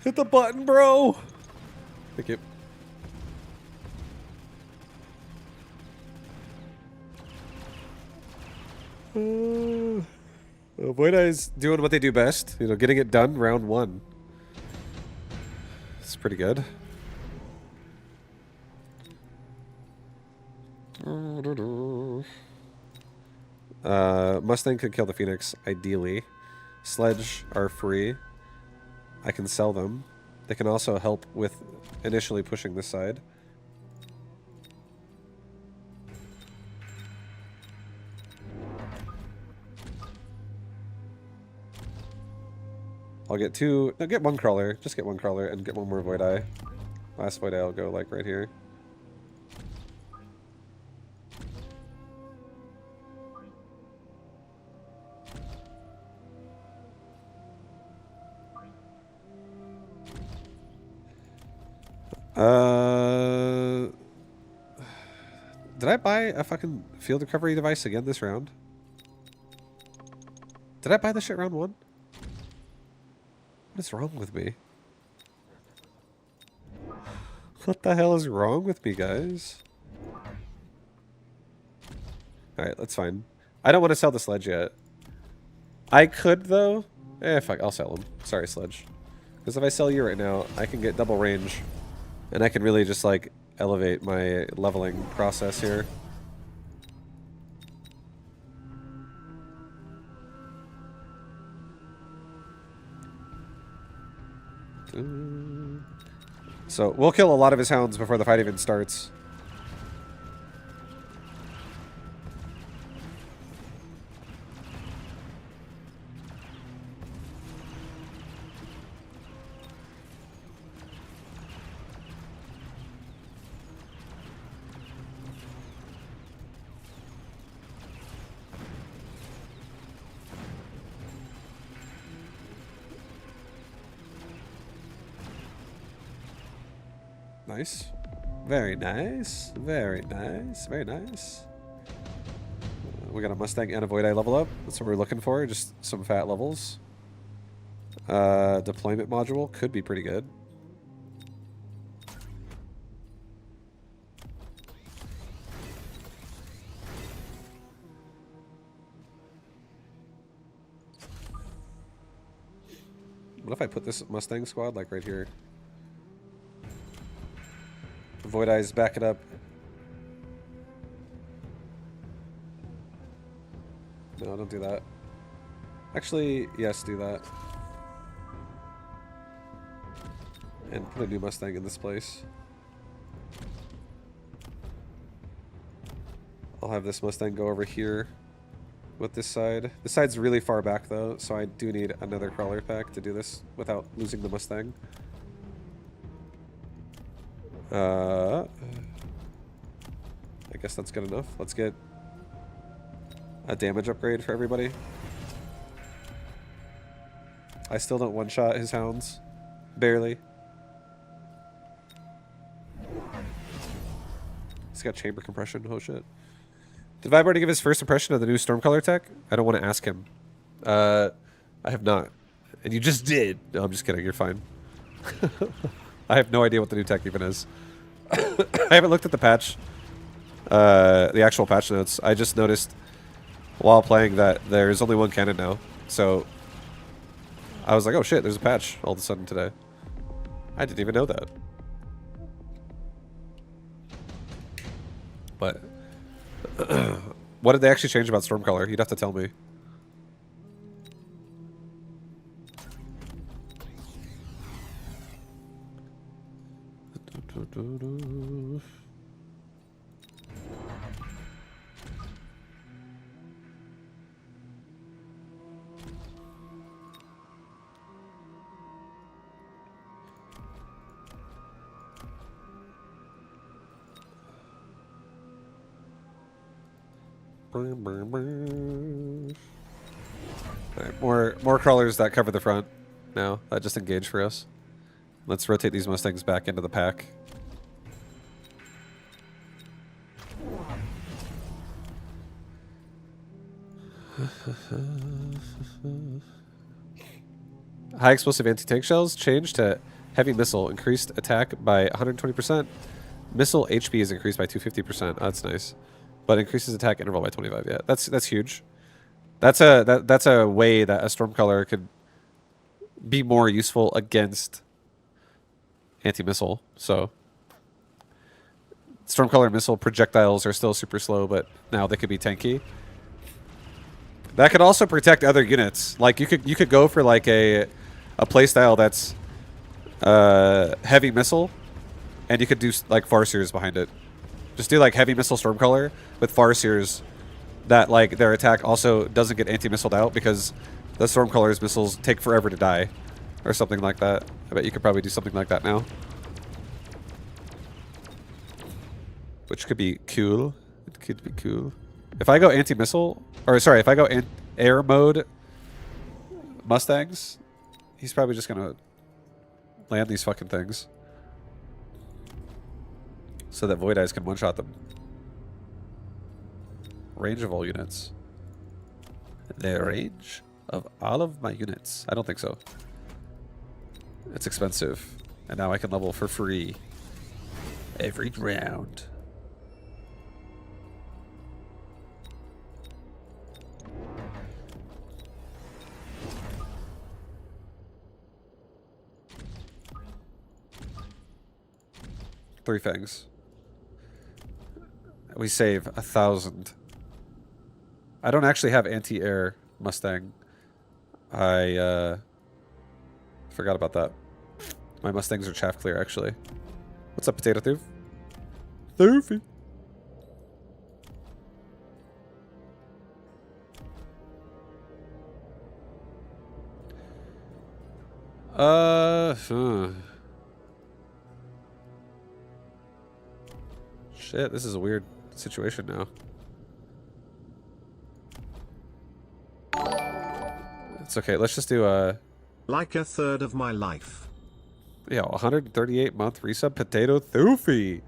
Hit the button, bro! Thank you. Void Eye's doing what they do best. You know, getting it done round one. It's pretty good. Mustang could kill the Phoenix, ideally. Sledge are free. I can sell them. They can also help with initially pushing this side. I'll get two. No, get one crawler. Just get one crawler and get one more Void Eye. Last Void Eye will go like right here. Did I buy a fucking field recovery device again this round? Did I buy this shit round one? What is wrong with me? What the hell is wrong with me, guys? Alright, that's fine. I don't want to sell the Sledge yet. I could, though. Fuck, I'll sell him. Sorry, Sledge. Because if I sell you right now, I can get double range. And I can really just, like, elevate my leveling process here. So, we'll kill a lot of his hounds before the fight even starts. Nice. Very nice. Very nice. Very nice. We got a Mustang and a Void Eye level up. That's what we're looking for. Just some fat levels. Deployment module could be pretty good. What if I put this Mustang squad like right here? Void Eyes, back it up. No, don't do that. Actually, yes, do that. And put a new Mustang in this place. I'll have this Mustang go over here with this side. This side's really far back though, so I do need another crawler pack to do this without losing the Mustang. I guess that's good enough. Let's get a damage upgrade for everybody. I still don't one-shot his hounds. Barely. He's got chamber compression. Oh shit. Did Vibe already give his first impression of the new Stormcaller tech? I don't want to ask him. I have not. And you just did. No, I'm just kidding. You're fine. I have no idea what the new tech even is. I haven't looked at the patch. the actual patch notes. I just noticed while playing that there's only one cannon now. So I was like, oh shit, there's a patch all of a sudden today. I didn't even know that. But what did they actually change about Stormcaller? You'd have to tell me. Alright, more crawlers that cover the front now. That just engage for us. Let's rotate these Mustangs back into the pack. High explosive anti-tank shells changed to heavy missile. Increased attack by 120%. Missile HP is increased by 250%. Oh, that's nice. But increases attack interval by 25. Yeah, that's huge. That's a way that a Stormcaller could be more useful against anti-missile. So Stormcaller missile projectiles are still super slow, but now they could be tanky. That could also protect other units. Like you could go for like a playstyle that's heavy missile, and you could do like Farseers behind it. Just do like heavy missile Stormcaller with Farseers that like their attack also doesn't get anti-missiled out because the Stormcaller's missiles take forever to die or something like that. I bet you could probably do something like that now. Which could be cool. It could be cool. If I go anti-missile, or sorry, if I go air mode Mustangs, he's probably just gonna land these fucking things so that Void Eyes can one-shot them. Range of all units. The range of all of my units. I don't think so. It's expensive. And now I can level for free every round. Three fangs. We save 1,000. I don't actually have anti-air Mustang. I forgot about that. My Mustangs are chaff clear, actually. What's up, Potato Thoof? Thoofy. Shit, this is a weird situation now. It's okay, let's just do like a third of my life. Yeah, 138 month resub Potato Thoofy.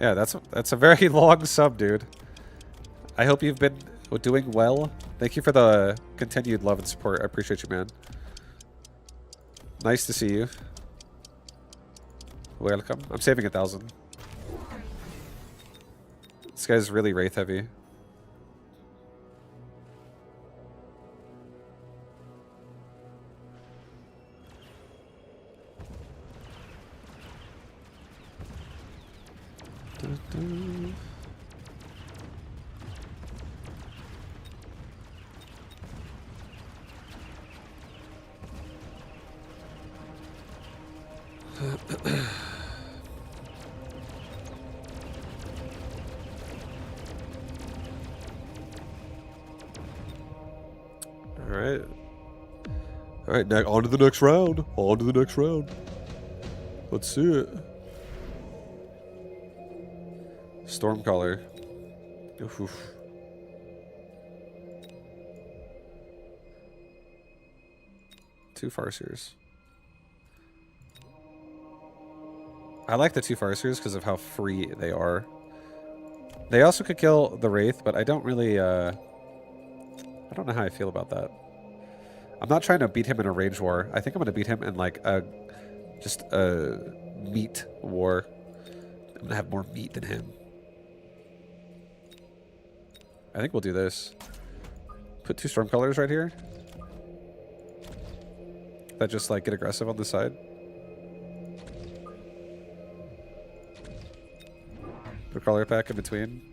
Yeah, that's a very long sub, dude. I hope you've been doing well. Thank you for the continued love and support. I appreciate you, man. Nice to see you. Welcome. I'm saving 1,000. This guy's really Wraith heavy. Alright, on to the next round. On to the next round. Let's see it. Stormcaller. Oof, oof. Two Farseers. I like the two Farseers because of how free they are. They also could kill the Wraith, but I don't really, I don't know how I feel about that. I'm not trying to beat him in a range war. I think I'm going to beat him in like just a meat war. I'm going to have more meat than him. I think we'll do this. Put 2 Stormcallers right here. That just like get aggressive on the side. Put a Crawler pack in between.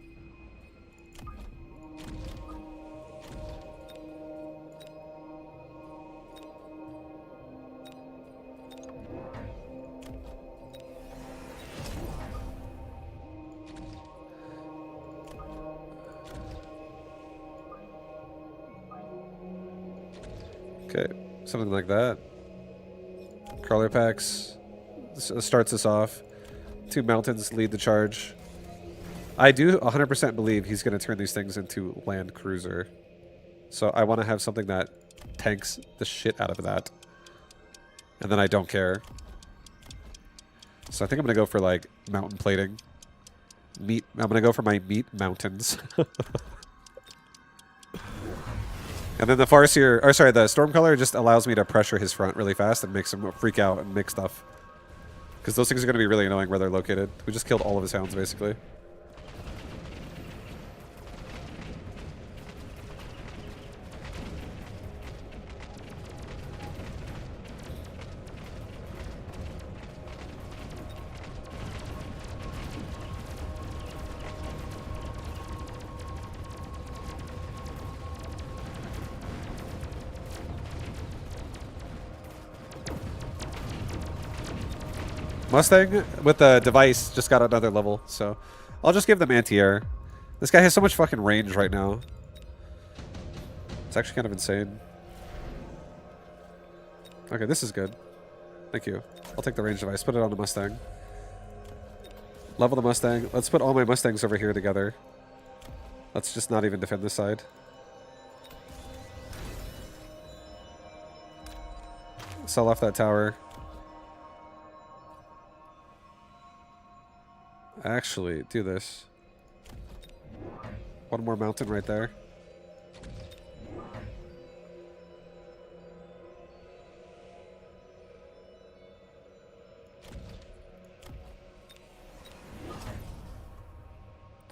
Okay, something like that. Crawler packs starts us off. 2 mountains lead the charge. I do 100% believe he's going to turn these things into land cruiser. So I want to have something that tanks the shit out of that. And then I don't care. So I think I'm going to go for like mountain plating. I'm going to go for my meat mountains. And then the Farseer, or sorry, the Stormcaller just allows me to pressure his front really fast and makes him freak out and make stuff. Because those things are going to be really annoying where they're located. We just killed all of his hounds, basically. Mustang with the device just got another level, so I'll just give them anti-air. This guy has so much fucking range right now. It's actually kind of insane. Okay, this is good. Thank you. I'll take the range device. Put it on the Mustang. Level the Mustang. Let's put all my Mustangs over here together. Let's just not even defend this side. Sell off that tower. Actually, do this. One more mountain right there.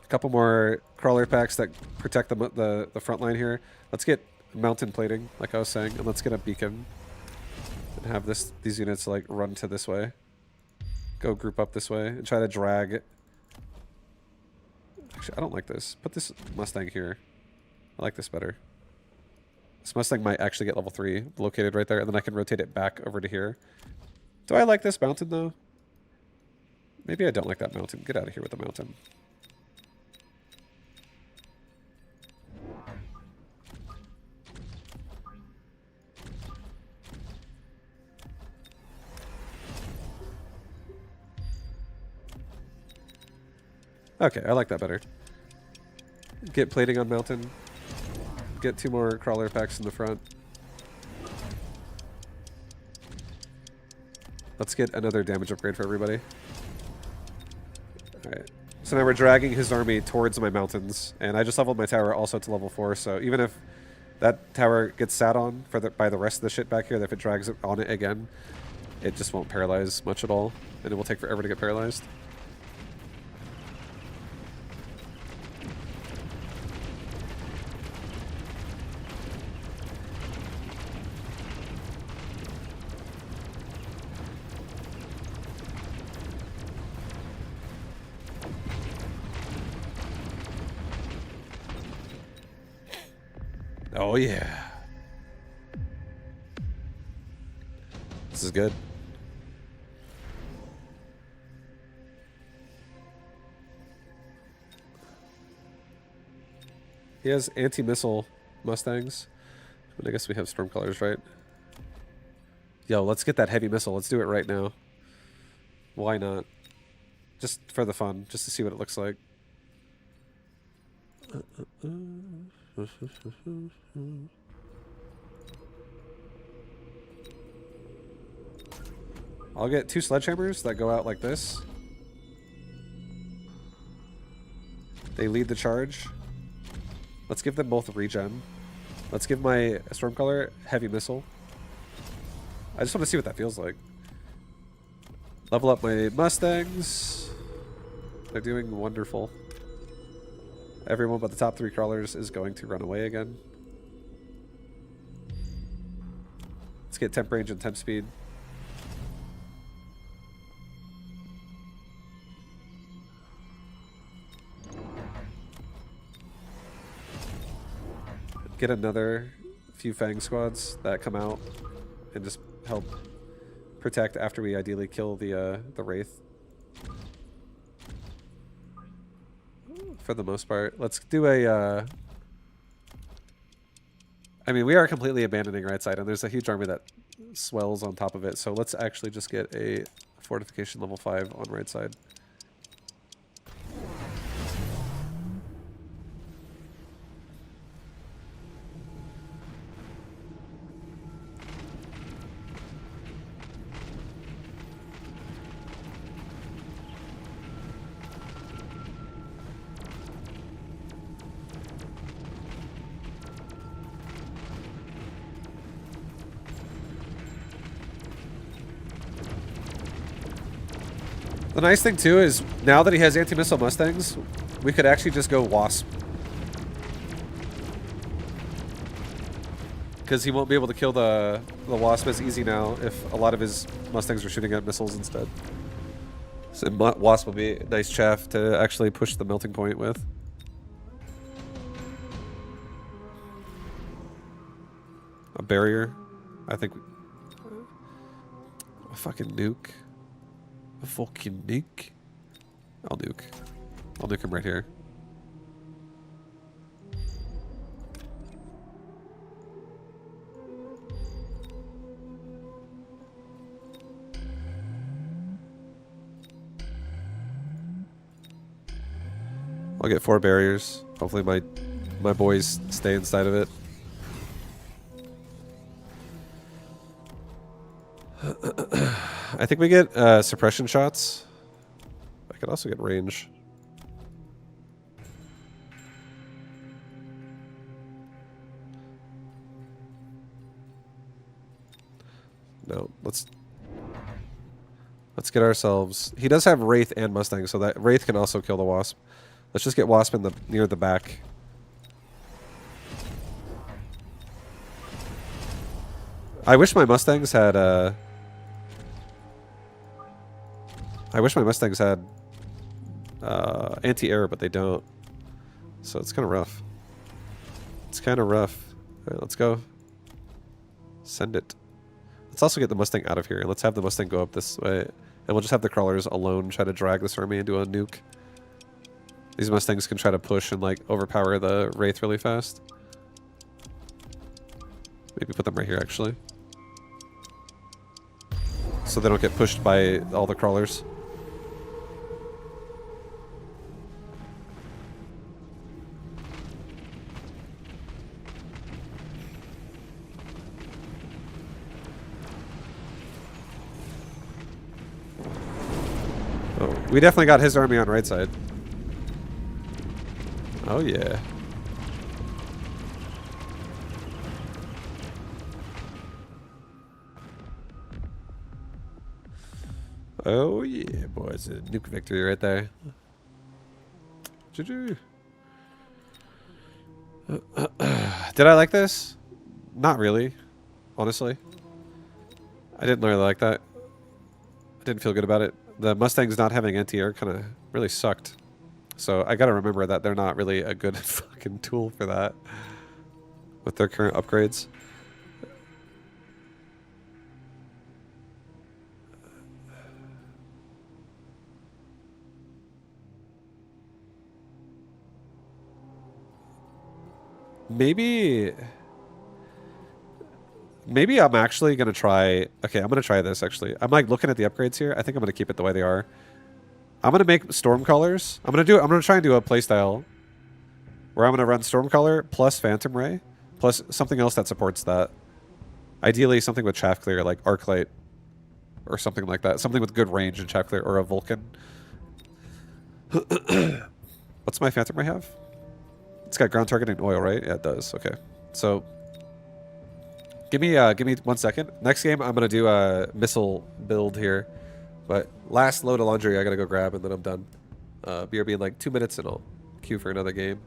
A couple more crawler packs that protect the front line here. Let's get mountain plating, like I was saying, and let's get a beacon and have these units like run to this way. Go group up this way and try to drag. Actually, I don't like this. Put this Mustang here. I like this better. This Mustang might actually get level 3 located right there, and then I can rotate it back over to here. Do I like this mountain, though? Maybe I don't like that mountain. Get out of here with the mountain. Okay, I like that better. Get plating on mountain. Get 2 more crawler packs in the front. Let's get another damage upgrade for everybody. Alright. So now we're dragging his army towards my mountains. And I just leveled my tower also to level 4. So even if that tower gets sat on by the rest of the shit back here, if it drags on it again, it just won't paralyze much at all. And it will take forever to get paralyzed. Oh yeah. This is good. He has anti-missile Mustangs. But I guess we have Stormcallers, right? Yo, let's get that heavy missile. Let's do it right now. Why not? Just for the fun. Just to see what it looks like. I'll get 2 sledgehammers that go out like this. They lead the charge. Let's give them both regen. Let's give my Stormcaller heavy missile. I just want to see what that feels like. Level up my Mustangs. They're doing wonderful. Everyone but the top 3 crawlers is going to run away again. Let's get temp range and temp speed. Get another few Fang squads that come out and just help protect after we ideally kill the Wraith. For the most part. Let's do a... I mean, we are completely abandoning right side, and there's a huge army that swells on top of it, so let's actually just get a fortification level 5 on right side. The nice thing too is now that he has anti-missile Mustangs, we could actually just go Wasp. Because he won't be able to kill the Wasp as easy now if a lot of his Mustangs are shooting at missiles instead. So Wasp will be a nice chaff to actually push the melting point with. A barrier. I think... A fucking nuke. A fucking nuke. I'll nuke. I'll nuke him right here. I'll get 4 barriers. Hopefully my boys stay inside of it. I think we get suppression shots. I could also get range. No, let's get ourselves... He does have Wraith and Mustang, so that Wraith can also kill the Wasp. Let's just get Wasp in near the back. I wish my Mustangs had anti-air, but they don't. So it's kind of rough. It's kind of rough. All right, let's go. Send it. Let's also get the Mustang out of here. Let's have the Mustang go up this way. And we'll just have the crawlers alone try to drag this army into a nuke. These Mustangs can try to push and like overpower the Wraith really fast. Maybe put them right here actually. So they don't get pushed by all the crawlers. Oh, we definitely got his army on right side. Oh yeah. Oh yeah, boys. A nuke victory right there. Did I like this? Not really, honestly. I didn't really like that. I didn't feel good about it. The Mustangs not having anti-air kind of really sucked. So I gotta remember that they're not really a good fucking tool for that with their current upgrades. Maybe I'm actually gonna try... Okay, I'm gonna try this actually. I'm like looking at the upgrades here. I think I'm gonna keep it the way they are. I'm gonna make Stormcallers. I'm gonna try and do a playstyle where I'm gonna run Stormcaller plus Phantom Ray plus something else that supports that. Ideally something with Chaff Clear like Arclight or something like that. Something with good range in Chaff Clear or a Vulcan. What's my Phantom Ray have? It's got ground targeting oil, right? Yeah, it does. Okay. So give me 1 second. Next game I'm gonna do a missile build here. But last load of laundry I gotta go grab and then I'm done. BRB in like 2 minutes and I'll queue for another game.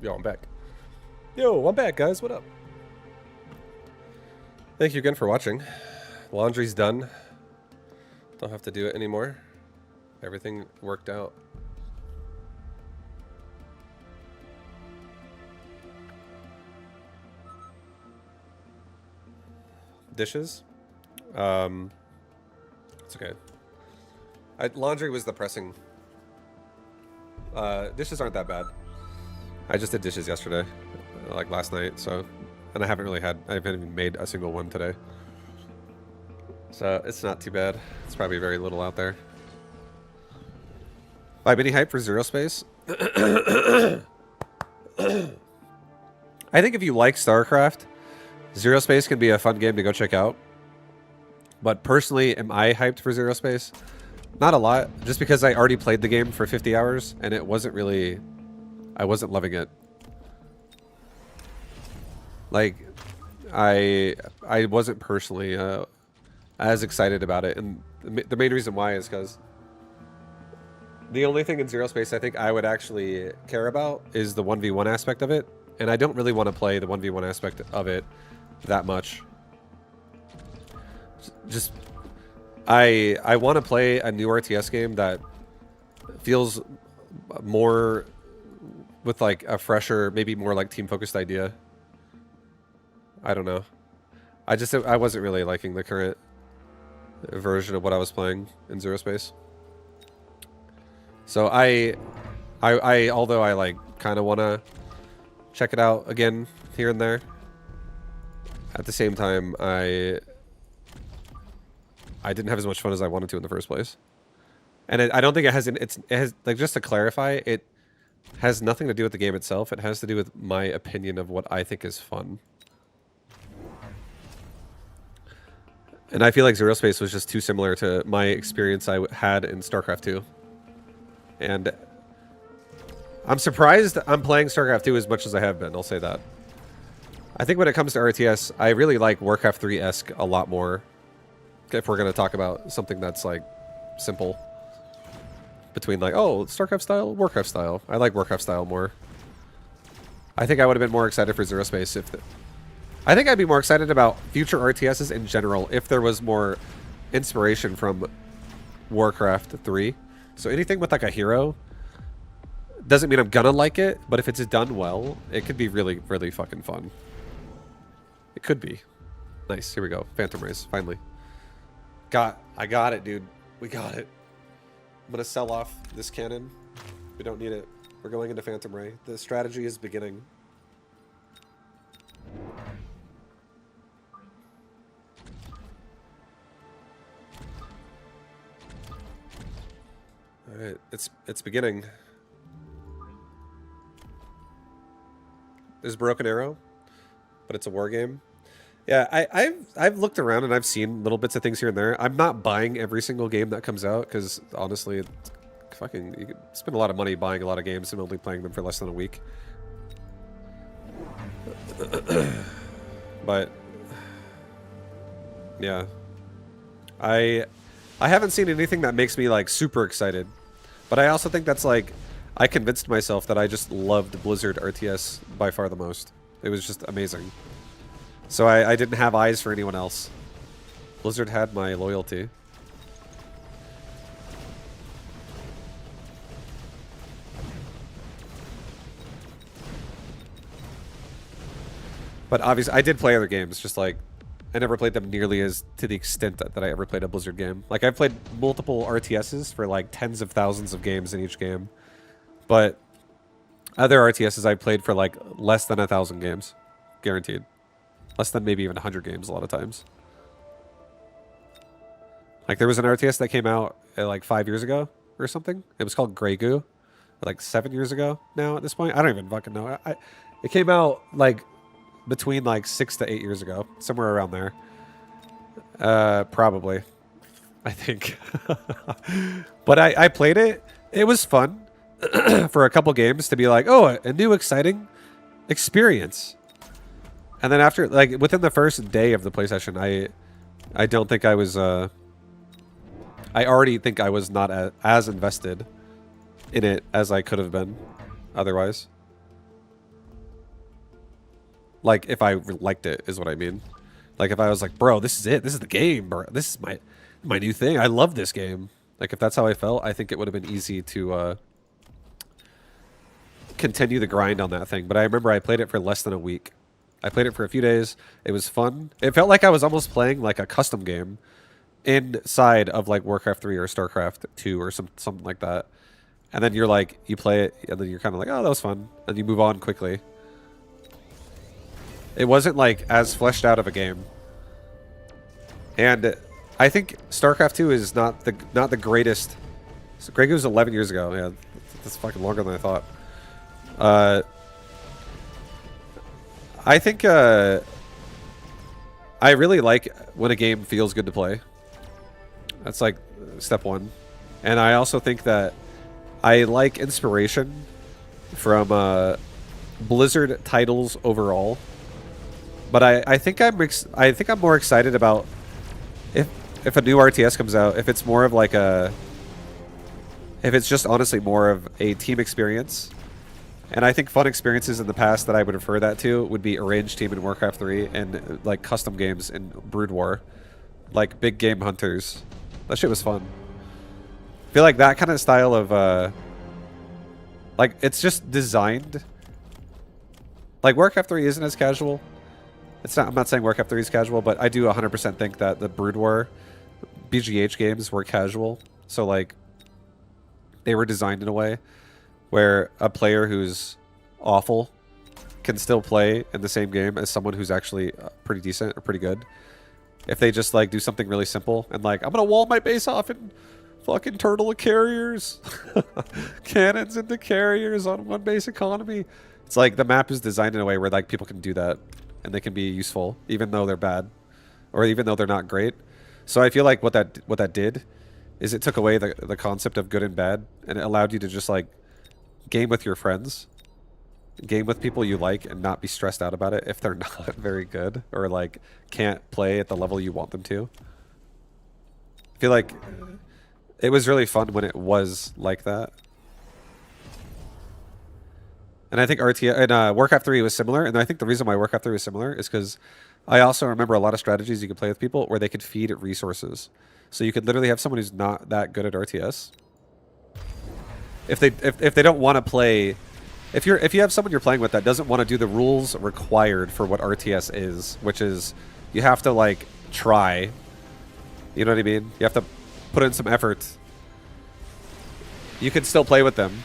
Yo, I'm back. Yo, I'm back, guys. What up? Thank you again for watching. Laundry's done. Don't have to do it anymore. Everything worked out. Dishes? It's okay. Laundry was the pressing. Dishes aren't that bad. I just did dishes yesterday, like last night, so, and I haven't even made a single one today. So it's not too bad. It's probably very little out there. Vibe, any hype for Zero Space? I think if you like StarCraft, Zero Space can be a fun game to go check out. But personally, am I hyped for Zero Space? Not a lot, just because I already played the game for 50 hours, and it wasn't really... I wasn't loving it. Like, I wasn't personally as excited about it, and the main reason why is because the only thing in Zero Space I think I would actually care about is the 1v1 aspect of it, and I don't really want to play the 1v1 aspect of it that much. Just... I want to play a new RTS game that feels more with like a fresher, maybe more like team-focused idea. I don't know. I wasn't really liking the current version of what I was playing in Zero Space. So although I like kind of want to check it out again here and there, at the same time I didn't have as much fun as I wanted to in the first place. And I don't think it has, like, just to clarify, it has nothing to do with the game itself. It has to do with my opinion of what I think is fun. And I feel like Zero Space was just too similar to my experience I had in StarCraft 2. And I'm surprised I'm playing StarCraft 2 as much as I have been, I'll say that. I think when it comes to RTS, I really like Warcraft 3-esque a lot more. If we're going to talk about something that's, like, simple. Between, like, oh, StarCraft style, Warcraft style. I like Warcraft style more. I think I would have been more excited for Zero Space if I think I'd be more excited about future RTSs in general if there was more inspiration from Warcraft 3. So anything with like a hero doesn't mean I'm gonna like it, but if it's done well, it could be really, really fucking fun. It could be. Nice, here we go. Phantom Rays, finally. I got it, dude. We got it. I'm gonna sell off this cannon. We don't need it. We're going into Phantom Ray. The strategy is beginning. Alright, it's beginning. There's Broken Arrow, but it's a war game. Yeah, I've looked around and I've seen little bits of things here and there. I'm not buying every single game that comes out because honestly, it's fucking you could spend a lot of money buying a lot of games and only playing them for less than a week. But yeah, I haven't seen anything that makes me like super excited. But I also think that's like I convinced myself that I just loved Blizzard RTS by far the most. It was just amazing. So I didn't have eyes for anyone else. Blizzard had my loyalty. But obviously, I did play other games, just like I never played them nearly as to the extent that I ever played a Blizzard game. Like I've played multiple RTSs for like tens of thousands of games in each game. But other RTSs I played for like less than 1,000 games. Guaranteed. Less than maybe even 100 games a lot of times. Like there was an RTS that came out like 5 years ago or something. It was called Grey Goo. Like 7 years ago now at this point. I don't even fucking know. It came out like between like 6 to 8 years ago. Somewhere around there. Probably. I think. But I played it. It was fun for a couple games to be like, oh, a new exciting experience. And then after, like, within the first day of the play session, I don't think I was, I already think I was not as invested in it as I could have been otherwise. Like, if I liked it, is what I mean. Like, if I was like, bro, this is it. This is the game, bro. This is my new thing. I love this game. Like, if that's how I felt, I think it would have been easy to continue the grind on that thing. But I remember I played it for less than a week. I played it for a few days. It was fun. It felt like I was almost playing like a custom game inside of like Warcraft 3 or StarCraft 2 or something like that. And then you're like, you play it, and then you're kind of like, oh, that was fun. And you move on quickly. It wasn't like as fleshed out of a game. And I think StarCraft 2 is not the greatest. So Grey Goo was 11 years ago. Yeah, that's fucking longer than I thought. I think I really like when a game feels good to play. That's like step one. And I also think that I like inspiration from Blizzard titles overall. But I think I'm more excited about if a new RTS comes out, if it's more of like if it's just honestly more of a team experience. And I think fun experiences in the past that I would refer that to would be Arranged Team in Warcraft 3 and like custom games in Brood War. Like Big Game Hunters. That shit was fun. I feel like that kind of style of like it's just designed. Like Warcraft 3 isn't as casual. I'm not saying Warcraft 3 is casual, but I do 100% think that the Brood War BGH games were casual. So like they were designed in a way where a player who's awful can still play in the same game as someone who's actually pretty decent or pretty good. If they just like do something really simple and like, I'm gonna wall my base off and fucking turtle carriers. Cannons into carriers on one base economy. It's like the map is designed in a way where like people can do that and they can be useful even though they're bad or even though they're not great. So I feel like what that did is it took away the concept of good and bad and it allowed you to just like game with your friends, game with people you like, and not be stressed out about it if they're not very good or like can't play at the level you want them to. I feel like it was really fun when it was like that. And I think RTS and Warcraft 3 was similar. And I think the reason why Warcraft 3 was similar is because I also remember a lot of strategies you could play with people where they could feed resources. So you could literally have someone who's not that good at RTS. If they don't want to play, if you have someone you're playing with that doesn't want to do the rules required for what RTS is, which is you have to like try. You know what I mean? You have to put in some effort. You could still play with them.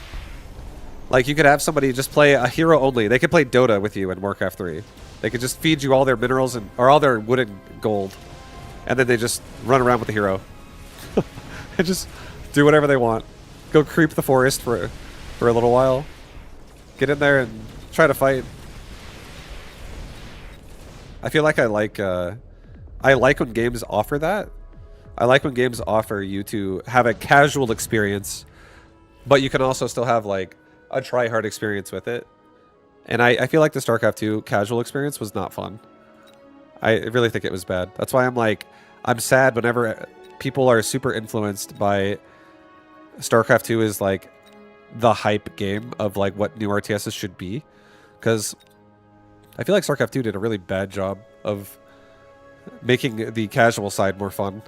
Like, you could have somebody just play a hero only. They could play Dota with you in Warcraft 3. They could just feed you all their minerals or all their wood and gold. And then they just run around with the hero. And just do whatever they want. Go creep the forest for a little while. Get in there and try to fight. I feel like I like when games offer that. I like when games offer you to have a casual experience, but you can also still have like a try-hard experience with it. And I feel like the StarCraft 2 casual experience was not fun. I really think it was bad. That's why I'm sad whenever people are super influenced by StarCraft 2 is like the hype game of like what new RTSs should be. Because I feel like StarCraft 2 did a really bad job of making the casual side more fun.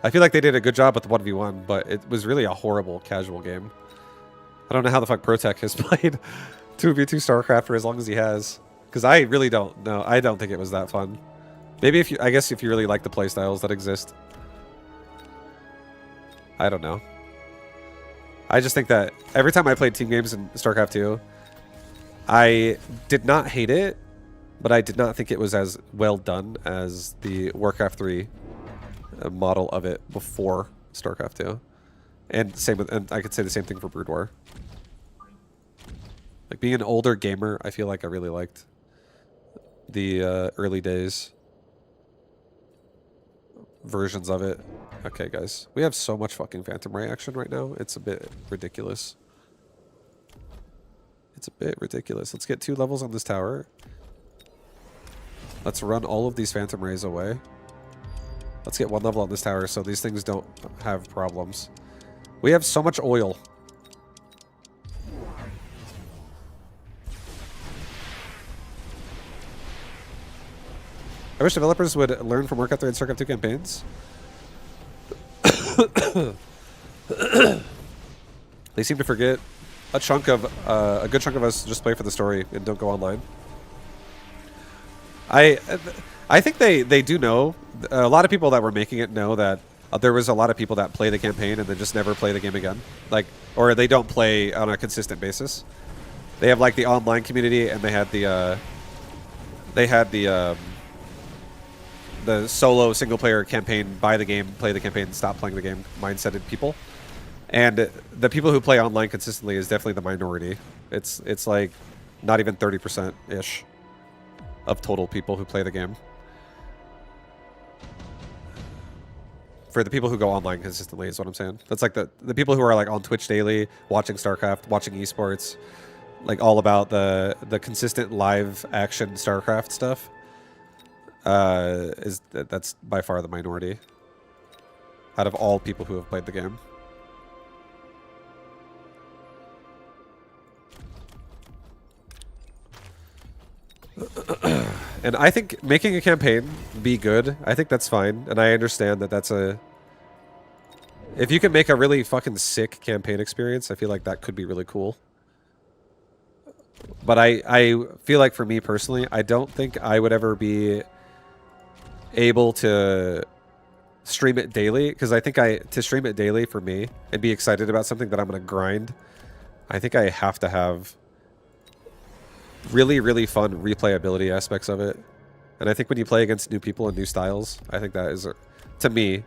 I feel like they did a good job with the 1v1, but it was really a horrible casual game. I don't know how the fuck Protech has played 2v2 StarCraft for as long as he has. Because I really don't know. I don't think it was that fun. Maybe I guess if you really like the playstyles that exist. I don't know. I just think that every time I played team games in StarCraft 2, I did not hate it, but I did not think it was as well done as the Warcraft 3 model of it before StarCraft 2. And I could say the same thing for Brood War. Like, being an older gamer, I feel like I really liked the early days versions of it. Okay, guys. We have so much fucking Phantom Ray action right now. It's a bit ridiculous. It's a bit ridiculous. Let's get 2 levels on this tower. Let's run all of these Phantom Rays away. Let's get 1 level on this tower so these things don't have problems. We have so much oil. I wish developers would learn from Warcraft 3 and StarCraft 2 campaigns. They seem to forget a good chunk of us just play for the story and don't go online. I think they do know. A lot of people that were making it know that there was a lot of people that play the campaign and then just never play the game again. Like, or they don't play on a consistent basis. They have like the online community, and they had the solo single player campaign, buy the game, play the campaign, stop playing the game mindseted people. And the people who play online consistently is definitely the minority. It's like not even 30% ish of total people who play the game. For the people who go online consistently is what I'm saying. That's like the people who are like on Twitch daily, watching StarCraft, watching esports, like all about the consistent live action StarCraft stuff. That's by far the minority out of all people who have played the game. And I think making a campaign be good, I think that's fine. And I understand that that's a... If you can make a really fucking sick campaign experience, I feel like that could be really cool. But I feel like for me personally, I don't think I would ever be able to stream it daily. Because I think to stream it daily for me and be excited about something that I'm going to grind, I think I have to have really, really fun replayability aspects of it. And I think when you play against new people and new styles, I think that is, to me,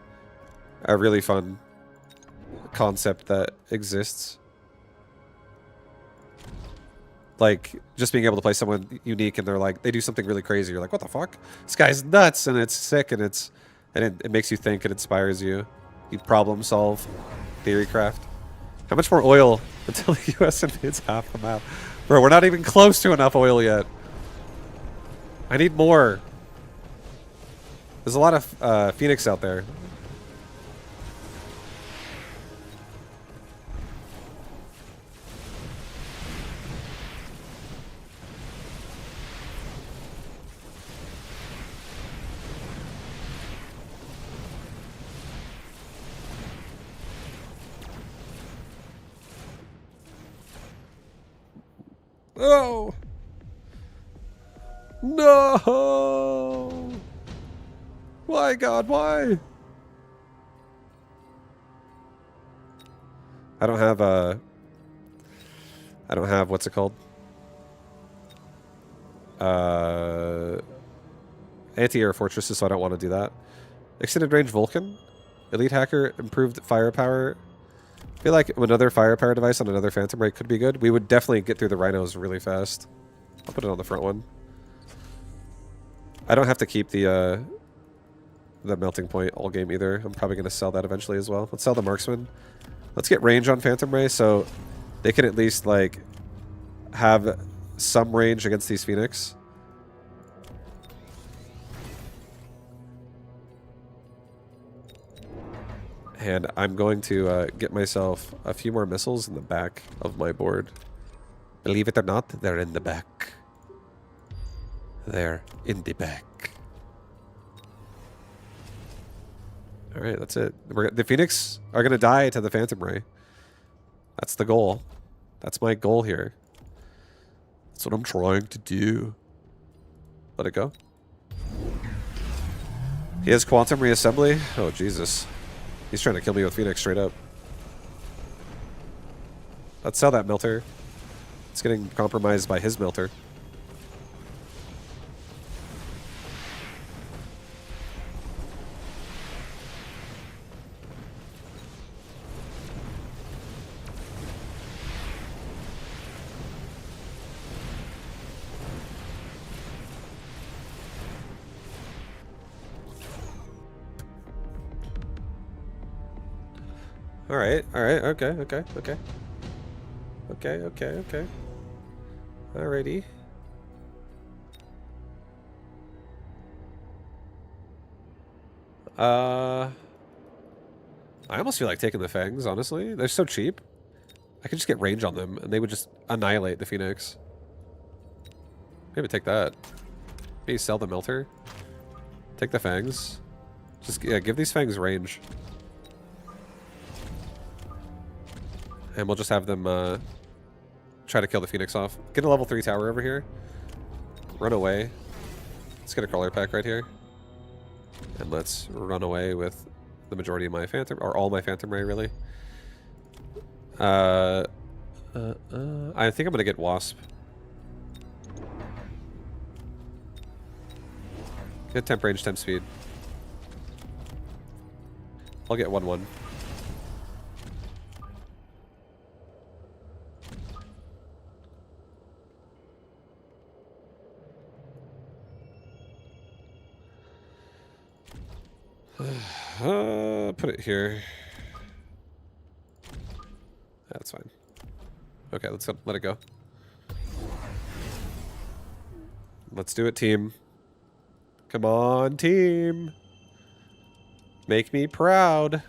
a really fun concept that exists. Like, just being able to play someone unique and they do something really crazy. You're like, what the fuck? This guy's nuts, and it's sick, and it makes you think, it inspires you. You problem solve, theory craft. How much more oil until the US invades half the map? Bro, we're not even close to enough oil yet. I need more. There's a lot of Phoenix out there. Oh! No! Why, God, why? I don't have what's it called? Anti-air fortresses, so I don't want to do that. Extended range Vulcan. Elite hacker, improved firepower. I feel like another firepower device on another Phantom Ray could be good. We would definitely get through the rhinos really fast. I'll put it on the front one. I don't have to keep the melting point all game either. I'm probably going to sell that eventually as well. Let's sell the marksman. Let's get range on Phantom Ray so they can at least like have some range against these Phoenix. And I'm going to get myself a few more missiles in the back of my board. Believe it or not, they're in the back. They're in the back. Alright, that's it. The Phoenix are going to die to the Phantom Ray. That's the goal. That's my goal here. That's what I'm trying to do. Let it go. He has quantum reassembly? Oh, Jesus. He's trying to kill me with Phoenix straight up. Let's sell that melter. It's getting compromised by his melter. Alright, okay. Okay. Alrighty. I almost feel like taking the Fangs, honestly. They're so cheap. I could just get range on them, and they would just annihilate the Phoenix. Maybe take that. Maybe sell the Melter. Take the Fangs. Just, yeah, give these Fangs range. And we'll just have them try to kill the Phoenix off. Get a level 3 tower over here. Run away. Let's get a crawler pack right here. And let's run away with the majority of my Phantom, or all my Phantom Ray, really. I think I'm going to get Wasp. Get temp range, temp speed. I'll get 1-1. Put it here. That's fine. Okay, let's go, let it go. Let's do it, team. Come on, team. Make me proud.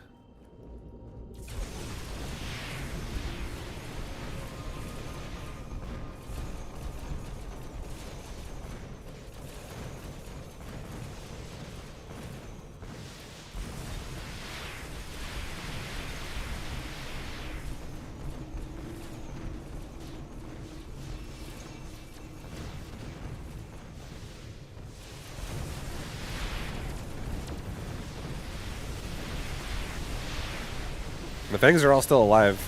The Fangs are all still alive,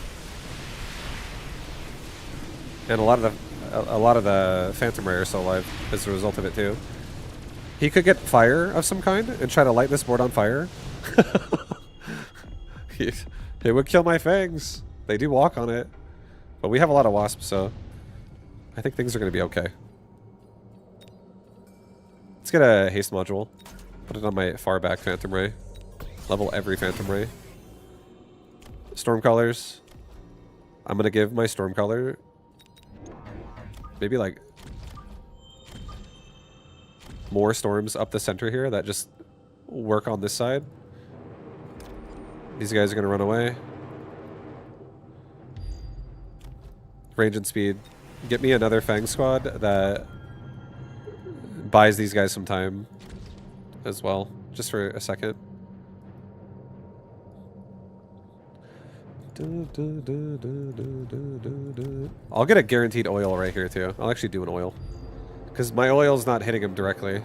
and a lot of the Phantom Ray are still alive as a result of it too. He could get fire of some kind and try to light this board on fire. It would kill my Fangs. They do walk on it, but we have a lot of Wasps, so I think things are going to be okay. Let's get a haste module. Put it on my far back Phantom Ray. Level every Phantom Ray. Stormcallers. I'm gonna give my Stormcaller maybe like more storms up the center here that just work on this side. These guys are gonna run away. Range and speed. Get me another Fang squad that buys these guys some time as well, just for a second. I'll get a guaranteed oil right here too. I'll actually do an oil. Because my oil's not hitting him directly.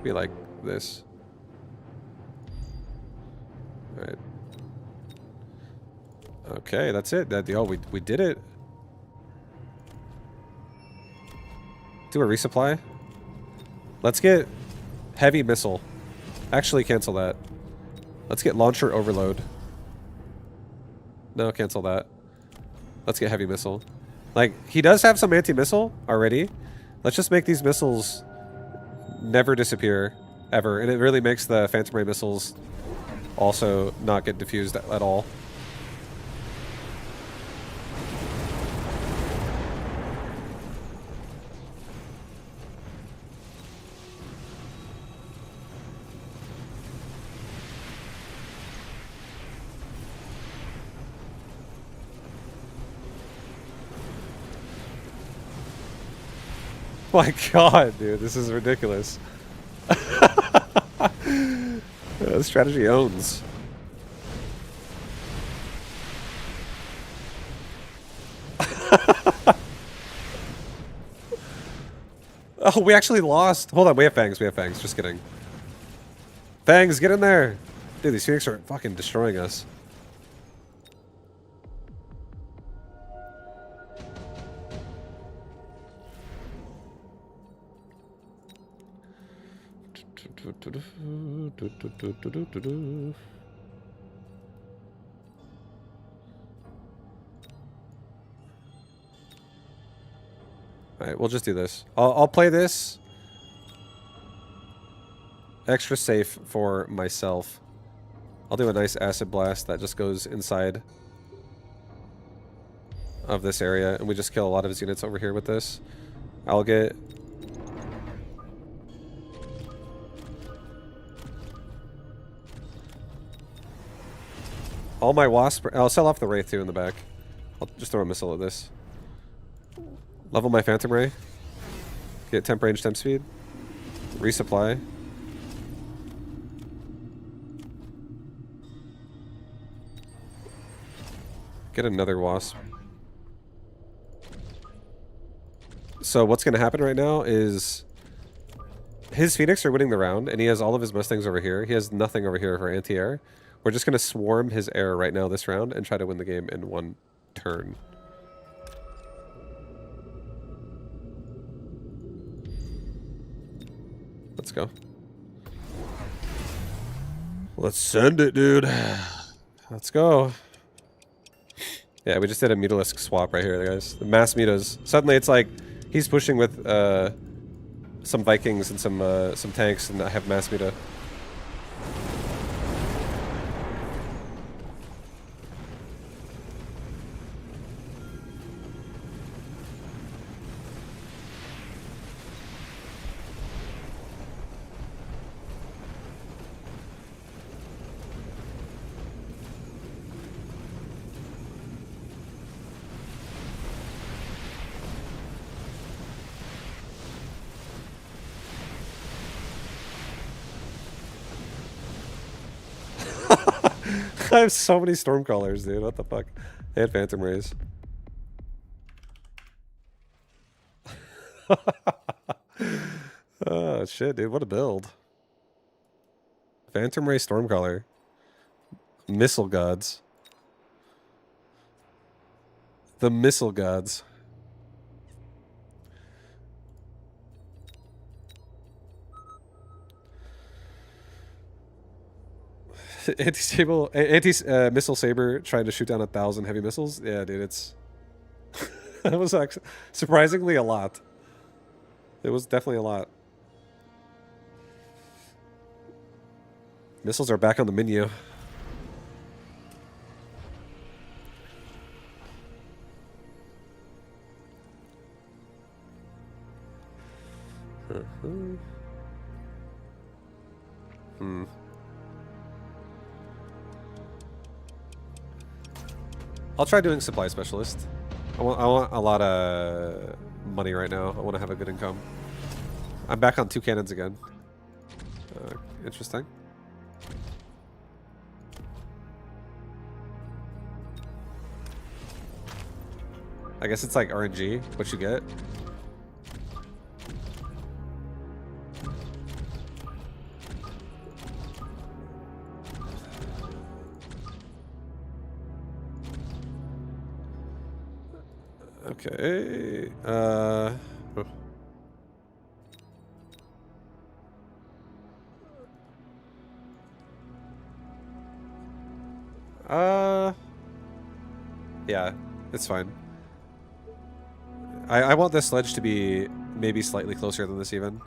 Be like this. Alright. Okay, that's it. We did it. Do a resupply. Let's get heavy missile. Actually, cancel that. Let's get launcher overload. No, cancel that. Let's get heavy missile. Like, he does have some anti-missile already. Let's just make these missiles never disappear, ever. And it really makes the Phantom Ray missiles also not get diffused at all. My god, dude, this is ridiculous. The strategy owns. Oh, we actually lost. Hold on, we have fangs, Just kidding. Fangs, get in there. Dude, these Phoenix are fucking destroying us. Alright, we'll just do this. I'll play this extra safe for myself. I'll do a nice acid blast that just goes inside of this area, and we just kill a lot of his units over here with this. I'll get... all my wasp... I'll sell off the Wraith too in the back. I'll just throw a missile at this. Level my Phantom Ray. Get temp range, temp speed. Resupply. Get another wasp. So what's going to happen right now is his Phoenix are winning the round, and he has all of his Mustangs over here. He has nothing over here for anti-air. We're just going to swarm his air right now this round and try to win the game in one turn. Let's go. Let's send it, dude. Let's go. Yeah, we just did a Mutalisk swap right here, guys. The mass mutas. Suddenly it's like he's pushing with some Vikings and some tanks, and I have mass muta. I have so many Stormcallers, dude. What the fuck? They had Phantom Rays. Oh, shit, dude. What a build. Phantom Ray Stormcaller. Missile Gods. The Missile Gods. Anti-missile saber trying to shoot down 1,000 heavy missiles. Yeah, dude, it's... That was actually surprisingly a lot. It was definitely a lot. Missiles are back on the menu. I'll try doing supply specialist. I want a lot of money right now. I want to have a good income. I'm back on 2 cannons again. Interesting. I guess it's like RNG, what you get. Okay. Yeah, it's fine. I want this sledge to be maybe slightly closer than this even.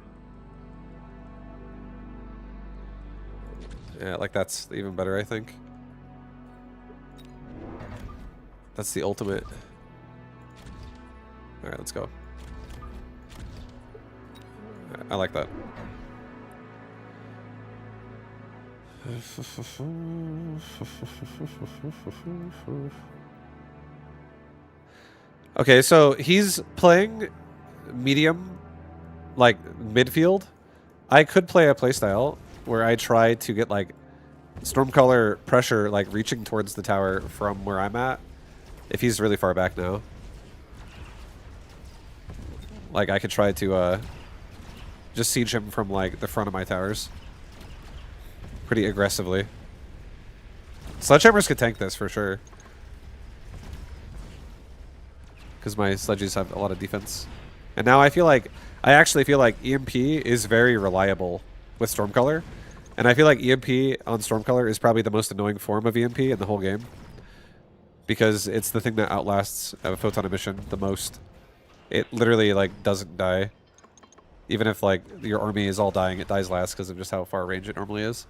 Yeah, like that's even better, I think. That's the ultimate. Alright, let's go. I like that. Okay, so he's playing medium, like midfield. I could play a playstyle where I try to get like Stormcaller pressure, like reaching towards the tower from where I'm at. If he's really far back now, like I could try to just siege him from like the front of my towers pretty aggressively. Sledgehammers could tank this for sure, because my sledges have a lot of defense. And now I actually feel like EMP is very reliable with Stormcaller. And I feel like EMP on Stormcaller is probably the most annoying form of EMP in the whole game, because it's the thing that outlasts a photon emission the most. It literally like doesn't die. Even if like your army is all dying, it dies last because of just how far range it normally is.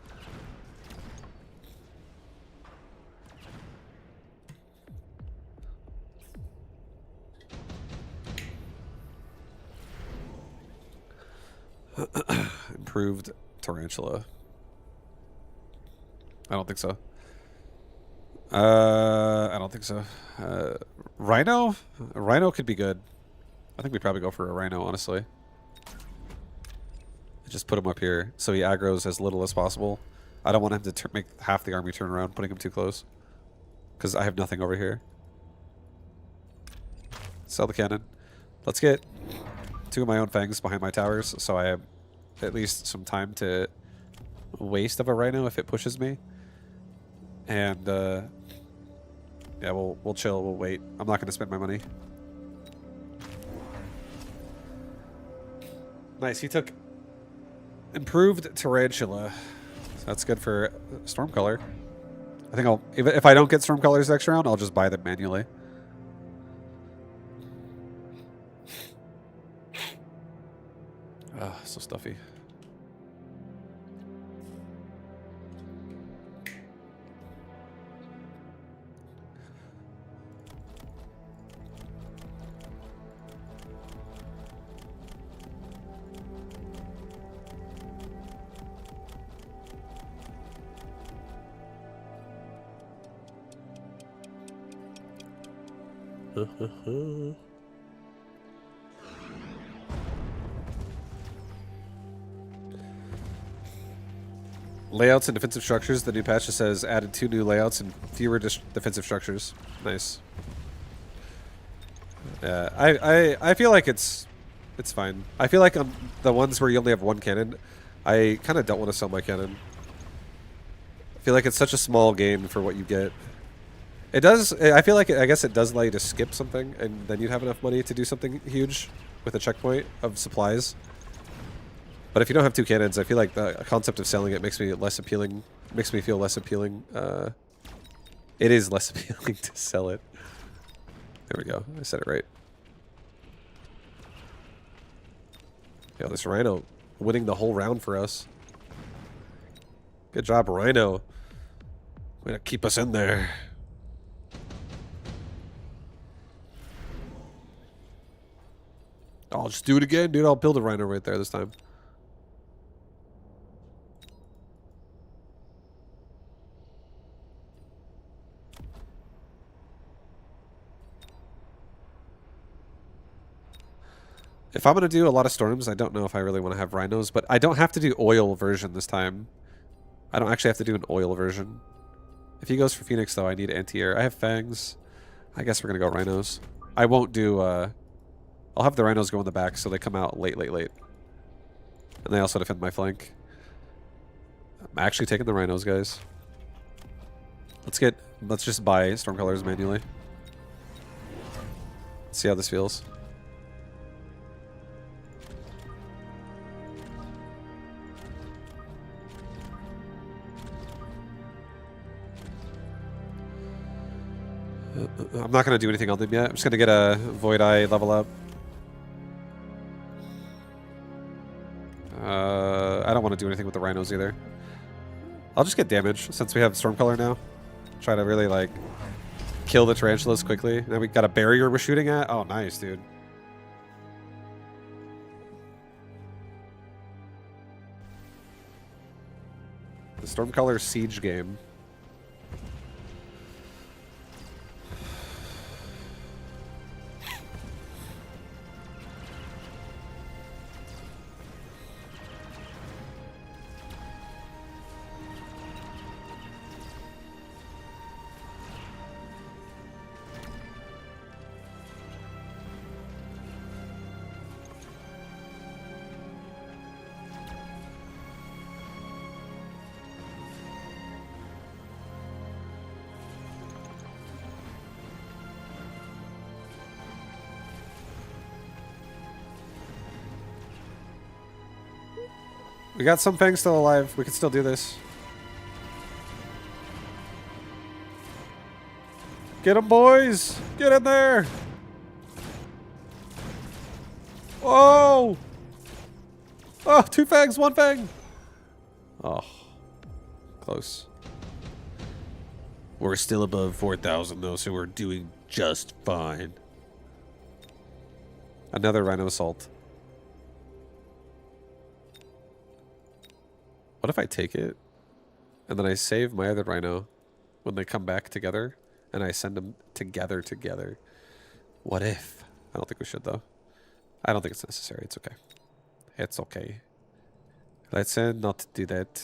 Improved Tarantula. I don't think so. I don't think so. Rhino? A Rhino could be good. I think we'd probably go for a Rhino, honestly. Just put him up here so he aggroes as little as possible. I don't want him to make half the army turn around, putting him too close. Because I have nothing over here. Sell the cannon. Let's get 2 of my own fangs behind my towers, so I have at least some time to waste of a Rhino if it pushes me. And yeah, we'll chill. We'll wait. I'm not going to spend my money. Nice. He took improved Tarantula. So that's good for Stormcaller. I think if I don't get Stormcallers next round, I'll just buy them manually. Ah, so stuffy. Layouts and defensive structures. The new patch just says added 2 new layouts and fewer defensive structures. Nice. Yeah, I feel like it's fine. I feel like on the ones where you only have 1 cannon, I kind of don't want to sell my cannon. I feel like it's such a small gain for what you get. It does. I feel like I guess it does allow you to skip something, and then you'd have enough money to do something huge with a checkpoint of supplies. But if you don't have 2 cannons, I feel like the concept of selling it makes me less appealing. Makes me feel less appealing. It is less appealing to sell it. There we go. I said it right. Yo, this Rhino winning the whole round for us. Good job, Rhino. Way to keep us in there. I'll just do it again, dude. I'll build a Rhino right there this time. If I'm going to do a lot of storms, I don't know if I really want to have Rhinos, but I don't have to do oil version this time. I don't actually have to do an oil version. If he goes for Phoenix, though, I need anti-air. I have fangs. I guess we're going to go Rhinos. I won't do, I'll have the rhinos go in the back so they come out late. And they also defend my flank. I'm actually taking the rhinos, guys. Let's just buy Stormcallers manually. See how this feels. I'm not going to do anything on them yet. I'm just going to get a Void Eye level up. I don't want to do anything with the rhinos either. I'll just get damage since we have Stormcaller now. Try to really, like, kill the tarantulas quickly. Now we got a barrier we're shooting at. Oh, nice, dude. The Stormcaller siege game. We got some fangs still alive. We can still do this. Get them, boys! Get in there! Whoa! Oh, 2 fangs, 1 fang! Oh. Close. We're still above 4,000 though, so we're doing just fine. Another Rhino Assault. What if I take it, and then I save my other Rhino when they come back together, and I send them together? What if? I don't think we should, though. I don't think it's necessary. It's okay. It's okay. Let's not do that.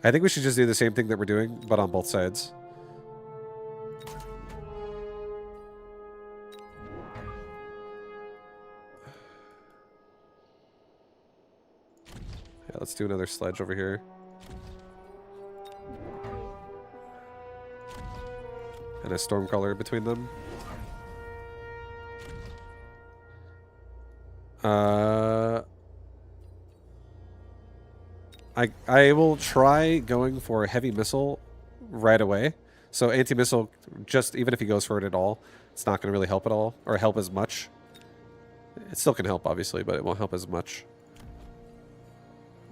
I think we should just do the same thing that we're doing, but on both sides. Yeah, let's do another sledge over here. And a Stormcaller between them. I will try going for a heavy missile right away. So anti-missile, just even if he goes for it at all, it's not going to really help at all, or help as much. It still can help, obviously, but it won't help as much.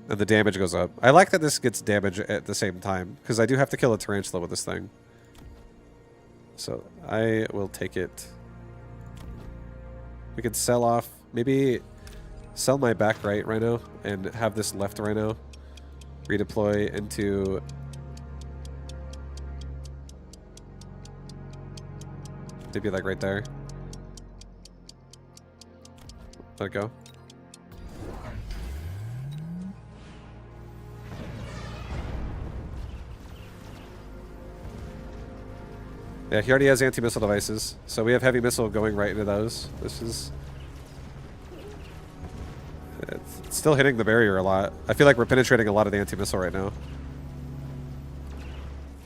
And the damage goes up. I like that this gets damage at the same time, because I do have to kill a tarantula with this thing. So I will take it. We could sell off, maybe sell my back right rhino and have this left rhino redeploy into maybe like right there. Let it go. Yeah, he already has anti-missile devices, so we have heavy missile going right into those. This is... It's still hitting the barrier a lot. I feel like we're penetrating a lot of the anti-missile right now.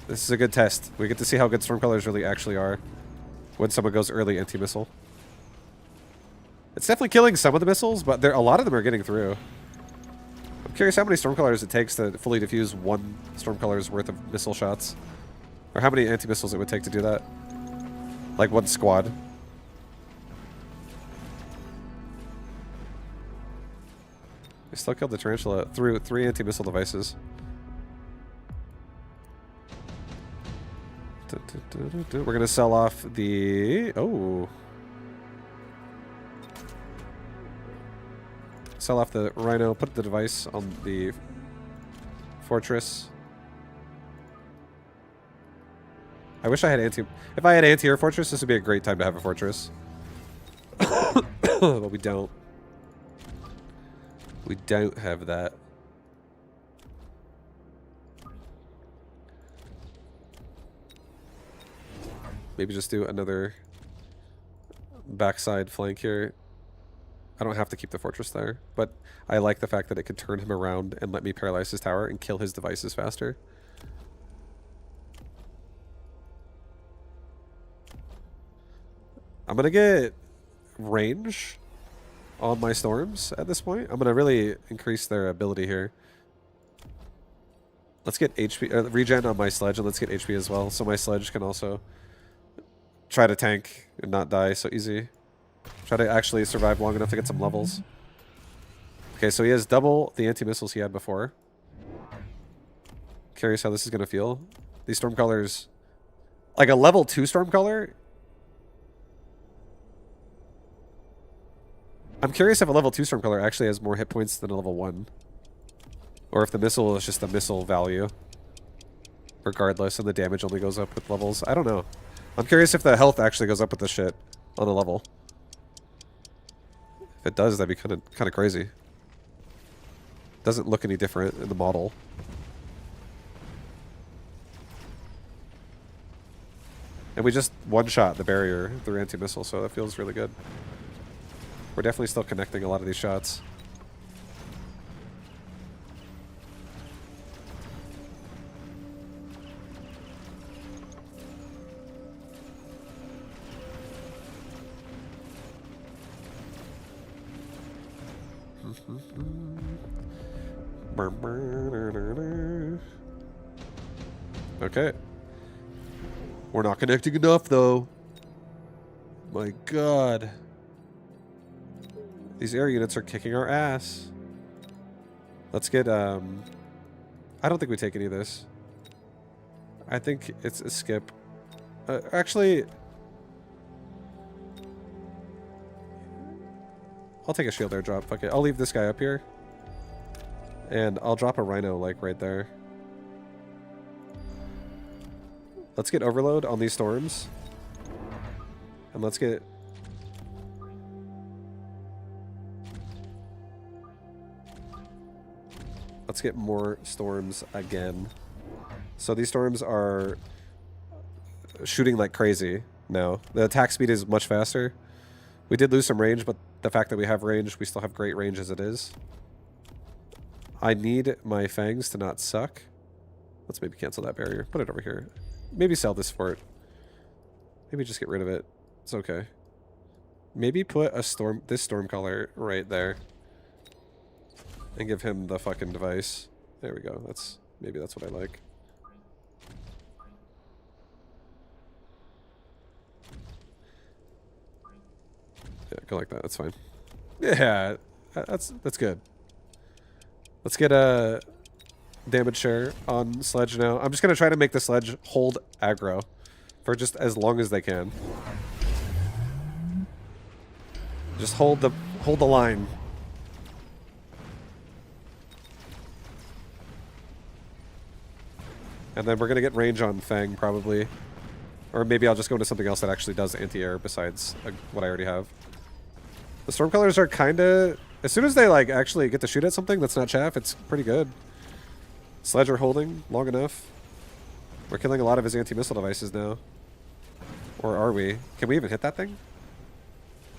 This is a good test. We get to see how good Stormcallers really actually are when someone goes early anti-missile. It's definitely killing some of the missiles, but a lot of them are getting through. I'm curious how many Stormcallers it takes to fully defuse one Stormcaller's worth of missile shots. Or how many anti-missiles it would take to do that. Like one squad. I still killed the tarantula through 3 anti-missile devices. We're going to sell off the... Oh. Sell off the rhino, put the device on the fortress. I wish I had anti... If I had anti-air fortress, this would be a great time to have a fortress. But we don't. We don't have that. Maybe just do another backside flank here. I don't have to keep the fortress there, but I like the fact that it could turn him around and let me paralyze his tower and kill his devices faster. I'm gonna get range on my storms at this point. I'm gonna really increase their ability here. Let's get HP, regen on my sledge, and let's get HP as well, so my sledge can also try to tank and not die so easy. Try to actually survive long enough to get some levels. Okay, so he has double the anti-missiles he had before. Curious how this is going to feel. These Stormcallers... Like a level 2 Stormcaller... I'm curious if a level 2 Stormcaller actually has more hit points than a level 1. Or if the missile is just a missile value. Regardless, and the damage only goes up with levels. I don't know. I'm curious if the health actually goes up with the shit on a level. If it does, that'd be kind of crazy. Doesn't look any different in the model. And we just one-shot the barrier through anti-missile, so that feels really good. We're definitely still connecting a lot of these shots. Okay. We're not connecting enough, though. My god. These air units are kicking our ass. Let's get, I don't think we take any of this. I think it's a skip. Actually... I'll take a shield airdrop. Fuck it. I'll leave this guy up here. And I'll drop a rhino, like, right there. Let's get overload on these storms. And let's get... Let's get more storms again. So these storms are shooting like crazy now. The attack speed is much faster. We did lose some range, but the fact that we have range, we still have great range as it is. I need my fangs to not suck. Let's maybe cancel that barrier. Put it over here. Maybe sell this fort. Maybe just get rid of it. It's okay. Maybe put a this Stormcaller right there. And give him the fucking device. There we go. Maybe that's what I like. Yeah, go like that. That's fine. Yeah, that's good. Let's get a damage share on Sledge now. I'm just gonna try to make the Sledge hold aggro for just as long as they can. Just hold the line. And then we're gonna get range on Fang probably, or maybe I'll just go into something else that actually does anti-air besides what I already have. The Stormcallers are kind of... As soon as they, like, actually get to shoot at something that's not chaff, it's pretty good. Sledge are holding long enough. We're killing a lot of his anti-missile devices now. Or are we? Can we even hit that thing?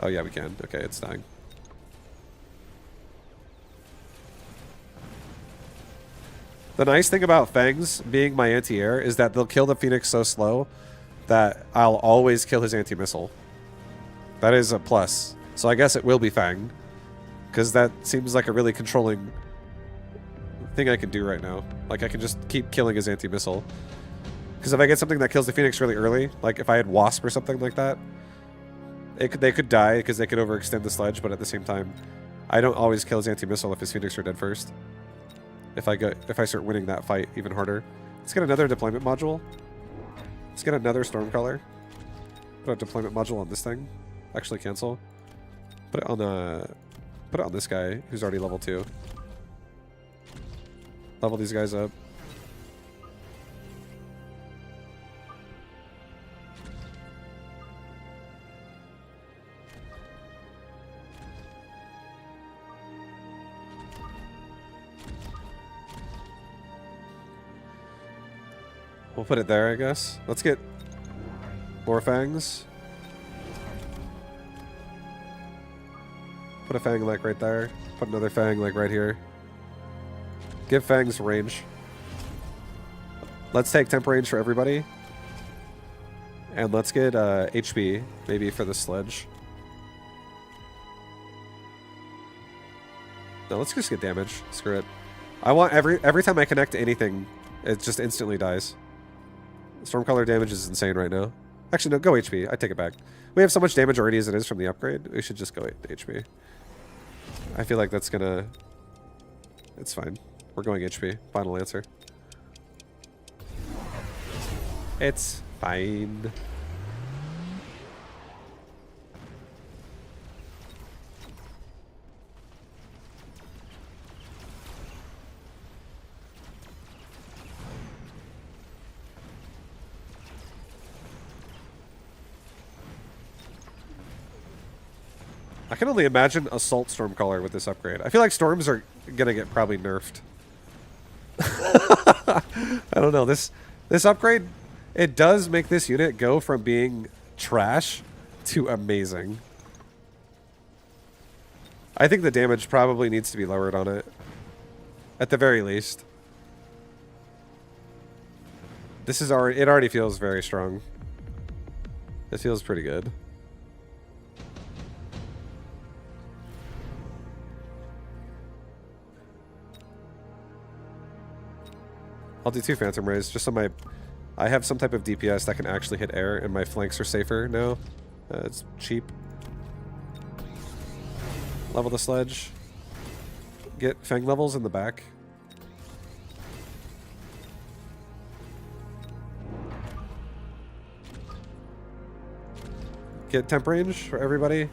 Oh, yeah, we can. Okay, it's dying. The nice thing about Fangs being my anti-air is that they'll kill the Phoenix so slow that I'll always kill his anti-missile. That is a plus. So I guess it will be Fang. Because that seems like a really controlling thing I can do right now. Like, I can just keep killing his anti-missile. Because if I get something that kills the Phoenix really early, like if I had Wasp or something like that, they could die because they could overextend the Sledge, but at the same time, I don't always kill his anti-missile if his Phoenix are dead first. If I start winning that fight even harder. Let's get another deployment module. Let's get another Stormcaller. Put a deployment module on this thing. Actually cancel. Put it on this guy who's already level 2. Level these guys up. We'll put it there, I guess. Let's get more Fangs. Put a Fang like right there. Put another Fang like right here. Give Fangs range. Let's take temp range for everybody. And let's get HP, maybe for the sledge. No, let's just get damage. Screw it. I want every time I connect to anything, it just instantly dies. Stormcaller damage is insane right now. Actually, no, go HP. I take it back. We have so much damage already as it is from the upgrade. We should just go HP. I feel like that's gonna... It's fine. We're going HP. Final answer. It's fine. I can only imagine Assault Stormcaller with this upgrade. I feel like Storms are gonna get probably nerfed. I don't know. This upgrade, it does make this unit go from being trash to amazing. I think the damage probably needs to be lowered on it. At the very least. This is already, it already feels very strong. It feels pretty good. I'll do 2 Phantom Rays just so I have some type of DPS that can actually hit air and my flanks are safer now. It's cheap. Level the sledge. Get Fang levels in the back. Get temp range for everybody.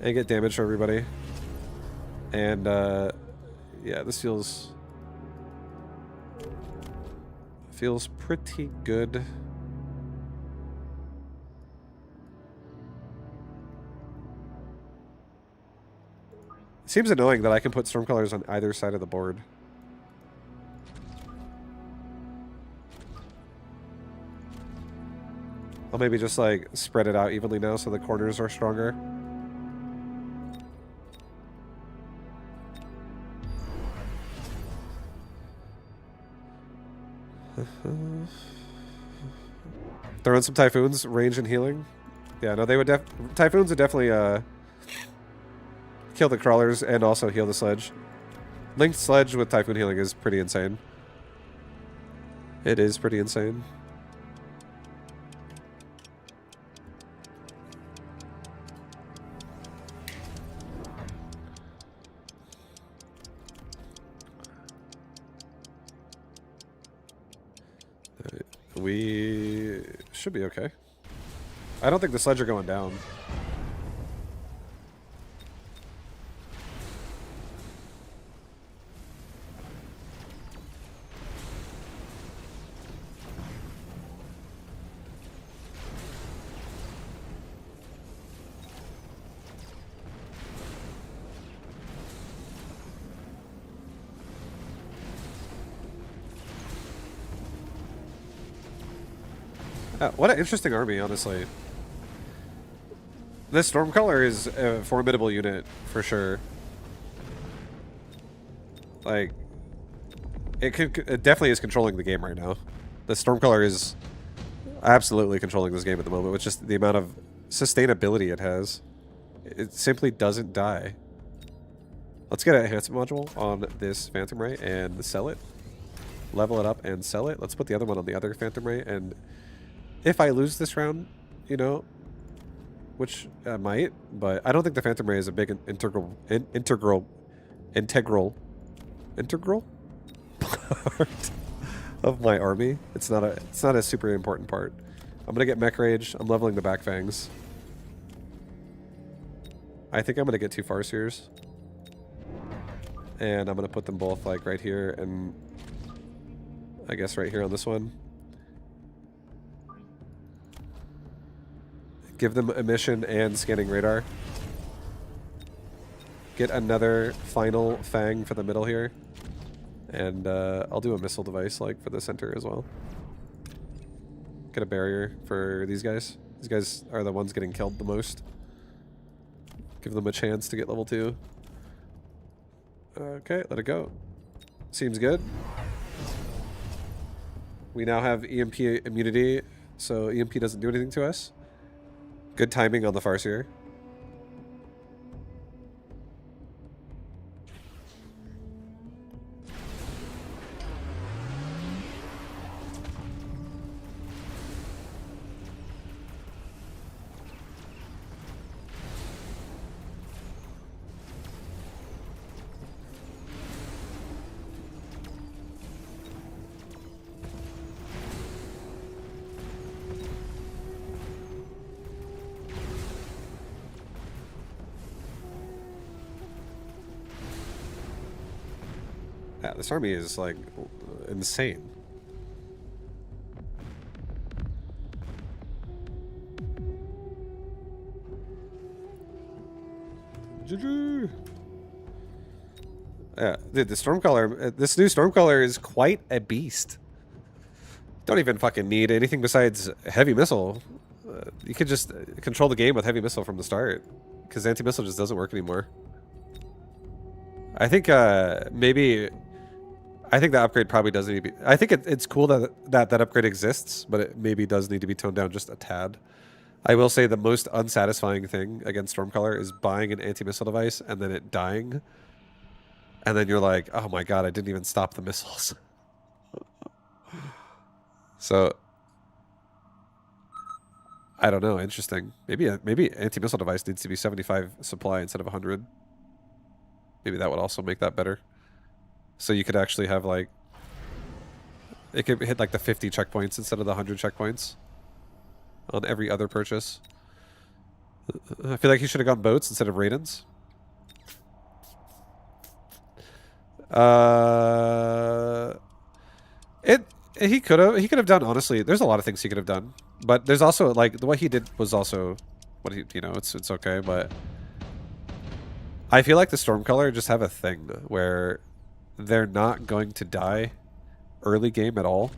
And get damage for everybody. And yeah, this feels pretty good. It seems annoying that I can put Stormcallers on either side of the board. I'll maybe just like spread it out evenly now so the corners are stronger. Throw in some Typhoons, range and healing. Yeah, no, they would Typhoons would definitely kill the crawlers and also heal the sledge. Linked sledge with Typhoon healing is pretty insane. It is pretty insane. We should be okay. I don't think the sledge are going down. What an interesting army, honestly. This Stormcaller is a formidable unit, for sure. Like, it definitely is controlling the game right now. The Stormcaller is absolutely controlling this game at the moment, with just the amount of sustainability it has. It simply doesn't die. Let's get a enhancement module on this Phantom Ray and sell it. Level it up and sell it. Let's put the other one on the other Phantom Ray, and if I lose this round, you know, which I might, but I don't think the Phantom Ray is a big integral part of my army. It's not a super important part. I'm gonna get Mech Rage. I'm leveling the back Fangs. I think I'm gonna get 2 Farseers, and I'm gonna put them both like right here, and I guess right here on this one. Give them emission and scanning radar. Get another final Fang for the middle here. And I'll do a missile device like for the center as well. Get a barrier for these guys. These guys are the ones getting killed the most. Give them a chance to get level 2. Okay, let it go. Seems good. We now have EMP immunity, so EMP doesn't do anything to us. Good timing on the Farseer. Yeah, this army is like insane. Yeah, dude, the Stormcaller, this new Stormcaller is quite a beast. Don't even fucking need anything besides heavy missile. You could just control the game with heavy missile from the start, because anti-missile just doesn't work anymore. I think maybe. I think the upgrade probably does need to be. I think it's cool that upgrade exists, but it maybe does need to be toned down just a tad. I will say the most unsatisfying thing against Stormcaller is buying an anti-missile device and then it dying, and then you're like, oh my god, I didn't even stop the missiles. So I don't know. Interesting. Maybe anti-missile device needs to be 75 supply instead of 100. Maybe that would also make that better. So you could actually have like, it could hit like the 50 checkpoints instead of the 100 checkpoints on every other purchase. I feel like he should have gone boats instead of Raidens. He could have done, honestly. There's a lot of things he could have done, but there's also like what he did was also what he, you know, it's okay, but I feel like the Stormcaller just have a thing where they're not going to die early game at all,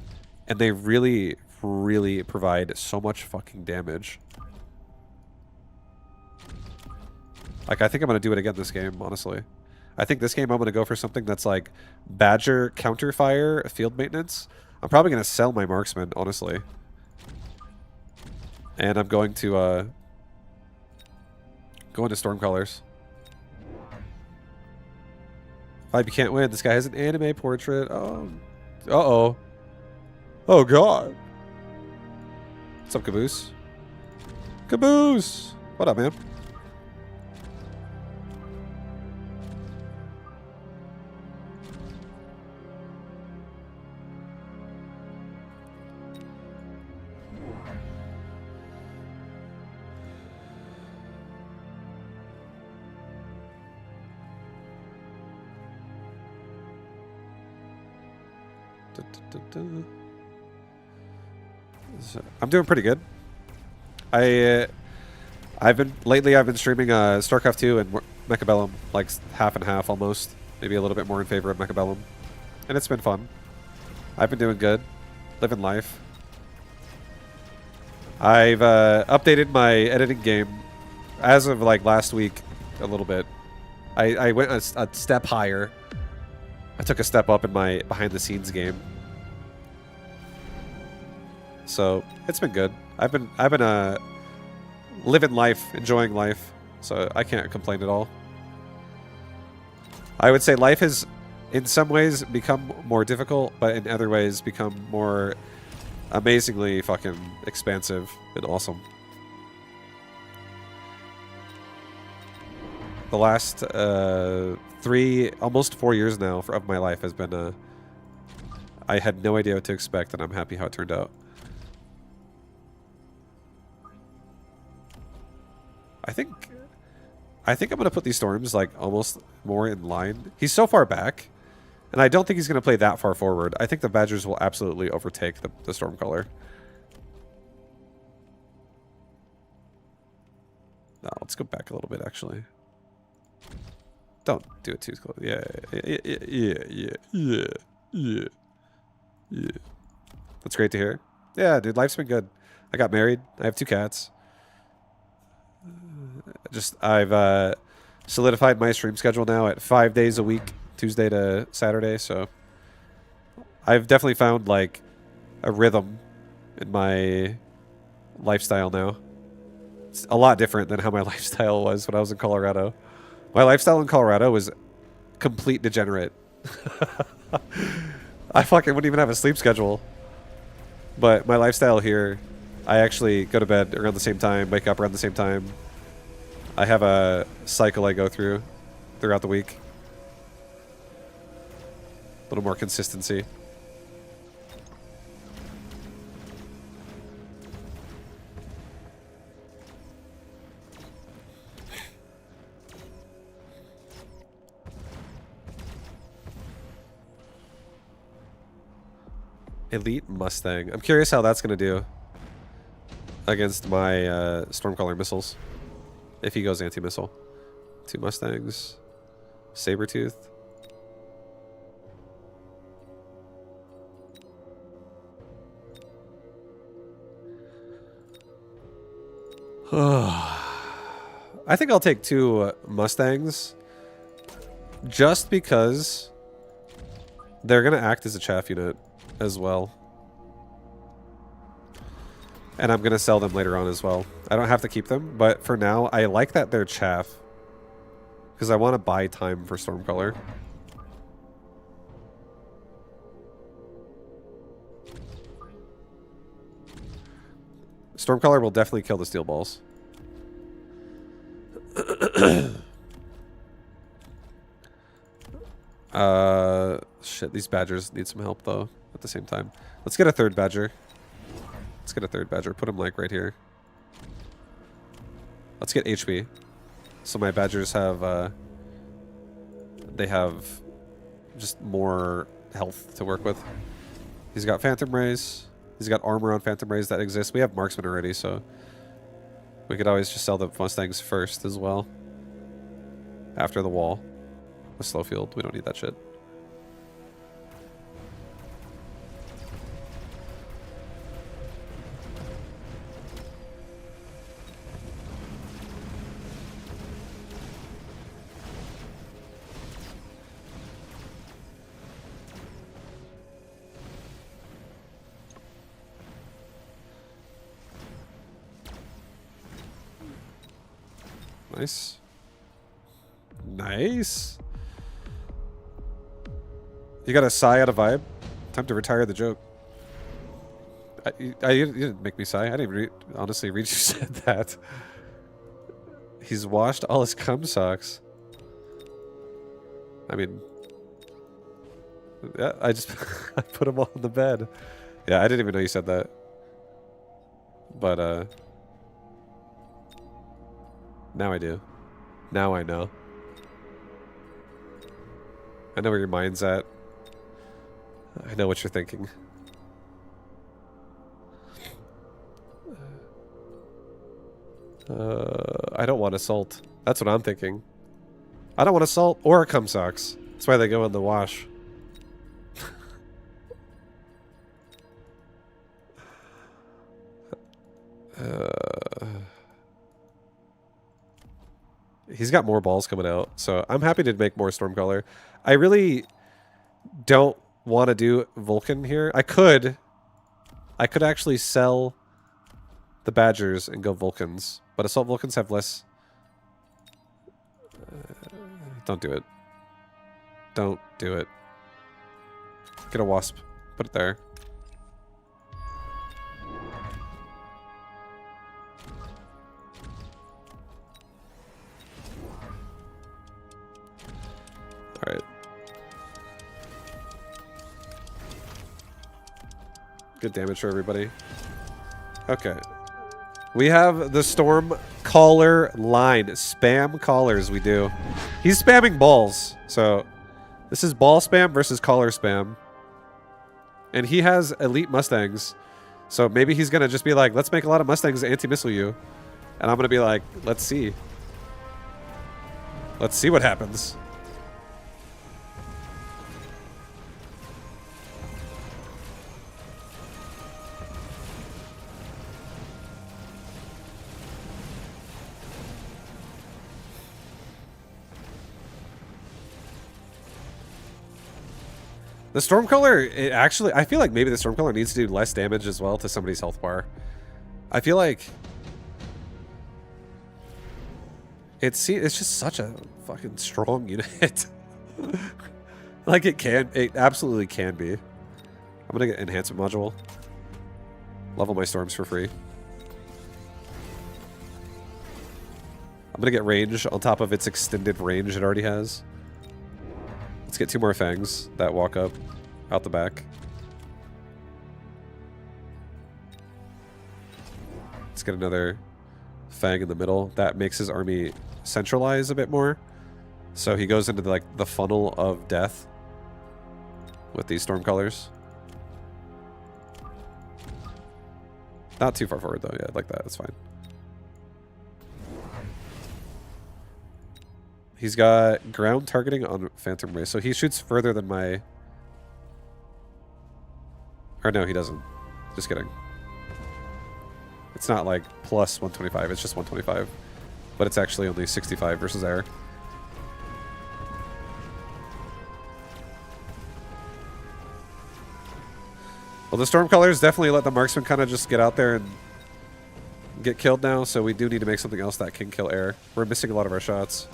and they really, really provide so much fucking damage. Like, I think I'm going to do it again this game, honestly. I think this game I'm going to go for something that's like Badger counterfire field maintenance. I'm probably going to sell my marksman, honestly. And I'm going to go into Stormcallers. Vibe, you can't win. This guy has an anime portrait. Oh. Uh-oh. Oh, God. What's up, Caboose? Caboose! What up, man? So, I'm doing pretty good. I've been streaming StarCraft 2 and Mechabellum, like half and half almost, maybe a little bit more in favor of Mechabellum, and it's been fun. I've been doing good, living life. I've updated my editing game as of like last week a little bit. I went a step higher. I took a step up in my behind the scenes game. So it's been good. I've been living life, enjoying life, so I can't complain at all. I would say life has, in some ways, become more difficult, but in other ways, become more amazingly fucking expansive and awesome. The last almost 4 years now of my life has been I had no idea what to expect, and I'm happy how it turned out. I think I'm going to put these storms like almost more in line. He's so far back, and I don't think he's going to play that far forward. I think the Badgers will absolutely overtake the Stormcaller. No, let's go back a little bit, actually. Don't do it too close. Yeah. That's great to hear. Yeah, dude, life's been good. I got married. I have 2 cats. I've solidified my stream schedule now at 5 days a week, Tuesday to Saturday. So I've definitely found like a rhythm in my lifestyle now. It's a lot different than how my lifestyle was when I was in Colorado. My lifestyle in Colorado was complete degenerate. I fucking wouldn't even have a sleep schedule. But my lifestyle here, I actually go to bed around the same time, wake up around the same time. I have a cycle I go through throughout the week. A little more consistency. Elite Mustang. I'm curious how that's going to do against my Stormcaller missiles. If he goes anti-missile. 2 Mustangs. Sabretooth. I think I'll take 2 Mustangs. Just because they're going to act as a chaff unit as well. And I'm going to sell them later on as well. I don't have to keep them, but for now, I like that they're chaff. Because I want to buy time for Stormcaller. Stormcaller will definitely kill the Steel Balls. Shit, these Badgers need some help, though, at the same time. Let's get a 3rd Badger. Let's get a 3rd Badger. Put him, like, right here. Let's get HP. So my Badgers have, they have just more health to work with. He's got Phantom Rays. He's got armor on Phantom Rays that exists. We have Marksman already, so we could always just sell the Mustangs first as well. After the wall. With slow field. We don't need that shit. Nice. Nice. You got a sigh out of vibe? Time to retire the joke. You didn't make me sigh. I didn't honestly read you said that. He's washed all his cum socks. I mean... Yeah, I just... I put them all in the bed. Yeah, I didn't even know you said that. But, now I do. Now I know. I know where your mind's at. I know what you're thinking. I don't want assault. That's what I'm thinking. I don't want assault or cum socks. That's why they go in the wash. He's got more balls coming out, so I'm happy to make more Stormcaller. I really don't want to do Vulcan here. I could actually sell the Badgers and go Vulcans, but Assault Vulcans have less... don't do it. Don't do it. Get a Wasp. Put it there. Alright. Good damage for everybody. Okay. We have the Storm Caller line. Spam callers we do. He's spamming balls. So this is ball spam versus caller spam. And he has elite Mustangs. So maybe he's going to just be like, let's make a lot of Mustangs anti-missile you. And I'm going to be like, let's see. Let's see what happens. The Stormcaller, it actually, I feel like maybe the Stormcaller needs to do less damage as well to somebody's health bar. I feel like it's just such a fucking strong unit. Like it absolutely can be. I'm gonna get enhancement module. Level my storms for free. I'm gonna get range on top of its extended range it already has. Let's get 2 more fangs that walk up out the back. Let's get another fang in the middle. That makes his army centralize a bit more. So he goes into the funnel of death with these storm colors. Not too far forward though. Yeah, like that. That's fine. He's got ground targeting on Phantom Ray, so he shoots further than my... Or no, he doesn't. Just kidding. It's not like plus 125, it's just 125. But it's actually only 65 versus air. Well, the Stormcallers definitely let the marksman kind of just get out there and get killed now, so we do need to make something else that can kill air. We're missing a lot of our shots.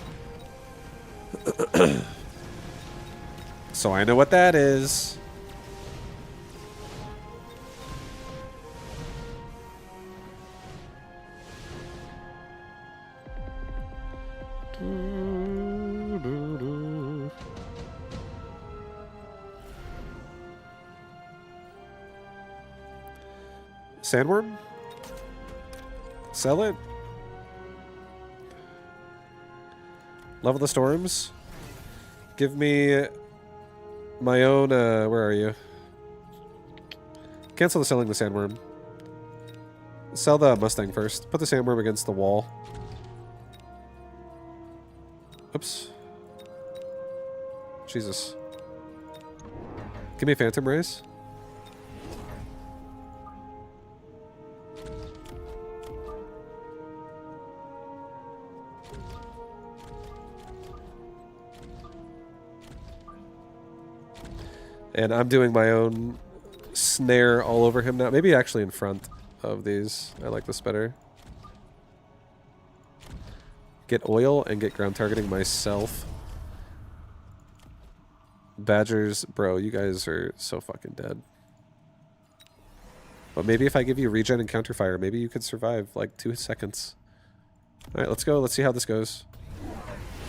So I know what that is. Sandworm? Sell it? Level the storms? Give me my own, where are you? Cancel the selling the sandworm. Sell the Mustang first. Put the sandworm against the wall. Oops. Jesus. Give me Phantom Rays. And I'm doing my own snare all over him now. Maybe actually in front of these. I like this better. Get oil and get ground targeting myself. Badgers, bro, you guys are so fucking dead. But maybe if I give you regen and counterfire, maybe you could survive like 2 seconds. Alright, let's go. Let's see how this goes.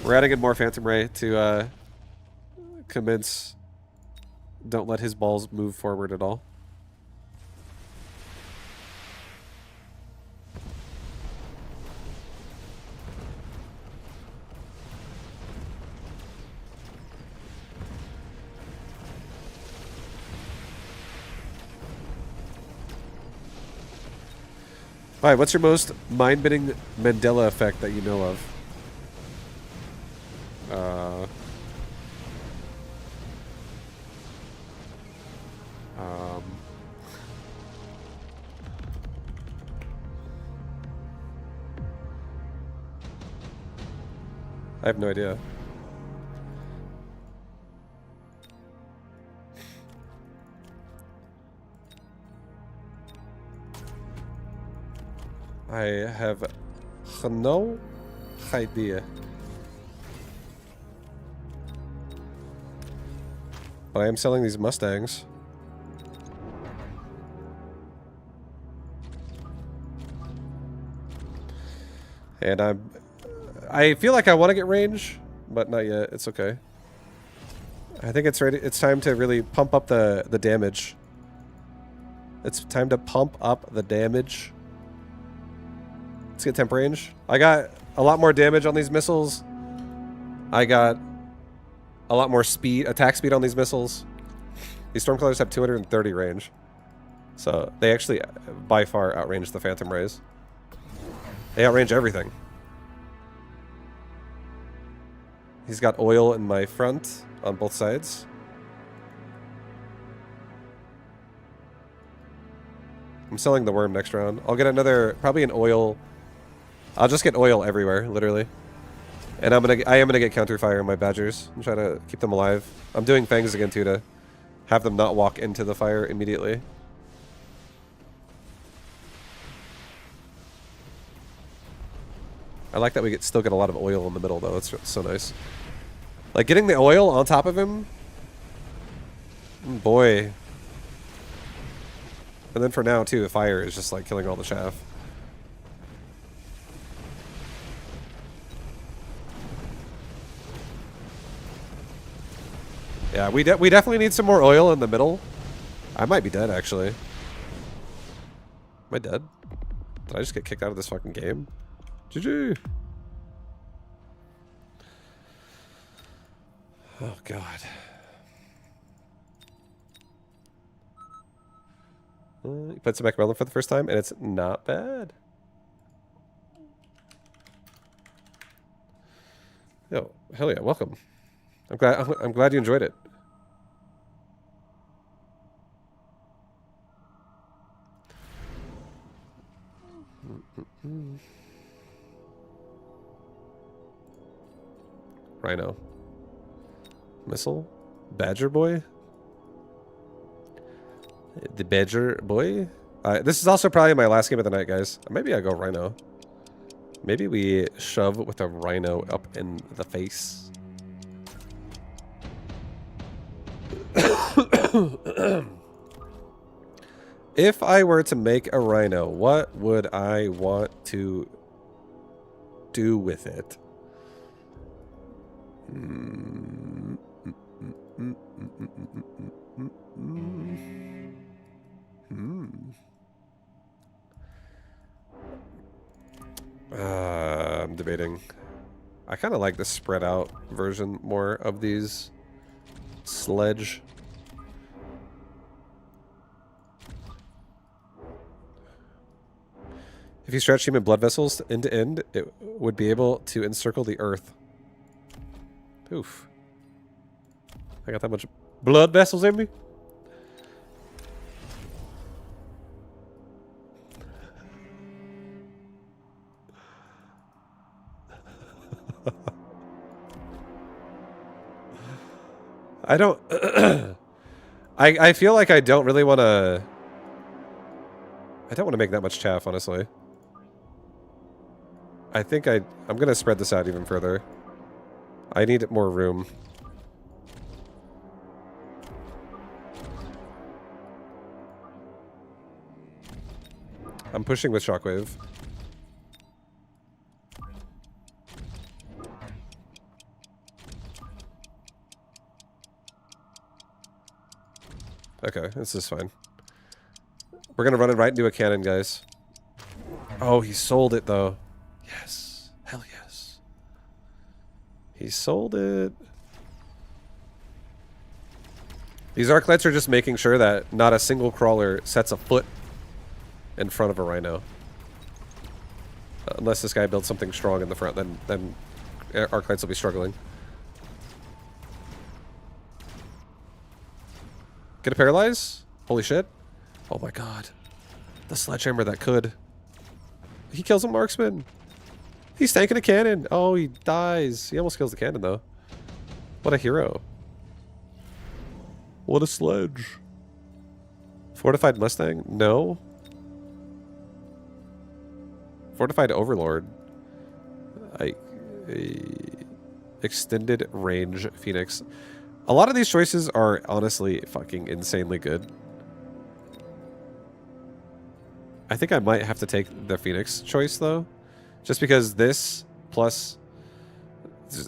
We're adding in more Phantom Ray to commence. Don't let his balls move forward at all. Alright, what's your most mind-bending Mandela effect that you know of? I have no idea. I have no idea. But I am selling these Mustangs. And I feel like I want to get range, but not yet. It's okay. I think it's ready. It's time to really pump up the damage. It's time to pump up the damage. Let's get temp range. I got a lot more damage on these missiles. I got a lot more speed, attack speed on these missiles. These Stormcallers have 230 range. So they actually by far outrange the Phantom Rays. They outrange everything. He's got oil in my front on both sides. I'm selling the worm next round. I'll get another, probably an oil. I'll just get oil everywhere, literally. And I am gonna get counterfire on my badgers. I'm trying to keep them alive. I'm doing fangs again too to Have them not walk into the fire immediately. I like that we still get a lot of oil in the middle, though. That's so nice. Like, getting the oil on top of him... boy. And then for now, too, the fire is just, like, killing all the chaff. Yeah, we definitely need some more oil in the middle. I might be dead, actually. Am I dead? Did I just get kicked out of this fucking game? GG! Oh, God. You played some Mechaballs for the first time, and it's not bad. Yo, hell yeah, welcome. I'm glad you enjoyed it. Rhino. Missile? Badger boy? The Badger boy? This is also probably my last game of the night, guys. Maybe I go Rhino. Maybe we shove with a Rhino up in the face. If I were to make a Rhino, what would I want to do with it? I'm debating. I kind of like the spread out version more of these sledge. If you stretch human blood vessels end to end, it would be able to encircle the earth. Oof. I got that much blood vessels in me? I don't... I feel like I don't really want to... I don't want to make that much chaff, honestly. I think I'm going to spread this out even further. I need more room. I'm pushing with Shockwave. Okay, this is fine. We're gonna run it right into a cannon, guys. Oh, he sold it, though. Yes. Hell yes. He sold it. These Arclights are just making sure that not a single crawler sets a foot in front of a Rhino. Unless this guy builds something strong in the front, then Arclights will be struggling. Get a paralyze? Holy shit. Oh my god. The sledgehammer that could. He kills a marksman. He's tanking a cannon. Oh, he dies. He almost kills the cannon, though. What a hero. What a sledge. Fortified Mustang? No. Fortified Overlord. Extended range Phoenix. A lot of these choices are honestly fucking insanely good. I think I might have to take the Phoenix choice, though. Just because this plus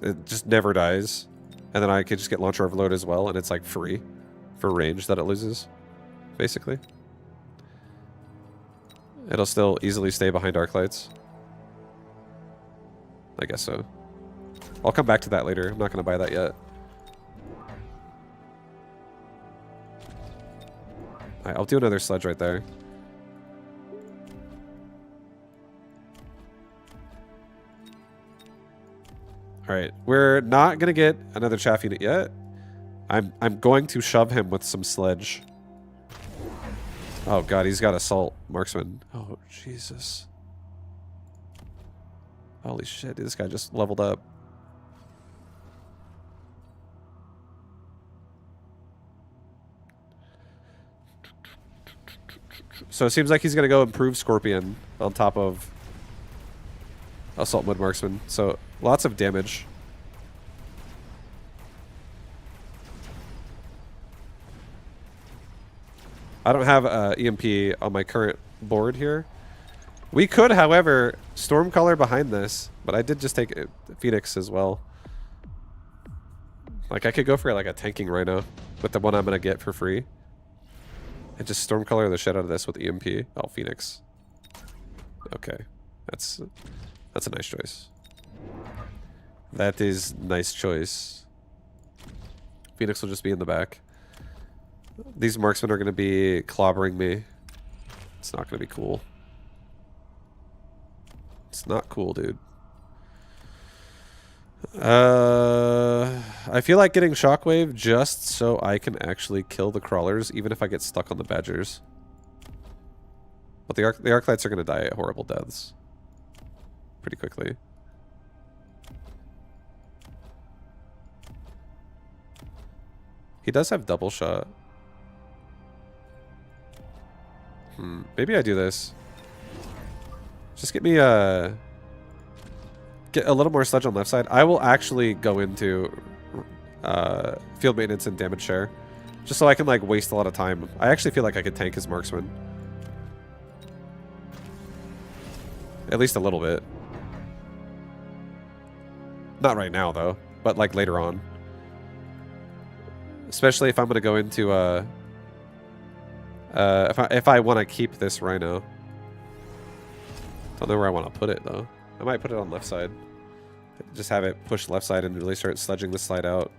it just never dies. And then I could just get Launcher Overload as well, and it's like free for range that it loses, basically. It'll still easily stay behind Arclights. I guess so. I'll come back to that later. I'm not going to buy that yet. Alright, I'll do another sledge right there. Alright, we're not going to get another chaff unit yet. I'm going to shove him with some sledge. Oh god, he's got assault marksman. Oh Jesus. Holy shit, this guy just leveled up. So it seems like he's going to go improve Scorpion on top of Assault Mode Marksman. So lots of damage. I don't have EMP on my current board here. We could, however, Stormcaller behind this, but I did just take Phoenix as well. Like, I could go for like a tanking Rhino with the one I'm going to get for free. And just Stormcaller the shit out of this with EMP. Oh, Phoenix. Okay. That's a nice choice. That is nice choice. Phoenix will just be in the back. These marksmen are going to be clobbering me. It's not going to be cool. It's not cool, dude. I feel like getting Shockwave just so I can actually kill the crawlers, even if I get stuck on the badgers. But the Arclights are going to die at horrible deaths. Pretty quickly. He does have double shot. Maybe I do this. Just get me get a little more sludge on left side. I will actually go into field maintenance and damage share, just so I can like waste a lot of time. I actually feel like I could tank his marksman, at least a little bit. Not right now though, but like later on. Especially if I'm gonna go into if I want to keep this Rhino. Don't know where I want to put it though. I might put it on left side. Just have it push left side and really start sludging this side out.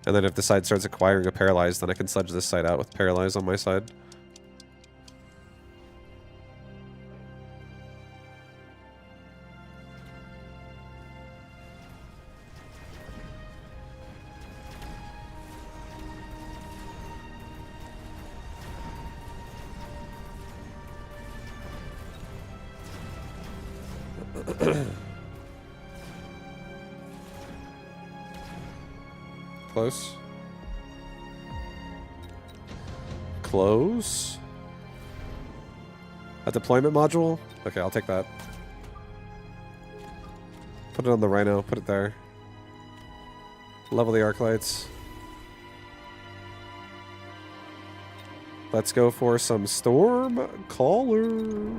And then if the side starts acquiring a paralyze, then I can sludge this side out with paralyze on my side. Close. Close. A deployment module? Okay, I'll take that. Put it on the Rhino, put it there. Level the arc lights. Let's go for some Storm Caller.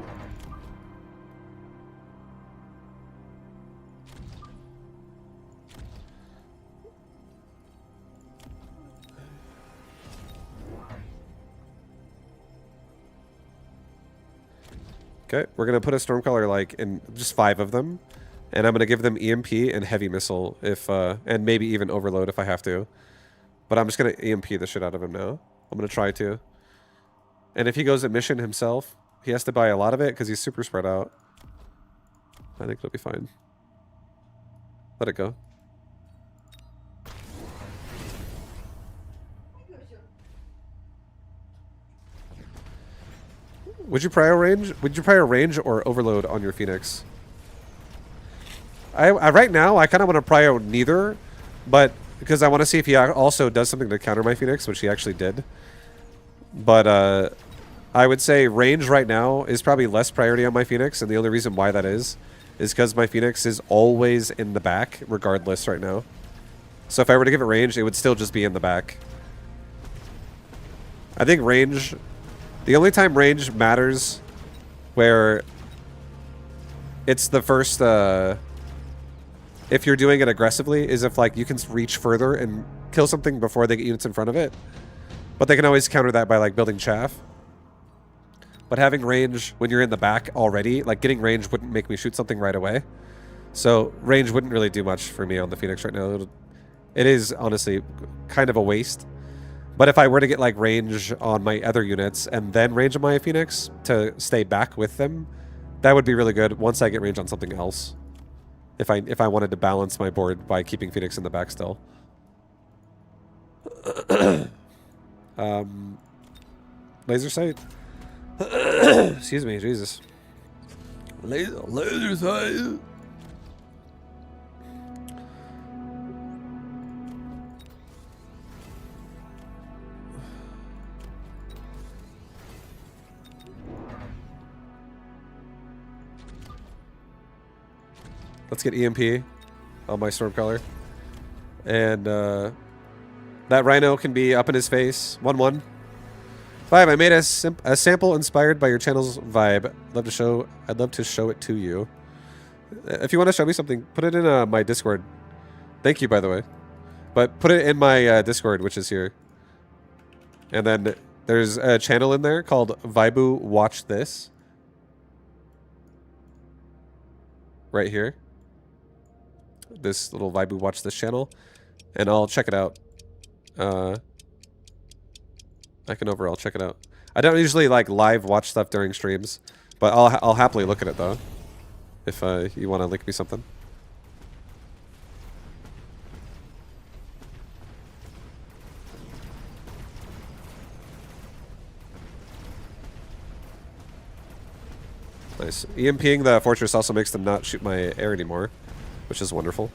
Okay, we're going to put a Stormcaller like in just 5 of them. And I'm going to give them EMP and Heavy Missile if and maybe even Overload if I have to. But I'm just going to EMP the shit out of him now. I'm going to try to. And if he goes at mission himself, he has to buy a lot of it because he's super spread out. I think it'll be fine. Let it go. Would you prio range? Would you prio range or overload on your Phoenix? I right now I kind of want to prio neither, but because I want to see if he also does something to counter my Phoenix, which he actually did. But I would say range right now is probably less priority on my Phoenix, and the only reason why that is because my Phoenix is always in the back, regardless right now. So if I were to give it range, it would still just be in the back. I think range... The only time range matters where it's the first, if you're doing it aggressively, is if like you can reach further and kill something before they get units in front of it. But they can always counter that by like building chaff. But having range when you're in the back already, like getting range wouldn't make me shoot something right away. So range wouldn't really do much for me on the Phoenix right now. It is honestly kind of a waste. But if I were to get like range on my other units and then range on my Phoenix to stay back with them, that would be really good once I get range on something else. If I wanted to balance my board by keeping Phoenix in the back still. Laser sight. Excuse me, Jesus. Laser sight. Let's get EMP on my Stormcaller. And that Rhino can be up in his face. 1-1. 5. I made a sample inspired by your channel's vibe. I'd love to show it to you. If you want to show me something, put it in my Discord. Thank you, by the way. But put it in my Discord, which is here. And then there's a channel in there called Vibu Watch This. Right here. This little Vibu Watch This channel. And I'll check it out. I can overall check it out. I don't usually like live watch stuff during streams, but I'll happily look at it though. If you want to link me something. Nice. EMPing the fortress also makes them not shoot my air anymore, which is wonderful.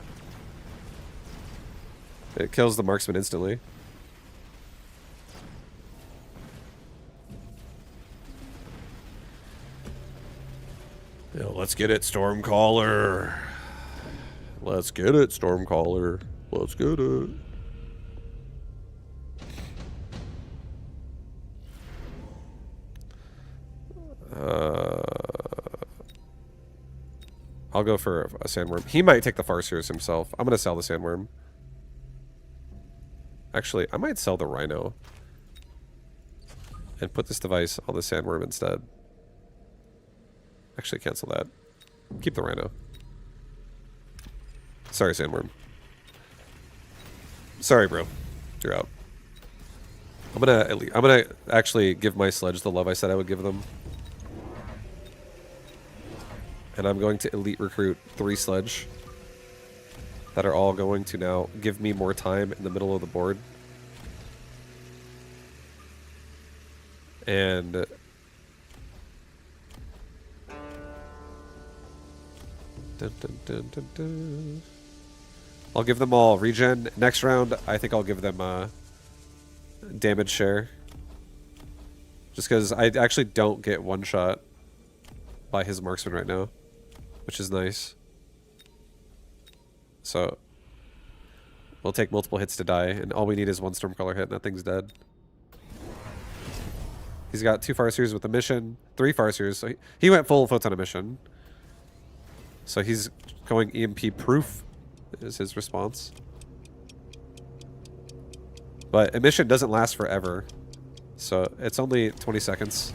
It kills the marksman instantly. Yo, let's get it, Stormcaller. Let's get it, Stormcaller. Let's get it. I'll go for a sandworm. He might take the Farseers himself. I'm going to sell the sandworm. Actually, I might sell the Rhino. And put this device on the sandworm instead. Actually, cancel that. Keep the Rhino. Sorry, sandworm. Sorry, bro. You're out. I'm gonna actually give my sledge the love I said I would give them. And I'm going to elite recruit 3 sledge that are all going to now give me more time in the middle of the board. And I'll give them all regen. Next round, I think I'll give them damage share. Just because I actually don't get one shot by his marksman right now, which is nice. So we'll take multiple hits to die, and all we need is one Stormcaller hit, and that thing's dead. He's got 2 Farseers with a mission, 3 Farseers. So he went full Photon Emission. So he's going EMP proof is his response. But emission doesn't last forever. So it's only 20 seconds.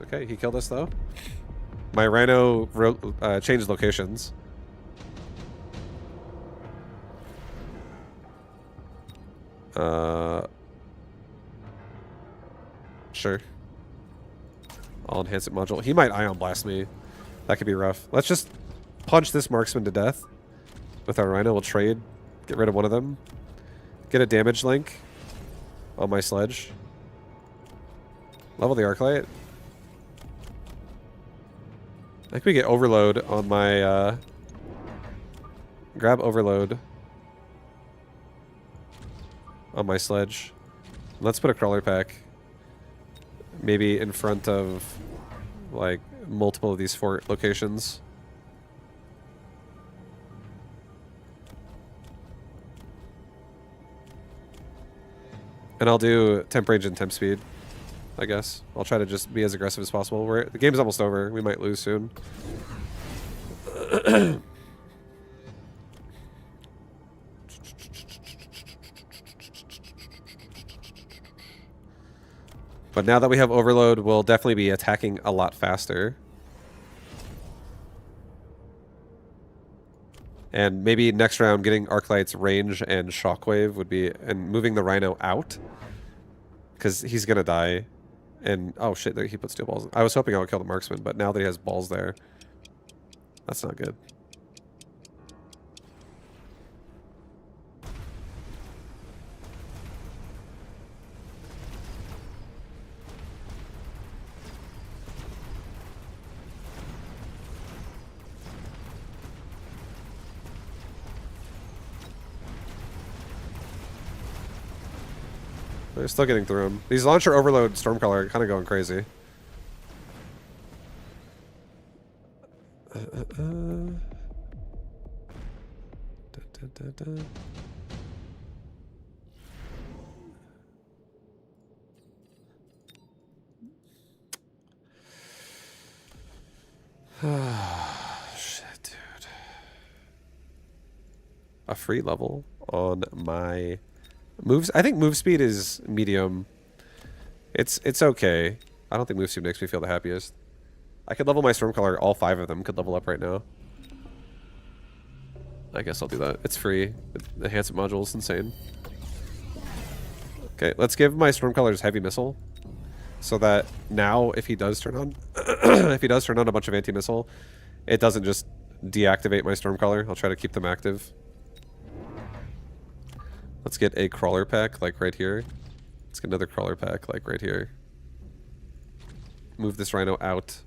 Okay, he killed us though. My Rhino changed locations. Sure. I'll enhance it module. He might Ion Blast me. That could be rough. Let's just punch this marksman to death with our Rhino. We'll trade. Get rid of one of them. Get a damage link on my sledge. Level the Arclight. I think we get Overload on my... grab Overload on my sledge. Let's put a Crawler Pack maybe in front of like multiple of these fort locations. And I'll do temp range and temp speed, I guess. I'll try to just be as aggressive as possible. The game's almost over. We might lose soon. But now that we have Overload, we'll definitely be attacking a lot faster. And maybe next round getting Arclight's range and Shockwave would be... And moving the Rhino out. Because he's going to die. And... Oh shit, he put steel balls. I was hoping I would kill the marksman, but now that he has balls there, That's not good. They're still getting through them. These launcher overload Stormcaller are kind of going crazy. Shit, dude. A free level on my moves. I think move speed is medium. It's okay. I don't think move speed makes me feel the happiest. I could level my Stormcaller. All 5 of them could level up right now. I guess I'll do that. It's free. The enhancement module is insane. Okay, let's give my Stormcaller's heavy missile, so that now if he does turn on, if he does turn on a bunch of anti-missile, it doesn't just deactivate my Stormcaller. I'll try to keep them active. Let's get a crawler pack like right here. Let's get another crawler pack like right here. Move this Rhino out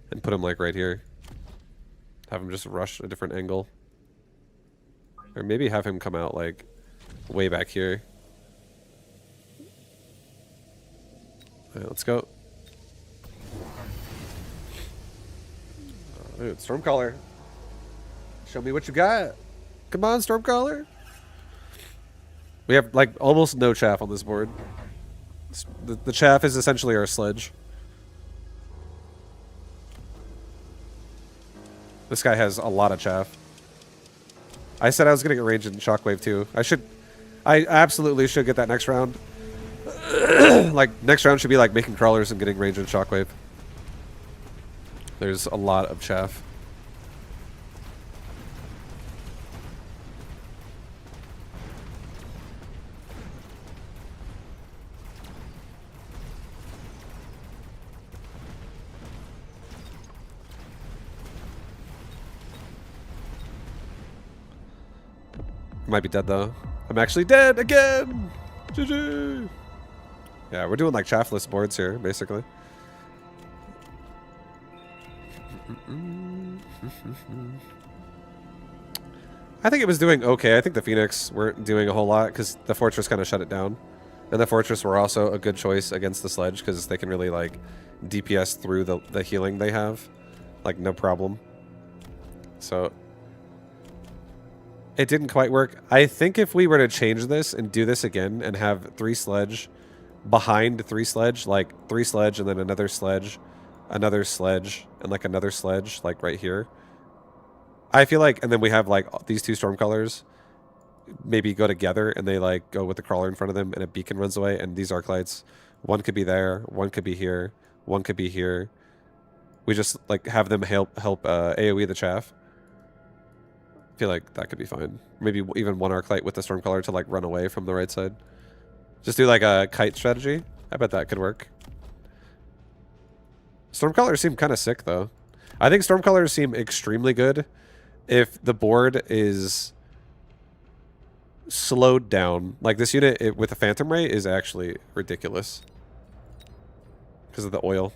and put him like right here. Have him just rush a different angle. Or maybe have him come out like way back here. Alright, let's go. Oh, dude, Stormcaller. Show me what you got. Come on, Stormcaller. We have like almost no chaff on this board. The chaff is essentially our sledge. This guy has a lot of chaff. I said I was going to get range in Shockwave too. I absolutely should get that next round. Like, next round should be like making crawlers and getting range in Shockwave. There's a lot of chaff. Might be dead though. I'm actually dead again! GG! Yeah, we're doing like chaffless boards here, basically. I think it was doing okay. I think the Phoenix weren't doing a whole lot because the Fortress kind of shut it down. And the Fortress were also a good choice against the Sledge because they can really like DPS through the healing they have. Like, no problem. So it didn't quite work. I think if we were to change this and do this again and have 3 Sledge behind 3 Sledge, like 3 Sledge and then another Sledge, and like another Sledge, like right here. I feel like, and then we have like these 2 Stormcallers maybe go together and they like go with the crawler in front of them and a beacon runs away, and these arc lights, one could be there, one could be here, one could be here. We just like have them help AoE the chaff. I feel like that could be fine. Maybe even one arc light with the Stormcaller to like run away from the right side. Just do like a kite strategy. I bet that could work. Stormcallers seem kind of sick though. I think Stormcallers seem extremely good if the board is slowed down. Like this unit with a Phantom Ray is actually ridiculous because of the oil.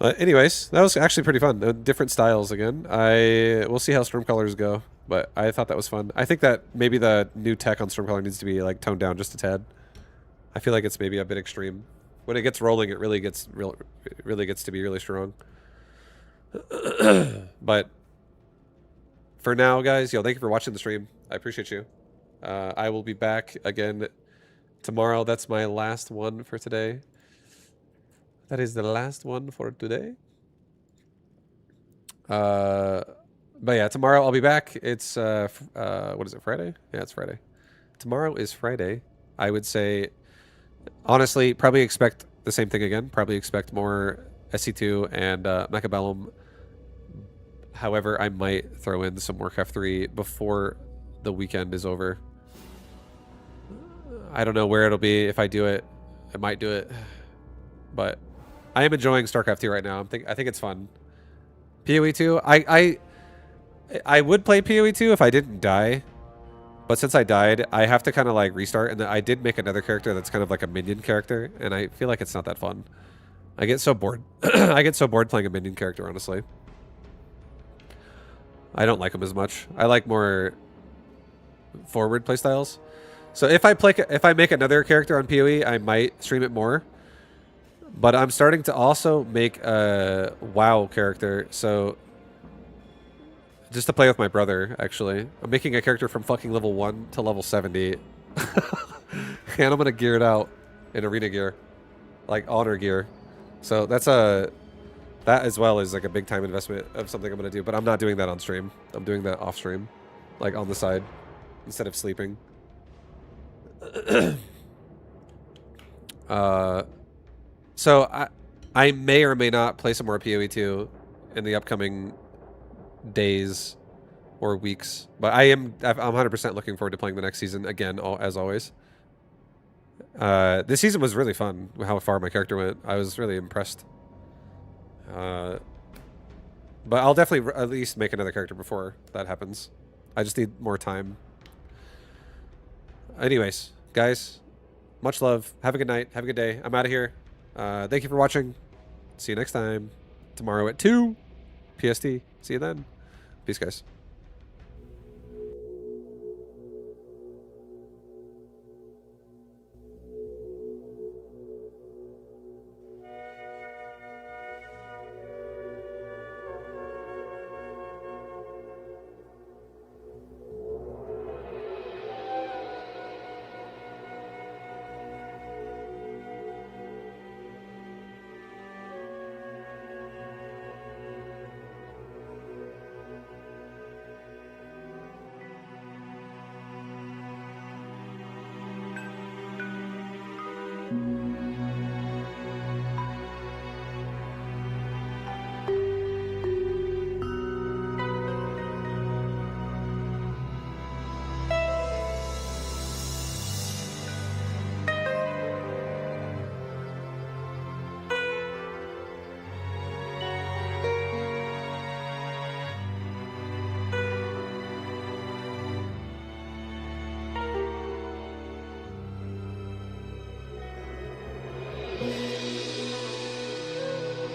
Anyways, that was actually pretty fun. Different styles again. We'll see how Stormcallers go, but I thought that was fun. I think that maybe the new tech on Stormcaller needs to be like toned down just a tad. I feel like it's maybe a bit extreme. When it gets rolling, it really gets to be really strong. But for now, guys, thank you for watching the stream. I appreciate you. I will be back again tomorrow. That's my last one for today. That is the last one for today. But yeah, tomorrow I'll be back. It's what is it, Friday? Yeah, it's Friday. Tomorrow is Friday. I would say, honestly, probably expect the same thing again. Probably expect more SC2 and Mechabellum. However, I might throw in some Warcraft 3 before the weekend is over. I don't know where it'll be. If I do it, I might do it. But I am enjoying StarCraft 2 right now. I think it's fun. PoE 2. I would play PoE 2 if I didn't die. But since I died, I have to kind of like restart. And then I did make another character that's kind of like a minion character. And I feel like it's not that fun. I get so bored. I get so bored playing a minion character, honestly. I don't like them as much. I like more forward playstyles. So if I make another character on PoE, I might stream it more. But I'm starting to also make a WoW character, so just to play with my brother, actually. I'm making a character from fucking level 1 to level 70. And I'm gonna gear it out in arena gear. Like honor gear. So that's that as well is like a big time investment of something I'm gonna do, but I'm not doing that on stream. I'm doing that off stream. Like on the side. Instead of sleeping. So I may or may not play some more PoE 2 in the upcoming days or weeks, but I'm 100% looking forward to playing the next season again, as always. This season was really fun. How far my character went, I was really impressed. But I'll definitely at least make another character before that happens. I just need more time. Anyways, guys, much love. Have a good night. Have a good day. I'm out of here. Thank you for watching. See you next time. Tomorrow at 2 PST. See you then. Peace, guys.